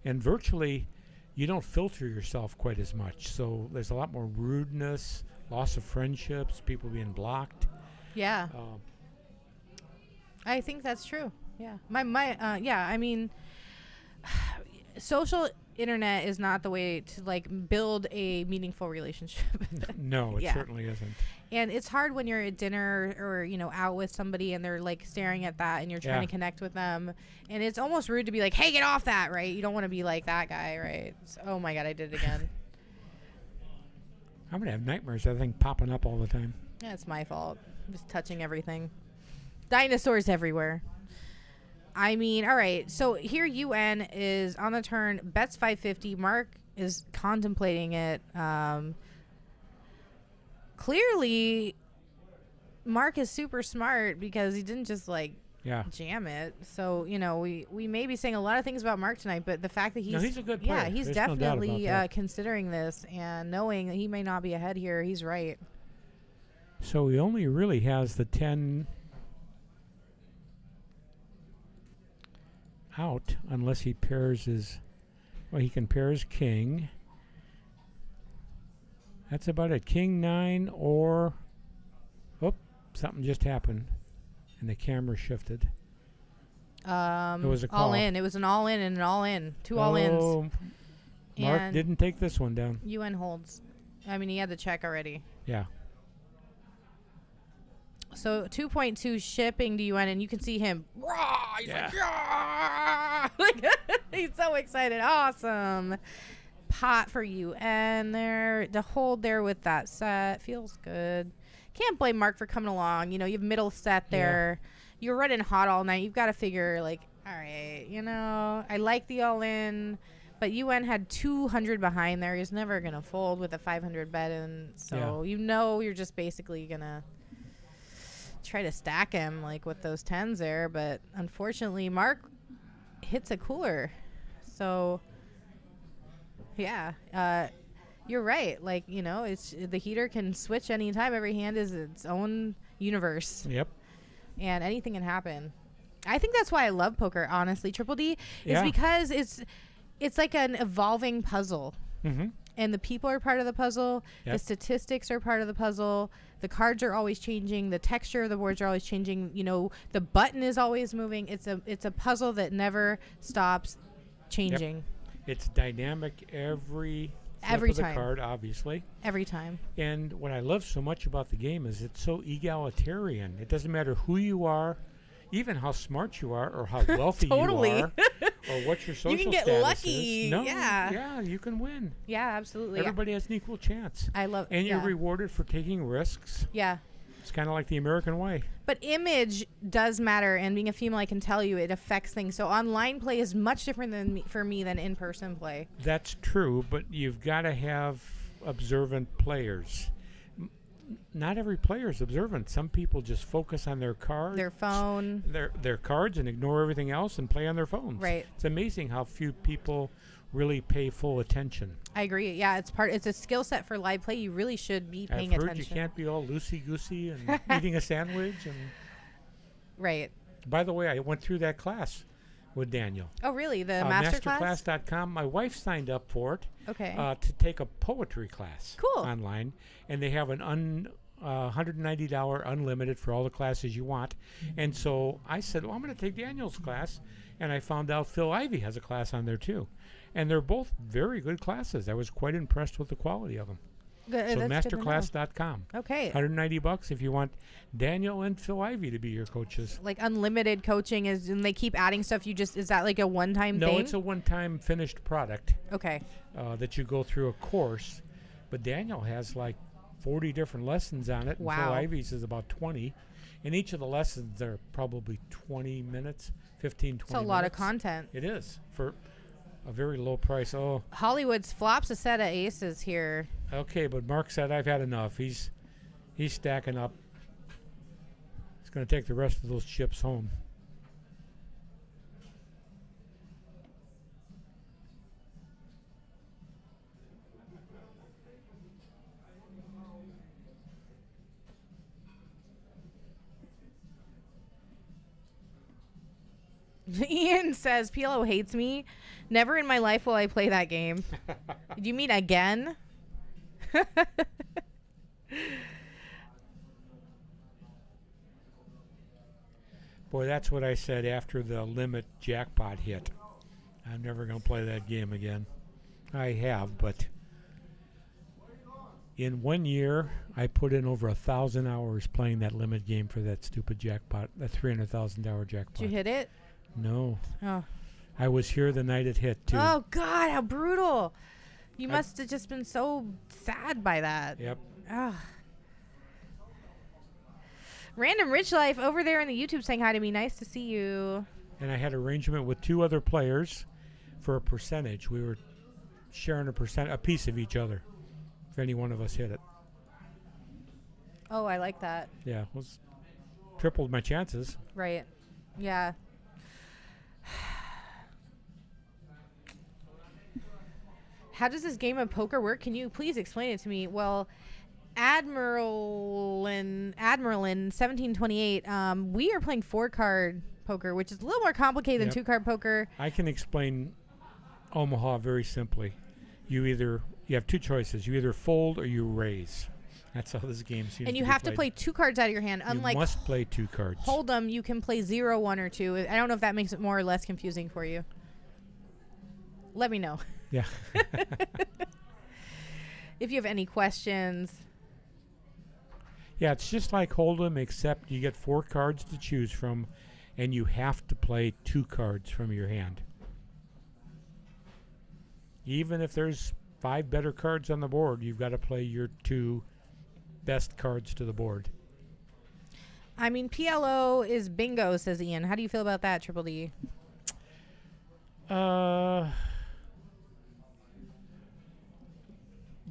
And virtually, you don't filter yourself quite as much. So there's a lot more rudeness, loss of friendships, people being blocked. Yeah. I think that's true. Yeah. Yeah, I mean, social internet is not the way to like build a meaningful relationship. No, it Yeah. certainly isn't. And it's hard when you're at dinner or, out with somebody and they're like staring at that and you're trying Yeah. to connect with them. And it's almost rude to be like, hey, get off that, right? You don't want to be like that guy, right? So, oh my God, I did it again. I'm going to have nightmares, I think, popping up all the time. Yeah, it's my fault. I'm just touching everything. Dinosaurs everywhere. I mean, all right. So here UN is on the turn, bets 550. Mark is contemplating it. Clearly, Mark is super smart because he didn't just like Yeah. jam it. So, we may be saying a lot of things about Mark tonight, but the fact that No, he's a good player. Yeah, he's There's no doubt about definitely that. considering this and knowing that he may not be ahead here. He's right. So he only really has the 10 out unless he pairs his... Well, he can pair his king. That's about it. King 9 or... Oh, something just happened. And the camera shifted. It was a call. All in. It was an all in and an all in. Two all ins. Oh, Mark And didn't take this one down. UN holds. I mean, he had the check already. Yeah. So 2.2 shipping to UN, and you can see him. Rah! He's Yeah. like, "Rah!" Like, he's so excited. Awesome. Pot for UN there. To hold there with that set. Feels good. Can't blame Mark for coming along. You have middle set there. You're running hot all night. You've got to figure, like, all right, I like the all in. But UN had 200 behind there. He's never going to fold with a 500 bet in. So, you're just basically going to try to stack him like with those 10s there. But unfortunately, Mark hits a cooler. So, yeah. You're right. Like, it's the heater can switch anytime. Every hand is its own universe. Yep. And anything can happen. I think that's why I love poker, honestly. Triple D is Yeah. because it's like an evolving puzzle. Mm-hmm. And the people are part of the puzzle. Yep. The statistics are part of the puzzle. The cards are always changing. The texture of the boards are always changing. The button is always moving. It's a puzzle that never stops changing. Yep. It's dynamic every Every of the time. card, obviously. Every time. And what I love so much about the game is it's so egalitarian. It doesn't matter who you are, even how smart you are, or how wealthy Totally. you are, or what your social You can get status lucky. is. No, Yeah. you can win. Yeah, absolutely. Everybody has an equal chance. I love And you're yeah. rewarded for taking risks. Yeah. It's kind of like the American way. But image does matter, and being a female, I can tell you, it affects things. So online play is much different for me than in-person play. That's true, but you've got to have observant players. Not every player is observant. Some people just focus on their cards, Their phone. their cards, and ignore everything else and play on their phones. Right. It's amazing how few people really pay full attention. I agree. Yeah, it's a skill set for live play. You really should be paying I've heard attention. you can't be all loosey-goosey and eating a sandwich. And Right. by the way, I went through that class with Daniel. Oh, really? The master class? Masterclass.com. My wife signed up for it. Okay. To take a poetry class. Cool. Online, and they have an $190 unlimited for all the classes you want. And so I said, well, I'm going to take Daniel's class, and I found out Phil Ivey has a class on there too. And they're both very good classes. I was quite impressed with the quality of them. Good, So that's good to know. masterclass.com. Okay. $190 if you want Daniel and Phil Ivey to be your coaches. Like unlimited coaching is, and they keep adding stuff. Is that like a one-time thing? No, it's a one-time finished product Okay. that you go through a course. But Daniel has like 40 different lessons on it. And Wow. Phil Ivey's is about 20. And each of the lessons are probably 20 minutes, 15, 20 It's minutes. a lot of content. It is for a very low price. Oh, Hollywood's flops a set of aces here. okay, but Mark said I've had enough. He's stacking up. He's going to take the rest of those chips home. Ian says PLO hates me. Never in my life will I play that game. Do you mean again? Boy, that's what I said after the limit jackpot hit. I'm never going to play that game again. I have, but in 1 year, I put in over 1,000 hours playing that limit game for that stupid jackpot, that $300,000 jackpot. Did you hit it? No. Oh. I was here the night it hit, too. Oh, God, how brutal. You must have just been so sad by that. Yep. Ugh. Random Rich Life over there in the YouTube saying hi to me. Nice to see you. And I had arrangement with 2 other players for a percentage. We were sharing a piece of each other if any one of us hit it. Oh, I like that. Yeah, was tripled my chances. Right. Yeah. How does this game of poker work? Can you please explain it to me? Well, Admiralin 1728, we are playing 4-card poker, which is a little more complicated Yep. than 2-card poker. I can explain Omaha very simply. You have 2 choices. You either fold or you raise. That's how this game seems And you to be have to played. play 2 cards out of your hand. Unlike you must play 2 cards. Hold'em, you can play 0, 1, or 2. I don't know if that makes it more or less confusing for you. Let me know. Yeah. If you have any questions. Yeah, it's just like Hold'em, except you get 4 cards to choose from, and you have to play 2 cards from your hand. Even if there's 5 better cards on the board, you've got to play your 2 best cards to the board. I mean, PLO is bingo, says Ian. How do you feel about that, Triple D?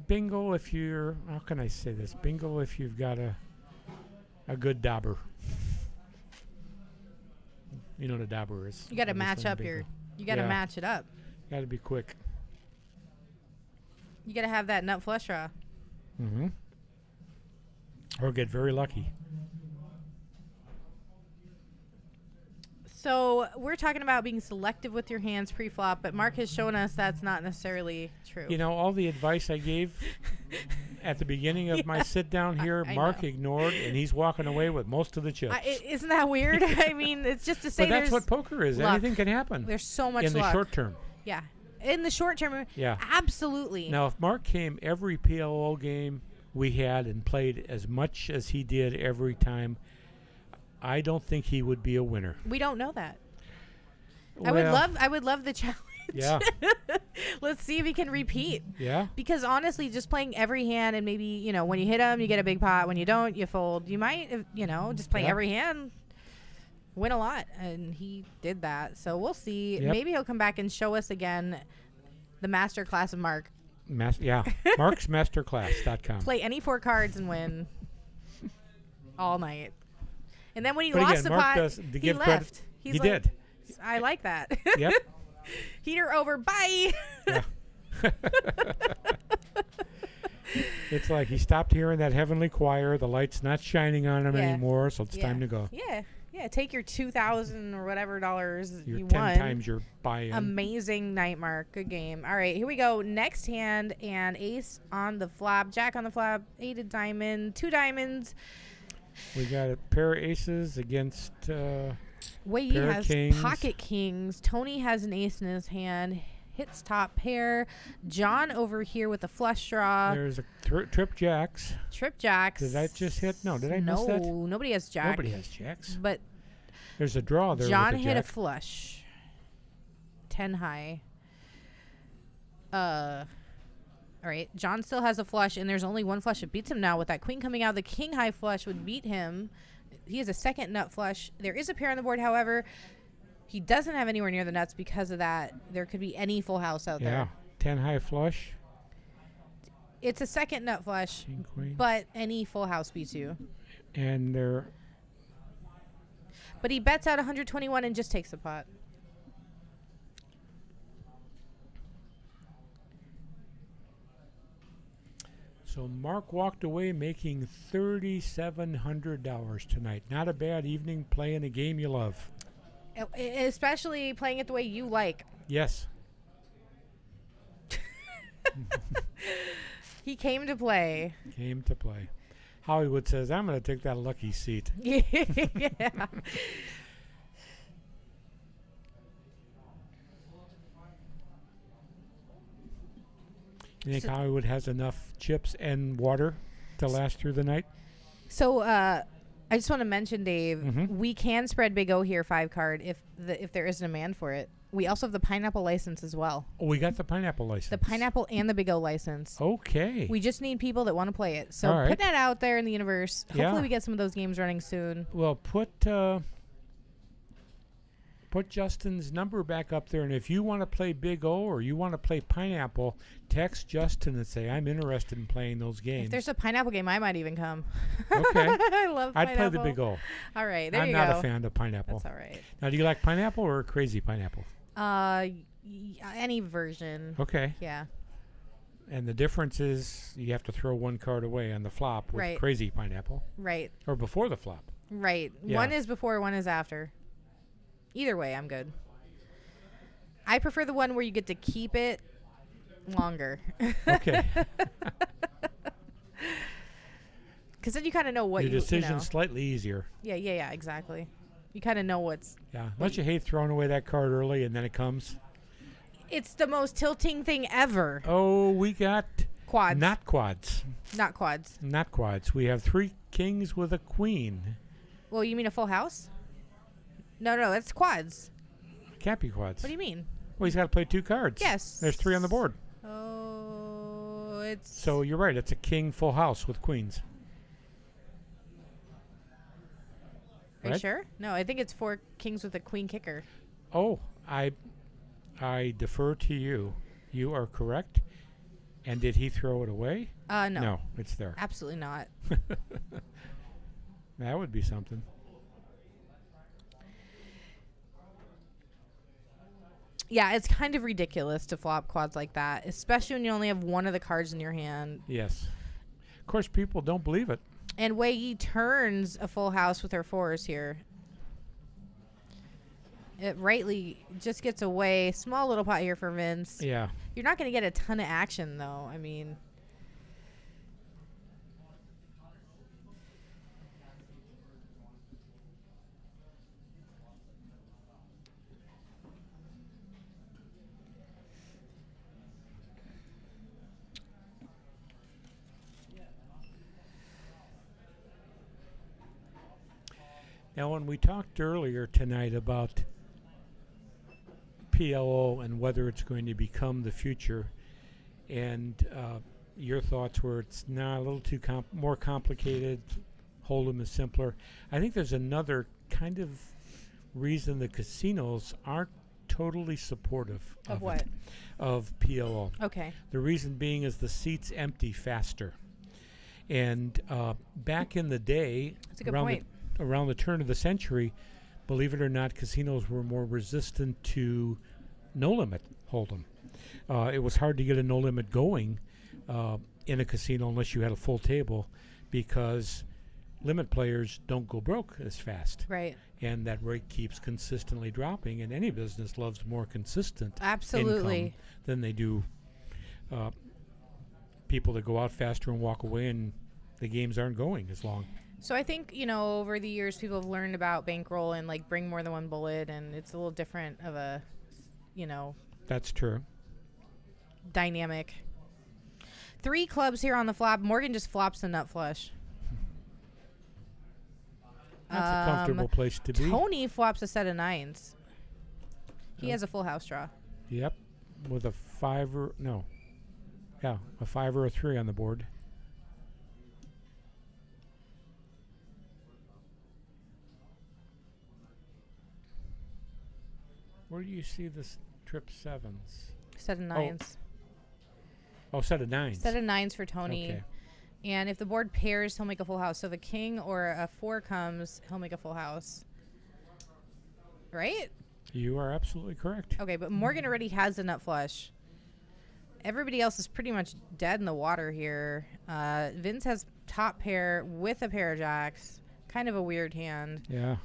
Bingo if you're, how can I say this? Bingo if you've got a good dauber. You know what a dauber is. You got to When you're match playing up bingo. your. You got to Yeah. match it up. Got to be quick. You got to have that nut flush draw. Mm-hmm. Or get very lucky. So we're talking about being selective with your hands pre-flop, but Mark has shown us that's not necessarily true. You know, all the advice I gave at the beginning of my sit down here, I Mark know. ignored, and he's walking away with most of the chips. Isn't that weird? I mean, it's just to say But that's there's what poker is. luck. Anything can happen There's so much in the luck. short term. Yeah. In the short term, Yeah. absolutely. Now, if Mark came every PLO game we had and played as much as he did every time, I don't think he would be a winner. We don't know that. Well, I would love the challenge. Yeah. Let's see if he can repeat. Yeah. Because honestly, just playing every hand and maybe, when you hit them, you get a big pot. When you don't, you fold. You might, just play Yeah. every hand, win a lot. And he did that. So we'll see. Yep. Maybe he'll come back and show us again the master class of Mark. Yeah. MarksMasterclass.com. Play any 4 cards and win all night. And then when he But lost again, the Mark pot, does, to he give left. credit, He's he like, did. I like that. Yep. Heater over. Bye. Yeah. It's like he stopped hearing that heavenly choir. The light's not shining on him Yeah. anymore, so it's time to go. Yeah. Take your $2,000 or whatever dollars You're you 10 won. times your buy-in. Amazing night, Mark. Good game. All right, here we go. Next hand and ace on the flop, jack on the flop, 8 of diamond, 2 diamonds. We got a pair of aces against Wei pair of has kings. pocket kings. Tony has an ace in his hand. hits top pair. John over here with a flush draw. There's a trip jacks. Trip jacks. Did that just hit? No, did I miss that? No, nobody has jack. Nobody has jacks. But There's a draw there. John with a hit a jack. flush. 10 high. All right. John still has a flush, and there's only one flush that beats him now. With that queen coming out, the king high flush would beat him. He has a second nut flush. There is a pair on the board, however. He doesn't have anywhere near the nuts because of that. There could be any full house out Yeah, there. 10 high flush. It's a second nut flush, King, queen. but any full house beats you. And there. But he bets out 121 and just takes the pot. So Mark walked away making $3,700 tonight. Not a bad evening playing a game you love. Especially playing it the way you like. Yes. He came to play. Came to play. Hollywood says, I'm going to take that lucky seat. Yeah. You think Hollywood has enough chips and water to last through the night? So I just want to mention, Dave, Mhm. we can spread Big O here 5 card if there is a demand for it. We also have the pineapple license as well. Oh, we got the pineapple license. The pineapple and the Big O license. Okay. We just need people that want to play it. So All right. put that out there in the universe. Yeah. Hopefully we get some of those games running soon. Well, put Justin's number back up there, and if you want to play Big O or you want to play Pineapple, text Justin and say, I'm interested in playing those games. If there's a pineapple game, I might even come. Okay. I love I'd pineapple. play the Big O. All right, there I'm you not go. a fan of Pineapple. That's all right. Now, do you like Pineapple or Crazy Pineapple? Any version. Okay. Yeah. And the difference is you have to throw one card away on the flop with Right. Crazy Pineapple. Right. Or before the flop. Right. Yeah. One is before, one is after. Either way, I'm good. I prefer the one where you get to keep it longer. Okay. Because then you kind of know what Your you decision's know. slightly easier. Yeah, exactly. You kind of know what's... Yeah. Don't you hate throwing away that card early and then it comes? It's the most tilting thing ever. Oh, we got Quads. not quads. Not quads. Not quads. We have 3 kings with a queen. Well, you mean a full house? No, that's quads. Can't be quads. What do you mean? Well, he's got to play 2 cards. Yes. There's 3 on the board. Oh, it's... So you're right. It's a king full house with queens. Are you right? sure? No, I think it's 4 kings with a queen kicker. Oh, I defer to you. You are correct. And did he throw it away? No. No, it's there. Absolutely not. That would be something. Yeah, it's kind of ridiculous to flop quads like that, especially when you only have one of the cards in your hand. Yes. Of course, people don't believe it. And Wei turns a full house with her 4s here. It rightly just gets away. Small little pot here for Vince. Yeah. You're not going to get a ton of action, though. I mean... Now, when we talked earlier tonight about PLO and whether it's going to become the future, and your thoughts were it's not a little too more complicated, Hold'em is simpler. I think there's another kind of reason the casinos aren't totally supportive Of it, what? of PLO. Okay. The reason being is the seats empty faster. And back in the day, That's a good around point. around the turn of the century, believe it or not, casinos were more resistant to no limit Hold'em. It was hard to get a no limit going in a casino unless you had a full table, because limit players don't go broke as fast. Right. And that rate keeps consistently dropping, and any business loves more consistent Absolutely. income than they do people that go out faster and walk away, and the games aren't going as long. So I think, over the years, people have learned about bankroll and, bring more than one bullet, and it's a little different of a, That's true. dynamic. 3 clubs here on the flop. Morgan just flops the nut flush. That's a comfortable place to be. Tony flops a set of 9s. He has a full house draw. Yep, with a 5 or no. Yeah, a 5 or a 3 on the board. Where do you see this trip 7s? Set of 9s. Oh, set of 9s. Set of 9s for Tony. Okay. And if the board pairs, he'll make a full house. So if a king or a 4 comes, he'll make a full house. Right? You are absolutely correct. Okay, but Morgan already has a nut flush. Everybody else is pretty much dead in the water here. Vince has top pair with a pair of jacks. Kind of a weird hand. Yeah.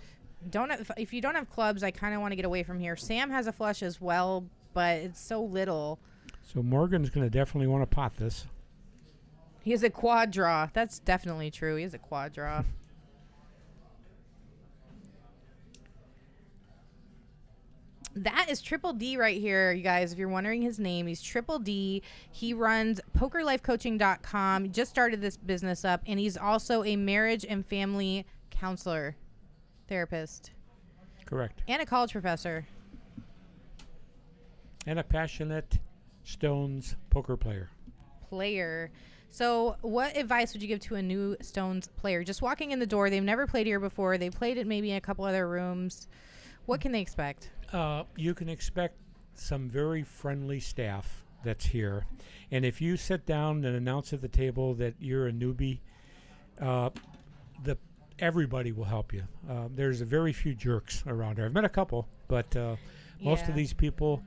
If you don't have clubs, I kind of want to get away from here. Sam has a flush as well, but it's so little. So Morgan's going to definitely want to pot this. He has a quad draw. That's definitely true. He has a quad draw. That is Triple D right here, you guys. If you're wondering his name, he's Triple D. He runs PokerLifeCoaching.com. Just started this business up, and he's also a marriage and family counselor, therapist. Correct. And a college professor. And a passionate Stones poker player. So what advice would you give to a new Stones player? Just walking in the door, they've never played here before. They've played it maybe in a couple other rooms. What can they expect? You can expect some very friendly staff that's here. And if you sit down and announce at the table that you're a newbie, everybody will help you. There's a very few jerks around here. I've met a couple, but most of these people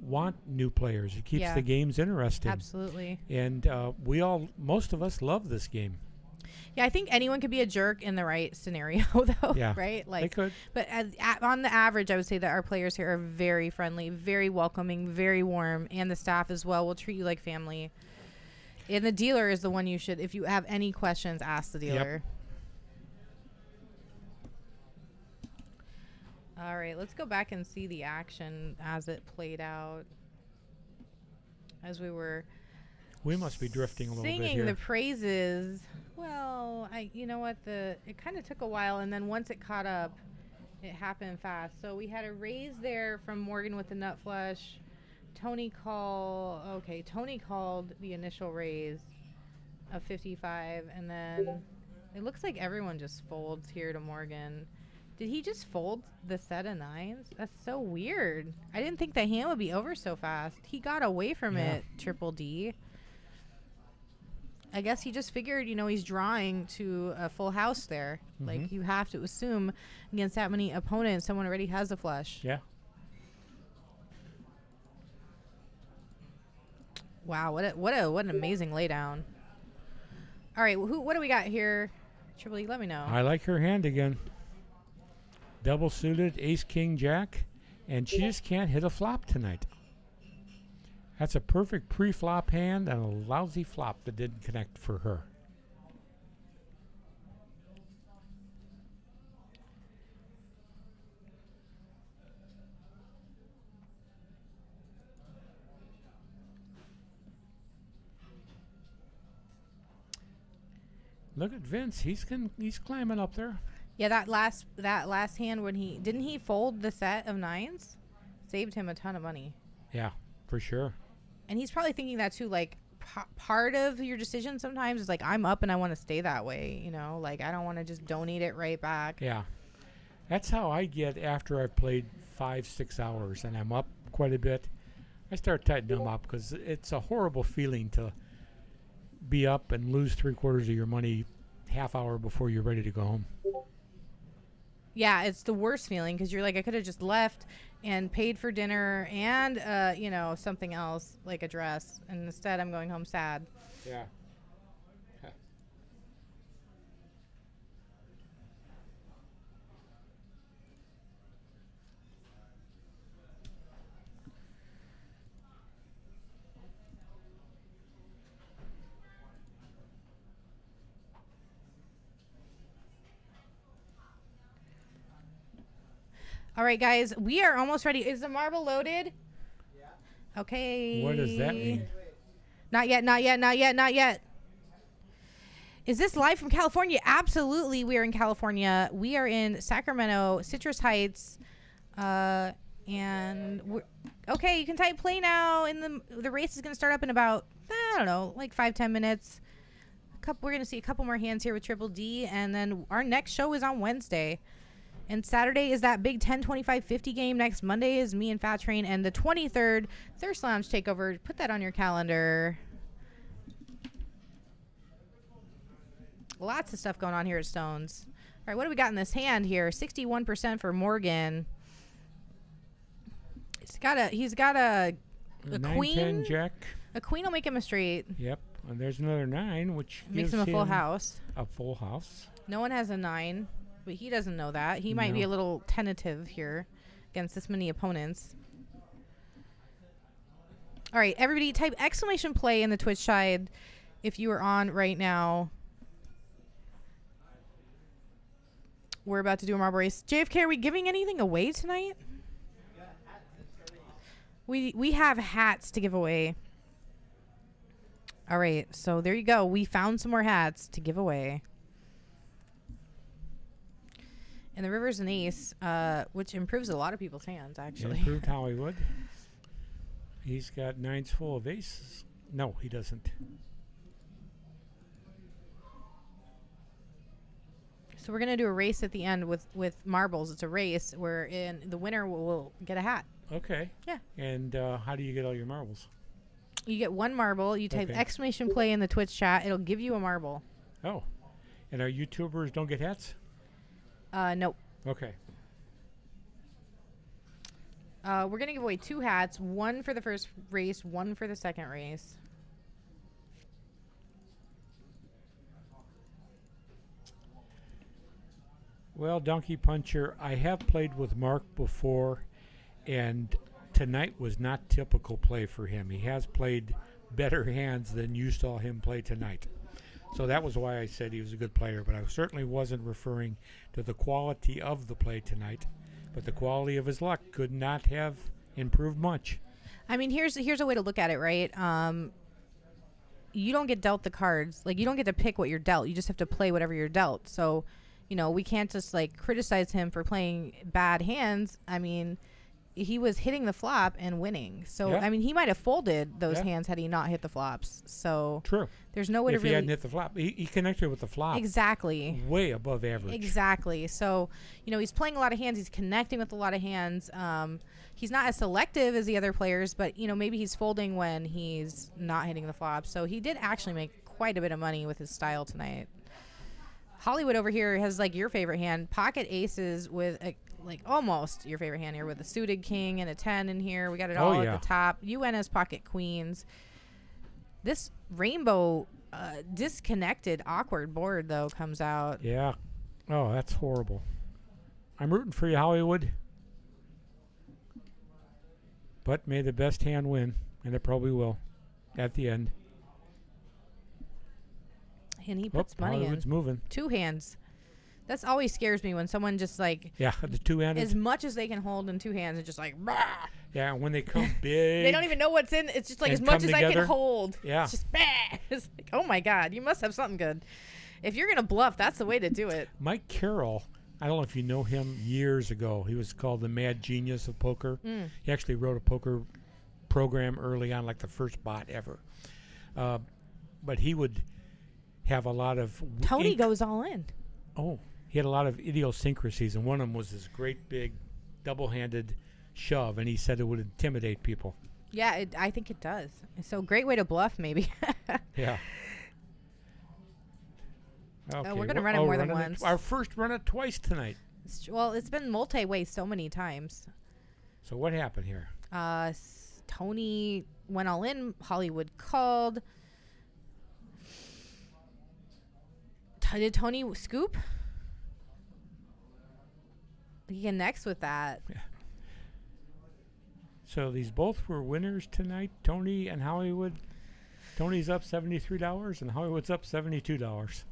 want new players. It keeps the games interesting. Absolutely. And most of us love this game. Yeah, I think anyone could be a jerk in the right scenario, though. Yeah, right? they could. But on the average, I would say that our players here are very friendly, very welcoming, very warm, and the staff as well will treat you like family. And the dealer is the one you should, if you have any questions, ask the dealer. Yep. All right, let's go back and see the action as it played out. As we must be drifting a little bit here. Singing the praises. Well, you know what? It kind of took a while, and then once it caught up, it happened fast. So we had a raise there from Morgan with the nut flush. Tony called the initial raise of 55, and then it looks like everyone just folds here to Morgan. Did he just fold the set of 9s? That's so weird. I didn't think the hand would be over so fast. He got away from it, Triple D. I guess he just figured, he's drawing to a full house there. Mm-hmm. Like, you have to assume against that many opponents, someone already has a flush. Yeah. Wow, what an amazing laydown. All right, what do we got here? Triple E, let me know. I like her hand again. Double suited, ace, king, jack, and she just can't hit a flop tonight. That's a perfect pre-flop hand and a lousy flop that didn't connect for her. Look at Vince. He's climbing up there. Yeah, that last hand when didn't he fold the set of 9s? Saved him a ton of money. Yeah, for sure. And he's probably thinking that too, like part of your decision sometimes is like, I'm up and I want to stay that way, like I don't want to just donate it right back. Yeah. That's how I get after I've played 5-6 hours and I'm up quite a bit. I start tightening them up because it's a horrible feeling to be up and lose 3/4 of your money half hour before you're ready to go home. Yeah, it's the worst feeling because you're like, I could have just left and paid for dinner and, something else like a dress. And instead, I'm going home sad. Yeah. All right, guys, we are almost ready. Is the marble loaded? Yeah. Okay. What does that mean? Not yet, not yet, not yet, not yet. Is this live from California? Absolutely, we are in California. We are in Sacramento, Citrus Heights, and we're, okay, you can type play now. And the race is going to start up in about, I don't know, like 5-10 minutes. We're going to see a couple more hands here with Triple D, and then our next show is on Wednesday. And Saturday is that big 10, 25, 50 game. Next Monday is me and Fat Train, and the 23rd, Thirst Lounge Takeover. Put that on your calendar. Lots of stuff going on here at Stones. All right, what do we got in this hand here? 61% for Morgan. He's got a 9, queen. 10 jack. A queen will make him a straight. Yep. And there's another 9, which Makes him gives a full house. A full house. No one has a 9, but he doesn't know that. He might be a little tentative here against this many opponents. All right, everybody type exclamation play in the Twitch side if you are on right now. We're about to do a marble race. JFK, are we giving anything away tonight? We have hats to give away. All right, so there you go. We found some more hats to give away. And the river's an ace, which improves a lot of people's hands, actually. Improved Hollywood. He's got 9s full of aces. No, he doesn't. So we're going to do a race at the end with marbles. It's a race where the winner will get a hat. Okay. Yeah. And how do you get all your marbles? You get 1 marble. You type exclamation play in the Twitch chat. It'll give you a marble. Oh. And our YouTubers don't get hats? Nope. Okay. We're going to give away 2 hats. 1 for the first race, 1 for the second race. Well, Donkey Puncher, I have played with Mark before, and tonight was not typical play for him. He has played better hands than you saw him play tonight. So that was why I said he was a good player, but I certainly wasn't referring to the quality of the play tonight. But the quality of his luck could not have improved much. I mean, here's a way to look at it, right? You don't get dealt the cards. Like, you don't get to pick what you're dealt. You just have to play whatever you're dealt. So, you know, we can't just, like, criticize him for playing bad hands. I mean, he was hitting the flop and winning. So, yeah. I mean, he might have folded those hands had he not hit the flops. So, true. There's no way to really... If really... he hadn't hit the flop. He connected with the flop. Exactly. Way above average. Exactly. So, you know, he's playing a lot of hands. He's connecting with a lot of hands. He's not as selective as the other players, but, you know, maybe he's folding when he's not hitting the flop. So he did actually make quite a bit of money with his style tonight. Hollywood over here has, like, your favorite hand. Pocket aces with, like, almost your favorite hand here with a suited king and a 10 in here. We got it all at the top. UN has pocket queens. This rainbow disconnected awkward board, though, comes out. Yeah. Oh, that's horrible. I'm rooting for you, Hollywood. But may the best hand win, and it probably will at the end. And he puts money Hollywood's in. Moving. 2 hands. That's always scares me when someone just, like... Yeah, the 2-handed. As much as they can hold in 2 hands, it's just like... Bah! Yeah, and when they come big... They don't even know what's in. It's just like as much as I can hold. Yeah. It's just... Bah! It's like, oh, my God. You must have something good. If you're going to bluff, that's the way to do it. Mike Carroll, I don't know if you know him, years ago. He was called the Mad Genius of Poker. He actually wrote a poker program early on, like the first bot ever. But he would have a lot of... Tony goes all in. Oh, he had a lot of idiosyncrasies, and one of them was this great big double-handed shove, and he said it would intimidate people. Yeah, I think it does. So great way to bluff, maybe. Yeah. Okay, we're going to run it more than once. Our first run it twice tonight. Well, it's been multi-way so many times. So what happened here? Tony went all in. Hollywood called. Did Tony scoop? He connects with that. Yeah. So these both were winners tonight, Tony and Hollywood. Tony's up $73 and Hollywood's up $72.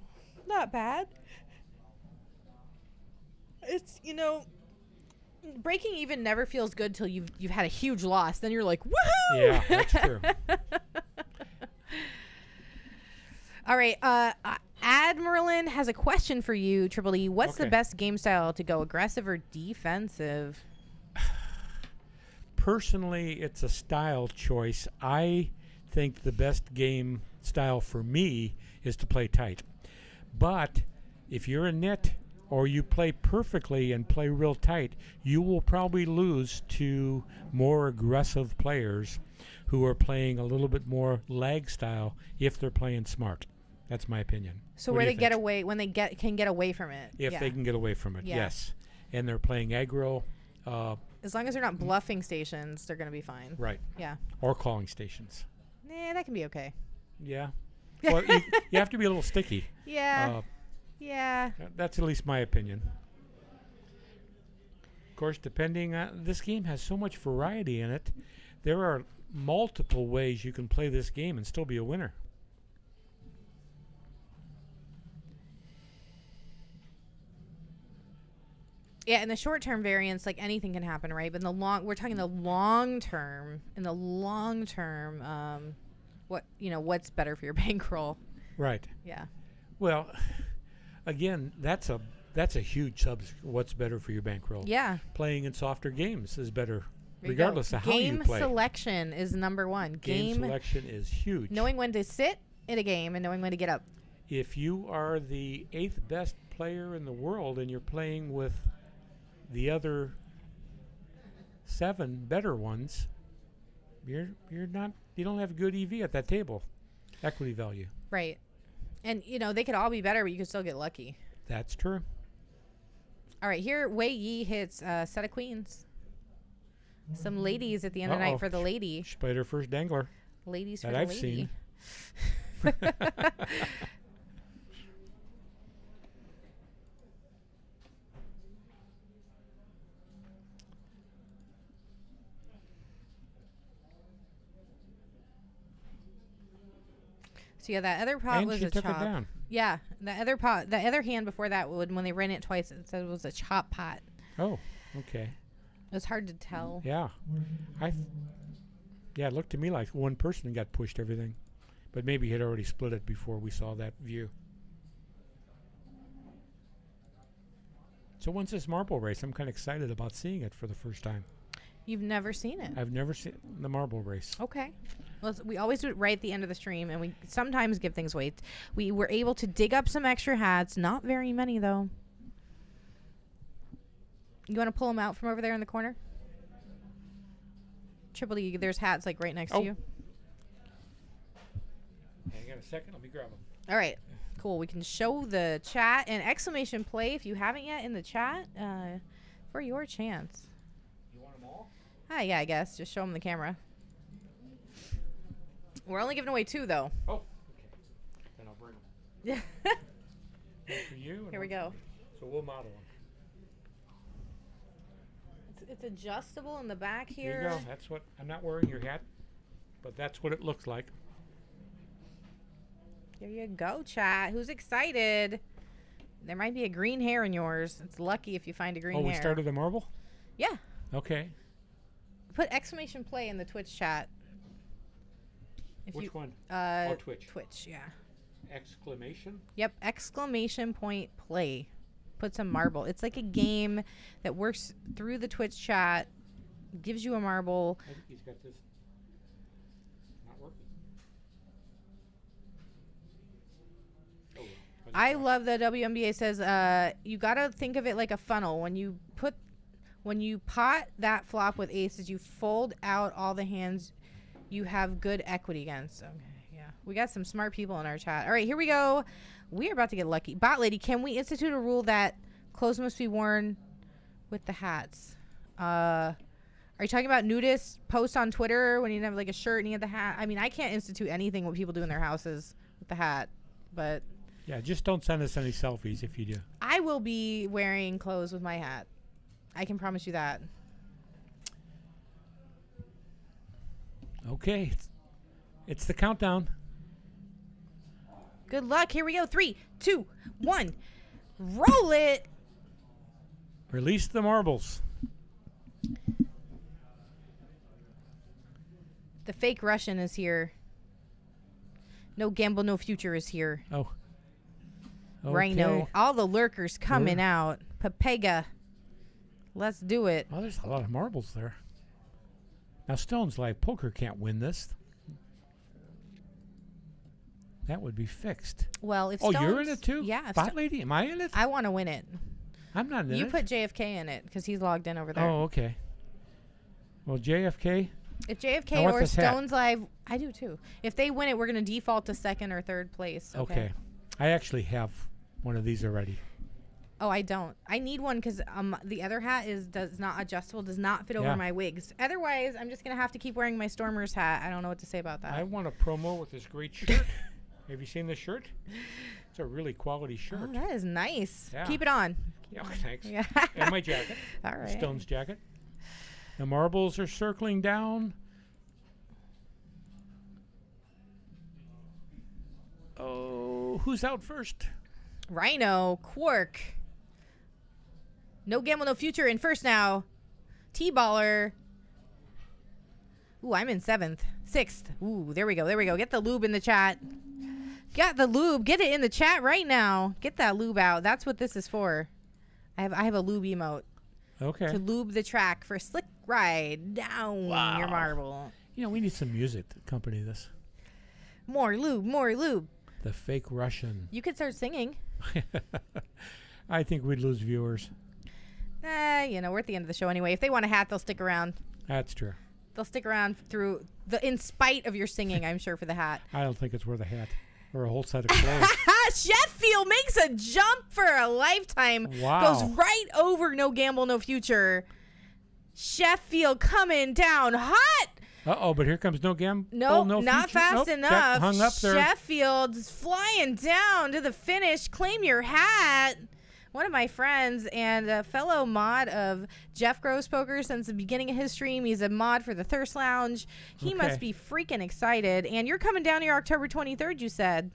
Not bad. It's, you know, breaking even never feels good till you've had a huge loss. Then you're like, woohoo! Yeah, that's true. All right. Admiralin has a question for you, Triple D. What's the Okay. best game style to go, aggressive or defensive? Personally, it's a style choice. I think the best game style for me is to play tight. But if you're a net or you play perfectly and play real tight, you will probably lose to more aggressive players who are playing a little bit more lag style if they're playing smart. That's my opinion. So What where do they you get think? away, when they can get away from it. If they can get away from it, Yeah. yes. And they're playing aggro, As long as they're not bluffing stations, they're going to be fine. right, Yeah. or calling stations. Nah, that can be okay. Yeah. Well, you have to be a little sticky. Yeah. Yeah. That's at least my opinion. Of course, depending on this game has so much variety in it, there are multiple ways you can play this game and still be a winner. Yeah, in the short-term variants, like anything can happen, right? But in the we're talking the long term. In the long term, what's better for your bankroll? Right. Yeah. Well, again, that's a huge subject. What's better for your bankroll? Yeah. Playing in softer games is better, There you go. regardless of how you play. Game selection is number one. Game selection is huge. Knowing when to sit in a game and knowing when to get up. If you are the 8th best player in the world and you're playing with the other 7 better ones, you don't have good EV at that table, equity value. Right. And they could all be better, but you could still get lucky. That's true. All right, here Wei Yi hits set of queens. Some ladies at the end of the night for the lady. She played her first dangler. Ladies for that the I've lady. seen. So yeah, that other pot And was she a took it chop. down. Yeah, the other hand before that when they ran it twice, it said it was a chop pot. Oh, okay. It was hard to tell. Yeah. Yeah, it looked to me like one person got pushed everything. But maybe he had already split it before we saw that view. So when's this marble race? I'm kind of excited about seeing it for the first time. You've never seen it? I've never seen the marble race. Okay. Well, we always do it right at the end of the stream, and we sometimes give things away. We were able to dig up some extra hats. Not very many, though. You want to pull them out from over there in the corner? Triple D, there's hats like right next to you. Hang on a second. Let me grab them. All right. Cool. We can show the chat and exclamation play if you haven't yet in the chat for your chance. You want them all? Yeah, I guess. Just show them the camera. We're only giving away 2, though. Oh, okay. Then I'll bring them. Yeah. One for you. And Here we one for go. me. So we'll model them. It's adjustable in the back here. Here you go. That's what, I'm not wearing your hat, but that's what it looks like. Here you go, chat. Who's excited? There might be a green hair in yours. It's lucky if you find a green hair. Oh, we started the marble? Yeah. Okay. Put exclamation play in the Twitch chat. Which one? Twitch. Twitch, yeah. Exclamation? Yep, exclamation point play. Put some marble. It's like a game that works through the Twitch chat, gives you a marble. I think he's got this not working. Oh, well. I love the WNBA says you got to think of it like a funnel. When you pot that flop with aces, you fold out all the hands you have good equity against. Okay, yeah. We got some smart people in our chat. All right, here we go. We are about to get lucky. BotLady, can we institute a rule that clothes must be worn with the hats? Are you talking about nudists post on Twitter when you have like a shirt and you have the hat? I mean, I can't institute anything what people do in their houses with the hat, but Yeah, just don't send us any selfies if you do. I will be wearing clothes with my hat. I can promise you that. Okay. It's the countdown. Good luck. Here we go. 3, 2, 1. Roll it. Release the marbles. The fake Russian is here. No gamble, no future is here. Oh. Okay. Rhino. All the lurkers coming out. Papega. Let's do it. Oh, there's a lot of marbles there. Now, Stone's Live Poker can't win this. That would be fixed. Well, if Oh, Stone's, you're in it too? Yeah. BotLady, am I in it? I want to win it. I'm not in it. You put JFK in it because he's logged in over there. Oh, okay. Well, JFK. If I JFK want or this hat. Stone's Live, I do too. If they win it, we're going to default to second or third place. Okay. I actually have one of these already. Oh, I don't. I need one because the other hat does not adjustable, does not fit over my wigs. Otherwise, I'm just going to have to keep wearing my Stormer's hat. I don't know what to say about that. I want a promo with this great shirt. Have you seen this shirt? It's a really quality shirt. Oh, that is nice. Yeah. Keep it on. Yeah, thanks. Yeah. And my jacket. All right. Stone's jacket. The marbles are circling down. Oh, who's out first? Rhino, Quark. No gamble, no future in first now. T-baller. Ooh, I'm in 6th. Ooh, there we go. There we go. Get the lube in the chat. Got the lube. Get it in the chat right now. Get that lube out. That's what this is for. I have a lube emote. Okay. To lube the track for a slick ride down your marble. You know, we need some music to accompany this. More lube, more lube. The fake Russian. You could start singing. I think we'd lose viewers. You know, we're at the end of the show anyway. If they want a hat, they'll stick around. That's true. They'll stick around through in spite of your singing, I'm sure, for the hat. I don't think it's worth a hat or a whole set of clothes. Sheffield makes a jump for a lifetime. Wow. Goes right over no gamble, no future. Sheffield coming down hot. Uh-oh, but here comes no gamble. Nope, no not future. fast Nope, enough. got hung up there. Sheffield's flying down to the finish. Claim your hat. One of my friends and a fellow mod of Jeff Gross Poker since the beginning of his stream. He's a mod for the Thirst Lounge. He must be freaking excited. And you're coming down here October 23rd, you said.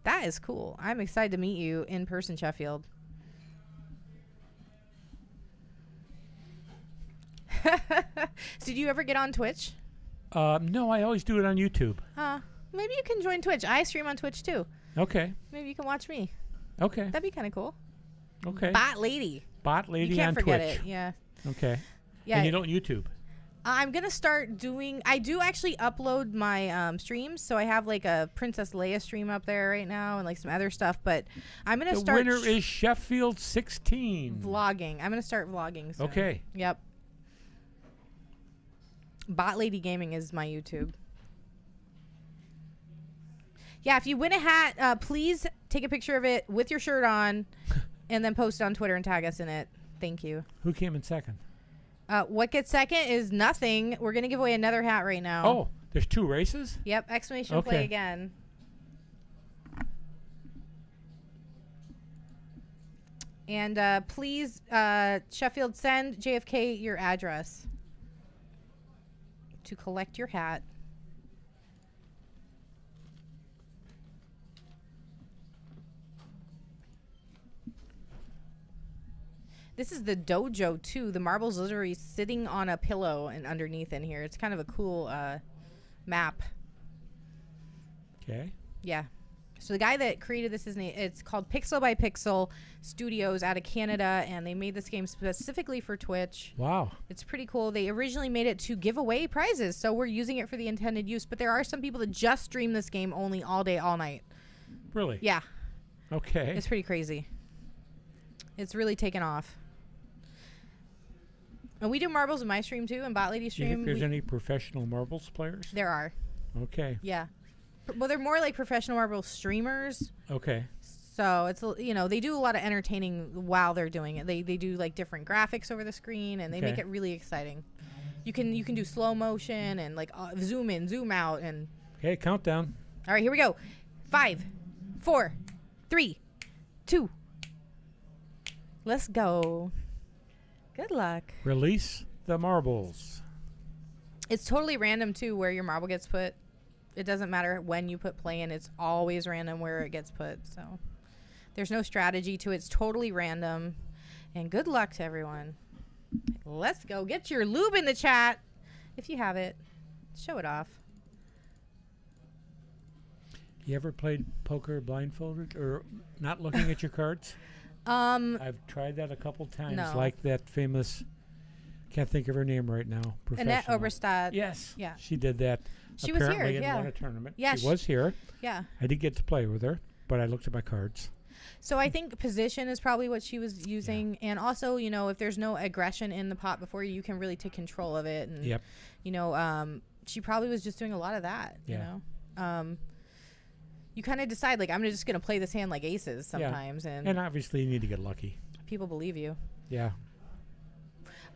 That is cool. I'm excited to meet you in person, Sheffield. So do you ever get on Twitch? No, I always do it on YouTube. Maybe you can join Twitch. I stream on Twitch too. Okay. Maybe you can watch me. Okay. That'd be kind of cool. Okay. BotLady. BotLady You can't on forget Twitch. it. Yeah. Okay. Yeah. And you don't YouTube. I'm gonna start doing. I do actually upload my streams, so I have like a Princess Leia stream up there right now, and like some other stuff. But I'm gonna The start. winner is Sheffield 16. Vlogging. I'm gonna start vlogging soon. Okay. Yep. BotLady Gaming is my YouTube. Yeah, if you win a hat, please take a picture of it with your shirt on, and then post it on Twitter and tag us in it. Thank you. Who came in second? What gets second is nothing. We're gonna give away another hat right now. Oh, there's 2 races? Yep, exclamation play Okay. again. And please, Sheffield, send JFK your address to collect your hat. This is the dojo too. The marble's literally sitting on a pillow and underneath in here. It's kind of a cool map. Okay. Yeah. So the guy that created this it's called Pixel by Pixel Studios out of Canada, and they made this game specifically for Twitch. Wow. It's pretty cool. They originally made it to give away prizes, so we're using it for the intended use. But there are some people that just stream this game only all day, all night. Really? Yeah. Okay. It's pretty crazy. It's really taken off. And we do marbles in my stream too, and BotLady Do you stream. think there's any professional marbles players? There are. Okay. Yeah. Well, they're more like professional marble streamers. Okay. So it's, you know, they do a lot of entertaining while they're doing it. They do like different graphics over the screen, and they make Okay. it really exciting. You can do slow motion and like zoom in, zoom out, and Okay, countdown. all right, here we go. 5, 4, 3, 2. Let's go. Good luck. Release the marbles. It's totally random too where your marble gets put. It doesn't matter when you put play in. It's always random where it gets put. So there's no strategy to it. It's totally random. And good luck to everyone. Let's go. Get your lube in the chat if you have it. Show it off. You ever played poker blindfolded or not looking at your cards? Annette I've tried that a couple times. No. Like that famous, can't think of her name right now. Professional. Oberstadt. Yes. Yeah. She did that. She was here, Apparently in yeah. won a tournament. Yeah, She was here. Yeah. I did get to play with her, but I looked at my cards. So I think position is probably what she was using, and also, you know, if there's no aggression in the pot before you can really take control of it. And Yep. you know, she probably was just doing a lot of that. Yeah. You know, you kind of decide like I'm just gonna play this hand like aces sometimes, And obviously you need to get lucky. people believe you. Yeah.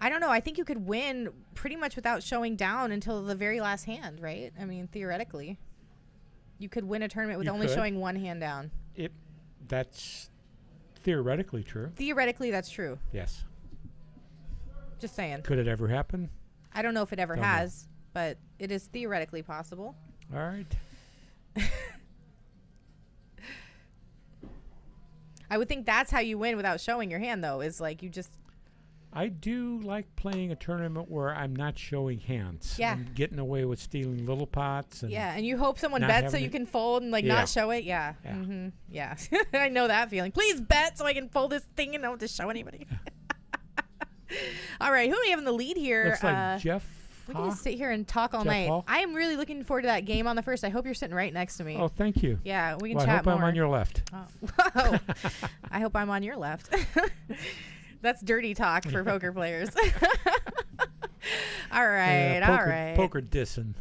I don't know. I think you could win pretty much without showing down until the very last hand, right? I mean, theoretically, you could win a tournament with You only could. showing one hand down. That's theoretically true. Theoretically, that's true. Yes. Just saying. Could it ever happen? I don't know if it ever Don't know. has, but it is theoretically possible. All right. I would think that's how you win without showing your hand, though, is like you just... I do like playing a tournament where I'm not showing hands. Yeah. I'm getting away with stealing little pots. And Yeah, and you hope someone not bets so having you it- can fold and like Yeah. not show it. Yeah. Yeah. Mm-hmm. Yeah. I know that feeling. Please bet so I can fold this thing and don't have to show anybody. All right, who do we have in the lead here? Looks like Jeff. We can just sit here and talk all Jeff night. Hall? I am really looking forward to that game on the first. I hope you're sitting right next to me. Oh, thank you. Yeah, we can Well, I chat hope more. I'm on your left. Oh. Whoa. I hope I'm on your left. That's dirty talk for poker players. All right, Yeah, all poker, right. Poker dissing.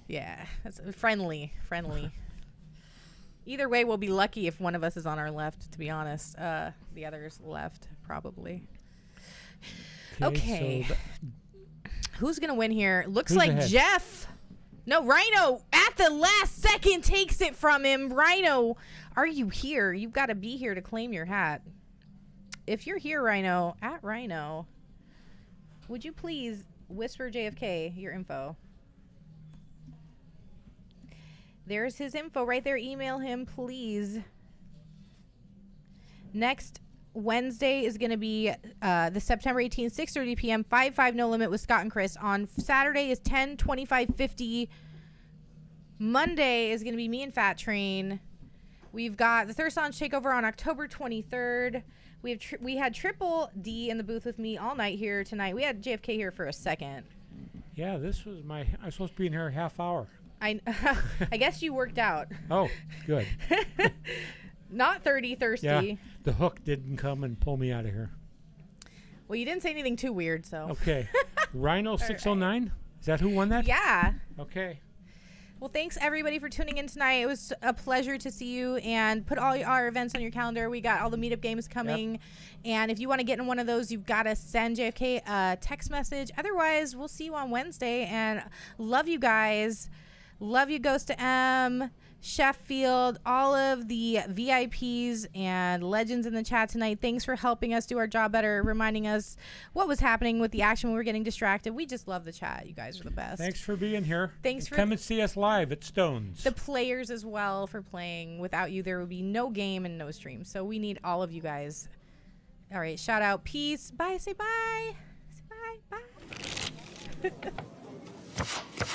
Yeah, that's friendly. Either way, we'll be lucky if one of us is on our left, to be honest. The other's left, probably. Okay. So Who's going to win here? Looks Who's like ahead? Jeff. No, Rhino at the last second takes it from him. Rhino, are you here? You've got to be here to claim your hat. If you're here, Rhino, at Rhino, would you please whisper JFK your info? There's his info right there. Email him, please. Next Wednesday is going to be the September 18th, 6:30 p.m. 5-5 no limit with Scott and Chris. On Saturday is 10, 25, 50. Monday is going to be me and Fat Train. We've got the Thirst Lounge Takeover on October 23rd. We had Triple D in the booth with me all night here tonight. We had JFK here for a second. yeah, this was I was supposed to be in here a half hour. I guess you worked out. Oh, good. Not 30 thirsty. Yeah, the hook didn't come and pull me out of here. Well, you didn't say anything too weird, so. Okay. Rhino 609? Is that who won that? Yeah. Okay. Well, thanks everybody for tuning in tonight. It was a pleasure to see you, and put all our events on your calendar. We got all the meetup games coming, and if you want to get in one of those, you've got to send JFK a text message. Otherwise, we'll see you on Wednesday, and love you guys. Love you, Ghost to M, Sheffield, all of the VIPs and legends in the chat tonight. Thanks for helping us do our job better, reminding us what was happening with the action when we were getting distracted. We just love the chat. You guys are the best. Thanks for being here. Thanks And for come and see us live at Stones. the players as well for playing. Without you, there would be no game and no stream. So we need all of you guys. All right, shout out, peace, bye, say bye, say bye, bye.